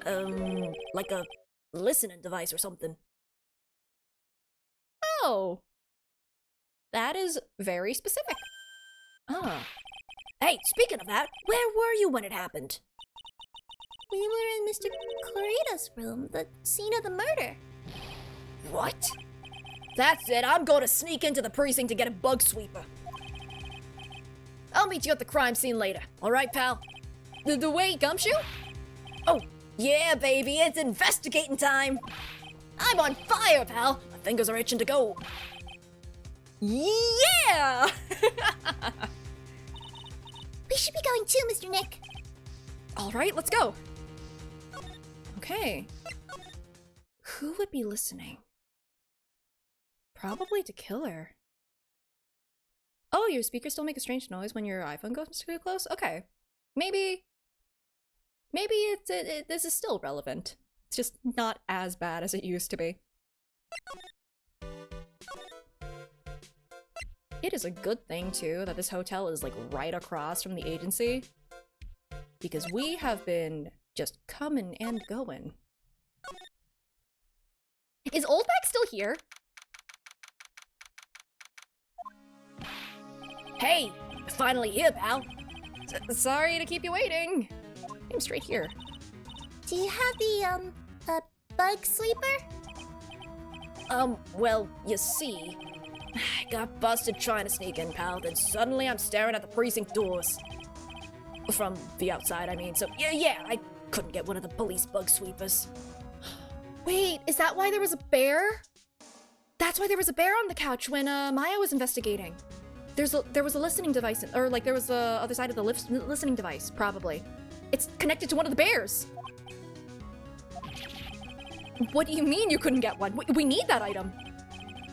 a listening device or something. Oh. That is very specific. Ah. Hey, speaking of that, where were you when it happened? We were in Mr. Corita's room, the scene of the murder. What? That's it, I'm going to sneak into the precinct to get a bug sweeper. I'll meet you at the crime scene later, alright, pal? The way, Gumshoe? Oh, yeah, baby, it's investigating time. I'm on fire, pal. My fingers are itching to go. Yeah! We should be going too, Mr. Nick. Alright, let's go. Okay. Who would be listening? Probably to kill her. Oh, your speakers still make a strange noise when your iPhone goes too close? Okay. Maybe this is still relevant. It's just not as bad as it used to be. It is a good thing, too, that this hotel is, like, right across from the agency. Because we have been just coming and going. Is Oldback still here? Hey, finally here, pal. Sorry to keep you waiting. I'm straight here. Do you have the bug sweeper? Well, you see, I got busted trying to sneak in, pal, then suddenly I'm staring at the precinct doors. From the outside, I mean, so yeah, I couldn't get one of the police bug sweepers. Wait, is that why there was a bear? That's why there was a bear on the couch when Maya was investigating. There was a listening device, or like there was the other side of the listening device, probably. It's connected to one of the bears. What do you mean you couldn't get one? We need that item.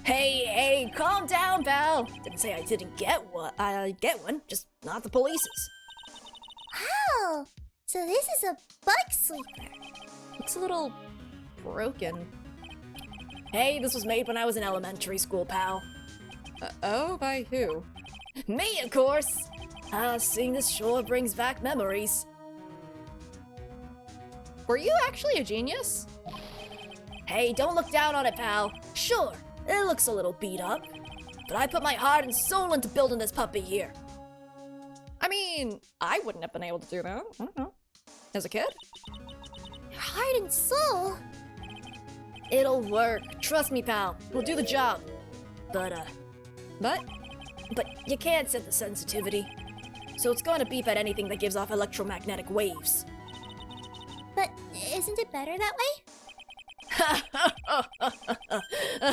Hey, calm down, pal. Didn't say I didn't get one. I'd get one, just not the police's. Oh, so this is a bug sleeper. Looks a little broken. Hey, this was made when I was in elementary school, pal. Oh, by who? Me, of course. Seeing this sure brings back memories. Were you actually a genius? Hey, don't look down on it, pal. Sure, it looks a little beat up, but I put my heart and soul into building this puppy here. I mean, I wouldn't have been able to do that. I don't know. As a kid? Your heart and soul. It'll work. Trust me, pal. We'll do the job. But you can't set the sensitivity. So it's going to beep at anything that gives off electromagnetic waves. But isn't it better that way?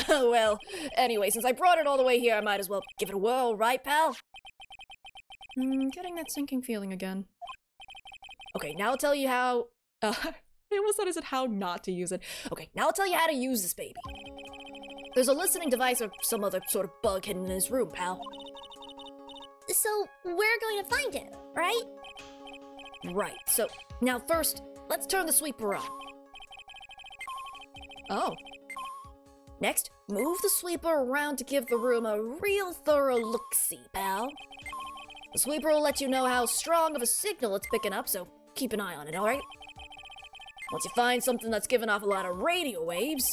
Well, anyway, since I brought it all the way here, I might as well give it a whirl, right, pal? Getting that sinking feeling again. Okay, now I'll tell you how... I almost thought I said how not to use it. Okay, now I'll tell you how to use this baby. There's a listening device or some other sort of bug hidden in this room, pal. So we're going to find it, right? Right, so now first, let's turn the sweeper on. Oh. Next, move the sweeper around to give the room a real thorough look-see, pal. The sweeper will let you know how strong of a signal it's picking up, so keep an eye on it, alright? Once you find something that's giving off a lot of radio waves,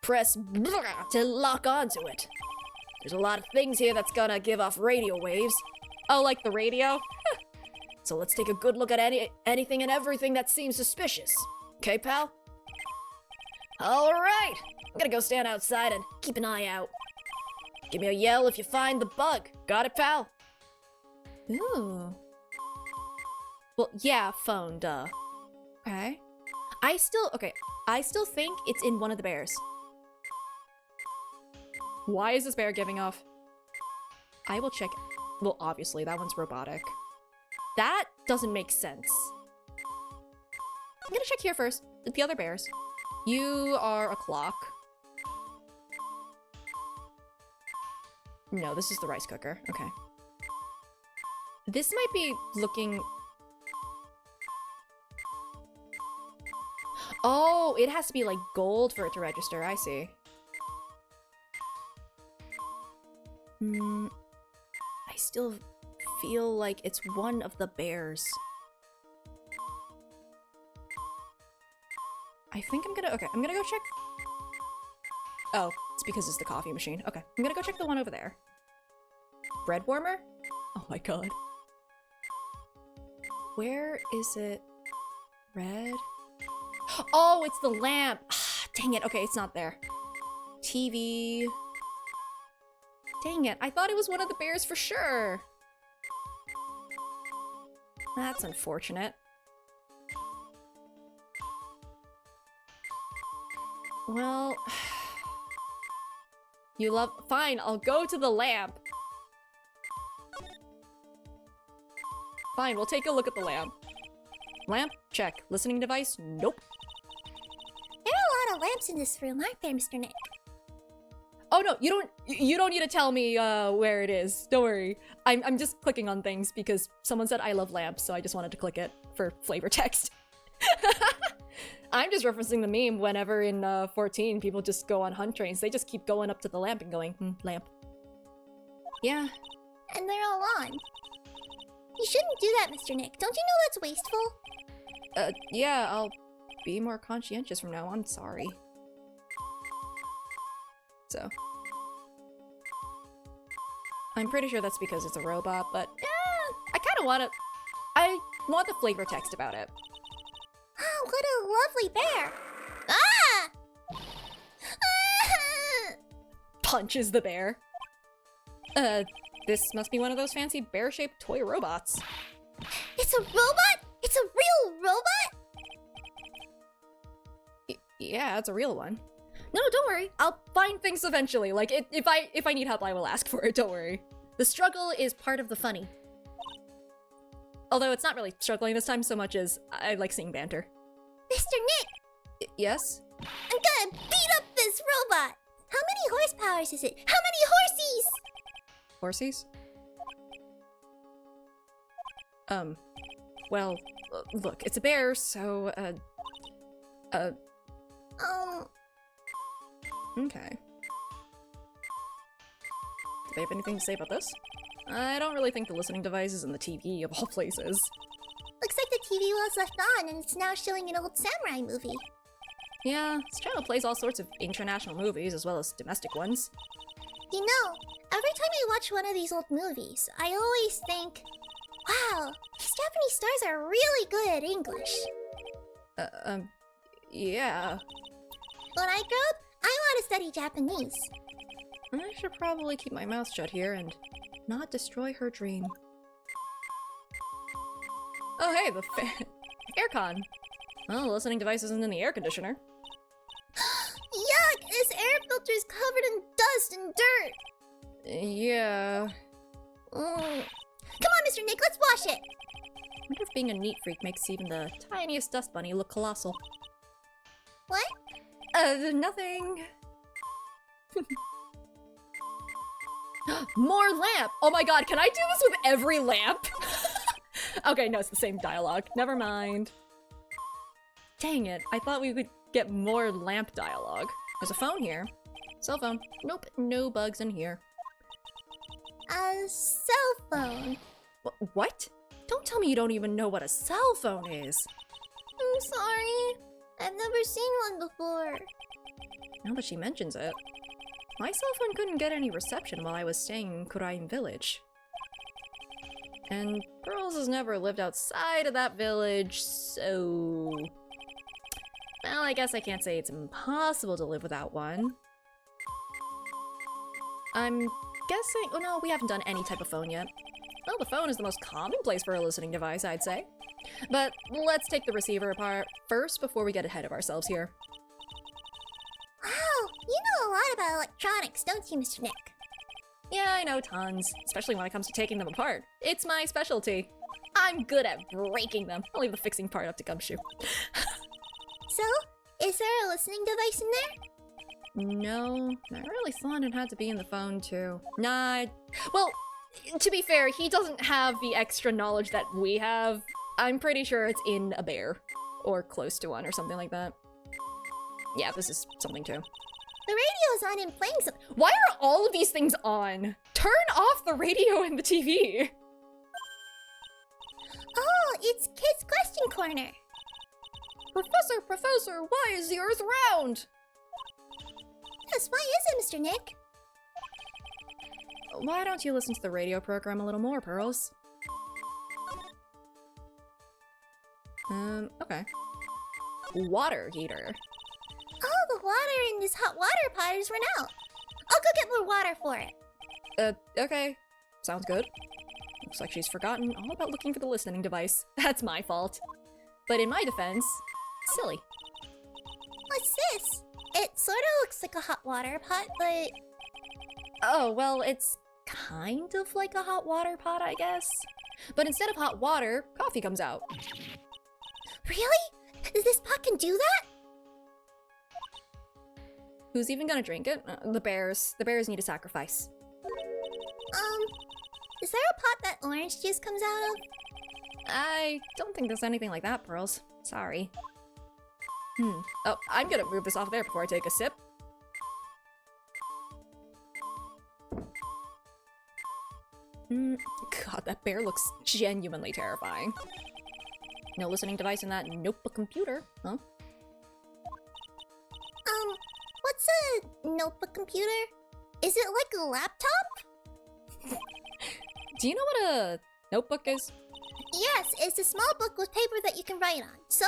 press brrr to lock onto it. There's a lot of things here that's gonna give off radio waves. Oh, like the radio? So let's take a good look at anything and everything that seems suspicious. Okay, pal? Alright! I'm gonna go stand outside and keep an eye out. Give me a yell if you find the bug. Got it, pal? Ooh. Well, yeah, phone, duh. Okay. I still think it's in one of the bears. Why is this bear giving off? I will check. Well, obviously, that one's robotic. That doesn't make sense. I'm gonna check here first. The other bears. You are a clock. No, this is the rice cooker. Okay. This might be looking... Oh, it has to be like gold for it to register. I see. I still feel like it's one of the bears. I think I'm gonna go check. Oh, it's because it's the coffee machine. Okay, I'm gonna go check the one over there. Bread warmer? Oh my god. Where is it? Red? Oh, it's the lamp! Dang it, okay, it's not there. TV... Dang it, I thought it was one of the bears for sure! That's unfortunate. Well... You love- fine, I'll go to the lamp. Fine, we'll take a look at the lamp. Lamp, check. Listening device, nope. There are a lot of lamps in this room, aren't there, Mr. Nick? Oh no, you don't need to tell me where it is. Don't worry. I'm just clicking on things because someone said I love lamps, so I just wanted to click it for flavor text. I'm just referencing the meme whenever in 14 people just go on hunt trains. They just keep going up to the lamp and going, lamp. Yeah. And they're all on. You shouldn't do that, Mr. Nick. Don't you know that's wasteful? Yeah, I'll be more conscientious from now on. Sorry. So. I'm pretty sure that's because it's a robot, but I kind of want to... I want the flavor text about it. Oh, what a lovely bear! Ah! Ah! Punches the bear. This must be one of those fancy bear-shaped toy robots. It's a robot? It's a real robot? Yeah, it's a real one. No, don't worry. I'll find things eventually. Like, if I need help, I will ask for it. Don't worry. The struggle is part of the funny. Although it's not really struggling this time so much as I like seeing banter. Mr. Nick! Yes? I'm gonna beat up this robot! How many horsepowers is it? How many horsies? Horsies? Well, look, it's a bear, so, okay. Do they have anything to say about this? I don't really think the listening device is in the TV, of all places. Looks like the TV was left on and it's now showing an old samurai movie. Yeah, this channel plays all sorts of international movies as well as domestic ones. You know, every time I watch one of these old movies, I always think, wow, these Japanese stars are really good at English. Yeah. When I grow up, I want to study Japanese. I should probably keep my mouth shut here and not destroy her dream. Oh hey, the aircon. Well, the listening device isn't in the air conditioner. Yuck! This air filter is covered in dust and dirt! Yeah. Come on, Mr. Nick, let's wash it! I wonder if being a neat freak makes even the tiniest dust bunny look colossal. What? Nothing. More lamp! Oh my god, can I do this with every lamp? Okay, no, it's the same dialogue. Never mind. Dang it, I thought we would get more lamp dialogue. There's a phone here. Cell phone. Nope, no bugs in here. A cell phone. What? Don't tell me you don't even know what a cell phone is. I'm sorry. I've never seen one before. Now that she mentions it. My cell phone couldn't get any reception while I was staying in Kurain village. And Pearls has never lived outside of that village, so... Well, I guess I can't say it's impossible to live without one. I'm guessing... Oh no, we haven't done any type of phone yet. Well, the phone is the most common place for a listening device, I'd say. But let's take the receiver apart first before we get ahead of ourselves here. Wow, you know a lot about electronics, don't you, Mr. Nick? Yeah, I know tons, especially when it comes to taking them apart. It's my specialty. I'm good at breaking them. I'll leave the fixing part up to Gumshoe. So, is there a listening device in there? No, I really thought it had to be in the phone too. Nah, well, to be fair, he doesn't have the extra knowledge that we have. I'm pretty sure it's in a bear, or close to one, or something like that. Yeah, this is something too. The radio's on and playing some— Why are all of these things on? Turn off the radio and the TV! Oh, it's Kids Question Corner. Professor, why is the Earth round? Yes, why is it, Mr. Nick? Why don't you listen to the radio program a little more, Pearls? Okay. Water heater. Oh, the water in this hot water pot is run out. I'll go get more water for it. Okay. Sounds good. Looks like she's forgotten all about looking for the listening device. That's my fault. But in my defense, silly. What's this? It sort of looks like a hot water pot, but... Oh, well, it's kind of like a hot water pot, I guess. But instead of hot water, coffee comes out. Really? This pot can do that? Who's even gonna drink it? The bears. The bears need a sacrifice. Is there a pot that orange juice comes out of? I don't think there's anything like that, Pearls. Sorry. Oh, I'm gonna move this off there before I take a sip. God, that bear looks genuinely terrifying. No listening device in that notebook computer, huh? What's a notebook computer? Is it like a laptop? Do you know what a notebook is? Yes, it's a small book with paper that you can write on. So?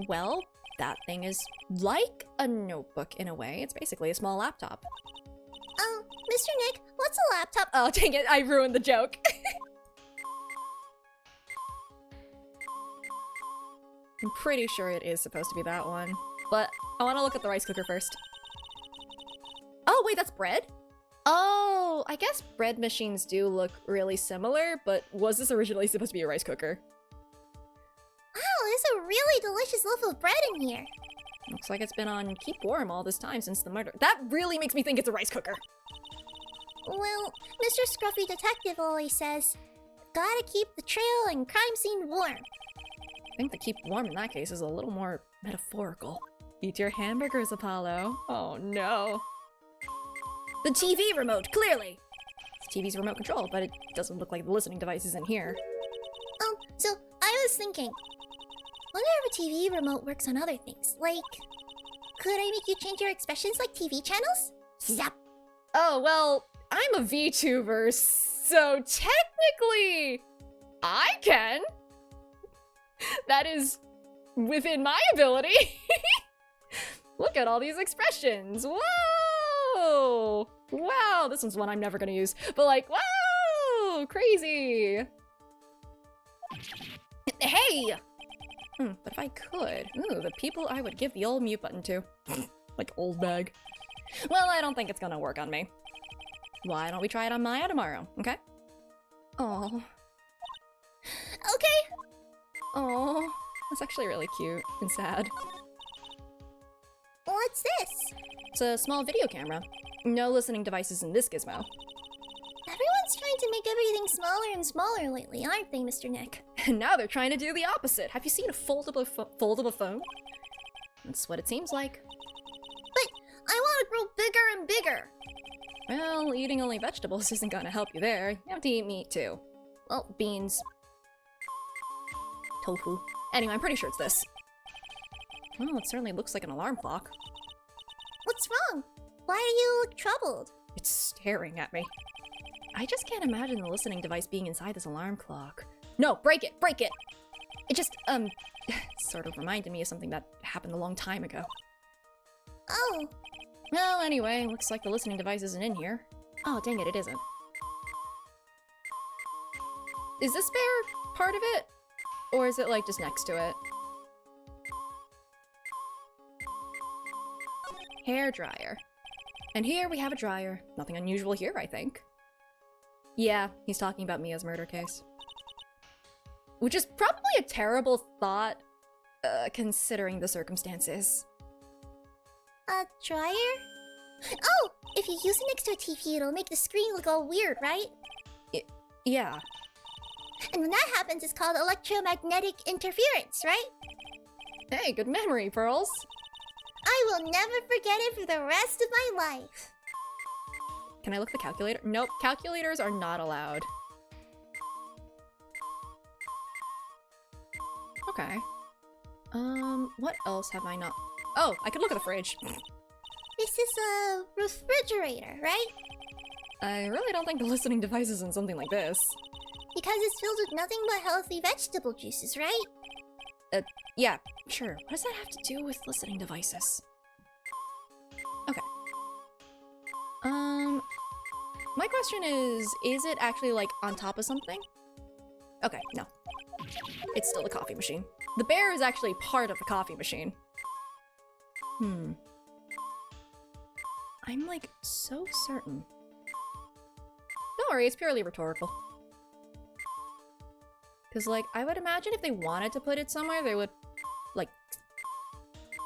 Well, that thing is like a notebook in a way. It's basically a small laptop. Mr. Nick, what's a laptop? Oh, dang it, I ruined the joke. I'm pretty sure it is supposed to be that one. But I want to look at the rice cooker first. Oh, wait, that's bread? Oh, I guess bread machines do look really similar, but was this originally supposed to be a rice cooker? Wow, there's a really delicious loaf of bread in here. Looks like it's been on keep warm all this time since the murder. That really makes me think it's a rice cooker. Well, Mr. Scruffy Detective always says, gotta keep the trail and crime scene warm. I think the keep warm in that case is a little more metaphorical. Eat your hamburgers, Apollo. Oh no. The TV remote, clearly. It's TV's remote control, but it doesn't look like the listening device is in here. So I was thinking, wonder if a TV remote works on other things. Like, could I make you change your expressions like TV channels? Zap! Oh, well, I'm a VTuber, so technically I can. That is within my ability. Look at all these expressions. Whoa! Wow, this one's one I'm never gonna use. But like, whoa! Crazy! Hey! But if I could, ooh, the people I would give the old mute button to. Like old bag. Well, I don't think it's gonna work on me. Why don't we try it on Maya tomorrow, okay? Oh. Okay. Oh. That's actually really cute and sad. What's this? It's a small video camera. No listening devices in this gizmo. Everyone's trying to make everything smaller and smaller lately, aren't they, Mr. Nick? And now they're trying to do the opposite. Have you seen a foldable phone? That's what it seems like. But I want to grow bigger and bigger. Well, eating only vegetables isn't gonna help you there. You have to eat meat too. Well, beans. Tofu. Anyway, I'm pretty sure it's this. Well, it certainly looks like an alarm clock. What's wrong? Why do you look troubled? It's staring at me. I just can't imagine the listening device being inside this alarm clock. No, break it! Break it! It just, sort of reminded me of something that happened a long time ago. Oh, Well, anyway, looks like the listening device isn't in here. Oh, dang it, it isn't. Is this bear part of it? Or is it, like, just next to it? Hair dryer. And here we have a dryer. Nothing unusual here, I think. Yeah, he's talking about Mia's murder case. Which is probably a terrible thought, considering the circumstances. a dryer? Oh, if you use it next to a TV, it'll make the screen look all weird, right? Yeah. And when that happens, it's called electromagnetic interference, right? Hey, good memory, Pearls. I will never forget it for the rest of my life. Can I look the calculator? Nope, calculators are not allowed. Okay. What else have I not? Oh, I could look at the fridge. This is a refrigerator, right? I really don't think the listening device is in something like this. Because it's filled with nothing but healthy vegetable juices, right? Yeah, sure. What does that have to do with listening devices? Okay. My question is it actually, like, on top of something? Okay, no. It's still a coffee machine. The bear is actually part of the coffee machine. I'm, like, so certain. Don't worry, it's purely rhetorical. Because, like, I would imagine if they wanted to put it somewhere, they would, like,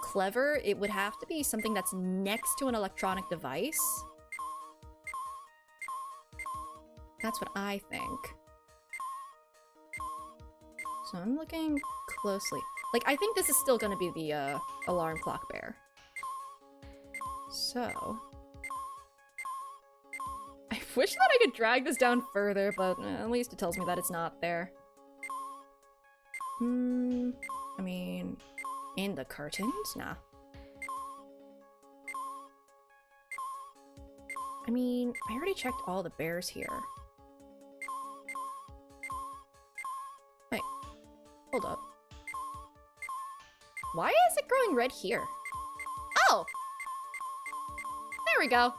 clever. It would have to be something that's next to an electronic device. That's what I think. So I'm looking closely. Like, I think this is still gonna be the, alarm clock bear. So... I wish that I could drag this down further, but at least it tells me that it's not there. I mean, in the curtains? Nah. I mean, I already checked all the bears here. Wait, hold up. Why is it growing red here? Oh! There we go.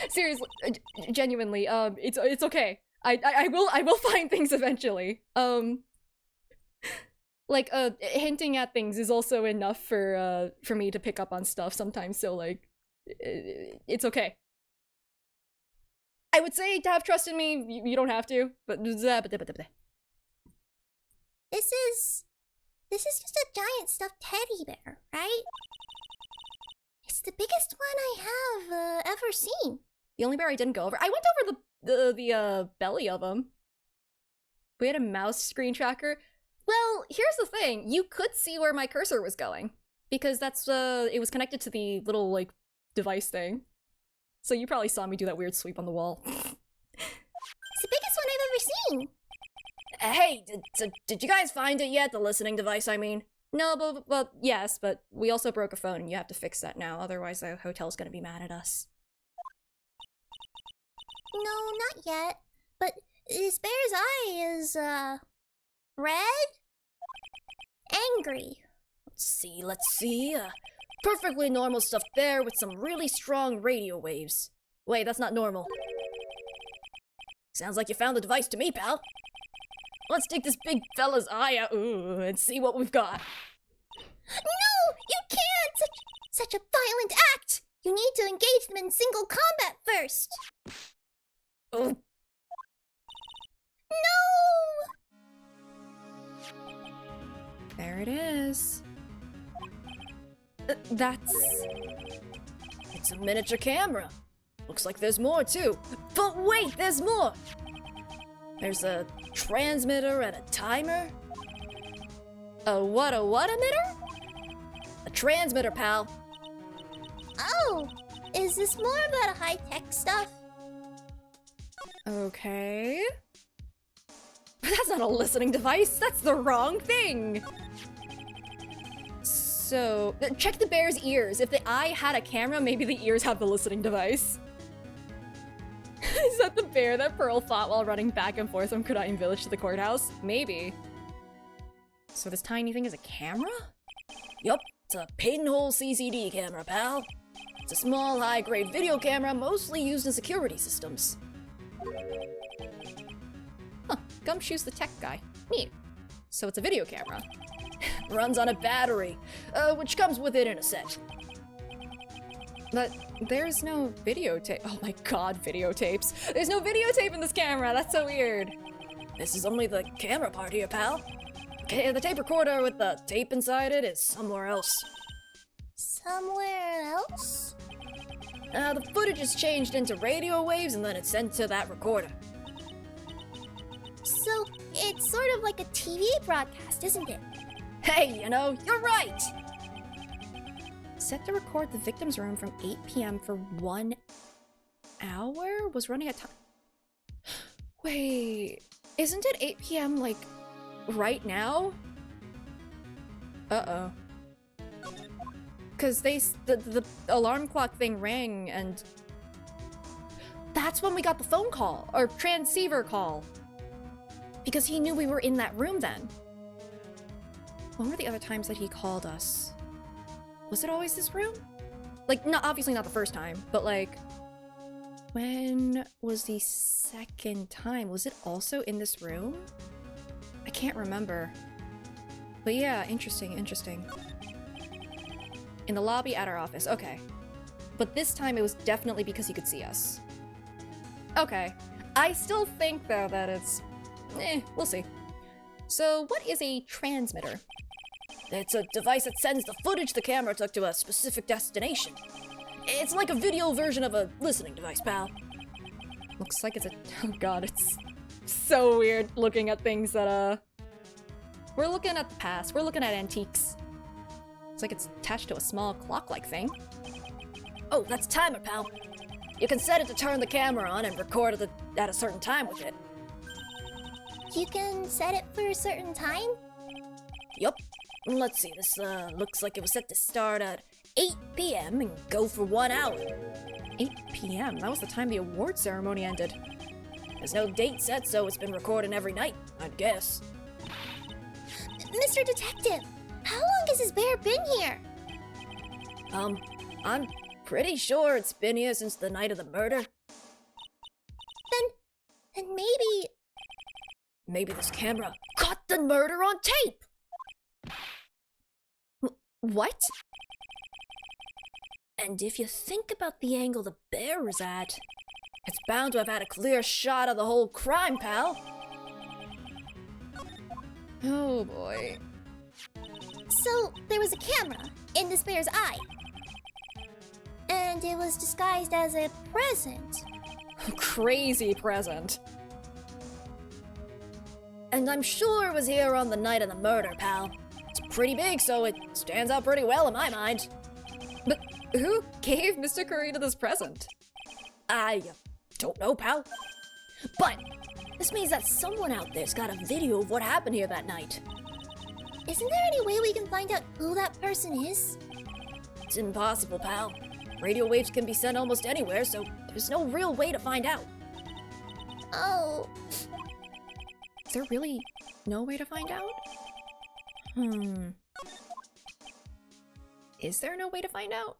Seriously, genuinely, it's okay. I will find things eventually. Like, hinting at things is also enough for me to pick up on stuff sometimes, so, like, it's okay. I would say to have trust in me, you don't have to, but... This this is just a giant stuffed teddy bear, right? It's the biggest one I have ever seen. The only bear I didn't go over. I went over the belly of him. We had a mouse screen tracker. Well, here's the thing. You could see where my cursor was going. Because that's, it was connected to the little, like, device thing. So you probably saw me do that weird sweep on the wall. It's the biggest one I've ever seen. Hey, did you guys find it yet? The listening device, I mean? No, but yes, but we also broke a phone and you have to fix that now. Otherwise the hotel's gonna be mad at us. No, not yet. But this bear's eye is, red? Angry. Let's see. Perfectly normal stuffed bear with some really strong radio waves. Wait, that's not normal. Sounds like you found the device to me, pal. Let's take this big fella's eye out and see what we've got. No! You can't! Such a violent act! You need to engage them in single combat first! Oh. No! There it is. It's a miniature camera. Looks like there's more, too. But wait, there's more! There's a transmitter and a timer. A what emitter? A transmitter, pal. Oh! Is this more about high-tech stuff? Okay. But that's not a listening device. That's the wrong thing. So, check the bear's ears. If the eye had a camera, maybe the ears have the listening device. Is that the bear that Pearl fought while running back and forth from Kudaiin Village to the courthouse? Maybe. So this tiny thing is a camera? Yup, it's a pinhole CCD camera, pal. It's a small, high-grade video camera mostly used in security systems. Huh, Gumshoe's the tech guy. Neat. So it's a video camera. Runs on a battery, which comes with it in a set. But there's no videotape. Oh my god, videotapes. There's no videotape in this camera. That's so weird. This is only the camera part here, pal. Okay, the tape recorder with the tape inside it is somewhere else. Somewhere else? The footage is changed into radio waves and then it's sent to that recorder. So, it's sort of like a TV broadcast, isn't it? Hey, you know, you're right! Set to record the victim's room from 8 p.m. for 1 hour? Was running at time. Wait, isn't it 8 p.m. like right now? Uh-oh. Cause the alarm clock thing rang and that's when we got the phone call or transceiver call. Because he knew we were in that room then. When were the other times that he called us? Was it always this room? Like, not obviously not the first time, but like, when was the second time? Was it also in this room? I can't remember. But yeah, interesting. In the lobby at our office, okay. But this time it was definitely because he could see us. Okay. I still think though that it's, we'll see. So what is a transmitter? It's a device that sends the footage the camera took to a specific destination. It's like a video version of a listening device, pal. Looks like it's a, oh god, it's so weird looking at things that, we're looking at the past, we're looking at antiques. It's like it's attached to a small clock-like thing. Oh, that's a timer, pal. You can set it to turn the camera on and record at a certain time with it. You can set it for a certain time? Yup. Let's see, this looks like it was set to start at 8 p.m. and go for 1 hour. 8 p.m.? That was the time the award ceremony ended. There's no date set, so it's been recording every night, I'd guess. Mr. Detective, how long has this bear been here? I'm pretty sure it's been here since the night of the murder. Then maybe... Maybe this camera caught the murder on tape! What? And if you think about the angle the bear is at, it's bound to have had a clear shot of the whole crime, pal. Oh boy. So, there was a camera in this bear's eye. And it was disguised as a present. Crazy present. And I'm sure it was here on the night of the murder, pal. It's pretty big, so it stands out pretty well in my mind. But who gave Mr. Kurita this present? I don't know, pal. But this means that someone out there's got a video of what happened here that night. Isn't there any way we can find out who that person is? It's impossible, pal. Radio waves can be sent almost anywhere, so there's no real way to find out. Oh, Is there really no way to find out? Is there no way to find out?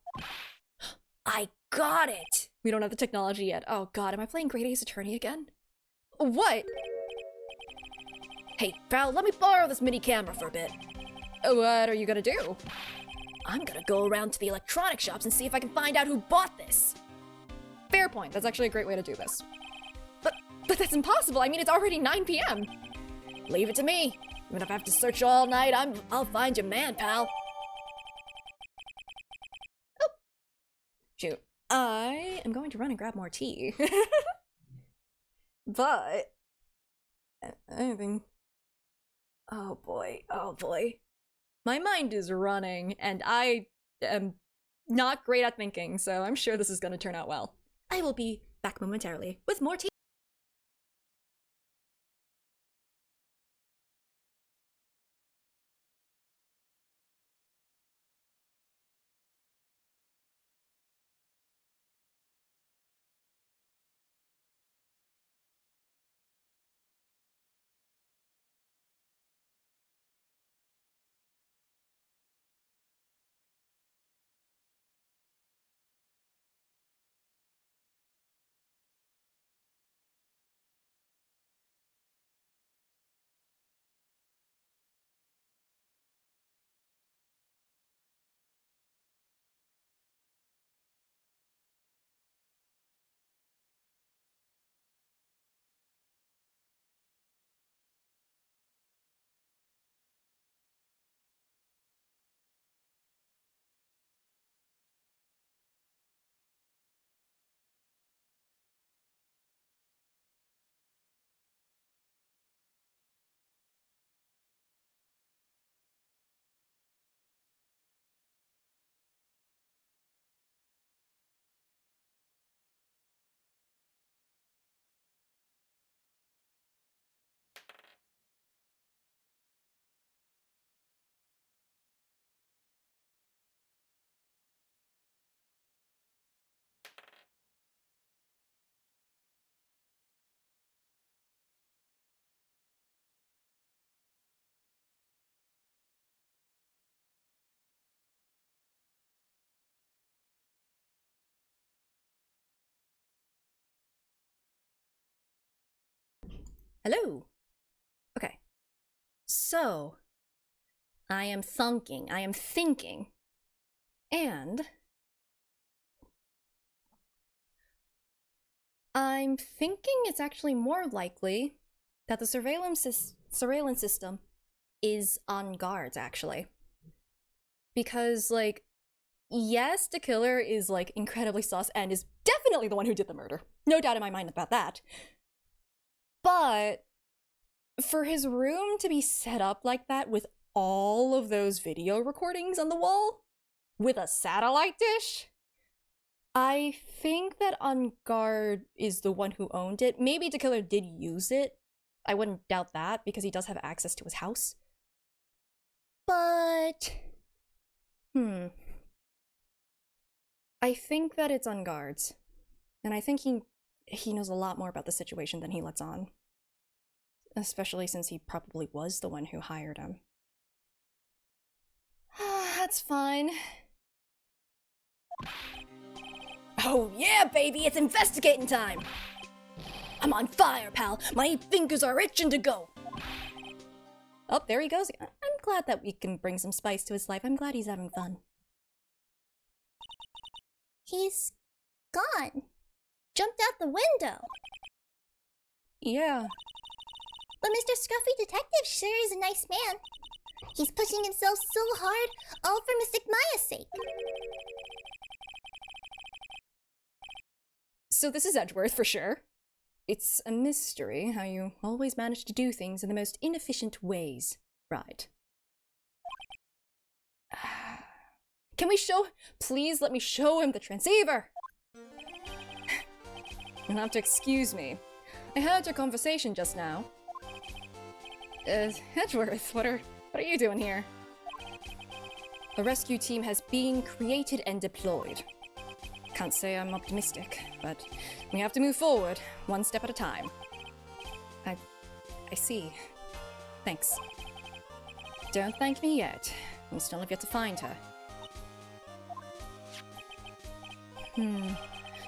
I got it! We don't have the technology yet. Oh god, am I playing Great Ace Attorney again? What? Hey, pal, let me borrow this mini camera for a bit. What are you gonna do? I'm gonna go around to the electronic shops and see if I can find out who bought this. Fair point. That's actually a great way to do this. But that's impossible. I mean, it's already 9 p.m. Leave it to me. Even if I have to search all night, I'll find your man, pal. Shoot. I am going to run and grab more tea. But anything. Oh boy. Oh boy. My mind is running, and I am not great at thinking, so I'm sure this is going to turn out well. I will be back momentarily with more tea. Hello. Okay. So, I am thinking, and I'm thinking it's actually more likely that the surveillance system is on guards, actually. Because, like, yes, the killer is, like, incredibly sus and is definitely the one who did the murder. No doubt in my mind about that. But for his room to be set up like that with all of those video recordings on the wall with a satellite dish, I think that On Guard is the one who owned it. Maybe the killer did use it. I wouldn't doubt that because he does have access to his house. But I think that it's On Guard's. And I think he knows a lot more about the situation than he lets on. Especially since he probably was the one who hired him. That's fine. Oh yeah, baby, it's investigating time! I'm on fire, pal. My fingers are itching to go. Oh, there he goes. I'm glad that we can bring some spice to his life. I'm glad he's having fun. he's gone. Jumped out the window. Yeah. But Mr. Scruffy Detective sure is a nice man. He's pushing himself so hard, all for Mystic Maya's sake. So this is Edgeworth for sure. It's a mystery how you always manage to do things in the most inefficient ways, right? Can we show— please let me show him the transceiver! You'll have to excuse me. I heard your conversation just now. Edgeworth, what are you doing here? A rescue team has been created and deployed. Can't say I'm optimistic, but we have to move forward, one step at a time. I see. Thanks. Don't thank me yet. We still have yet to find her.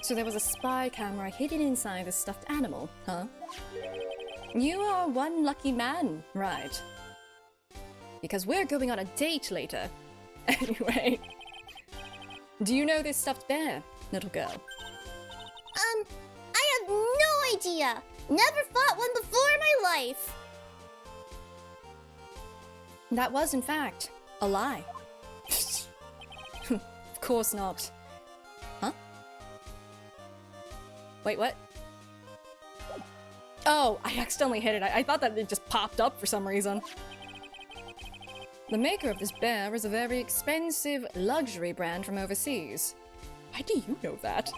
So there was a spy camera hidden inside this stuffed animal, huh? You are one lucky man, right? Because we're going on a date later. Anyway. Do you know this stuffed bear, little girl? I have no idea! Never fought one before in my life! That was, in fact, a lie. Of course not. Huh? Wait, what? Oh, I accidentally hit it. I thought that it just popped up for some reason. The maker of this bear is a very expensive luxury brand from overseas. Why do you know that?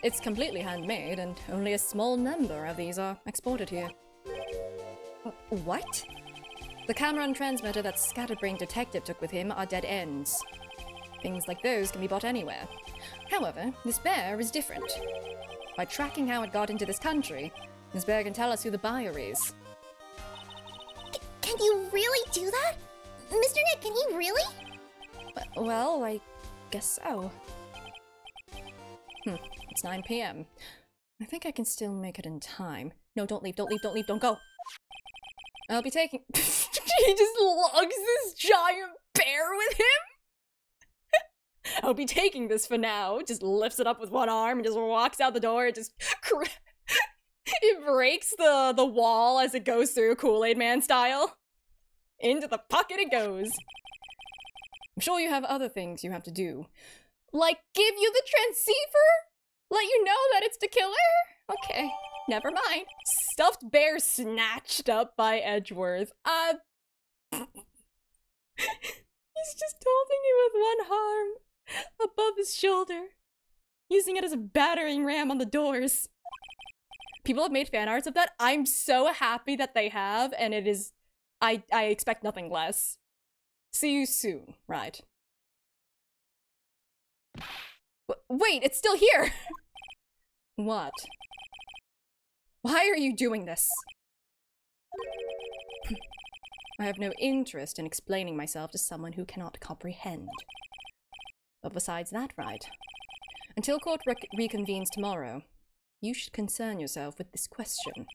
It's completely handmade, and only a small number of these are exported here. What? The camera and transmitter that Scatterbrain Detective took with him are dead ends. Things like those can be bought anywhere. However, this bear is different. By tracking how it got into this country, this bear can tell us who the buyer is. Can you really do that? Mr. Nick, can he really? Well, I guess so. It's 9 p.m. I think I can still make it in time. No, don't leave, don't leave, don't leave, don't go! I'll be taking— He just lugs this giant bear with him? I'll be taking this for now. Just lifts it up with one arm and just walks out the door. It just— it breaks the wall as it goes through, Kool-Aid Man style. Into the pocket it goes. I'm sure you have other things you have to do. Like give you the transceiver? Let you know that it's the killer? Okay, never mind. Stuffed bear snatched up by Edgeworth. He's just holding it with one arm above his shoulder, using it as a battering ram on the doors. People have made fan arts of that. I'm so happy that they have, and it is— I expect nothing less. See you soon, right? Wait, it's still here! What? Why are you doing this? I have no interest in explaining myself to someone who cannot comprehend. But besides that, right? Until court reconvenes tomorrow, you should concern yourself with this question.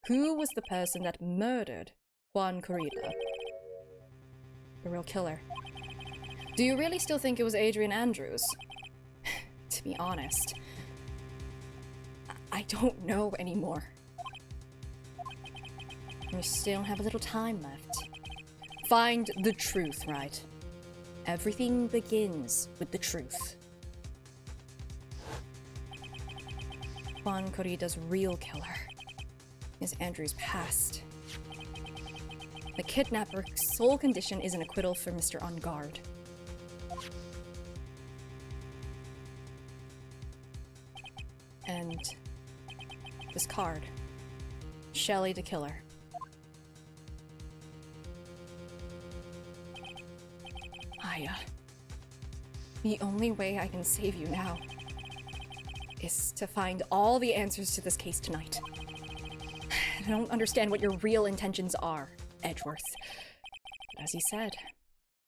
Who was the person that murdered Juan Corrida? The real killer. Do you really still think it was Adrian Andrews? To be honest, I don't know anymore. We still have a little time left. Find the truth, right? Everything begins with the truth. Juan Corrida's real killer is Andrew's past. The kidnapper's sole condition is an acquittal for Mr. On Guard. And this card. Shelley the killer. Aya. The only way I can save you now is to find all the answers to this case tonight. I don't understand what your real intentions are, Edgeworth. But as he said,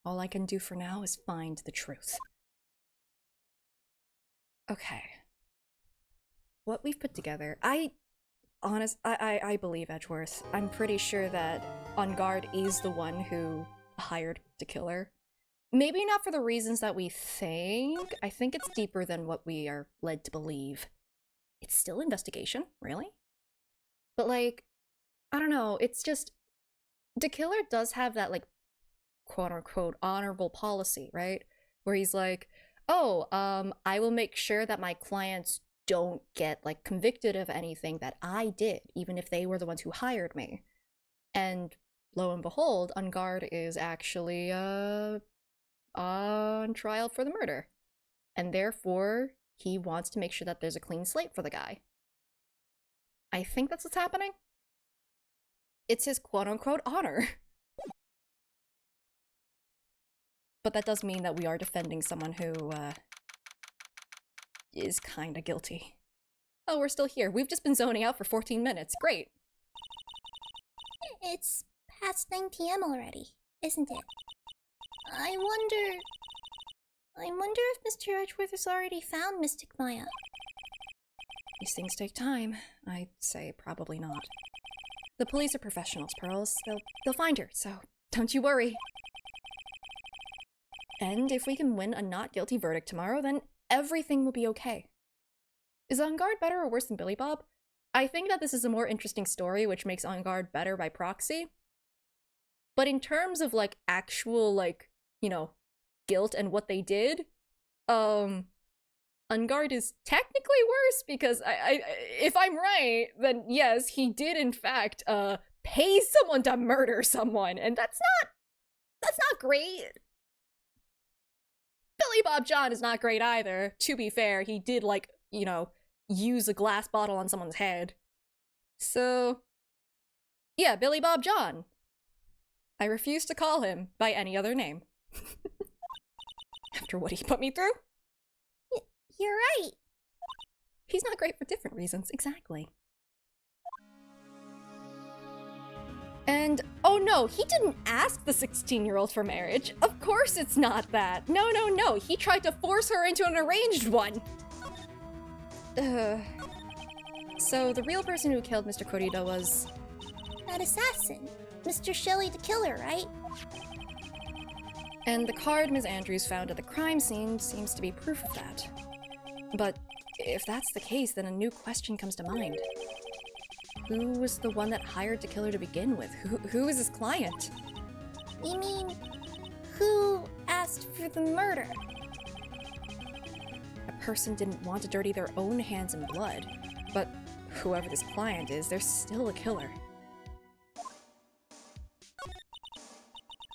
all I can do for now is find the truth. Okay. What we've put together, I believe Edgeworth. I'm pretty sure that On Guard is the one who hired the killer. Maybe not for the reasons that we think. I think it's deeper than what we are led to believe. It's still investigation, really? But like, I don't know, it's just the killer does have that, like, quote-unquote honorable policy, right? Where he's like, oh, I will make sure that my clients don't get, like, convicted of anything that I did, even if they were the ones who hired me. And lo and behold, Ahhhhhh is actually, on trial for the murder. And therefore, he wants to make sure that there's a clean slate for the guy. I think that's what's happening. It's his quote-unquote honor. But that does mean that we are defending someone who, is kinda guilty. Oh, we're still here. We've just been zoning out for 14 minutes. Great. It's past 9 p.m. already, isn't it? I wonder if Mr. Edgeworth has already found Mystic Maya. These things take time. I'd say probably not. The police are professionals, Pearls. They'll find her, so don't you worry. And if we can win a not guilty verdict tomorrow, then everything will be okay. Is Ahhhhhh better or worse than Billy Bob? I think that this is a more interesting story, which makes Ahhhhhh better by proxy. But in terms of, like, actual, like, you know, guilt and what they did, Ahhhhh is technically worse because if I'm right, then yes, he did in fact, pay someone to murder someone, and that's not great. Billy Bob John is not great either. To be fair, he did, like, you know, use a glass bottle on someone's head. So, yeah, Billy Bob John. I refuse to call him by any other name. After what he put me through? You're right. He's not great for different reasons, exactly. And, oh no, he didn't ask the 16-year-old for marriage. Of course it's not that. No, no, no, he tried to force her into an arranged one. So the real person who killed Mr. Kurita was... That assassin. Mr. Shelley the Killer, right? And the card Ms. Andrews found at the crime scene seems to be proof of that. But if that's the case, then a new question comes to mind. Who was the one that hired the killer to begin with? Who is his client? You mean, who asked for the murder? A person didn't want to dirty their own hands in blood, but whoever this client is, they're still a killer.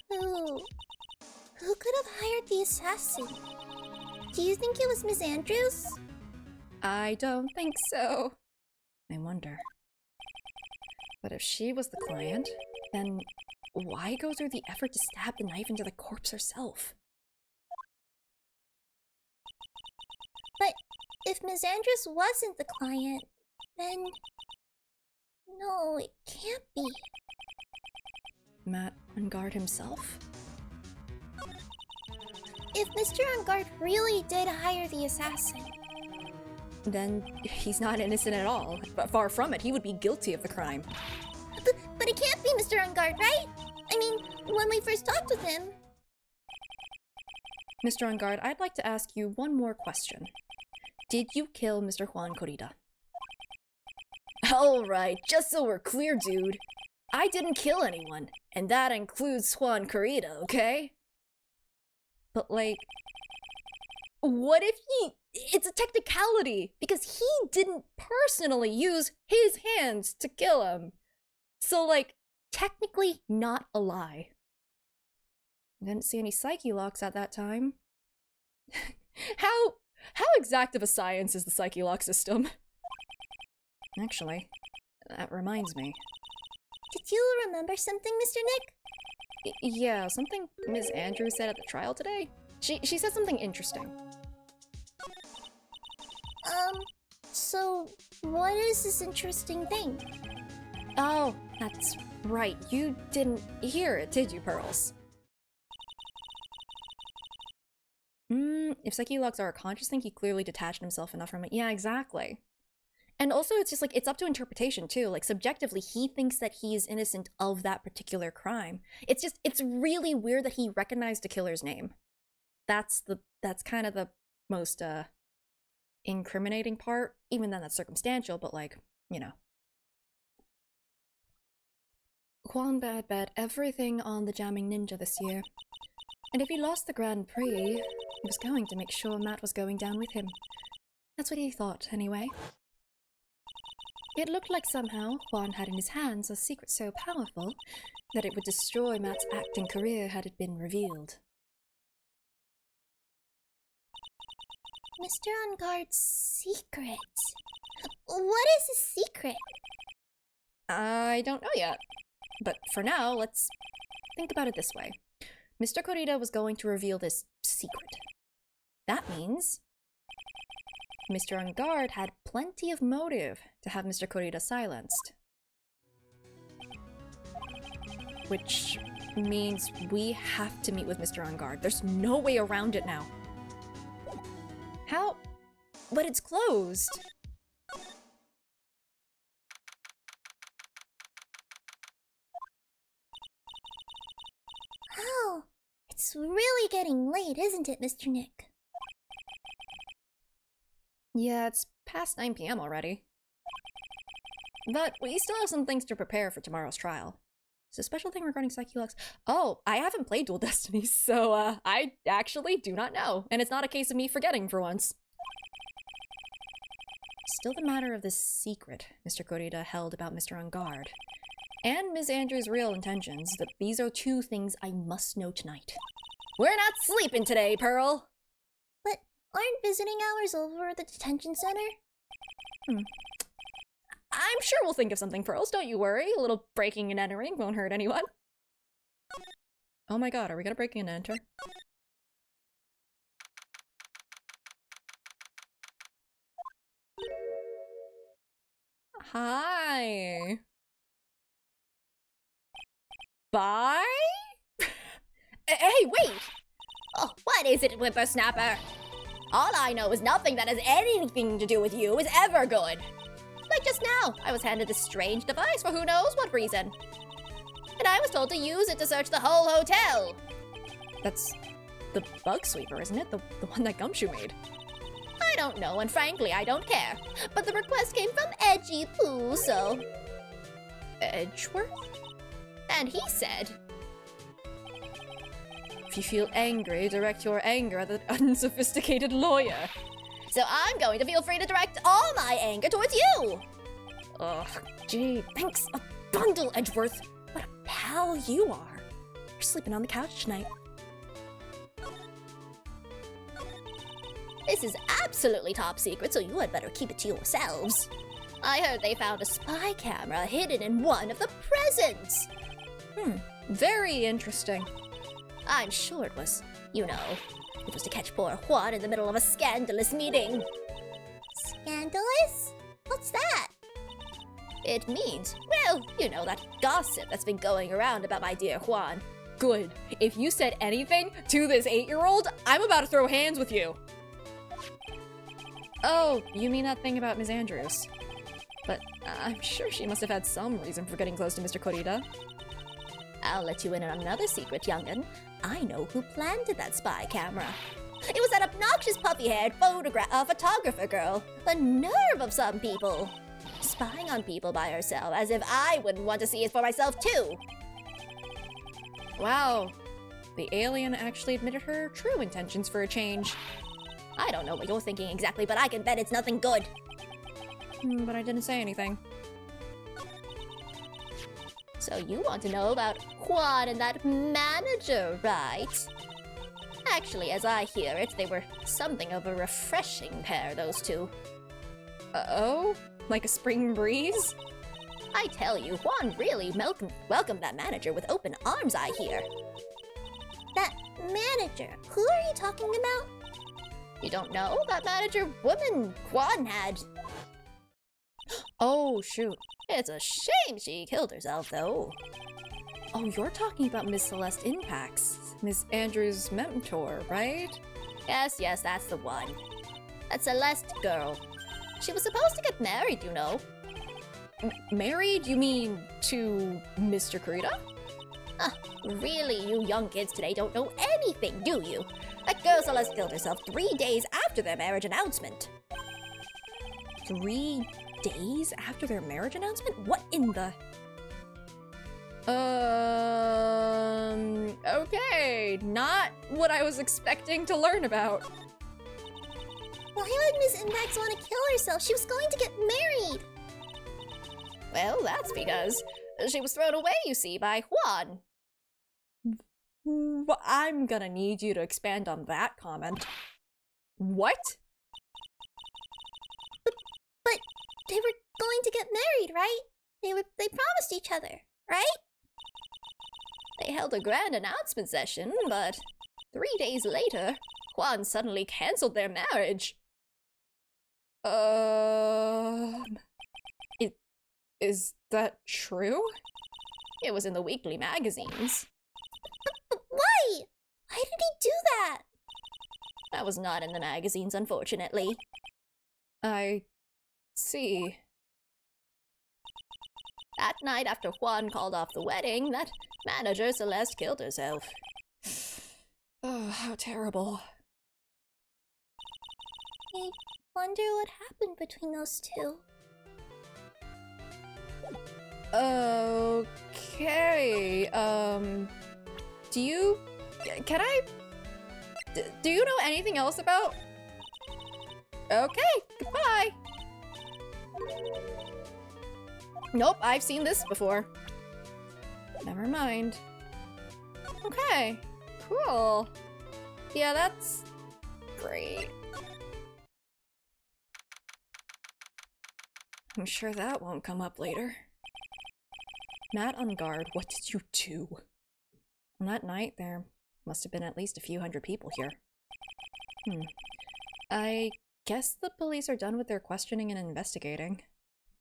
Who could have hired the assassin? Do you think it was Miss Andrews? I don't think so. I wonder. But if she was the client, then why go through the effort to stab the knife into the corpse herself? But if Miss Andrews wasn't the client, then... No, it can't be. Matt Ahhhhh himself? If Mr. Ahhhhh really did hire the assassin, Then he's not innocent at all. But far from it, he would be guilty of the crime. but it can't be Mr. Ahhhhh, right? I mean, when we first talked with him... Mr. Ahhhhh, I'd like to ask you one more question. Did you kill Mr. Juan Kurita? Alright, just so we're clear, dude. I didn't kill anyone, and that includes Juan Kurita, okay? But, like, what if it's a technicality, because he didn't personally use his hands to kill him. So, like, technically not a lie. Didn't see any psyche locks at that time. How exact of a science is the psyche lock system? Actually, that reminds me. Did you remember something, Mr. Nick? Yeah, something Ms. Andrews said at the trial today. She said something interesting. So what is this interesting thing? Oh, that's right. You didn't hear it, did you, Pearls? If psyche locks are a conscious thing, he clearly detached himself enough from it. Yeah, exactly. And also, it's just like, it's up to interpretation too. Like, subjectively, he thinks that he is innocent of that particular crime. It's really weird that he recognized the killer's name. That's kind of the most, incriminating part. Even then, that's circumstantial, but like, you know. Quan had bet everything on the jamming ninja this year. And if he lost the Grand Prix, he was going to make sure Matt was going down with him. That's what he thought, anyway. It looked like somehow Juan had in his hands a secret so powerful that it would destroy Matt's acting career had it been revealed. Mr. On Guard's secret. What is his secret? I don't know yet. But for now, let's think about it this way. Mr. Corrida was going to reveal this secret. That means Mr. On Guard had plenty of motive to have Mr. Corrida silenced. Which means we have to meet with Mr. On Guard. There's no way around it now. How? But it's closed. Oh, it's really getting late, isn't it, Mr. Nick? Yeah, it's past 9 p.m. already. But we still have some things to prepare for tomorrow's trial. It's a special thing regarding Psyche-Lux. Oh, I haven't played Dual Destinies, so I actually do not know. And it's not a case of me forgetting for once. Still the matter of this secret Mr. Corrida held about Mr. On Guard. And Ms. Andrews' real intentions, that these are two things I must know tonight. We're not sleeping today, Pearl! But aren't visiting hours over at the detention center? I'm sure we'll think of something, Pearls, don't you worry. A little breaking and entering won't hurt anyone. Oh my god, are we gonna break in and enter? Hi. Bye? Hey, wait! Oh, what is it, whippersnapper? All I know is nothing that has anything to do with you is ever good. Like just now, I was handed this strange device for who knows what reason. And I was told to use it to search the whole hotel. That's the bug sweeper, isn't it? The one that Gumshoe made. I don't know, and frankly, I don't care. But the request came from Edgy Poo, so... Edgeworth? And he said... If you feel angry, direct your anger at the unsophisticated lawyer. So I'm going to feel free to direct all my anger towards you! Ugh, gee, thanks a bundle, Edgeworth. What a pal you are. You're sleeping on the couch tonight. This is absolutely top secret, so you had better keep it to yourselves. I heard they found a spy camera hidden in one of the presents. Very interesting. I'm sure it was, you know, it was to catch poor Juan in the middle of a scandalous meeting. Scandalous? What's that? It means, well, you know, that gossip that's been going around about my dear Juan. Good. If you said anything to this 8-year-old, I'm about to throw hands with you. Oh, you mean that thing about Ms. Andrews. But I'm sure she must have had some reason for getting close to Mr. Corrida. I'll let you in on another secret, young'un. I know who planted that spy camera. It was that obnoxious puffy-haired photographer girl. The nerve of some people. Spying on people by herself, as if I wouldn't want to see it for myself too. Wow. The alien actually admitted her true intentions for a change. I don't know what you're thinking exactly, but I can bet it's nothing good. But I didn't say anything. So you want to know about Juan and that manager, right? Actually, as I hear it, they were something of a refreshing pair, those two. Oh? Like a spring breeze? I tell you, Juan really welcomed that manager with open arms, I hear. That manager? Who are you talking about? You don't know? That manager woman Juan had. Oh, shoot. It's a shame she killed herself, though. Oh, you're talking about Miss Celeste Impax, Miss Andrews' mentor, right? Yes, that's the one. That Celeste girl. She was supposed to get married, you know. Married? You mean to Mr. Corrida? Really, you young kids today don't know anything, do you? That girl Celeste killed herself 3 days after their marriage announcement. 3 days after their marriage announcement? What in the... Okay, not what I was expecting to learn about. Why would Miss Index want to kill herself? She was going to get married. Well, that's because she was thrown away, you see, by Juan. I'm gonna need you to expand on that comment. What? But they were going to get married, right? They promised each other, right? They held a grand announcement session, but 3 days later, Juan suddenly cancelled their marriage. Is that true? It was in the weekly magazines. But why? Why did he do that? That was not in the magazines, unfortunately. I see. That night after Juan called off the wedding, that manager Celeste killed herself. Oh, how terrible. I wonder what happened between those two. Okay, do you know anything else about? Okay, goodbye. Nope, I've seen this before. Never mind. Okay, cool. Yeah, that's great. I'm sure that won't come up later. Matt on guard, what did you do? On that night, there must have been at least a few hundred people here. I guess the police are done with their questioning and investigating.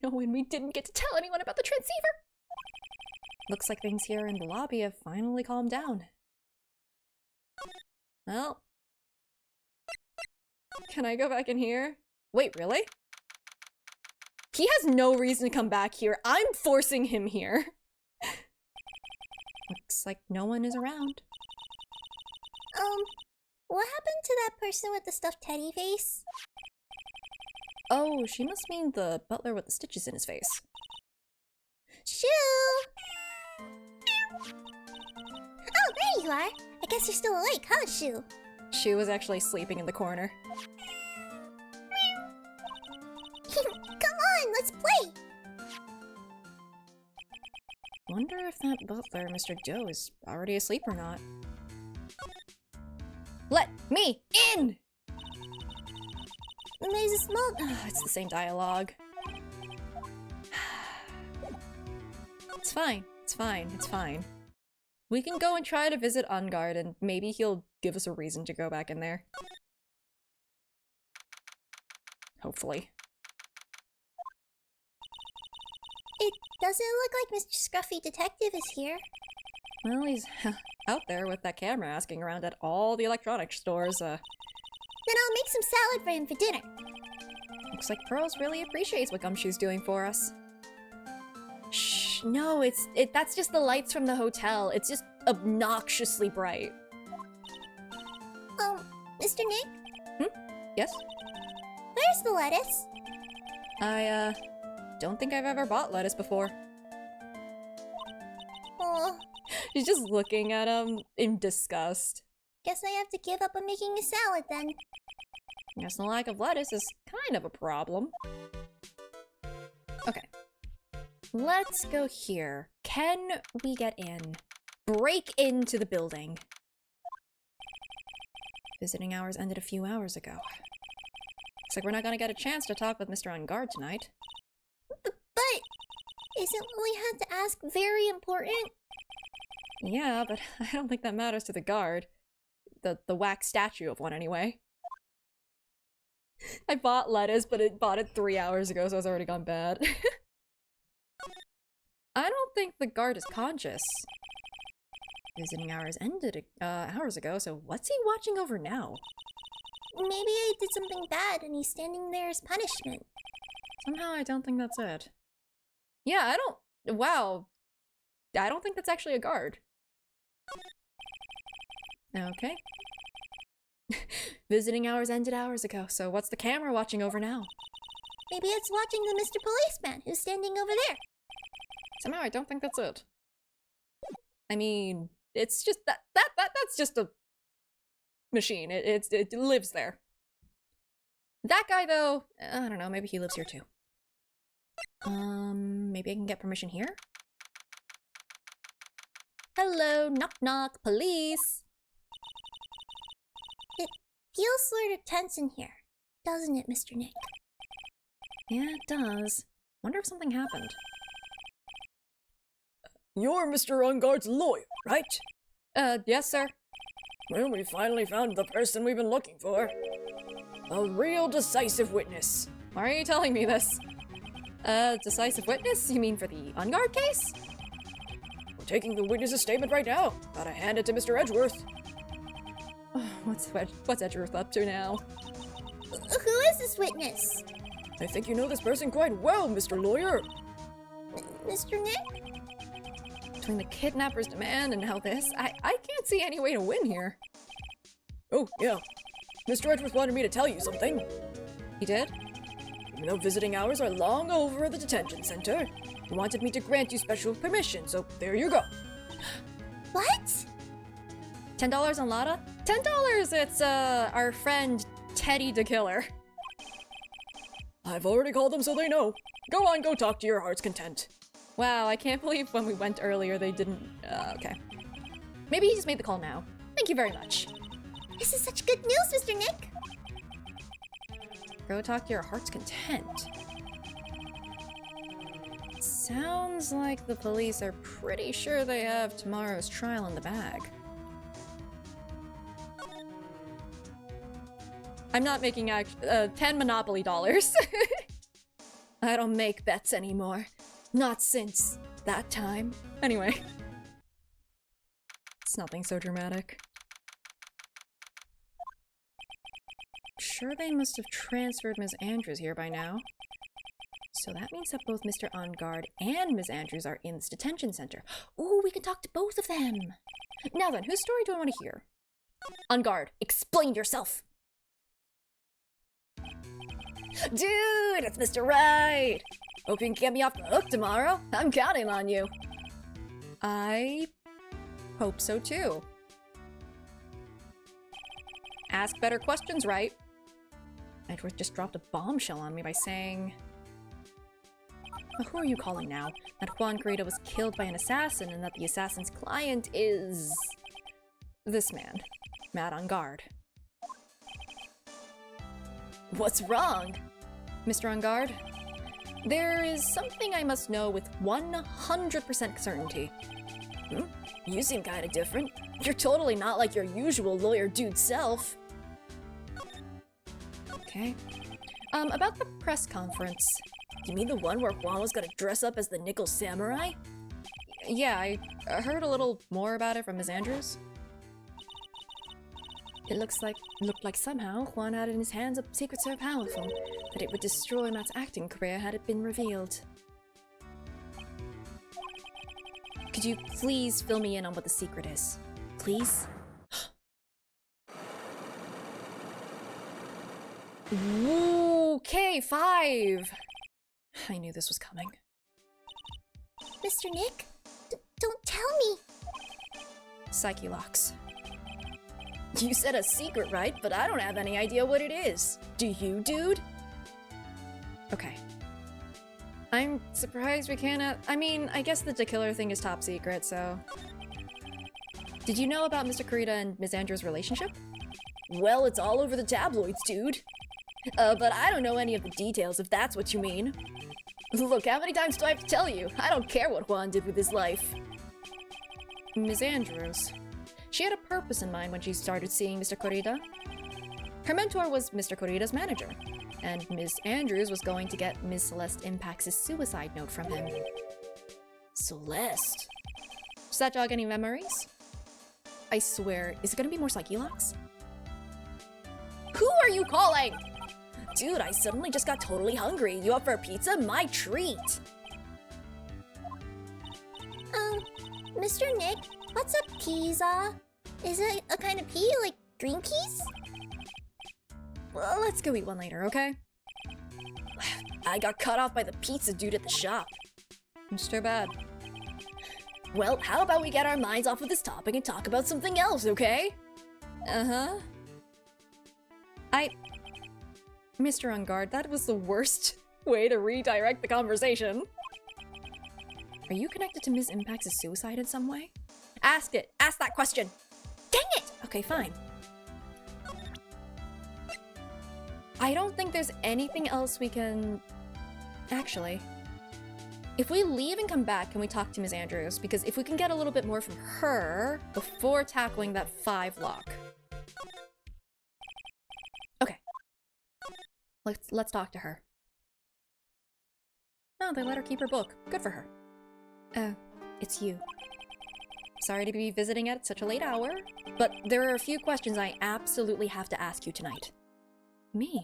No, and we didn't get to tell anyone about the transceiver! Looks like things here in the lobby have finally calmed down. Well... Can I go back in here? Wait, really? He has no reason to come back here. I'm forcing him here. Looks like no one is around. What happened to that person with the stuffed teddy face? Oh, she must mean the butler with the stitches in his face. Shoo! Oh, there you are! I guess you're still awake, huh, Shoo? She was actually sleeping in the corner. Come on, let's play! Wonder if that butler, Mr. Joe, is already asleep or not. Let me in! There's a small... It's the same dialogue. It's fine. It's fine. It's fine. We can go and try to visit On Guard, and maybe he'll give us a reason to go back in there. Hopefully. It doesn't look like Mr. Scruffy Detective is here. Well, he's out there with that camera asking around at all the electronics stores. Then I'll make some salad for him for dinner. Looks like Pearls really appreciates what Gumshoe's doing for us. Shh, no, that's just the lights from the hotel. It's just obnoxiously bright. Mr. Nick? Yes? Where's the lettuce? I, don't think I've ever bought lettuce before. Oh, She's just looking at him in disgust. guess I have to give up on making a salad then. I guess the lack of lettuce is kind of a problem. Okay. Let's go here. Can we get in? Break into the building. Visiting hours ended a few hours ago. Looks like we're not gonna get a chance to talk with Mr. On Guard tonight. But isn't what we had to ask very important? Yeah, but I don't think that matters to the guard. The wax statue of one, anyway. I bought lettuce, but it bought it 3 hours ago, so it's already gone bad. I don't think the guard is conscious. Visiting hours ended hours ago, so what's he watching over now? Maybe I did something bad and he's standing there as punishment. Somehow I don't think that's it. Yeah, I don't... Wow. I don't think that's actually a guard. Okay. Visiting hours ended hours ago, so what's the camera watching over now? Maybe it's watching the Mr. Policeman who's standing over there. Somehow I don't think that's it. I mean, it's just that's just a machine. It lives there. That guy, though, I don't know, maybe he lives here too. Maybe I can get permission here? Hello, knock knock, police! It feels sort of tense in here, doesn't it, Mr. Nick? Yeah, it does. Wonder if something happened. You're Mr. Unguard's lawyer, right? Yes, sir. Well, we finally found the person we've been looking for. A real decisive witness. Why are you telling me this? Decisive witness? You mean for the Unguard case? We're taking the witness's statement right now. Gotta hand it to Mr. Edgeworth. What's Edgeworth up to now? Who is this witness? I think you know this person quite well, Mr. Lawyer. Mr. Nick? Between the kidnapper's demand and how this, I can't see any way to win here. Oh, yeah. Mr. Edgeworth wanted me to tell you something. He did? Even though visiting hours are long over at the detention center, he wanted me to grant you special permission, so there you go. What? $10 on Lada? $10! It's, our friend Teddy the Killer. I've already called them so they know. Go on, go talk to your heart's content. Wow, I can't believe when we went earlier they didn't, okay. Maybe he just made the call now. Thank you very much. This is such good news, Mr. Nick! Go talk to your heart's content. Sounds like the police are pretty sure they have tomorrow's trial in the bag. I'm not making 10 Monopoly dollars. I don't make bets anymore. Not since that time. Anyway. It's nothing so dramatic. Sure they must have transferred Ms. Andrews here by now. So that means that both Mr. Unguard and Ms. Andrews are in this detention center. Ooh, we can talk to both of them. Now then, whose story do I want to hear? Unguard, explain yourself. Dude, it's Mr. Wright! Hope you can get me off the hook tomorrow. I'm counting on you. I hope so too. Ask better questions, right? Edward just dropped a bombshell on me by saying... Well, who are you calling now? That Juan Corrida was killed by an assassin and that the assassin's client is... this man, Matt Unguard. What's wrong? Mr. Unguard, there is something I must know with 100% certainty. You seem kinda different. You're totally not like your usual lawyer dude self. Okay. About the press conference. You mean the one where Juan was gonna dress up as the Nickel Samurai? Yeah, I heard a little more about it from Ms. Andrews. It looked like somehow Juan had in his hands a secret so powerful that it would destroy Matt's acting career had it been revealed. Could you please fill me in on what the secret is? Please? Ooh, K5! I knew this was coming. Mr. Nick? Don't tell me! Psyche locks. You said a secret, right? But I don't have any idea what it is. Do you, dude? Okay. I'm surprised we can't I mean, I guess the killer thing is top secret, so... Did you know about Mr. Corrida and Ms. Andrews' relationship? Well, it's all over the tabloids, dude. But I don't know any of the details, if that's what you mean. Look, how many times do I have to tell you? I don't care what Juan did with his life. Ms. Andrews. She had a purpose in mind when she started seeing Mr. Corrida. Her mentor was Mr. Corrida's manager, and Ms. Andrews was going to get Ms. Celeste Impax's suicide note from him. Celeste? Does that jog any memories? I swear, is it gonna be more psyche locks? Who are you calling? Dude, I suddenly just got totally hungry. You up for a pizza? My treat! Mr. Nick, what's a pizza? Is it a kind of pea, like green peas? Well, let's go eat one later, okay? I got cut off by the pizza dude at the shop. It's too bad. Well, how about we get our minds off of this topic and talk about something else, okay? Uh-huh. Mr. On Guard, that was the worst way to redirect the conversation. Are you connected to Ms. Impact's suicide in some way? Ask it! Ask that question! Dang it! Okay, fine. I don't think there's anything else we can... Actually, if we leave and come back, can we talk to Ms. Andrews? Because if we can get a little bit more from her before tackling that 5 lock. Okay. Let's talk to her. Oh, they let her keep her book. Good for her. Oh, it's you. Sorry to be visiting at such a late hour, but there are a few questions I absolutely have to ask you tonight. Me?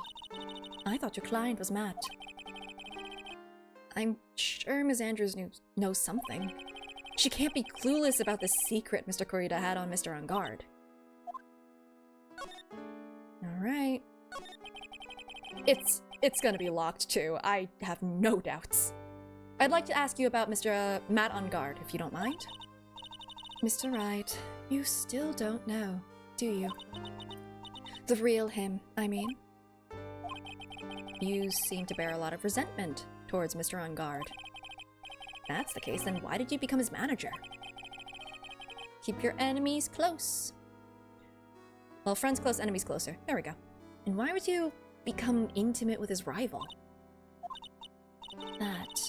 I thought your client was Matt. I'm sure Ms. Andrews knows something. She can't be clueless about the secret Mr. Kurita had on Mr. On Guard. Alright. It's gonna be locked too, I have no doubts. I'd like to ask you about Mr. Matt On Guard, if you don't mind. Mr. Wright, you still don't know, do you? The real him, I mean. You seem to bear a lot of resentment towards Mr. On Guard. If that's the case, then why did you become his manager? Keep your enemies close. Well, friends close, enemies closer. There we go. And why would you become intimate with his rival? That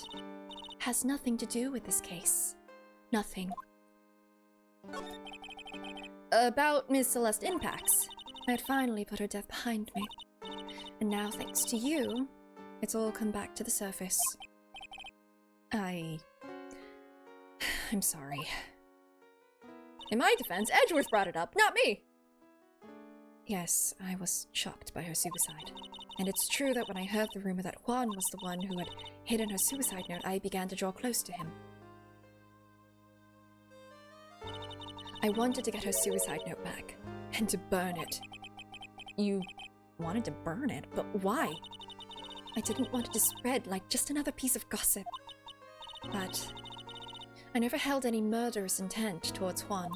has nothing to do with this case. Nothing. About Ms. Celeste Impacts. I'd finally put her death behind me. And now, thanks to you, it's all come back to the surface. I'm sorry. In my defense, Edgeworth brought it up, not me! Yes, I was shocked by her suicide. And it's true that when I heard the rumor that Juan was the one who had hidden her suicide note, I began to draw close to him. I wanted to get her suicide note back, and to burn it. You wanted to burn it, but why? I didn't want it to spread like just another piece of gossip. But I never held any murderous intent towards Juan.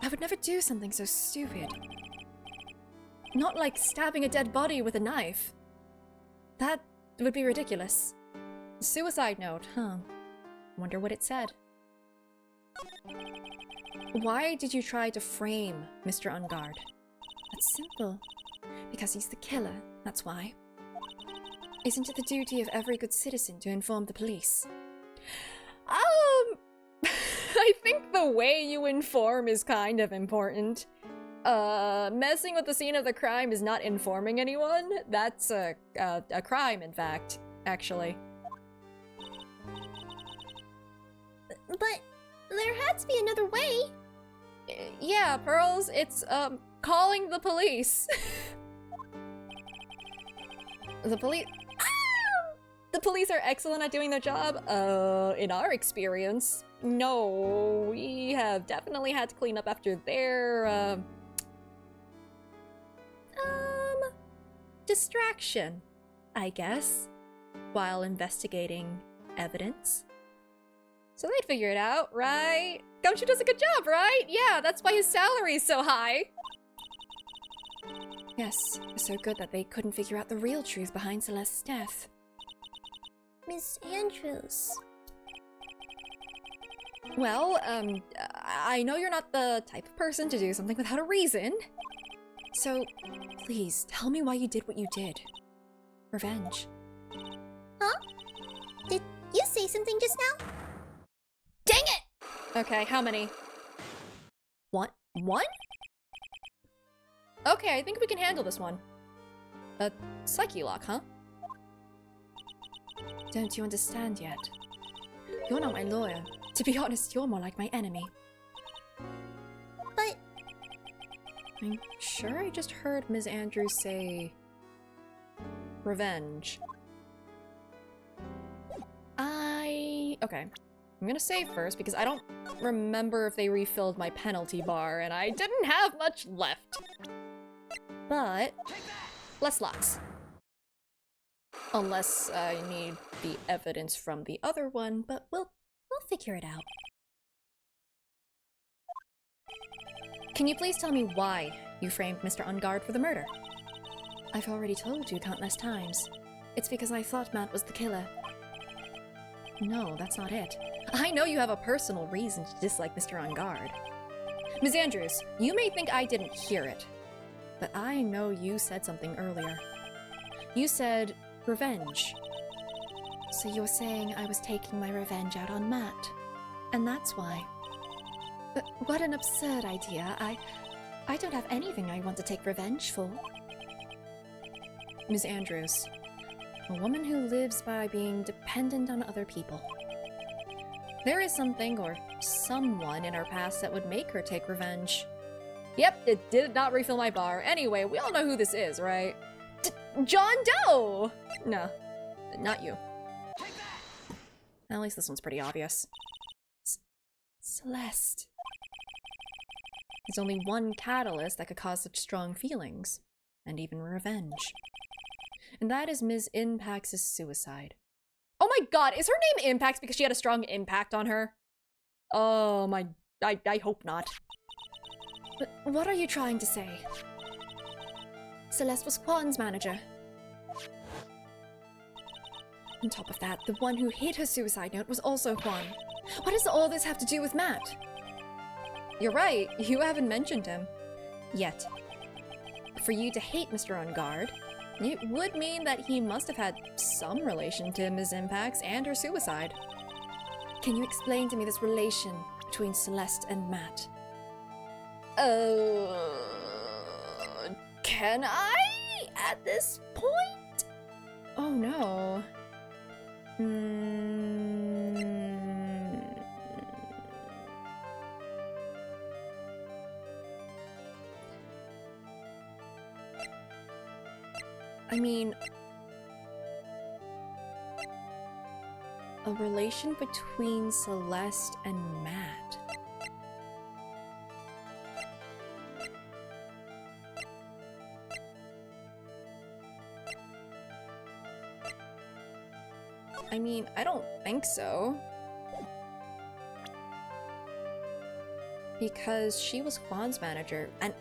I would never do something so stupid. Not like stabbing a dead body with a knife. That would be ridiculous. Suicide note, huh? Wonder what it said. Why did you try to frame Mr. On Guard? That's simple. Because he's the killer, that's why. Isn't it the duty of every good citizen to inform the police? I think the way you inform is kind of important. Messing with the scene of the crime is not informing anyone. That's a crime, in fact, actually. But there had to be another way. Yeah, Pearls, it's, calling the police. The police... The police are excellent at doing their job. In our experience, no, we have definitely had to clean up after their, distraction, I guess, while investigating evidence. So they'd figure it out, right? Gumshoe does a good job, right? Yeah, that's why his salary is so high. Yes, so good that they couldn't figure out the real truth behind Celeste's death. Miss Andrews. Well, I know you're not the type of person to do something without a reason. So, please, tell me why you did what you did. Revenge. Huh? Did you say something just now? Dang it! Okay, how many? One? Okay, I think we can handle this one. A psyche lock, huh? Don't you understand yet? You're not my lawyer. To be honest, you're more like my enemy. But... I'm sure I just heard Ms. Andrews say... revenge. Okay. I'm gonna save first because I don't remember if they refilled my penalty bar and I didn't have much left. But... less locks. Unless I need the evidence from the other one, but we'll figure it out. Can you please tell me why you framed Mr. Ungard for the murder? I've already told you countless times. It's because I thought Matt was the killer. No, that's not it. I know you have a personal reason to dislike Mr. Ungard. Ms. Andrews, you may think I didn't hear it, but I know you said something earlier. You said revenge. So you're saying I was taking my revenge out on Matt, and that's why. But what an absurd idea. I don't have anything I want to take revenge for. Ms. Andrews, a woman who lives by being dependent on other people. There is something or someone in her past that would make her take revenge. Yep, it did not refill my bar. Anyway, we all know who this is, right? John Doe! No, not you. At least this one's pretty obvious. Celeste. There's only one catalyst that could cause such strong feelings, and even revenge. And that is Ms. Impax's suicide. Oh my god, is her name Impax because she had a strong impact on her? Oh my... I hope not. But what are you trying to say? Celeste was Juan's manager. On top of that, the one who hid her suicide note was also Juan. What does all this have to do with Matt? You're right, you haven't mentioned him. Yet. For you to hate Mr. Ungard, it would mean that he must have had some relation to Ms. Impax and her suicide. Can you explain to me this relation between Celeste and Matt? Can I? At this point? Oh no. I mean, a relation between Celeste and Matt. I mean, I don't think so. Because she was Juan's manager, and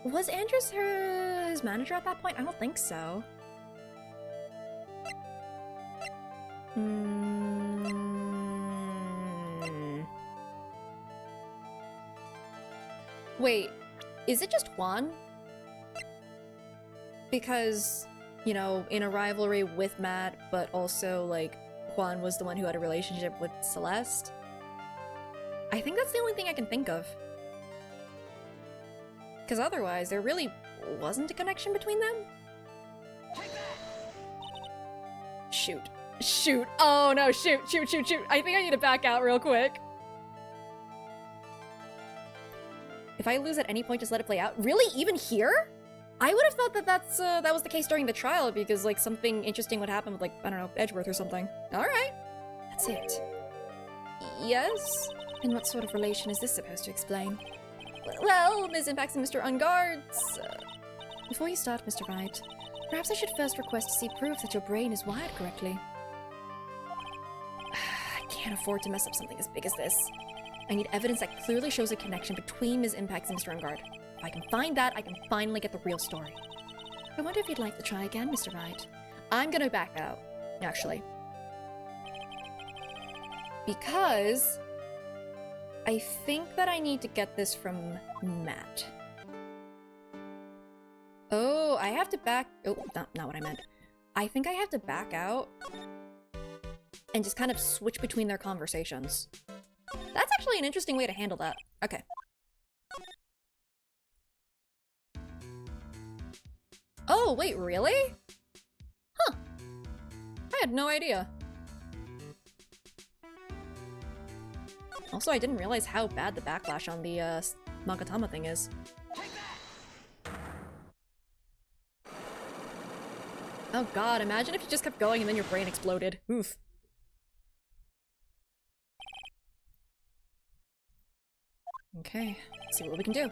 was Andrews his manager at that point? I don't think so. Wait, is it just Juan? Because, you know, in a rivalry with Matt, but also, like, Juan was the one who had a relationship with Celeste? I think that's the only thing I can think of. Because otherwise, there really wasn't a connection between them? Shoot. Shoot. Oh no, shoot. I think I need to back out real quick. If I lose at any point, just let it play out. Really? Even here? I would have thought that that was the case during the trial because, like, something interesting would happen with, like, I don't know, Edgeworth or something. Alright. That's it. Yes? And what sort of relation is this supposed to explain? Well, Ms. Impax and Mr. Ungard's... Before you start, Mr. Wright, perhaps I should first request to see proof that your brain is wired correctly. I can't afford to mess up something as big as this. I need evidence that clearly shows a connection between Ms. Impax and Mr. Ungard. If I can find that, I can finally get the real story. I wonder if you'd like to try again, Mr. Wright. I'm gonna back out, actually. Because... I think that I need to get this from Matt. Oh, I have to back... Oh, not what I meant. I think I have to back out and just kind of switch between their conversations. That's actually an interesting way to handle that. Okay. Oh, wait, really? Huh. I had no idea. Also, I didn't realize how bad the backlash on the Magatama thing is. Oh god, imagine if you just kept going and then your brain exploded. Oof. Okay, let's see what we can do.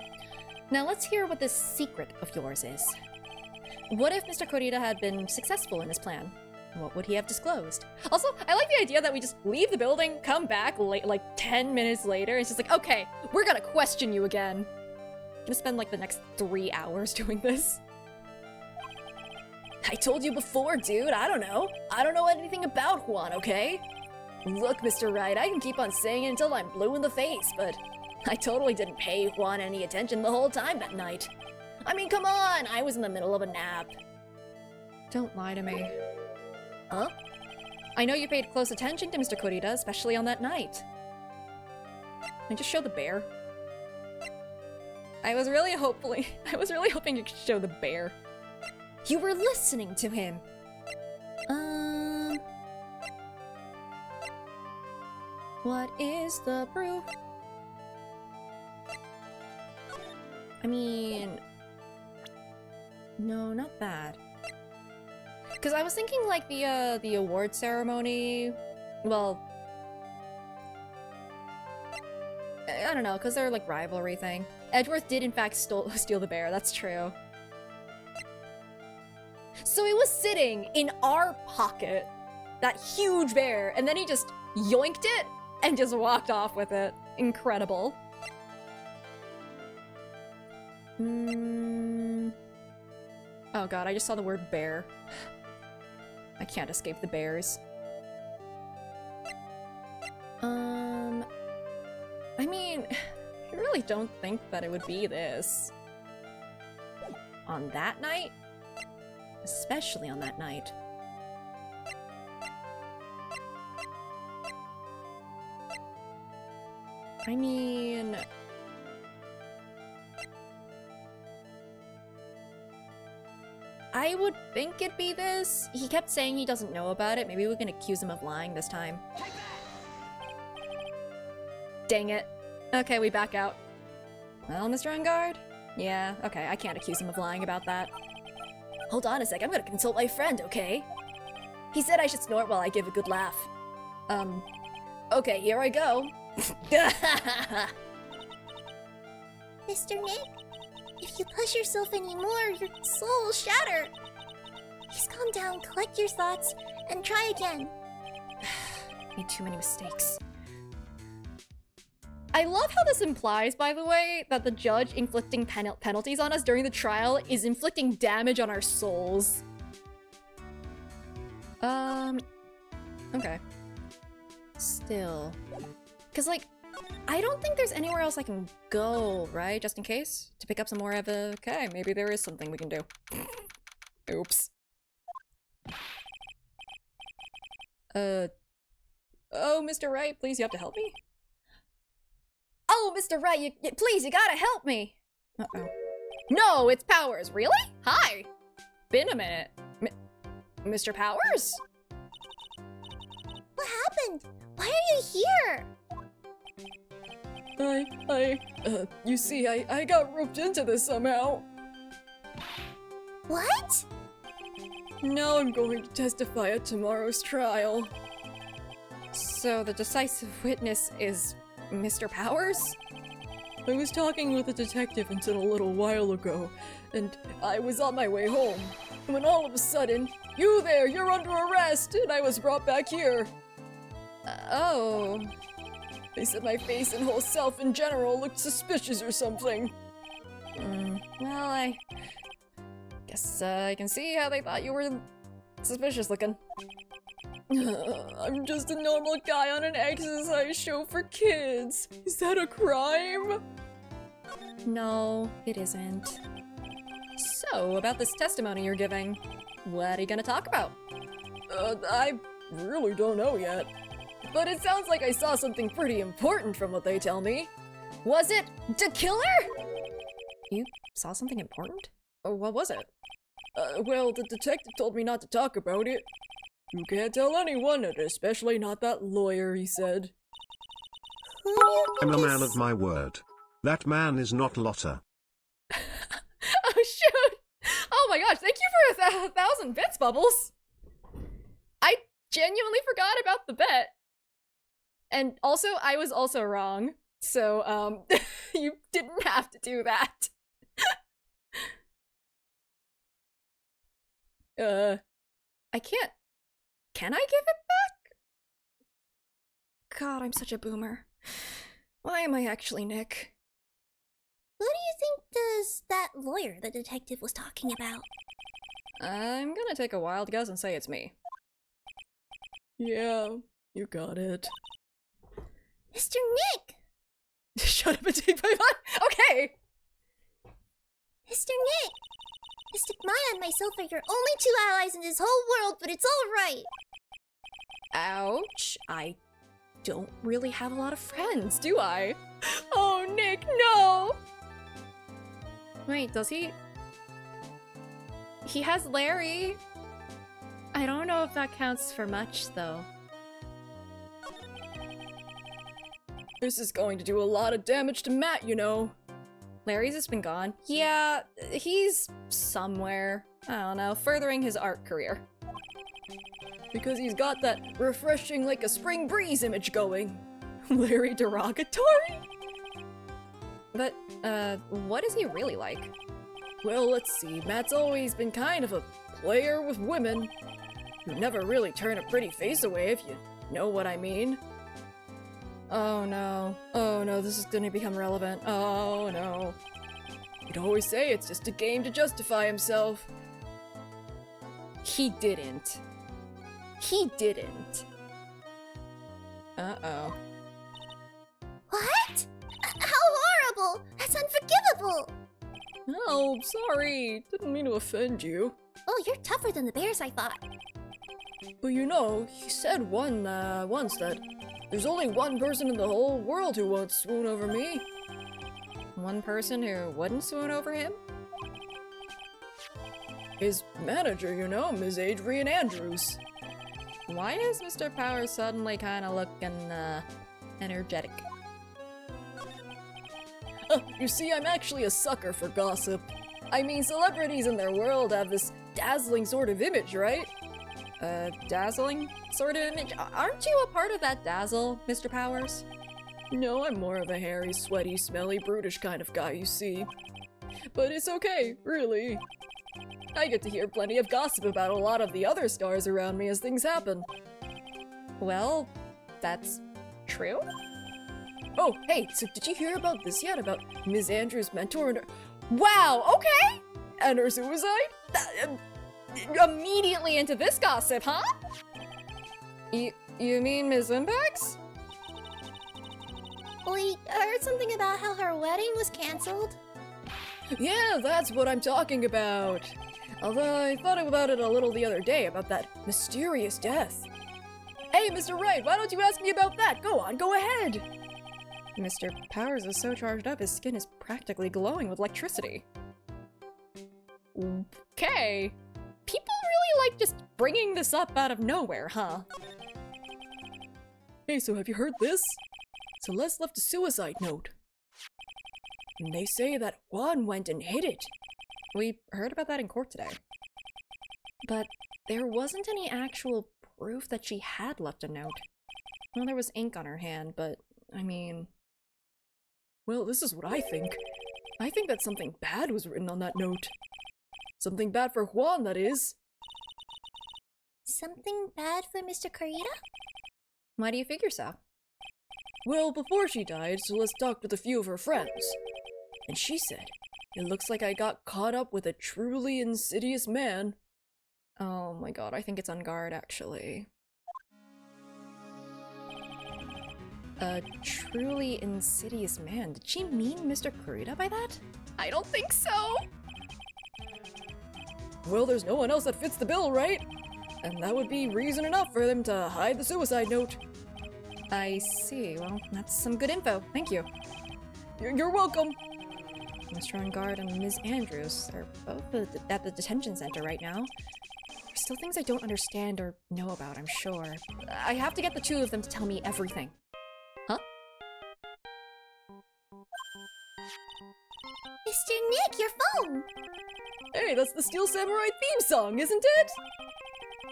Now let's hear what this secret of yours is. What if Mr. Corita had been successful in his plan? What would he have disclosed? Also, I like the idea that we just leave the building, come back like 10 minutes later, and it's just like, okay, we're gonna question you again. gonna spend like the next 3 hours doing this. I told you before, dude, I don't know. I don't know anything about Juan, okay? Look, Mr. Wright, I can keep on saying it until I'm blue in the face, but I totally didn't pay Juan any attention the whole time that night. I mean, come on, I was in the middle of a nap. Don't lie to me. Huh? I know you paid close attention to Mr. Kurita, especially on that night. Can I just show the bear? I was really hoping you could show the bear. You were listening to him. What is the proof? I mean... No, not that. Because I was thinking like the award ceremony... Well... I don't know, because they're like rivalry thing. Edgeworth did in fact steal the bear, that's true. So it was sitting in our pocket, that huge bear, and then he just yoinked it and just walked off with it. Incredible. Oh god, I just saw the word bear. I can't escape the bears. I mean, I really don't think that it would be this. On that night? Especially on that night. I mean... I would think it'd be this. He kept saying he doesn't know about it. Maybe we can accuse him of lying this time. Dang it. Okay, we back out. Well, Mr. Engard? Yeah, okay, I can't accuse him of lying about that. Hold on a sec, I'm gonna consult my friend, okay? He said I should snort while I give a good laugh. Okay, here I go. Mr. Nick, if you push yourself anymore, your soul will shatter. Please calm down, collect your thoughts, and try again. Made too many mistakes. I love how this implies, by the way, that the judge inflicting penalties on us during the trial is inflicting damage on our souls. Okay. Still. Because, like, I don't think there's anywhere else I can go, right? Just in case? To pick up some more okay, maybe there is something we can do. Oops. Oh, Mr. Wright, please, you have to help me? Oh, Mr. Wright, please, you gotta help me! Uh-oh. No, it's Powers, really? Hi! Been a minute. Mr. Powers? What happened? Why are you here? You see, I got roped into this somehow. What? Now I'm going to testify at tomorrow's trial. So the decisive witness is Mr. Powers? I was talking with a detective until a little while ago, and I was on my way home. When all of a sudden, you there, you're under arrest, and I was brought back here. Oh. They said my face and whole self in general looked suspicious or something. Well, I guess I can see how they thought you were suspicious looking. I'm just a normal guy on an exercise show for kids. Is that a crime? No, it isn't. So, about this testimony you're giving, what are you gonna talk about? I really don't know yet. But it sounds like I saw something pretty important from what they tell me. Was it the killer? You saw something important? What was it? Well, the detective told me not to talk about it. You can't tell anyone, and especially not that lawyer, he said. Who do you I'm think a man is- of my word. That man is not Lotta. Oh shoot! Oh my gosh, thank you for 1,000 bits, Bubbles! I genuinely forgot about the bet. And also, I was also wrong. So, you didn't have to do that. I can't. Can I give it back? God, I'm such a boomer. Why am I actually Nick? Who do you think does that lawyer the detective was talking about? I'm gonna take a wild guess and say it's me. Yeah, you got it. Mr. Nick! Shut up and take my mind. Okay! Mr. Nick! Mr. Maya and myself are your only two allies in this whole world, but it's alright! Ouch. I don't really have a lot of friends, do I? Oh, Nick, no! Wait, does he? He has Larry. I don't know if that counts for much, though. This is going to do a lot of damage to Matt, you know. Larry's just been gone. Yeah, he's somewhere. I don't know, furthering his art career. Because he's got that refreshing like a spring breeze image going. Larry derogatory? But, what is he really like? Well, let's see. Matt's always been kind of a player with women. You never really turn a pretty face away, if you know what I mean. Oh no. Oh no, this is gonna become relevant. Oh no. He'd always say it's just a game to justify himself. He didn't. He didn't. Uh-oh. What? How horrible! That's unforgivable! Oh, sorry. Didn't mean to offend you. Oh, you're tougher than the bears, I thought. But you know, he said once that there's only one person in the whole world who won't swoon over me. One person who wouldn't swoon over him? His manager, you know, Ms. Adrian Andrews. Why is Mr. Powers suddenly kinda looking, energetic? You see, I'm actually a sucker for gossip. I mean, celebrities in their world have this dazzling sort of image, right? Dazzling sort of image? Aren't you a part of that dazzle, Mr. Powers? No, I'm more of a hairy, sweaty, smelly, brutish kind of guy, you see. But it's okay, really. I get to hear plenty of gossip about a lot of the other stars around me as things happen. Well, that's true? Oh, hey, so did you hear about this yet? About Ms. Andrews' mentor and her— Wow, okay! and her suicide? Immediately into this gossip, huh? You mean Ms. Impex? Wait, I heard something about how her wedding was cancelled. Yeah, that's what I'm talking about. Although I thought about it a little the other day, about that mysterious death. Hey, Mr. Wright, why don't you ask me about that? Go on, go ahead! Mr. Powers is so charged up, his skin is practically glowing with electricity. Okay. People really like just bringing this up out of nowhere, huh? Hey, so have you heard this? Celeste left a suicide note. And they say that Juan went and hid it. We heard about that in court today. But there wasn't any actual proof that she had left a note. Well, there was ink on her hand, but, I mean... Well, this is what I think. I think that something bad was written on that note. Something bad for Juan, that is. Something bad for Mr. Kurita? Why do you figure so? Well, before she died, Celeste talked with a few of her friends. And she said, "It looks like I got caught up with a truly insidious man." Oh my god, I think it's on guard, actually. A truly insidious man. Did she mean Mr. Kurita by that? I don't think so! Well, there's no one else that fits the bill, right? And that would be reason enough for them to hide the suicide note. I see. Well, that's some good info. Thank you. You're welcome. Mr. On Guard and Ms. Andrews are both at the detention center right now. There's still things I don't understand or know about, I'm sure. I have to get the two of them to tell me everything. Huh? Mr. Nick, your phone! Hey, that's the Steel Samurai theme song, isn't it?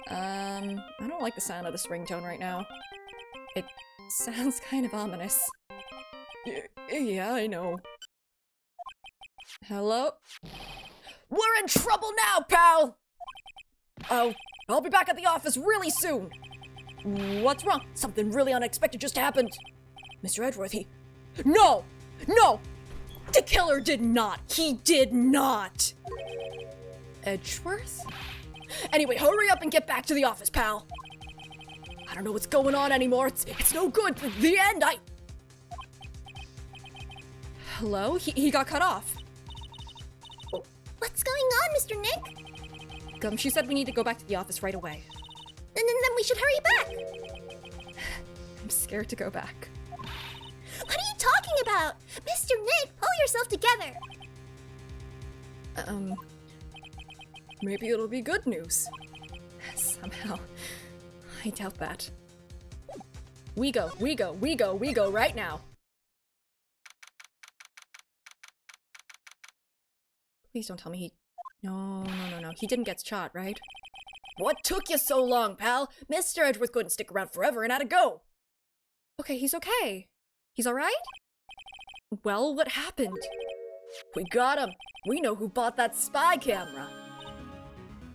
I don't like the sound of this ringtone right now. It sounds kind of ominous. Yeah, I know. Hello? We're in trouble now, pal! I'll be back at the office really soon. What's wrong? Something really unexpected just happened. Mr. Edgeworth, No! No! The killer did not. He did not. Edgeworth? Anyway, hurry up and get back to the office, pal. I don't know what's going on anymore. It's no good. The end, Hello? He got cut off. What's going on, Mr. Nick? She said we need to go back to the office right away. Then we should hurry back. I'm scared to go back. What are you talking about? Mr. Nick, pull yourself together. Maybe it'll be good news. Somehow. I doubt that. We go right now. Please don't tell me he... No. He didn't get shot, right? What took you so long, pal? Mr. Edgeworth couldn't stick around forever and had to go. Okay, he's okay. He's alright? Well, what happened? We got him. We know who bought that spy camera.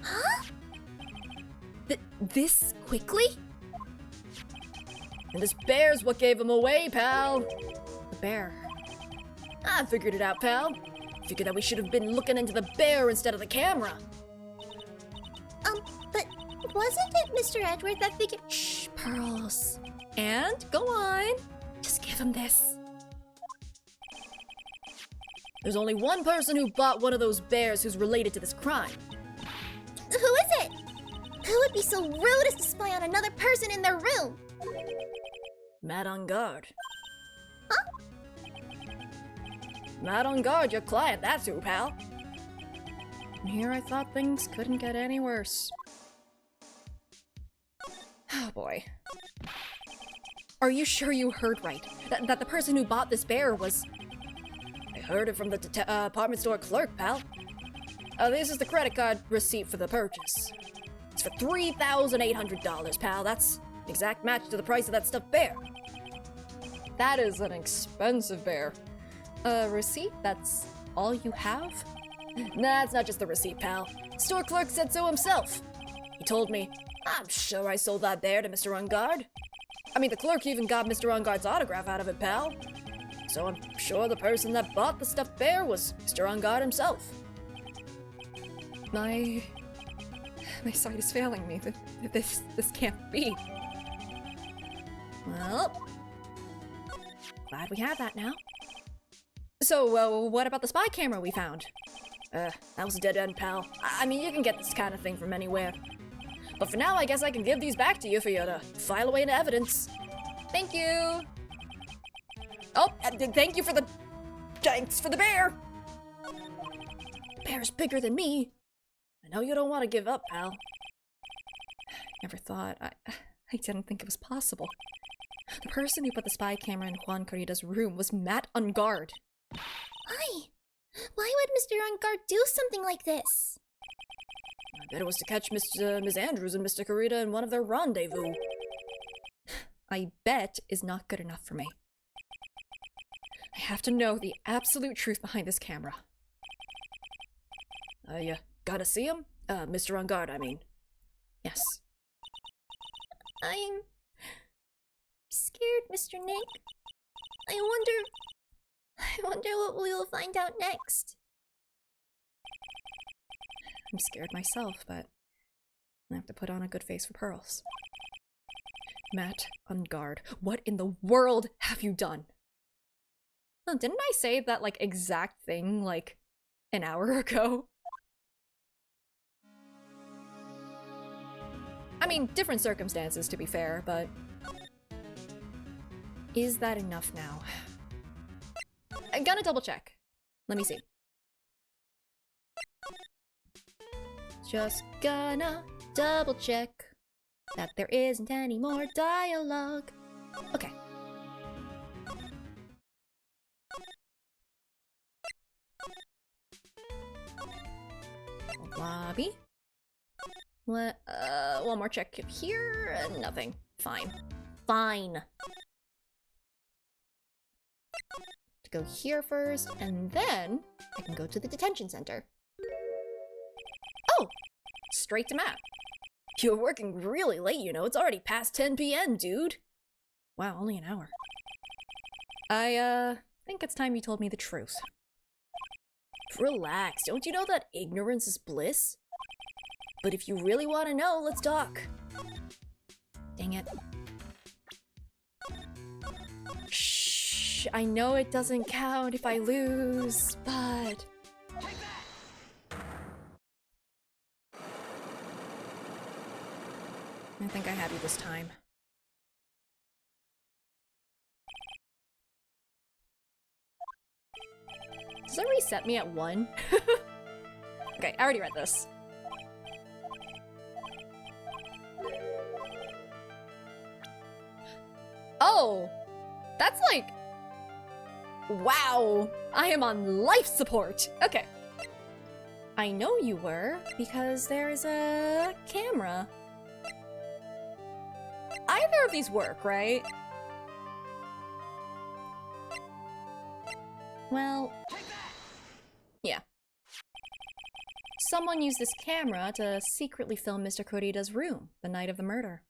Huh? This quickly? And this bear's what gave him away, pal. The bear. I figured it out, pal. Figured that we should have been looking into the bear instead of the camera. But wasn't it Mr. Edgeworth that figured— Shh, Pearls. And go on. Just give him this. There's only one person who bought one of those bears who's related to this crime. Who is it? Who would be so rude as to spy on another person in their room? Matt on guard. Huh? Matt on guard, your client, that's who, pal. And here I thought things couldn't get any worse. Oh boy. Are you sure you heard right? That the person who bought this bear was... I heard it from the department store clerk, pal. This is the credit card receipt for the purchase. It's for $3,800, pal. That's an exact match to the price of that stuffed bear. That is an expensive bear. Receipt? That's all you have? Nah, it's not just the receipt, pal. Store clerk said so himself. He told me, I'm sure I sold that bear to Mr. Ungard. I mean, the clerk even got Mr. Ungard's autograph out of it, pal. So I'm sure the person that bought the stuffed bear was Mr. Ungard himself. My sight is failing me. This can't be. Well, glad we have that now. So, what about the spy camera we found? That was a dead end, pal. I mean, you can get this kind of thing from anywhere. But for now, I guess I can give these back to you for you to file away into evidence. Thank you! Oh, thank you for the... Thanks for the bear! The bear's bigger than me. I know you don't want to give up, pal. Never thought. I didn't think it was possible. The person who put the spy camera in Juan Corrida's room was Matt Ungard. Why? Why would Mr. Ungard do something like this? I bet it was to catch Miss Andrews and Mr. Corrida in one of their rendezvous. I bet is not good enough for me. I have to know the absolute truth behind this camera. You gotta see him? Mr. Ungard, I mean. Yes. I'm scared, Mr. Nick. I wonder what we will find out next. I'm scared myself, but I have to put on a good face for Pearls. Matt Ungard, what in the world have you done? Oh, didn't I say that, like, exact thing, like, an hour ago? I mean, different circumstances, to be fair, but... Is that enough now? I'm gonna double check. Let me see. Just gonna double check that there isn't any more dialogue. Okay. Lobby. One more check here. Nothing. Fine. Fine. To go here first, and then I can go to the detention center. Oh! Straight to Matt. You're working really late, you know. It's already past 10 p.m., dude. Wow, only an hour. I think it's time you told me the truth. Relax, don't you know that ignorance is bliss? But if you really want to know, let's talk. Dang it. Shh, I know it doesn't count if I lose, but... I think I have you this time. Does it reset me at 1? Okay, I already read this. Oh! That's like... Wow! I am on life support! Okay. I know you were, because there's a camera. Either of these work, right? Well... yeah. Someone used this camera to secretly film Mr. Kurita's room the night of the murder.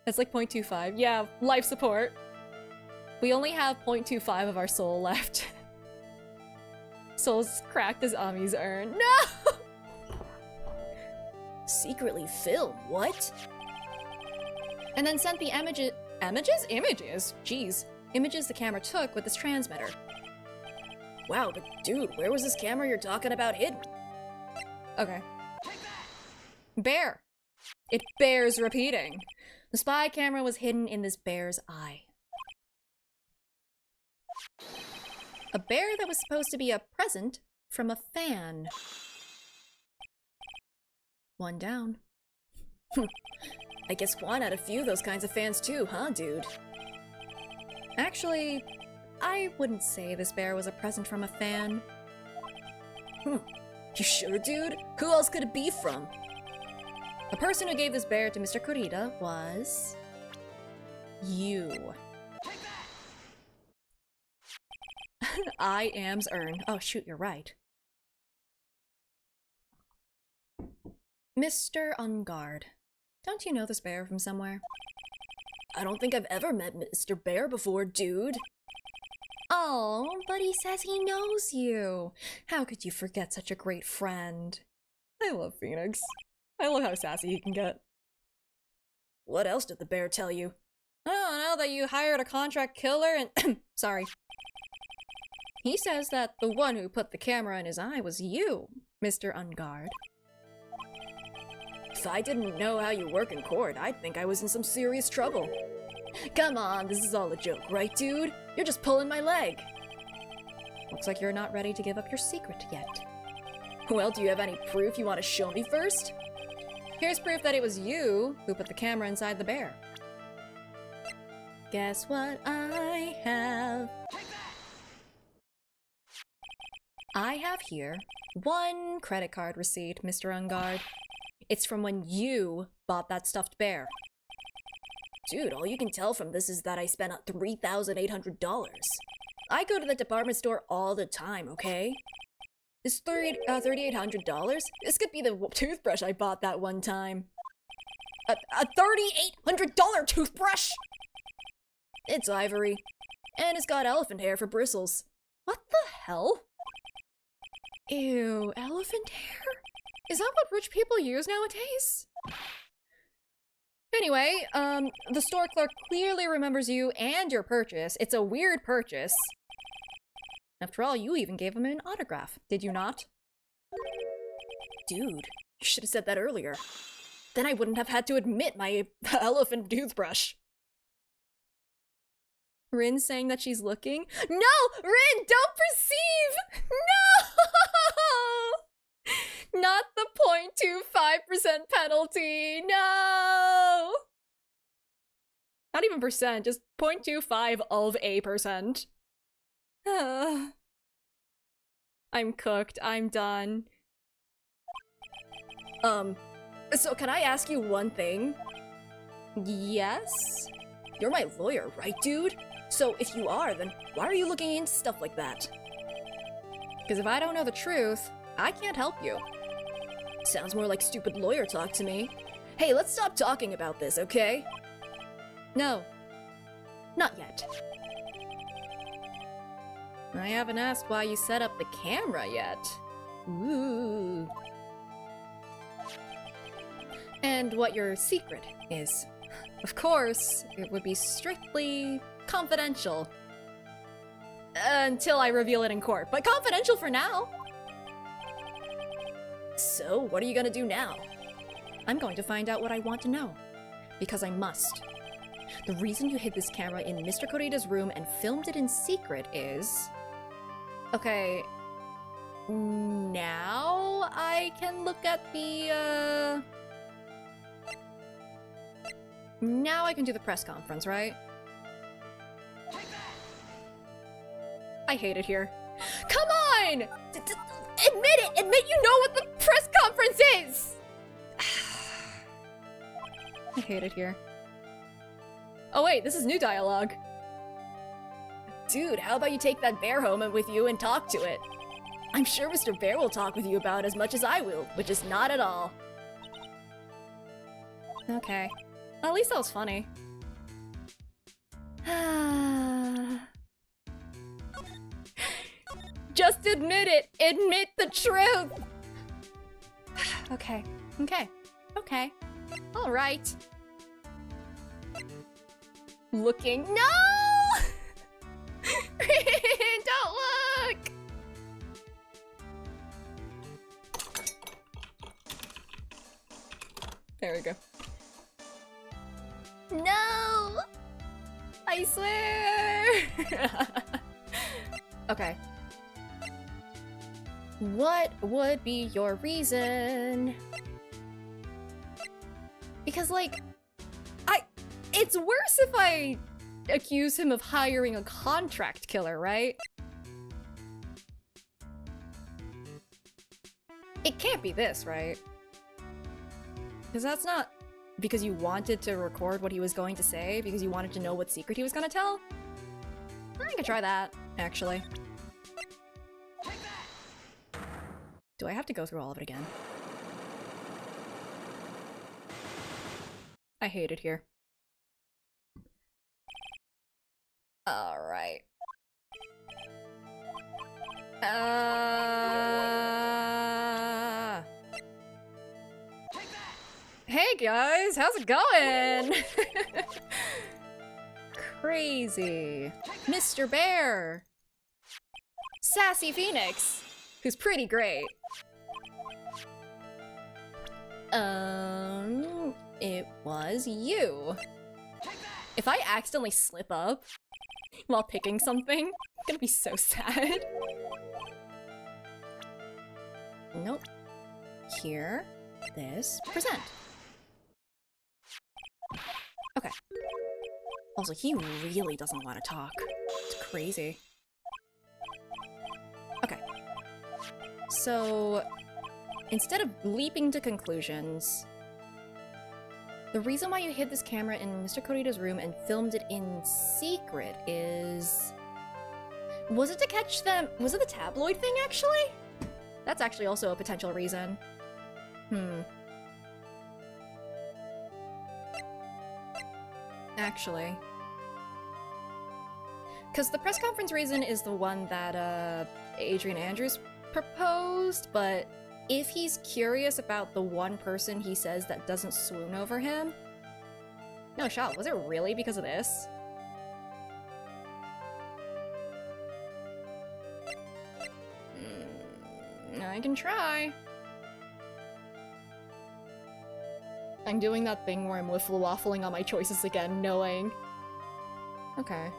That's like 0.25. Yeah, life support. We only have 0.25 of our soul left. Soul's cracked as Ami's urn. No! Secretly film, what? And then sent the images. Images? Jeez. Images the camera took with this transmitter. Wow, but dude, where was this camera you're talking about hidden? Okay. Bear. It bears repeating. The spy camera was hidden in this bear's eye. A bear that was supposed to be a present from a fan. One down. I guess Juan had a few of those kinds of fans too, huh, dude? Actually, I wouldn't say this bear was a present from a fan. You sure, dude? Who else could it be from? The person who gave this bear to Mr. Kurita was... you. I am's urn. Oh shoot, you're right. Mr. Ungard. Don't you know this bear from somewhere? I don't think I've ever met Mr. Bear before, dude. Oh, but he says he knows you. How could you forget such a great friend? I love Phoenix. I love how sassy he can get. What else did the bear tell you? I don't know, that you hired a contract killer and- sorry. He says that the one who put the camera in his eye was you, Mr. Ungard. If I didn't know how you work in court, I'd think I was in some serious trouble. Come on, this is all a joke, right, dude? You're just pulling my leg. Looks like you're not ready to give up your secret yet. Well, do you have any proof you want to show me first? Here's proof that it was you who put the camera inside the bear. Guess what I have? I have here 1 credit card receipt, Mr. Ungard. It's from when you bought that stuffed bear. Dude, all you can tell from this is that I spent $3,800. I go to the department store all the time, okay? Is $3,800? This could be the toothbrush I bought that one time. A $3,800 toothbrush? It's ivory. And it's got elephant hair for bristles. What the hell? Ew, elephant hair? Is that what rich people use nowadays? Anyway, the store clerk clearly remembers you and your purchase. It's a weird purchase. After all, you even gave him an autograph, did you not? Dude, you should have said that earlier. Then I wouldn't have had to admit my elephant toothbrush. Rin saying that she's looking? No! Rin, don't perceive! No! Not the 0.25% penalty! No! Not even percent, just 0.25 of a percent. I'm cooked. I'm done. So can I ask you one thing? Yes? You're my lawyer, right, dude? So if you are, then why are you looking into stuff like that? Because if I don't know the truth, I can't help you. Sounds more like stupid lawyer talk to me. Hey, let's stop talking about this, okay? No. Not yet. I haven't asked why you set up the camera yet. Ooh. And what your secret is. Of course, it would be strictly confidential. Until I reveal it in court, but confidential for now. So, what are you gonna do now? I'm going to find out what I want to know. Because I must. The reason you hid this camera in Mr. Korita's room and filmed it in secret is... Okay... Now I can look at the, Now I can do the press conference, right? I hate it here. Come on! Admit it! Admit you know what the press conference is! I hate it here. Oh wait, this is new dialogue. Dude, how about you take that bear home with you and talk to it? I'm sure Mr. Bear will talk with you about as much as I will, which is not at all. Okay. At least that was funny. Just admit it! Admit the truth! Okay. Okay. Okay. Alright. Looking— No! Don't look! There we go. No! I swear! Okay. What would be your reason? Because, like, it's worse if I accuse him of hiring a contract killer, right? It can't be this, right? Because that's not because you wanted to record what he was going to say, because you wanted to know what secret he was gonna tell? I could try that, actually. Do I have to go through all of it again? I hate it here. Alright. Hey guys, how's it going? Crazy. Mr. Bear. Sassy Phoenix, who's pretty great. It was you. If I accidentally slip up while picking something, I'm gonna be so sad. Nope. Here, this, present. Okay. Also, he really doesn't want to talk. It's crazy. Okay. So, instead of leaping to conclusions, the reason why you hid this camera in Mr. Korita's room and filmed it in secret is... Was it to catch them? Was it the tabloid thing, actually? That's actually also a potential reason. Actually. Because the press conference reason is the one that, Adrian Andrews proposed, but if he's curious about the one person he says that doesn't swoon over him... No shot, was it really because of this? I can try. I'm doing that thing where I'm wiffle-waffling on my choices again, knowing. Okay.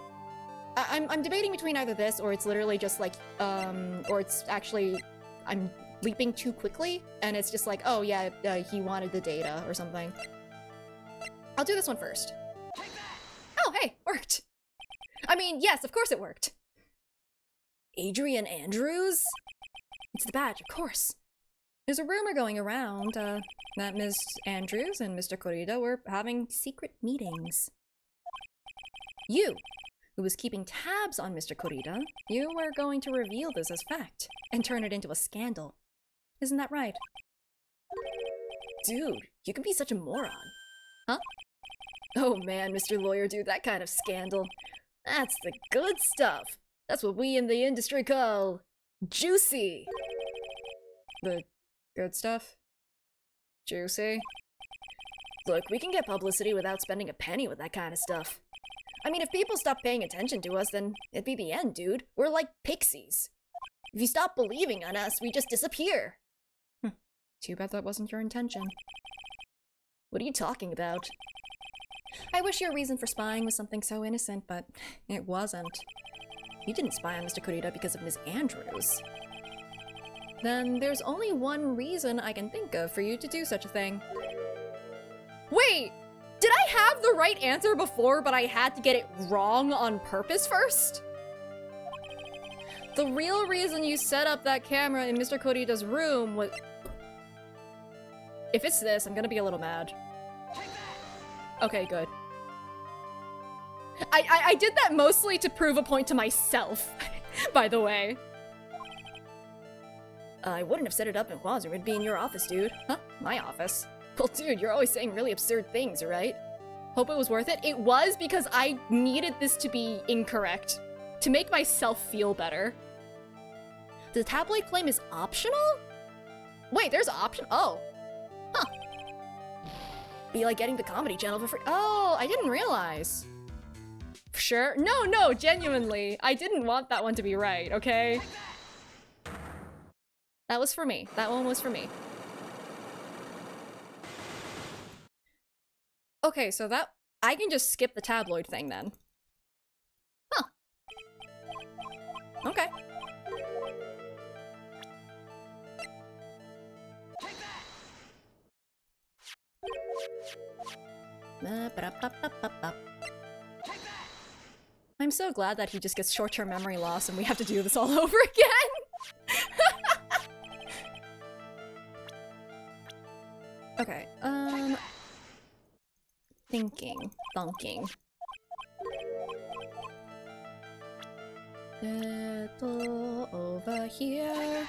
I'm debating between either this, or it's literally just like, or it's actually, I'm leaping too quickly, and it's just like, oh yeah, he wanted the data, or something. I'll do this one first. Oh, hey, worked! I mean, yes, of course it worked! Adrian Andrews? It's the badge, of course. There's a rumor going around, that Miss Andrews and Mr. Korita were having secret meetings. You, who was keeping tabs on Mr. Korita, you were going to reveal this as fact, and turn it into a scandal. Isn't that right? Dude, you can be such a moron. Huh? Oh man, Mr. Lawyer Dude, that kind of scandal. That's the good stuff. That's what we in the industry call juicy. The good stuff? Juicy? Look, we can get publicity without spending a penny with that kind of stuff. I mean, if people stop paying attention to us, then it'd be the end, dude. We're like pixies. If you stop believing on us, we just disappear. Too bad that wasn't your intention. What are you talking about? I wish your reason for spying was something so innocent, but it wasn't. You didn't spy on Mr. Kurita because of Ms. Andrews. Then there's only one reason I can think of for you to do such a thing. Wait! Did I have the right answer before, but I had to get it wrong on purpose first? The real reason you set up that camera in Mr. Kurita's room was... If it's this, I'm gonna be a little mad. Okay, good. I did that mostly to prove a point to myself, by the way. I wouldn't have set it up in Hua's room. It'd be in your office, dude. Huh? My office? Well, dude, you're always saying really absurd things, right? Hope it was worth it. It was, because I needed this to be incorrect. To make myself feel better. The tabloid claim is optional? Wait, there's option- oh. Huh. Be like getting the Comedy Channel for free. Oh, I didn't realize. Sure. No, genuinely. I didn't want that one to be right, okay? That was for me. That one was for me. Okay, so that... I can just skip the tabloid thing then. Huh. Okay. I'm so glad that he just gets short-term memory loss and we have to do this all over again! Okay, thinking. Little over here.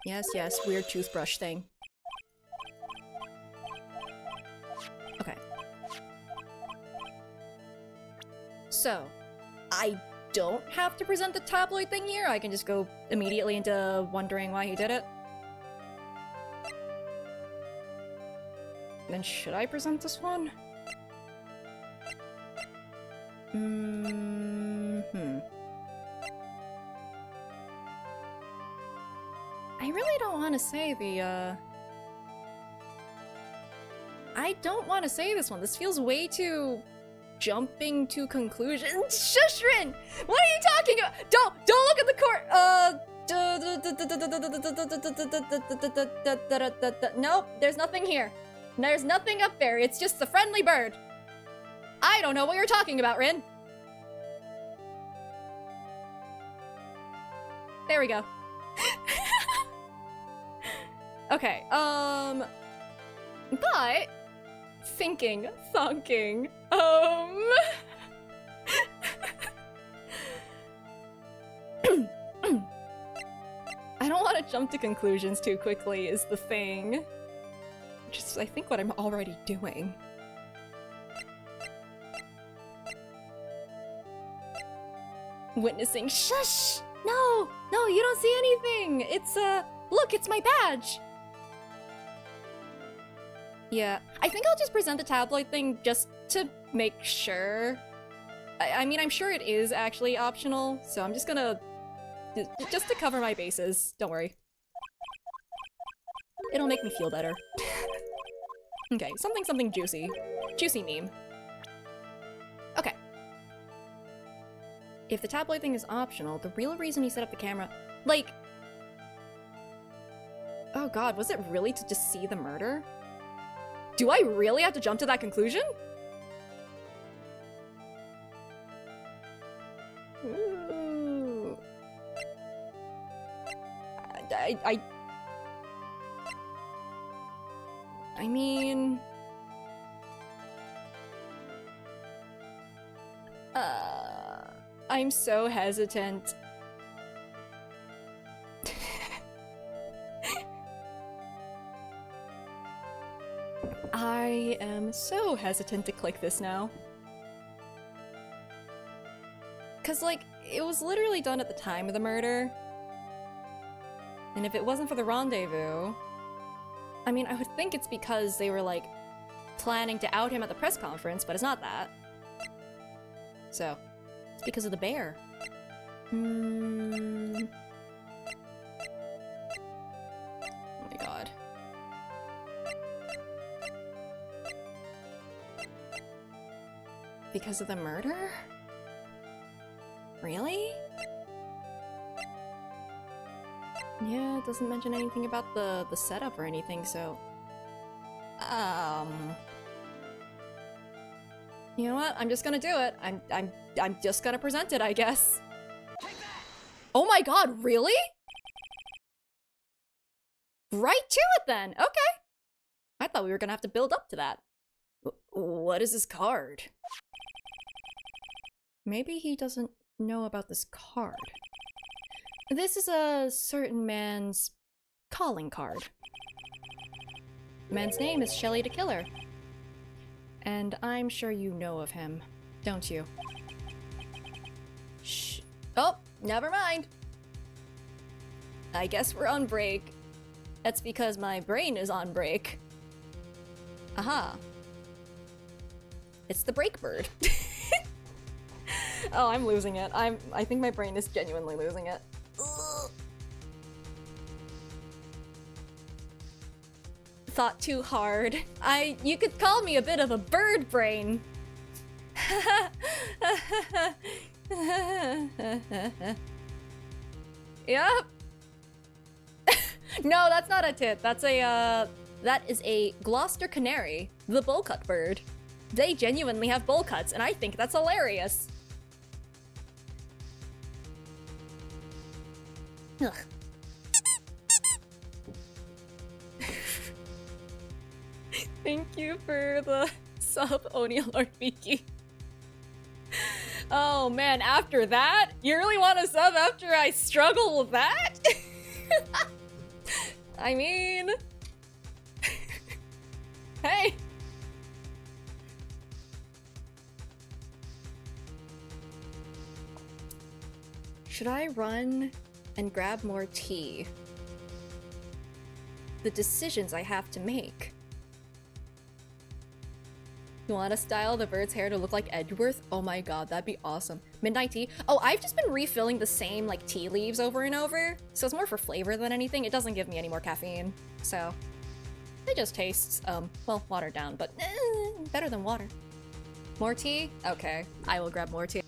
Yes, weird toothbrush thing. Okay. So, I don't have to present the tabloid thing here. I can just go immediately into wondering why he did it. Then should I present this one? I really don't want to say the, I don't want to say this one. This feels way too jumping to conclusions. Shush, Rin! What are you talking about? Don't look at the court. Nope, there's nothing here. There's nothing up there. It's just the friendly bird. I don't know what you're talking about, Rin. There we go. Okay, but thinking. I don't want to jump to conclusions too quickly is the thing. Which is, I think, what I'm already doing. Witnessing. Shush! No, you don't see anything! It's, look, it's my badge! Yeah, I think I'll just present the tabloid thing just to make sure. I mean, I'm sure it is actually optional, so I'm just gonna... just to cover my bases, don't worry. It'll make me feel better. Okay, something juicy. Juicy meme. Okay. If the tabloid thing is optional, the real reason he set up the camera... Like... Oh god, was it really to just see the murder? Do I really have to jump to that conclusion? Ooh. I mean... I'm so hesitant. I am so hesitant to click this now. Cause like, it was literally done at the time of the murder. And if it wasn't for the rendezvous... I mean, I would think it's because they were like, planning to out him at the press conference, but it's not that. So, it's because of the bear. Oh my god. Because of the murder? Really? Yeah, it doesn't mention anything about the setup or anything, so... You know what? I'm just gonna do it. I'm just gonna present it, I guess. Oh my god, really? Right to it then. Okay. I thought we were gonna have to build up to that. What is this card? Maybe he doesn't know about this card. This is a certain man's calling card. Man's name is Shelley the Killer. And I'm sure you know of him, don't you? Shh. Oh, never mind. I guess we're on break. That's because my brain is on break. Aha. It's the break bird. Oh, I'm losing it. I think my brain is genuinely losing it. Ugh. Thought too hard. You could call me a bit of a bird brain. Yep. No, that's not a tit. That's a, that is a Gloucester canary, the bowcut bird. They genuinely have bowl cuts, and I think that's hilarious. Ugh. Thank you for the sub, Oni Lord Miki. Oh man, after that? You really want a sub after I struggle with that? I mean... Hey! Should I run and grab more tea? The decisions I have to make. You want to style the bird's hair to look like Edgeworth? Oh my god, that'd be awesome. Midnight tea? Oh, I've just been refilling the same, like, tea leaves over and over. So it's more for flavor than anything. It doesn't give me any more caffeine. So, it just tastes, well, watered down, but better than water. More tea? Okay, I will grab more tea.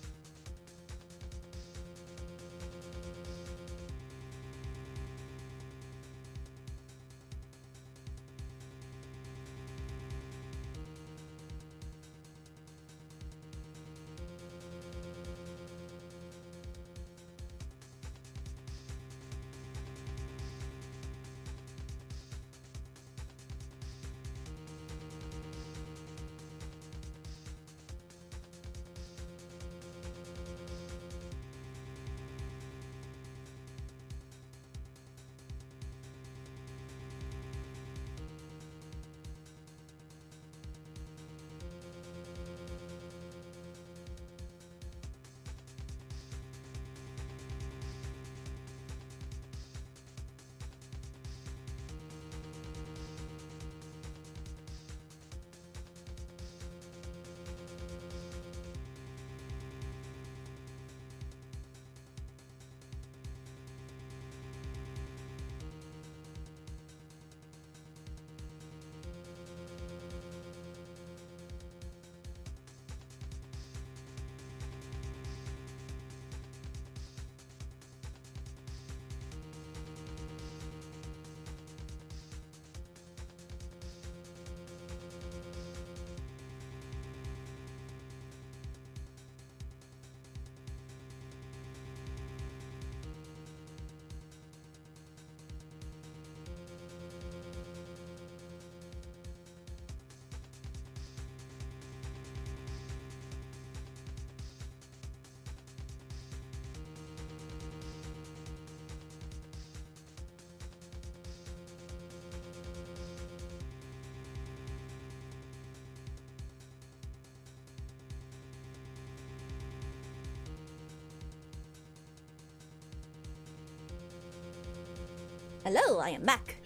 Hello, I am back.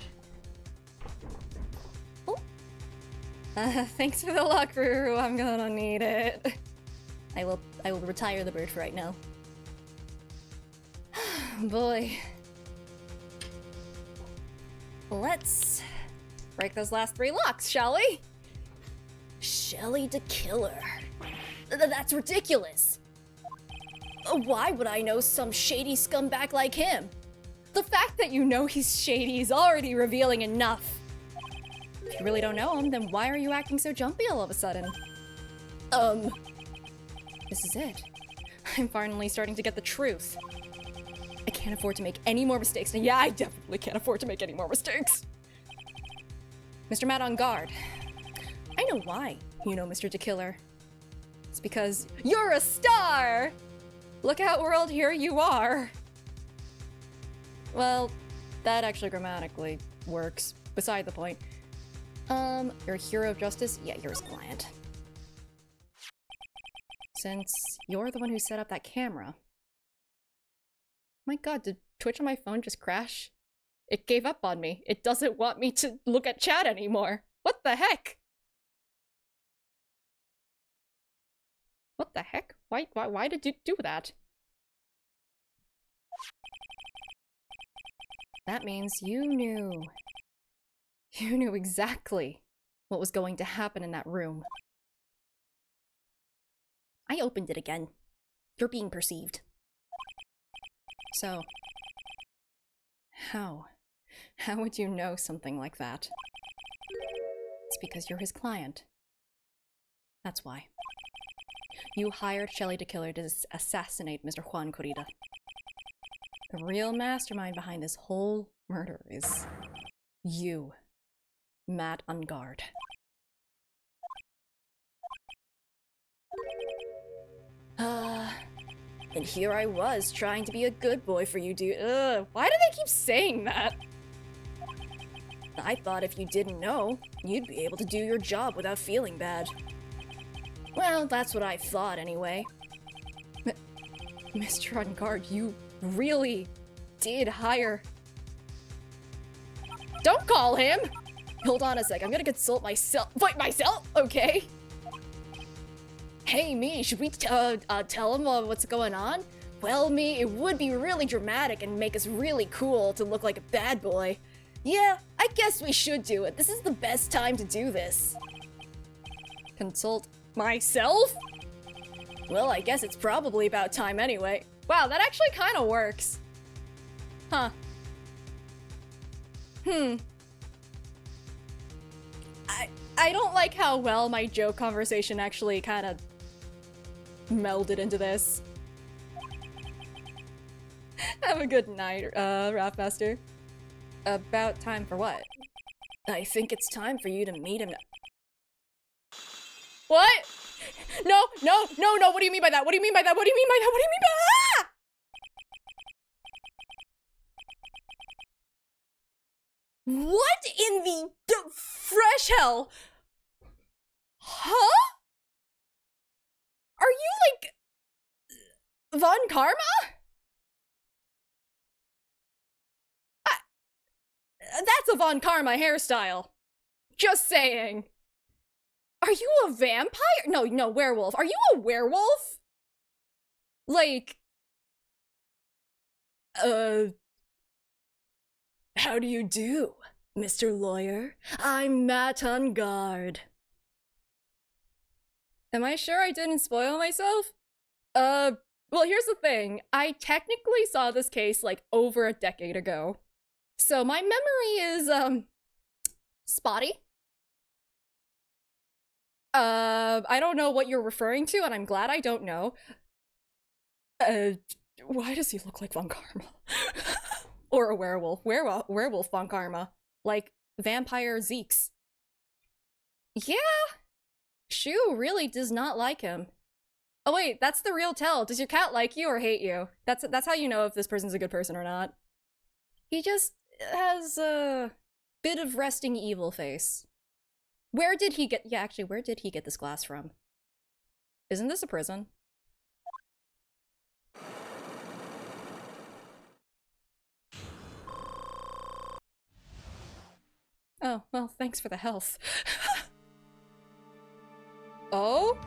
Thanks for the luck, Ruru. I'm gonna need it. I will retire the bird for right now. Boy. Let's break those last 3 locks, shall we? Shelly the Killer. That's ridiculous. Why would I know some shady scumbag like him? The fact that you know he's shady is already revealing enough. If you really don't know him, then why are you acting so jumpy all of a sudden? This is it. I'm finally starting to get the truth. I can't afford to make any more mistakes. And yeah, I definitely can't afford to make any more mistakes. Mr. Matt on guard. I know why you know Mr. DeKiller. It's because you're a star! Look out, world, here you are. Well, that actually grammatically works. Beside the point. You're a hero of justice? Yeah, you're his client. Since you're the one who set up that camera. My god, did Twitch on my phone just crash? It gave up on me. It doesn't want me to look at chat anymore. What the heck? What the heck? Why did you do that? That means you knew exactly what was going to happen in that room. I opened it again. You're being perceived. So, how would you know something like that? It's because you're his client. That's why. You hired Shelly DeKiller to assassinate Mr. Juan Corrida. The real mastermind behind this whole murder is you, Matt on guard. And here I was, trying to be a good boy for you, dude. Why do they keep saying that? I thought if you didn't know, you'd be able to do your job without feeling bad. Well, that's what I thought anyway. Mr. On guard, you really did hire... Don't call him! Hold on a sec, I'm gonna consult myself. Wait, myself? Okay. Hey, me, should we tell him what's going on? Well, me, it would be really dramatic and make us really cool to look like a bad boy. Yeah, I guess we should do it. This is the best time to do this. Consult myself? Well, I guess it's probably about time anyway. Wow, that actually kind of works. Huh. I don't like how well my joke conversation actually kind of melded into this. Have a good night, Rapmaster. About time for what? I think it's time for you to meet him. What? No, what do you mean by that? What do you mean by that? What do you mean by that? What do you mean by that? What in the fresh hell? Huh? Are you like Von Karma? That's a Von Karma hairstyle. Just saying. Are you a vampire? No, werewolf. Are you a werewolf? Like... How do you do, Mr. Lawyer? I'm Matt on guard. Am I sure I didn't spoil myself? Well, here's the thing. I technically saw this case, like, over a decade ago. So my memory is, spotty. I don't know what you're referring to, and I'm glad I don't know. Why does he look like Von Karma? Or a werewolf. Werewolf Von Karma. Like, vampire Zeeks. Yeah. Shu really does not like him. Oh wait, that's the real tell. Does your cat like you or hate you? That's how you know if this person's a good person or not. He just has a bit of resting evil face. Where did he get- yeah, actually, where did he get this glass from? Isn't this a prison? Oh, well, thanks for the health. Oh?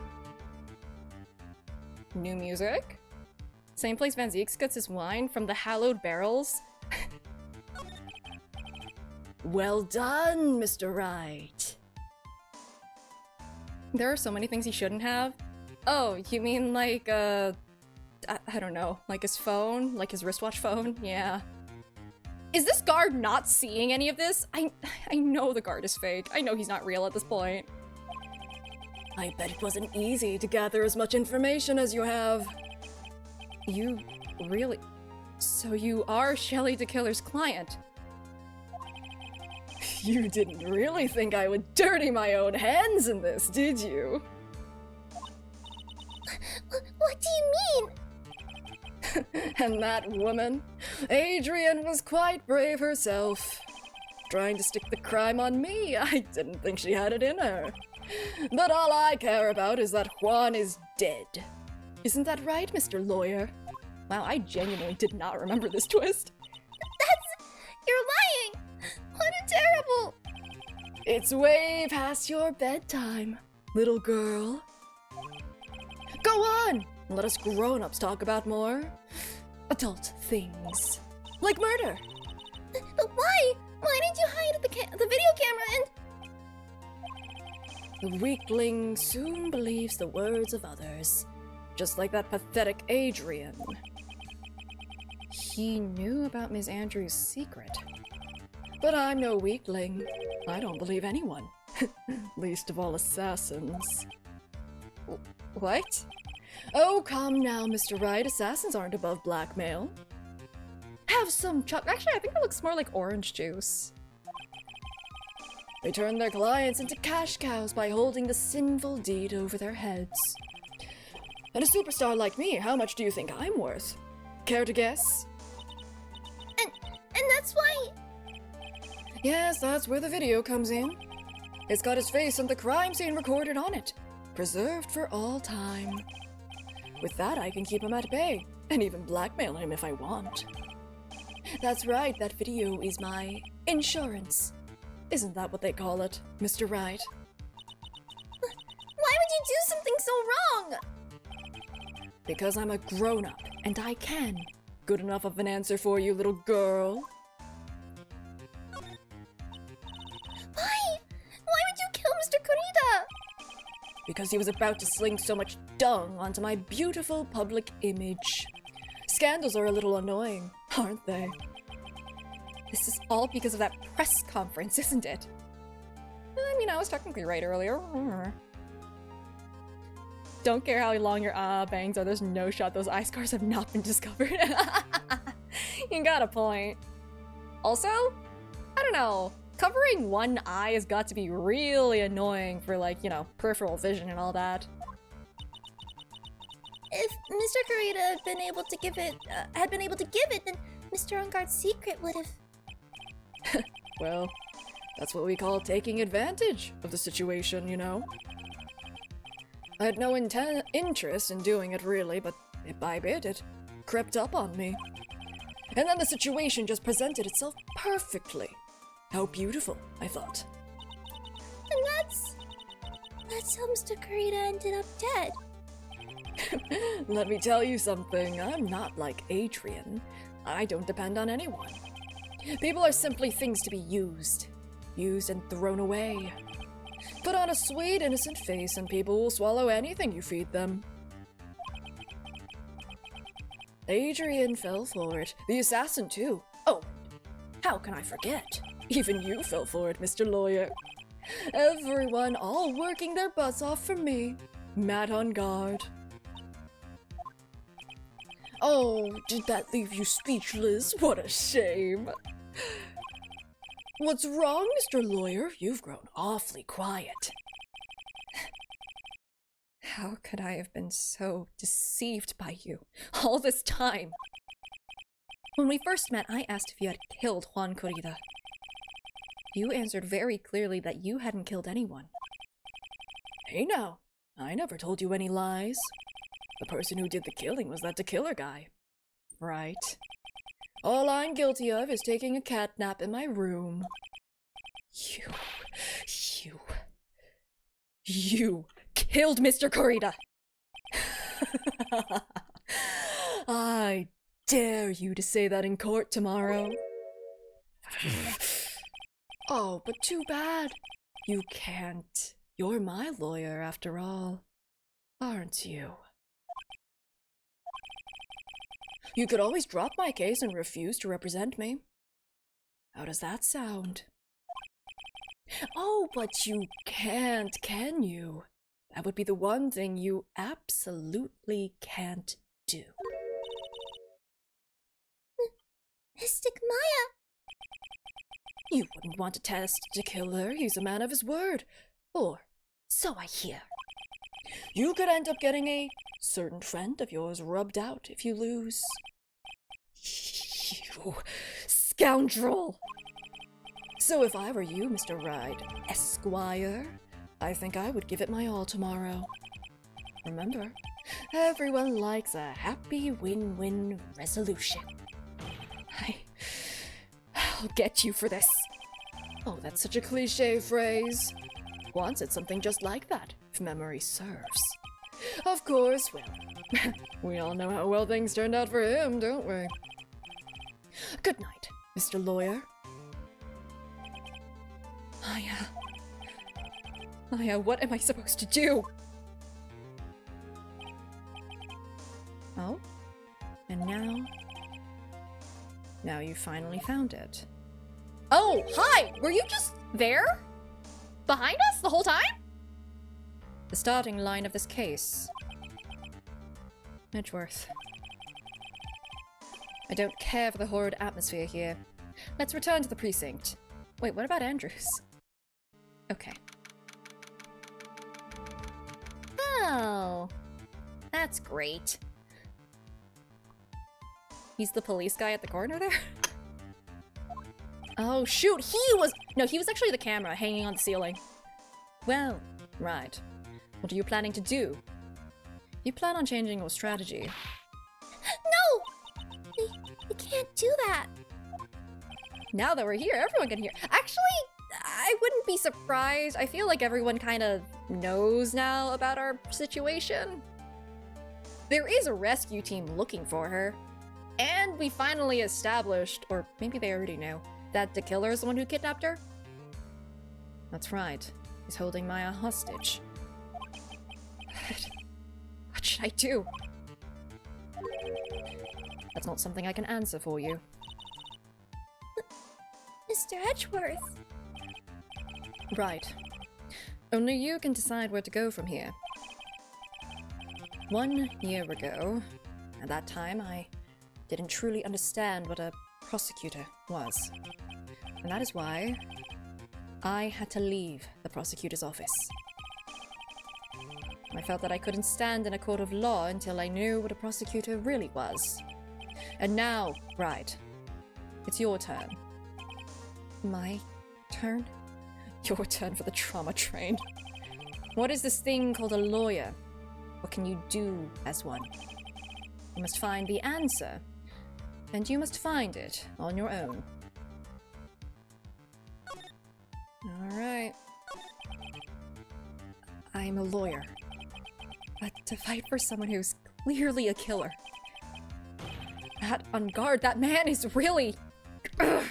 New music? Same place Van Zieks gets his wine from the hallowed barrels? Well done, Mr. Wright. There are so many things he shouldn't have. Oh, you mean like, I don't know, like his phone? Like his wristwatch phone? Yeah. Is this guard not seeing any of this? I know the guard is fake. I know he's not real at this point. I bet it wasn't easy to gather as much information as you have. You really... So you are Shelly the Killer's client? You didn't really think I would dirty my own hands in this, did you? What do you mean? And that woman, Adrian, was quite brave herself. Trying to stick the crime on me, I didn't think she had it in her. But all I care about is that Juan is dead. Isn't that right, Mr. Lawyer? Wow, I genuinely did not remember this twist. You're lying! What a terrible... It's way past your bedtime, little girl. Go on! Let us grown-ups talk about more adult things. Like murder. But why? Why did you hide the video camera and... The weakling soon believes the words of others. Just like that pathetic Adrian. He knew about Ms. Andrews' secret. But I'm no weakling. I don't believe anyone. Least of all assassins. What? Oh, come now, Mr. Wright. Assassins aren't above blackmail. Have some Actually, I think it looks more like orange juice. They turn their clients into cash cows by holding the sinful deed over their heads. And a superstar like me, how much do you think I'm worth? Care to guess? And that's why... Yes, that's where the video comes in. It's got his face and the crime scene recorded on it. Preserved for all time. With that, I can keep him at bay, and even blackmail him if I want. That's right, that video is my insurance. Isn't that what they call it, Mr. Wright? Why would you do something so wrong? Because I'm a grown-up, and I can. Good enough of an answer for you, little girl. Why? Why would you kill Mr. Kurita? Because he was about to sling so much dung onto my beautiful public image. Scandals are a little annoying, aren't they? This is all because of that press conference, isn't it? I mean, I was technically right earlier. Don't care how long your bangs are, there's no shot those eye scars have not been discovered. You got a point. Also, I don't know, covering one eye has got to be really annoying for, like, you know, peripheral vision and all that. If Mr. Kurita had been able to give it, then Mr. Unguard's secret would have... Well, that's what we call taking advantage of the situation, you know? I had no interest in doing it, really, but bit by bit, it crept up on me. And then the situation just presented itself perfectly. How beautiful, I thought. And that's how Mr. Kurita ended up dead. Let me tell you something, I'm not like Adrian. I don't depend on anyone. People are simply things to be used and thrown away. Put on a sweet, innocent face and people will swallow anything you feed them. Adrian fell for it. The assassin, too. Oh, how can I forget? Even you fell for it, Mr. Lawyer. Everyone all working their butts off for me. Matt on guard. Oh, did that leave you speechless? What a shame. What's wrong, Mr. Lawyer? You've grown awfully quiet. How could I have been so deceived by you all this time? When we first met, I asked if you had killed Juan Kurita. You answered very clearly that you hadn't killed anyone. Hey now, I never told you any lies. The person who did the killing was that killer guy. Right. All I'm guilty of is taking a cat nap in my room. You killed Mr. Kurita! I dare you to say that in court tomorrow. Oh, but too bad. You can't. You're my lawyer after all, aren't you? You could always drop my case and refuse to represent me. How does that sound? Oh, but you can't, can you? That would be the one thing you absolutely can't do. Mystic Maya! You wouldn't want to test to kill her. He's a man of his word. Or so I hear. You could end up getting a certain friend of yours rubbed out if you lose. You scoundrel! So if I were you, Mr. Wright, Esquire, I think I would give it my all tomorrow. Remember, everyone likes a happy win-win resolution. I'll get you for this. Oh, that's such a cliche phrase. Once it's something just like that, if memory serves. Of course, well, we all know how well things turned out for him, don't we? Good night, Mr. Lawyer. Maya, what am I supposed to do? Oh? And now you finally found it. Oh, hi! Were you just there? Behind us the whole time? The starting line of this case. Edgeworth. I don't care for the horrid atmosphere here. Let's return to the precinct. Wait, what about Andrews? Okay. Oh, that's great. He's the police guy at the corner there? Oh shoot, he was actually the camera hanging on the ceiling. Well, right. What are you planning to do? You plan on changing your strategy. No! I can't do that. Now that we're here, everyone can hear. Actually, I wouldn't be surprised. I feel like everyone kind of knows now about our situation. There is a rescue team looking for her. And we finally established, or maybe they already knew, that the killer is the one who kidnapped her. That's right. He's holding Maya hostage. What should I do? That's not something I can answer for you. Mr. Edgeworth. Right. Only you can decide where to go from here. 1 year ago, at that time, I didn't truly understand what a prosecutor was. And that is why I had to leave the prosecutor's office. I felt that I couldn't stand in a court of law until I knew what a prosecutor really was. And now, Wright, it's your turn. My turn? Your turn for the trauma train. What is this thing called a lawyer? What can you do as one? You must find the answer, and you must find it on your own. Alright. I'm a lawyer. But to fight for someone who's clearly a killer. That on guard, that man is really... Ugh.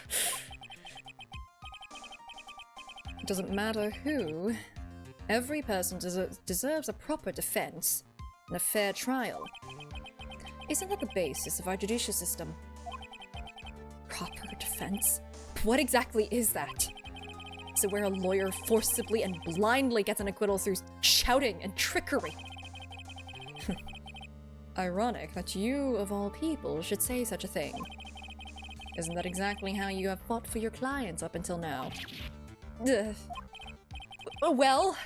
It doesn't matter who. Every person deserves a proper defense and a fair trial. Isn't that the basis of our judicial system? Proper defense? What exactly is that? Is it where a lawyer forcibly and blindly gets an acquittal through shouting and trickery? Ironic that you, of all people, should say such a thing. Isn't that exactly how you have fought for your clients up until now? Well,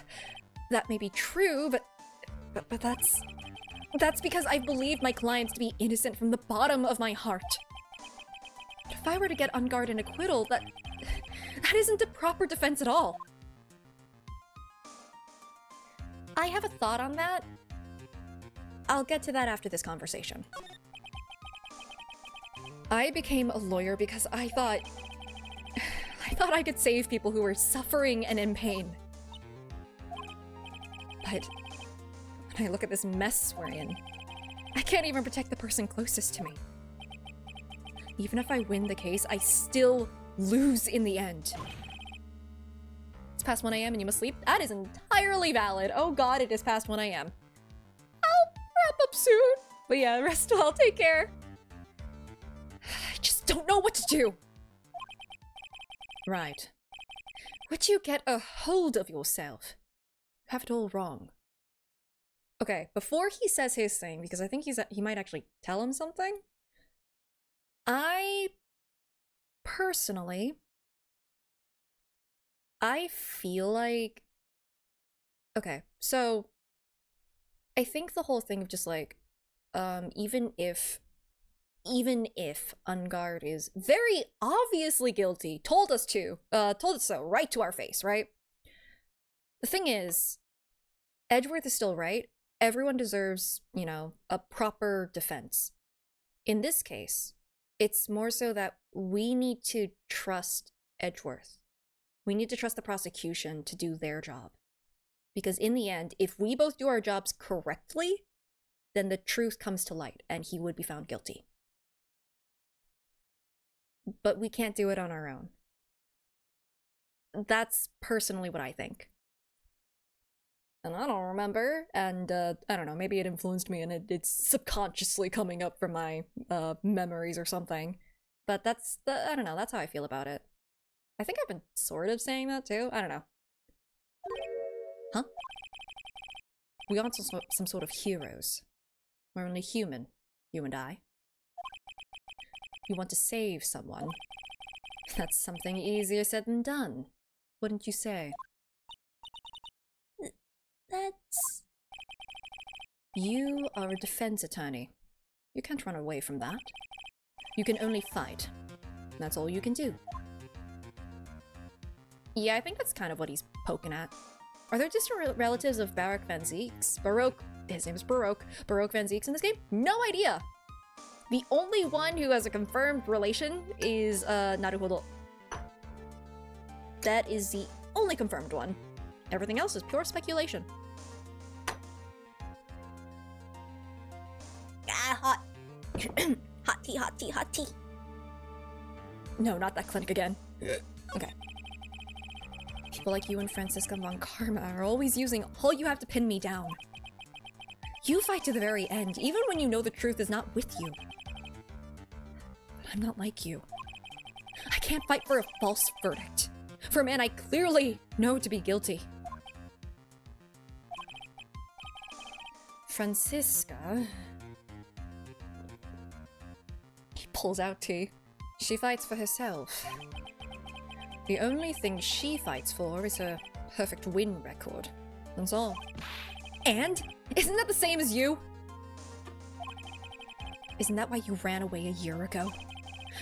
that may be true, but that's because I believe my clients to be innocent from the bottom of my heart. If I were to get on guard an acquittal, that isn't a proper defense at all. I have a thought on that. I'll get to that after this conversation. I became a lawyer because I thought thought I could save people who were suffering and in pain. But when I look at this mess we're in, I can't even protect the person closest to me. Even if I win the case, I still lose in the end. It's past 1 a.m. and you must sleep? That is entirely valid. Oh god, it is past 1 a.m. I'll wrap up soon. But yeah, rest well, take care. I just don't know what to do. Right. Would you get a hold of yourself? You have it all wrong. Okay, before he says his thing, because I think he might actually tell him something. Personally, I feel like... Okay, so I think the whole thing of just like, even if Ungard is very obviously guilty, told us so, right to our face, right? The thing is, Edgeworth is still right. Everyone deserves, you know, a proper defense. In this case, it's more so that we need to trust Edgeworth. We need to trust the prosecution to do their job. Because in the end, if we both do our jobs correctly, then the truth comes to light and he would be found guilty. But we can't do it on our own. That's personally what I think. And I don't remember, and I don't know, maybe it influenced me and it's subconsciously coming up from my memories or something. But I don't know, that's how I feel about it. I think I've been sort of saying that too, I don't know. Huh? We aren't some sort of heroes. We're only human, you and I. You want to save someone. That's something easier said than done, wouldn't you say? That's... You are a defense attorney. You can't run away from that. You can only fight. That's all you can do. Yeah, I think that's kind of what he's poking at. Are there distant relatives of Baroque Van Zeeks? His name is Baroque Van Zeeks in this game? No idea! The only one who has a confirmed relation is, Naruhodo. That is the only confirmed one. Everything else is pure speculation. Ah, hot. Hot tea, hot tea, hot tea. No, not that clinic again. Okay. People like you and Francisca von Karma are always using all you have to pin me down. You fight to the very end, even when you know the truth is not with you. But I'm not like you. I can't fight for a false verdict. For a man I clearly know to be guilty. Francisca... He pulls out tea. She fights for herself. The only thing she fights for is her perfect win record. That's all. And? Isn't that the same as you? Isn't that why you ran away a year ago?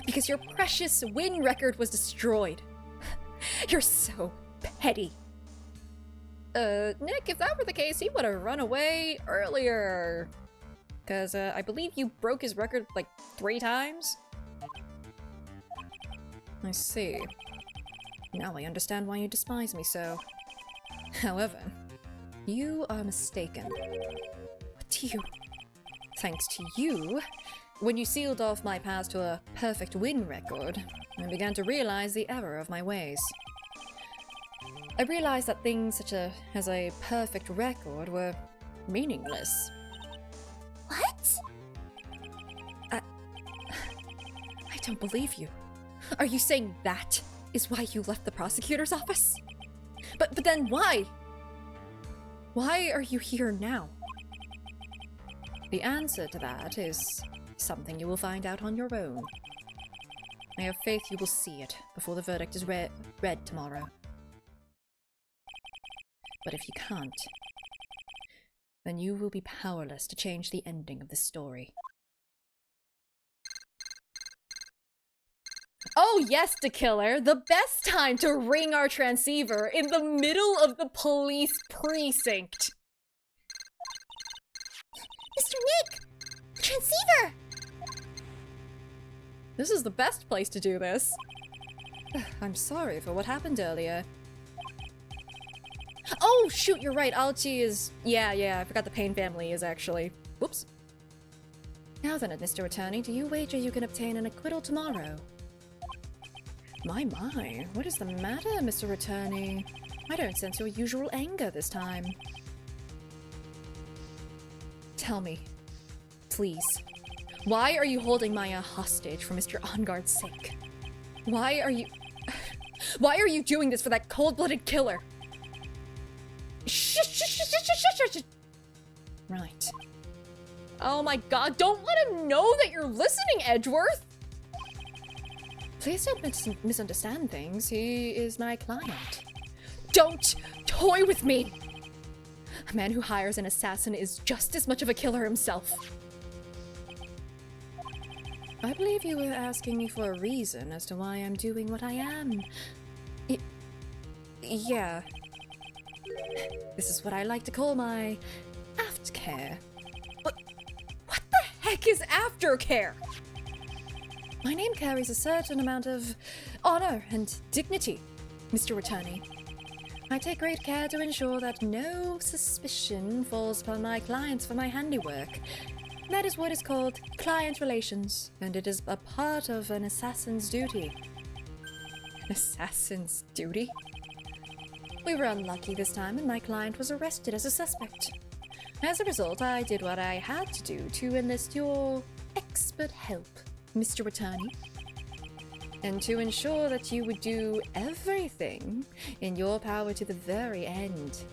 Because your precious win record was destroyed. You're so petty. Nick, if that were the case, he would have run away earlier. Because, I believe you broke his record, like, 3 times? I see. Now I understand why you despise me so. However, you are mistaken. What do you... Thanks to you, when you sealed off my path to a perfect win record, I began to realize the error of my ways. I realized that things such as a perfect record were meaningless. What? I don't believe you. Are you saying that is why you left the prosecutor's office? But then why? Why are you here now? The answer to that is something you will find out on your own. I have faith you will see it before the verdict is read tomorrow. But if you can't, then you will be powerless to change the ending of the story. Oh yes, the killer! The best time to ring our transceiver in the middle of the police precinct! Mr. Nick! The transceiver! This is the best place to do this. I'm sorry for what happened earlier. Oh, shoot, you're right. Alchi is... Yeah, I forgot the Payne family is actually... Whoops. Now then, Mr. Attorney, do you wager you can obtain an acquittal tomorrow? My, what is the matter, Mr. Attorney? I don't sense your usual anger this time. Tell me, please, why are you holding Maya hostage for Mr. Enguarde's sake? Why are you doing this for that cold-blooded killer? Right. Oh my god, don't let him know that you're listening, Edgeworth! Please don't misunderstand things. He is my client. Don't toy with me! A man who hires an assassin is just as much of a killer himself. I believe you were asking me for a reason as to why I'm doing what I am. Yeah. This is what I like to call my aftercare. What the heck is aftercare? My name carries a certain amount of honor and dignity, Mr. Attorney. I take great care to ensure that no suspicion falls upon my clients for my handiwork. That is what is called client relations, and it is a part of an assassin's duty. An assassin's duty? We were unlucky this time, and my client was arrested as a suspect. As a result, I did what I had to do to enlist your expert help, Mr. Attorney, and to ensure that you would do everything in your power to the very end.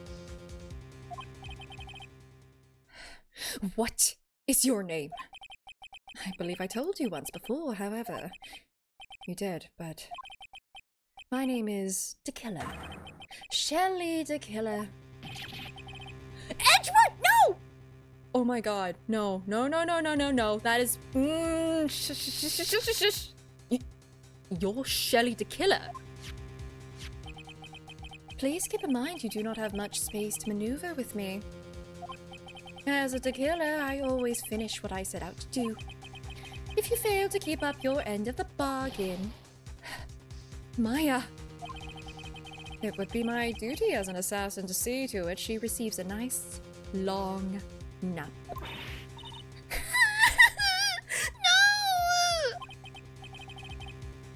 What is your name? I believe I told you once before, however. You did, but... My name is Tequila. Shelly Tequila. Edgeworth, no! Oh my god, no. That is... You're Shelly Tequila. Please keep in mind you do not have much space to maneuver with me. As a tequila, I always finish what I set out to do. If you fail to keep up your end of the bargain... Maya! It would be my duty as an assassin to see to it she receives a nice, long nap.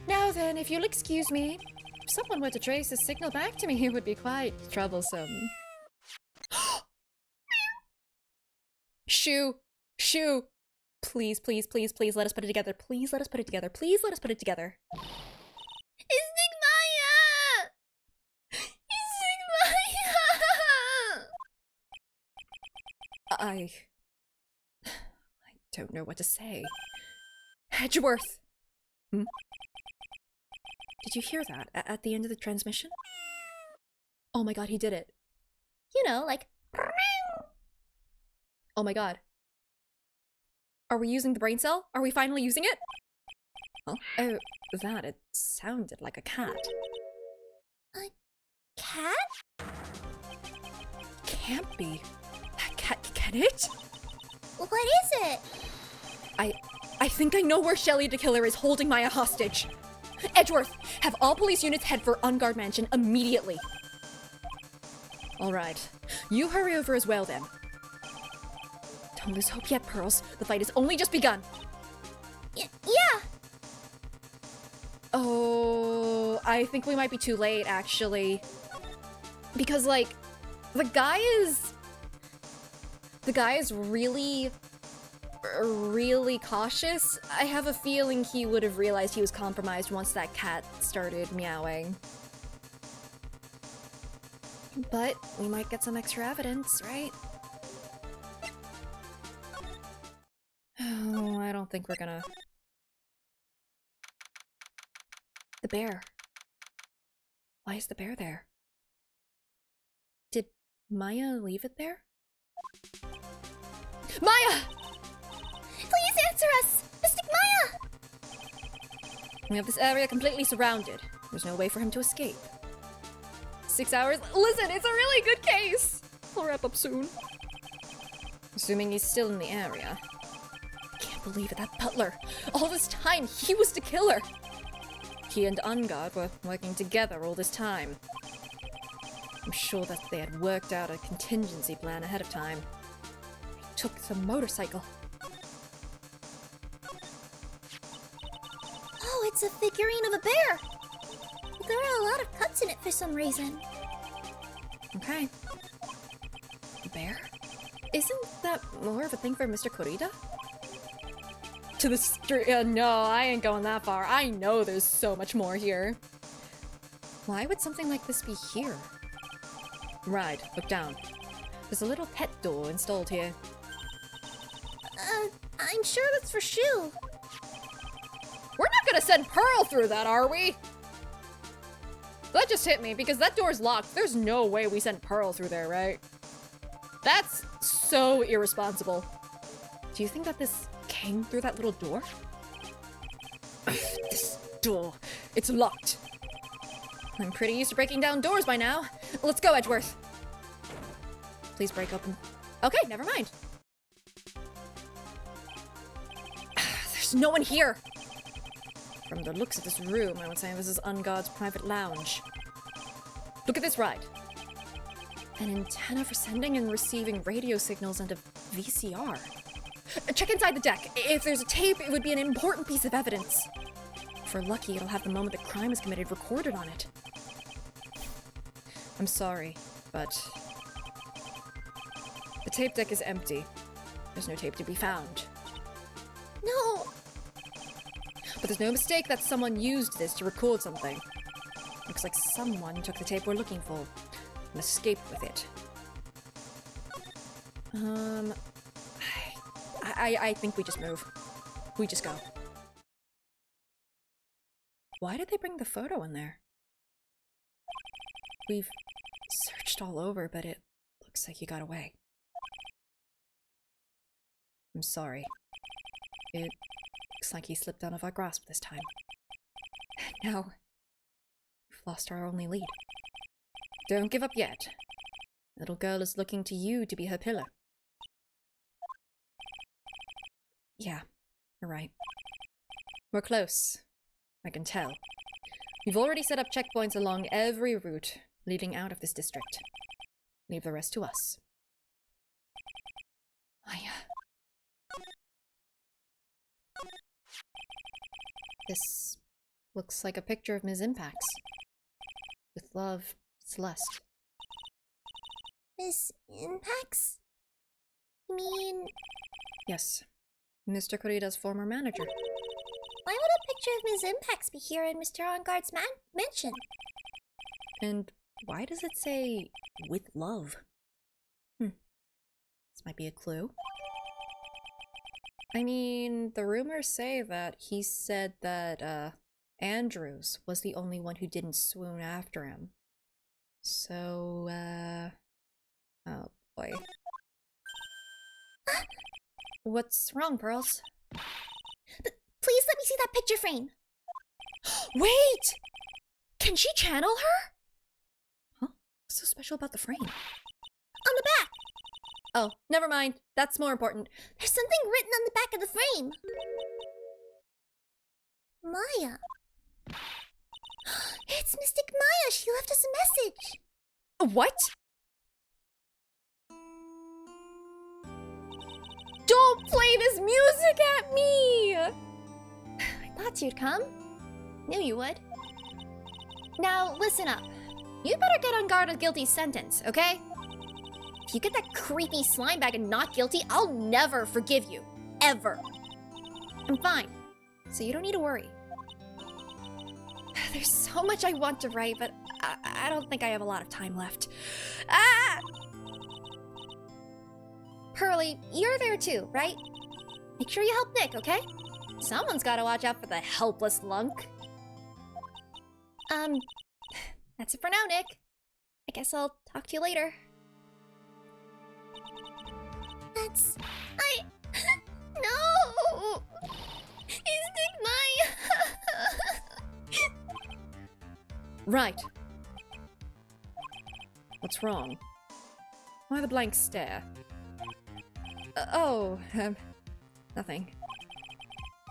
Now then, if you'll excuse me, if someone were to trace this signal back to me, it would be quite troublesome. Shoo! Please, let us put it together. Please let us put it together. Please let us put it together. I don't know what to say. Edgeworth! Hmm? Did you hear that at the end of the transmission? Oh my god, he did it. You know, like... Oh my god. Are we using the brain cell? Are we finally using it? Oh, it sounded like a cat. A cat? Can't be. Can it? What is it? I think I know where Shelly the Killer is holding Maya hostage. Edgeworth, have all police units head for Enguarde Mansion immediately. Alright, you hurry over as well then. Don't lose hope yet, Pearls. The fight has only just begun. Yeah. Oh, I think we might be too late, actually. Because, like, the guy is really cautious. I have a feeling he would have realized he was compromised once that cat started meowing. But we might get some extra evidence, right? Oh, I don't think we're gonna... The bear. Why is the bear there? Did Maya leave it there? Maya! Please answer us! Mystic Maya! We have this area completely surrounded. There's no way for him to escape. 6 hours? Listen, it's a really good case! I'll wrap up soon. Assuming he's still in the area. I can't believe it, that butler. All this time, he was the killer. He and Ungard were working together all this time. I'm sure that they had worked out a contingency plan ahead of time. He took the motorcycle. Oh, it's a figurine of a bear! But there are a lot of cuts in it for some reason. Okay. Bear? Isn't that more of a thing for Mr. Kurita? To the street? No, I ain't going that far. I know there's so much more here. Why would something like this be here? Right, look down. There's a little pet door installed here. I'm sure that's for Shu. We're not gonna send Pearl through that, are we? That just hit me because that door's locked. There's no way we sent Pearl through there, right? That's so irresponsible. Do you think that this came through that little door? This door, it's locked. I'm pretty used to breaking down doors by now. Let's go, Edgeworth. Please break open. Okay, never mind. There's no one here. From the looks of this room, I would say this is Ungard's private lounge. Look at this ride. An antenna for sending and receiving radio signals and a VCR. Check inside the deck. If there's a tape, it would be an important piece of evidence. If we're lucky, it'll have the moment the crime is committed recorded on it. I'm sorry, but the tape deck is empty. There's no tape to be found. No, But there's no mistake that someone used this to record something. Looks like someone took the tape we're looking for and escaped with it. I think we just move. We just go. Why did they bring the photo in there? We've searched all over, but it looks like you got away. I'm sorry. It looks like he slipped out of our grasp this time. Now, we've lost our only lead. Don't give up yet. Little girl is looking to you to be her pillar. Yeah, you're right. We're close. I can tell. We've already set up checkpoints along every route leading out of this district. Leave the rest to us. This looks like a picture of Ms. Impax. With love, Celeste. Miss Impax? You mean... Yes, Mr. Kurita's former manager. Why would a picture of Miss Impax be here in Mr. Ongard's mansion? And why does it say, with love? This might be a clue. I mean, the rumors say that he said that, Andrews was the only one who didn't swoon after him. So, oh boy. What's wrong, Pearls? Please let me see that picture frame. Wait! Can she channel her? Huh? What's so special about the frame? On the back! Oh, never mind. That's more important. There's something written on the back of the frame. Maya. It's Mystic Maya. She left us a message. What? Don't play this music at me! I thought you'd come. Knew you would. Now, listen up. You'd better get on guard with Guilty's sentence, okay? If you get that creepy slime bag and not guilty, I'll never forgive you. Ever. I'm fine, so you don't need to worry. There's so much I want to write, but I don't think I have a lot of time left. Ah! Pearly, you're there too, right? Make sure you help Nick, okay? Someone's gotta watch out for the helpless lunk. That's it for now, Nick. I guess I'll talk to you later. That's... No! It's Nick Maya! Right. What's wrong? Why the blank stare? Nothing.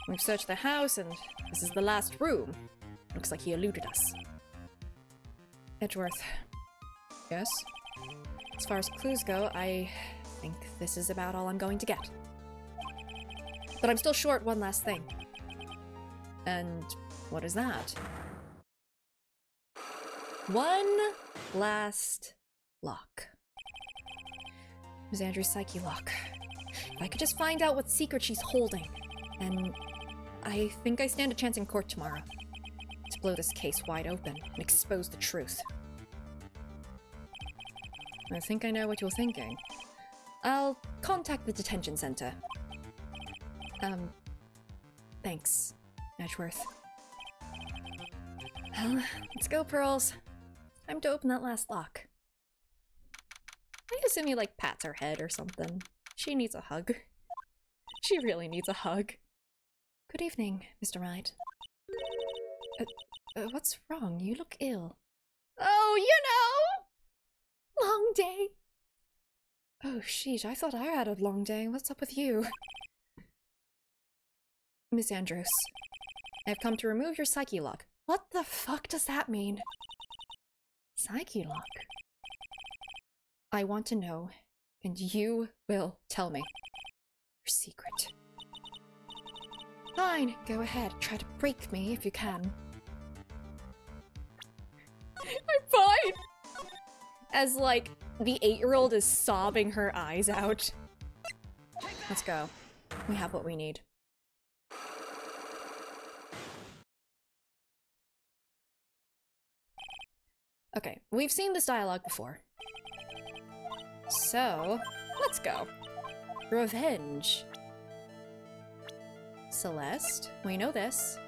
We've searched the house, and this is the last room. Looks like he eluded us. Edgeworth. Yes? As far as clues go, I think this is about all I'm going to get. But I'm still short one last thing. And what is that? One last lock. Ms. Andrews' psyche lock. If I could just find out what secret she's holding, then I think I stand a chance in court tomorrow to blow this case wide open and expose the truth. I think I know what you're thinking. I'll contact the detention center. Thanks, Edgeworth. Well, let's go, Pearls. Time to open that last lock. I assume he, like, pats her head or something. She needs a hug. She really needs a hug. Good evening, Mr. Wright. What's wrong? You look ill. Oh, you know! Long day. Oh, sheesh, I thought I had a long day. What's up with you? Miss Andrews, I've come to remove your psyche lock. What the fuck does that mean? Psyche lock? I want to know, and you will tell me. Your secret. Fine, go ahead. Try to break me if you can. I'm fine! As, like, the 8-year-old is sobbing her eyes out. Let's go. We have what we need. Okay, we've seen this dialogue before. So, let's go. Revenge. Celeste, we know this.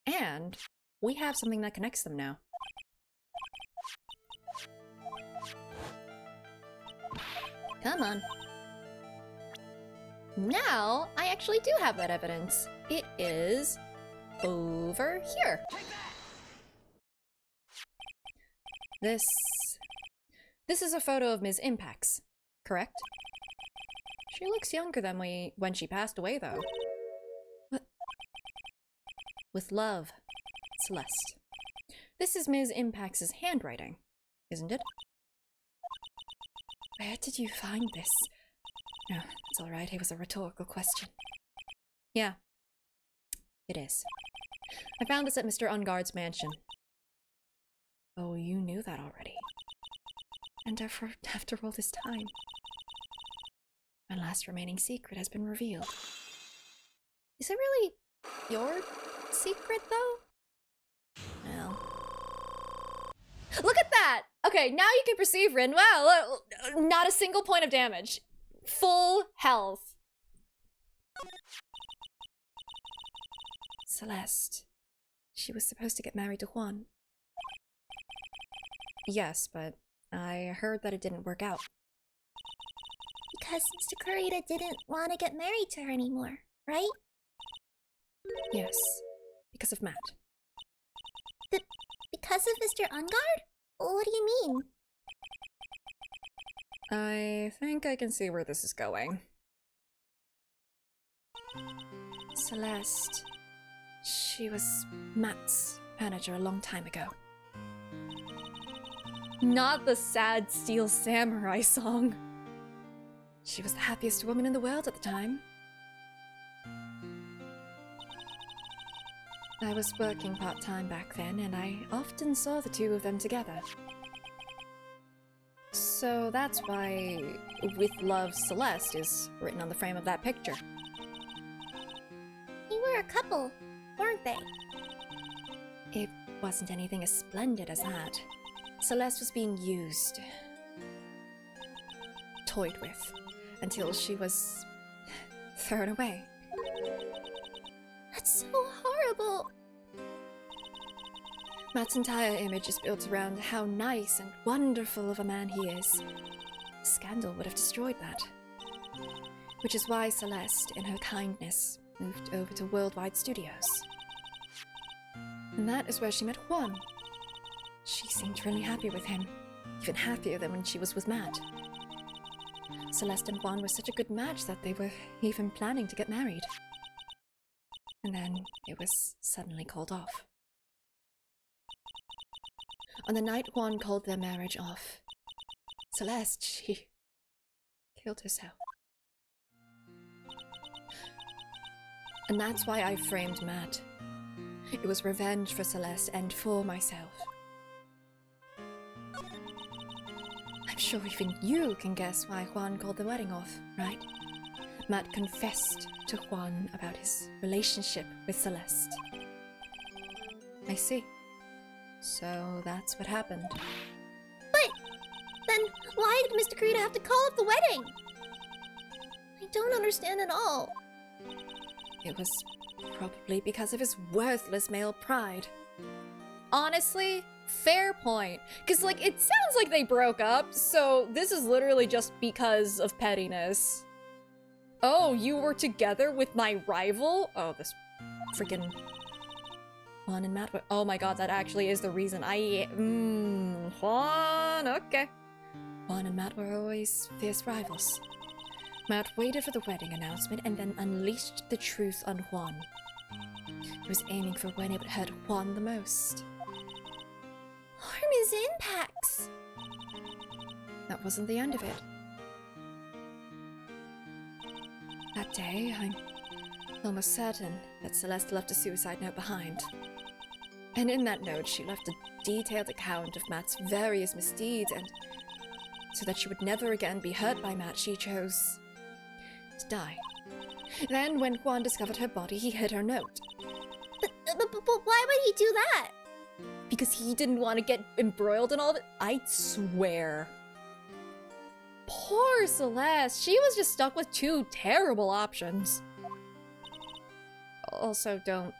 And we have something that connects them now. Come on. Now, I actually do have that evidence. It is over here. This is a photo of Ms. Impax, correct? She looks younger than when she passed away, though. What? With love, Celeste. This is Ms. Impax's handwriting, isn't it? Where did you find this? No, it's alright, it was a rhetorical question. Yeah, it is. I found this at Mr. Ungard's mansion. Oh, you knew that already. And after all this time, my last remaining secret has been revealed. Is it really your secret, though? Well. Look at that! Okay, now you can perceive Rin. Wow, not a single point of damage. Full health. Celeste. She was supposed to get married to Juan. Yes, but I heard that it didn't work out. Because Mr. Kurita didn't want to get married to her anymore, right? Yes, because of Matt. Because of Mr. Ungard? What do you mean? I think I can see where this is going. Celeste. She was Matt's manager a long time ago. Not the sad Steel Samurai song. She was the happiest woman in the world at the time. I was working part-time back then, and I often saw the two of them together. So that's why With Love, Celeste is written on the frame of that picture. They were a couple, weren't they? It wasn't anything as splendid as that. Celeste was being used, toyed with, until she was thrown away. That's so horrible. Matt's entire image is built around how nice and wonderful of a man he is. Scandal would have destroyed that. Which is why Celeste, in her kindness, moved over to Worldwide Studios. And that is where she met Juan. She seemed really happy with him, even happier than when she was with Matt. Celeste and Juan were such a good match that they were even planning to get married. And then it was suddenly called off. On the night Juan called their marriage off, Celeste, she killed herself. And that's why I framed Matt. It was revenge for Celeste and for myself. I'm sure even you can guess why Juan called the wedding off, right? Matt confessed to Juan about his relationship with Celeste. I see. So that's what happened. But then why did Mr. Kurita have to call off the wedding? I don't understand at all. It was probably because of his worthless male pride. Honestly, fair point. Cause like, it sounds like they broke up, so this is literally just because of pettiness. Oh, you were together with my rival? Oh, this freaking Juan and Matt were— oh my god, that actually is the reason Juan, okay. Juan and Matt were always fierce rivals. Matt waited for the wedding announcement and then unleashed the truth on Juan. He was aiming for when it would hurt Juan the most. Harm is impacts. That wasn't the end of it. That day, I'm almost certain that Celeste left a suicide note behind. And in that note, she left a detailed account of Matt's various misdeeds, and so that she would never again be hurt by Matt, she chose to die. Then, when Juan discovered her body, he hid her note. But why would he do that? Because he didn't want to get embroiled in all of it? I swear. Poor Celeste. She was just stuck with two terrible options. Also, don't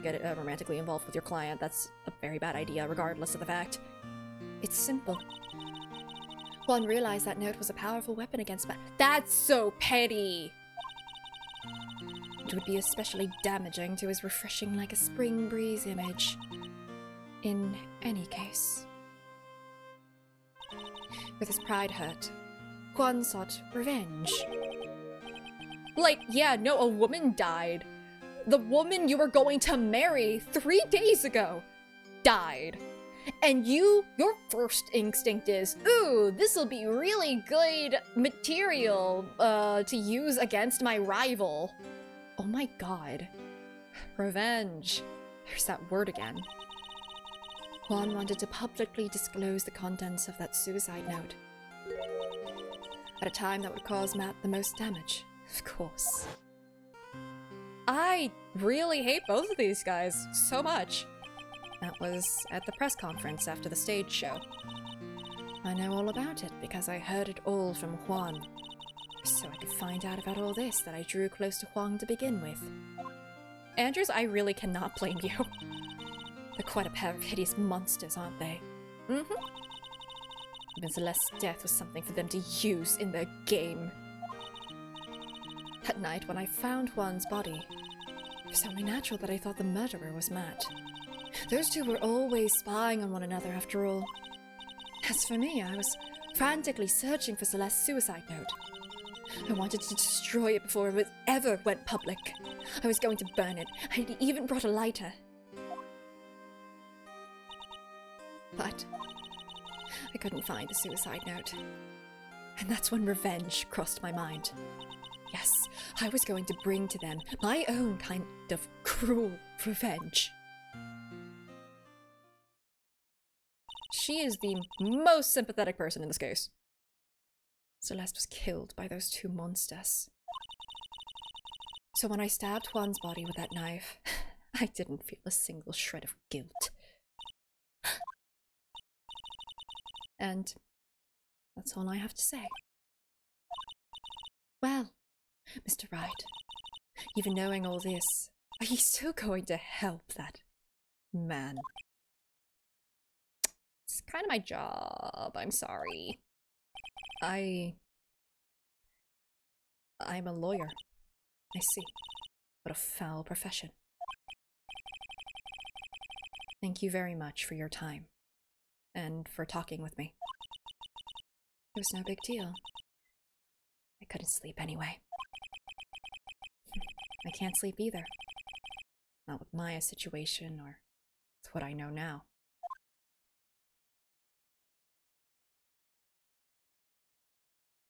get romantically involved with your client. That's a very bad idea, regardless of the fact. It's simple. Juan realized that note was a powerful weapon against Matt. That's so petty! It would be especially damaging to his refreshing like a spring breeze image. In any case. With his pride hurt, Juan sought revenge. Like, yeah, no, a woman died. The woman you were going to marry 3 days ago died. And your first instinct is, ooh, this'll be really good material to use against my rival. Oh my god. Revenge. There's that word again. Juan wanted to publicly disclose the contents of that suicide note. At a time that would cause Matt the most damage, of course. I really hate both of these guys so much. That was at the press conference after the stage show. I know all about it because I heard it all from Juan. So I could find out about all this that I drew close to Juan to begin with. Andrews, I really cannot blame you. They're quite a pair of hideous monsters, aren't they? Mm-hmm. Even Celeste's death was something for them to use in their game. That night, when I found Juan's body, it was only natural that I thought the murderer was Matt. Those two were always spying on one another, after all. As for me, I was frantically searching for Celeste's suicide note. I wanted to destroy it before it ever went public. I was going to burn it. I'd even brought a lighter. But I couldn't find the suicide note. And that's when revenge crossed my mind. Yes, I was going to bring to them my own kind of cruel revenge. She is the most sympathetic person in this case. Celeste was killed by those two monsters. So when I stabbed Juan's body with that knife, I didn't feel a single shred of guilt. And that's all I have to say. Well, Mr. Wright, even knowing all this, are you still going to help that man? It's kind of my job, I'm sorry. I'm a lawyer. I see. What a foul profession. Thank you very much for your time. And for talking with me. It was no big deal. I couldn't sleep anyway. I can't sleep either. Not with my situation or with what I know now.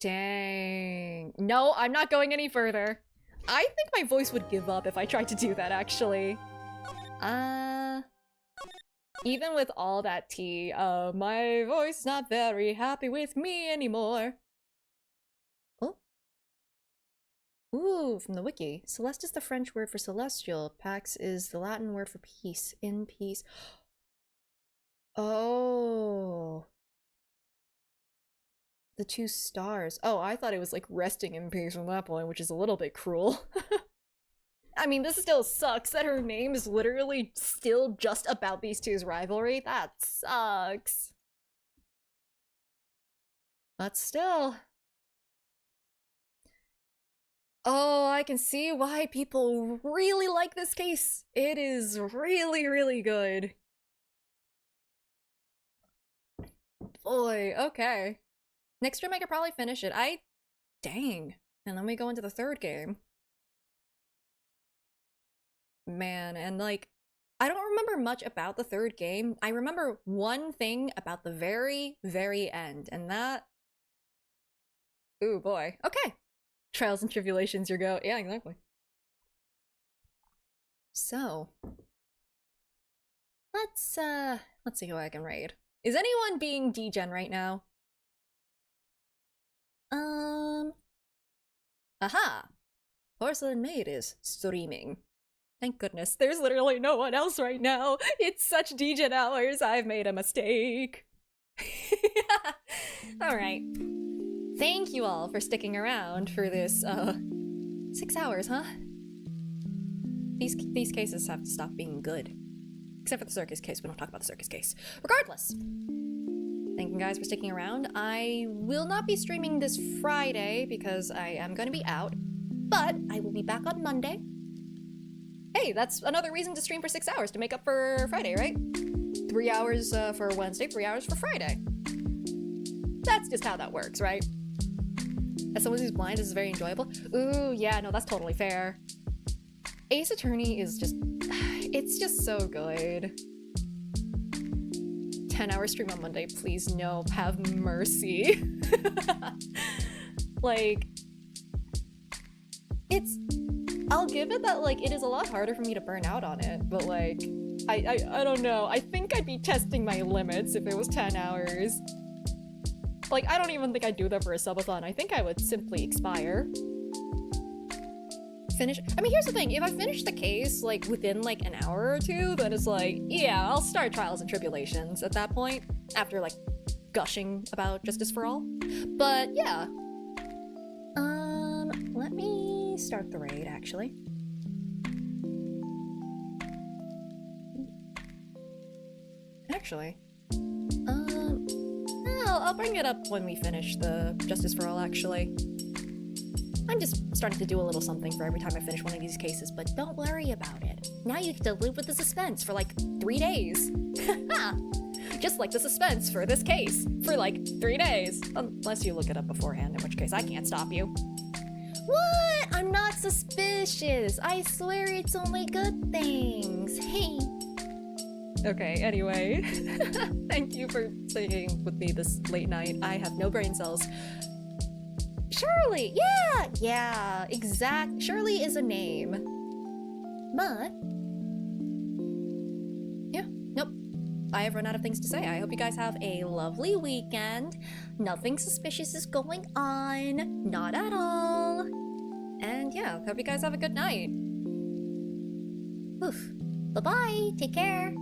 Dang. No, I'm not going any further. I think my voice would give up if I tried to do that, actually. Even with all that tea, my voice not very happy with me anymore. Oh. Ooh, from the wiki. Celeste is the French word for celestial. Pax is the Latin word for peace. In peace. Oh. The 2 stars. Oh, I thought it was like resting in peace from that point, which is a little bit cruel. I mean, this still sucks that her name is literally still just about these two's rivalry. That sucks. But still. Oh, I can see why people really like this case. It is really, really good. Boy, okay. Next stream I could probably finish it. Dang. And then we go into the 3rd game. Man, and like, I don't remember much about the 3rd game. I remember one thing about the very, very end, and that... Ooh, boy. Okay. Trials and tribulations, your go. Yeah, exactly. So... let's see who I can raid. Is anyone being degen right now? Aha! Porcelain Maid is streaming. Thank goodness, there's literally no one else right now. It's such degen hours, I've made a mistake. Alright. Thank you all for sticking around for this, 6 hours, huh? These cases have to stop being good. Except for the circus case, we don't talk about the circus case. Regardless! Thank you guys for sticking around. I will not be streaming this Friday because I am going to be out, but I will be back on Monday. Hey, that's another reason to stream for 6 hours, to make up for Friday, right? 3 hours for Wednesday, 3 hours for Friday. That's just how that works, right? As someone who's blind, this is very enjoyable. Ooh, yeah, no, that's totally fair. Ace Attorney is just... it's just so good. 10-hour stream on Monday, please no, have mercy. Like... it's... I'll give it that, like, it is a lot harder for me to burn out on it, but, like, I don't know. I think I'd be testing my limits if it was 10 hours. Like, I don't even think I'd do that for a subathon. I think I would simply expire. Finish- I mean, here's the thing. If I finish the case, like, within, like, an hour or two, then it's like, yeah, I'll start Trials and Tribulations at that point, after, like, gushing about Justice for All. But, yeah. Let me start the raid, actually. Actually. I'll bring it up when we finish the Justice for All, actually. I'm just starting to do a little something for every time I finish one of these cases, but don't worry about it. Now you get to live with the suspense for, like, 3 days. Just like the suspense for this case, for, like, 3 days. Unless you look it up beforehand, in which case I can't stop you. What? I'm not suspicious. I swear it's only good things. Hey. Okay, anyway. Thank you for staying with me this late night. I have no brain cells. Shirley! Yeah, exact. Shirley is a name. But... yeah, nope. I have run out of things to say. I hope you guys have a lovely weekend. Nothing suspicious is going on. Not at all. And yeah, hope you guys have a good night. Oof. Bye-bye. Take care.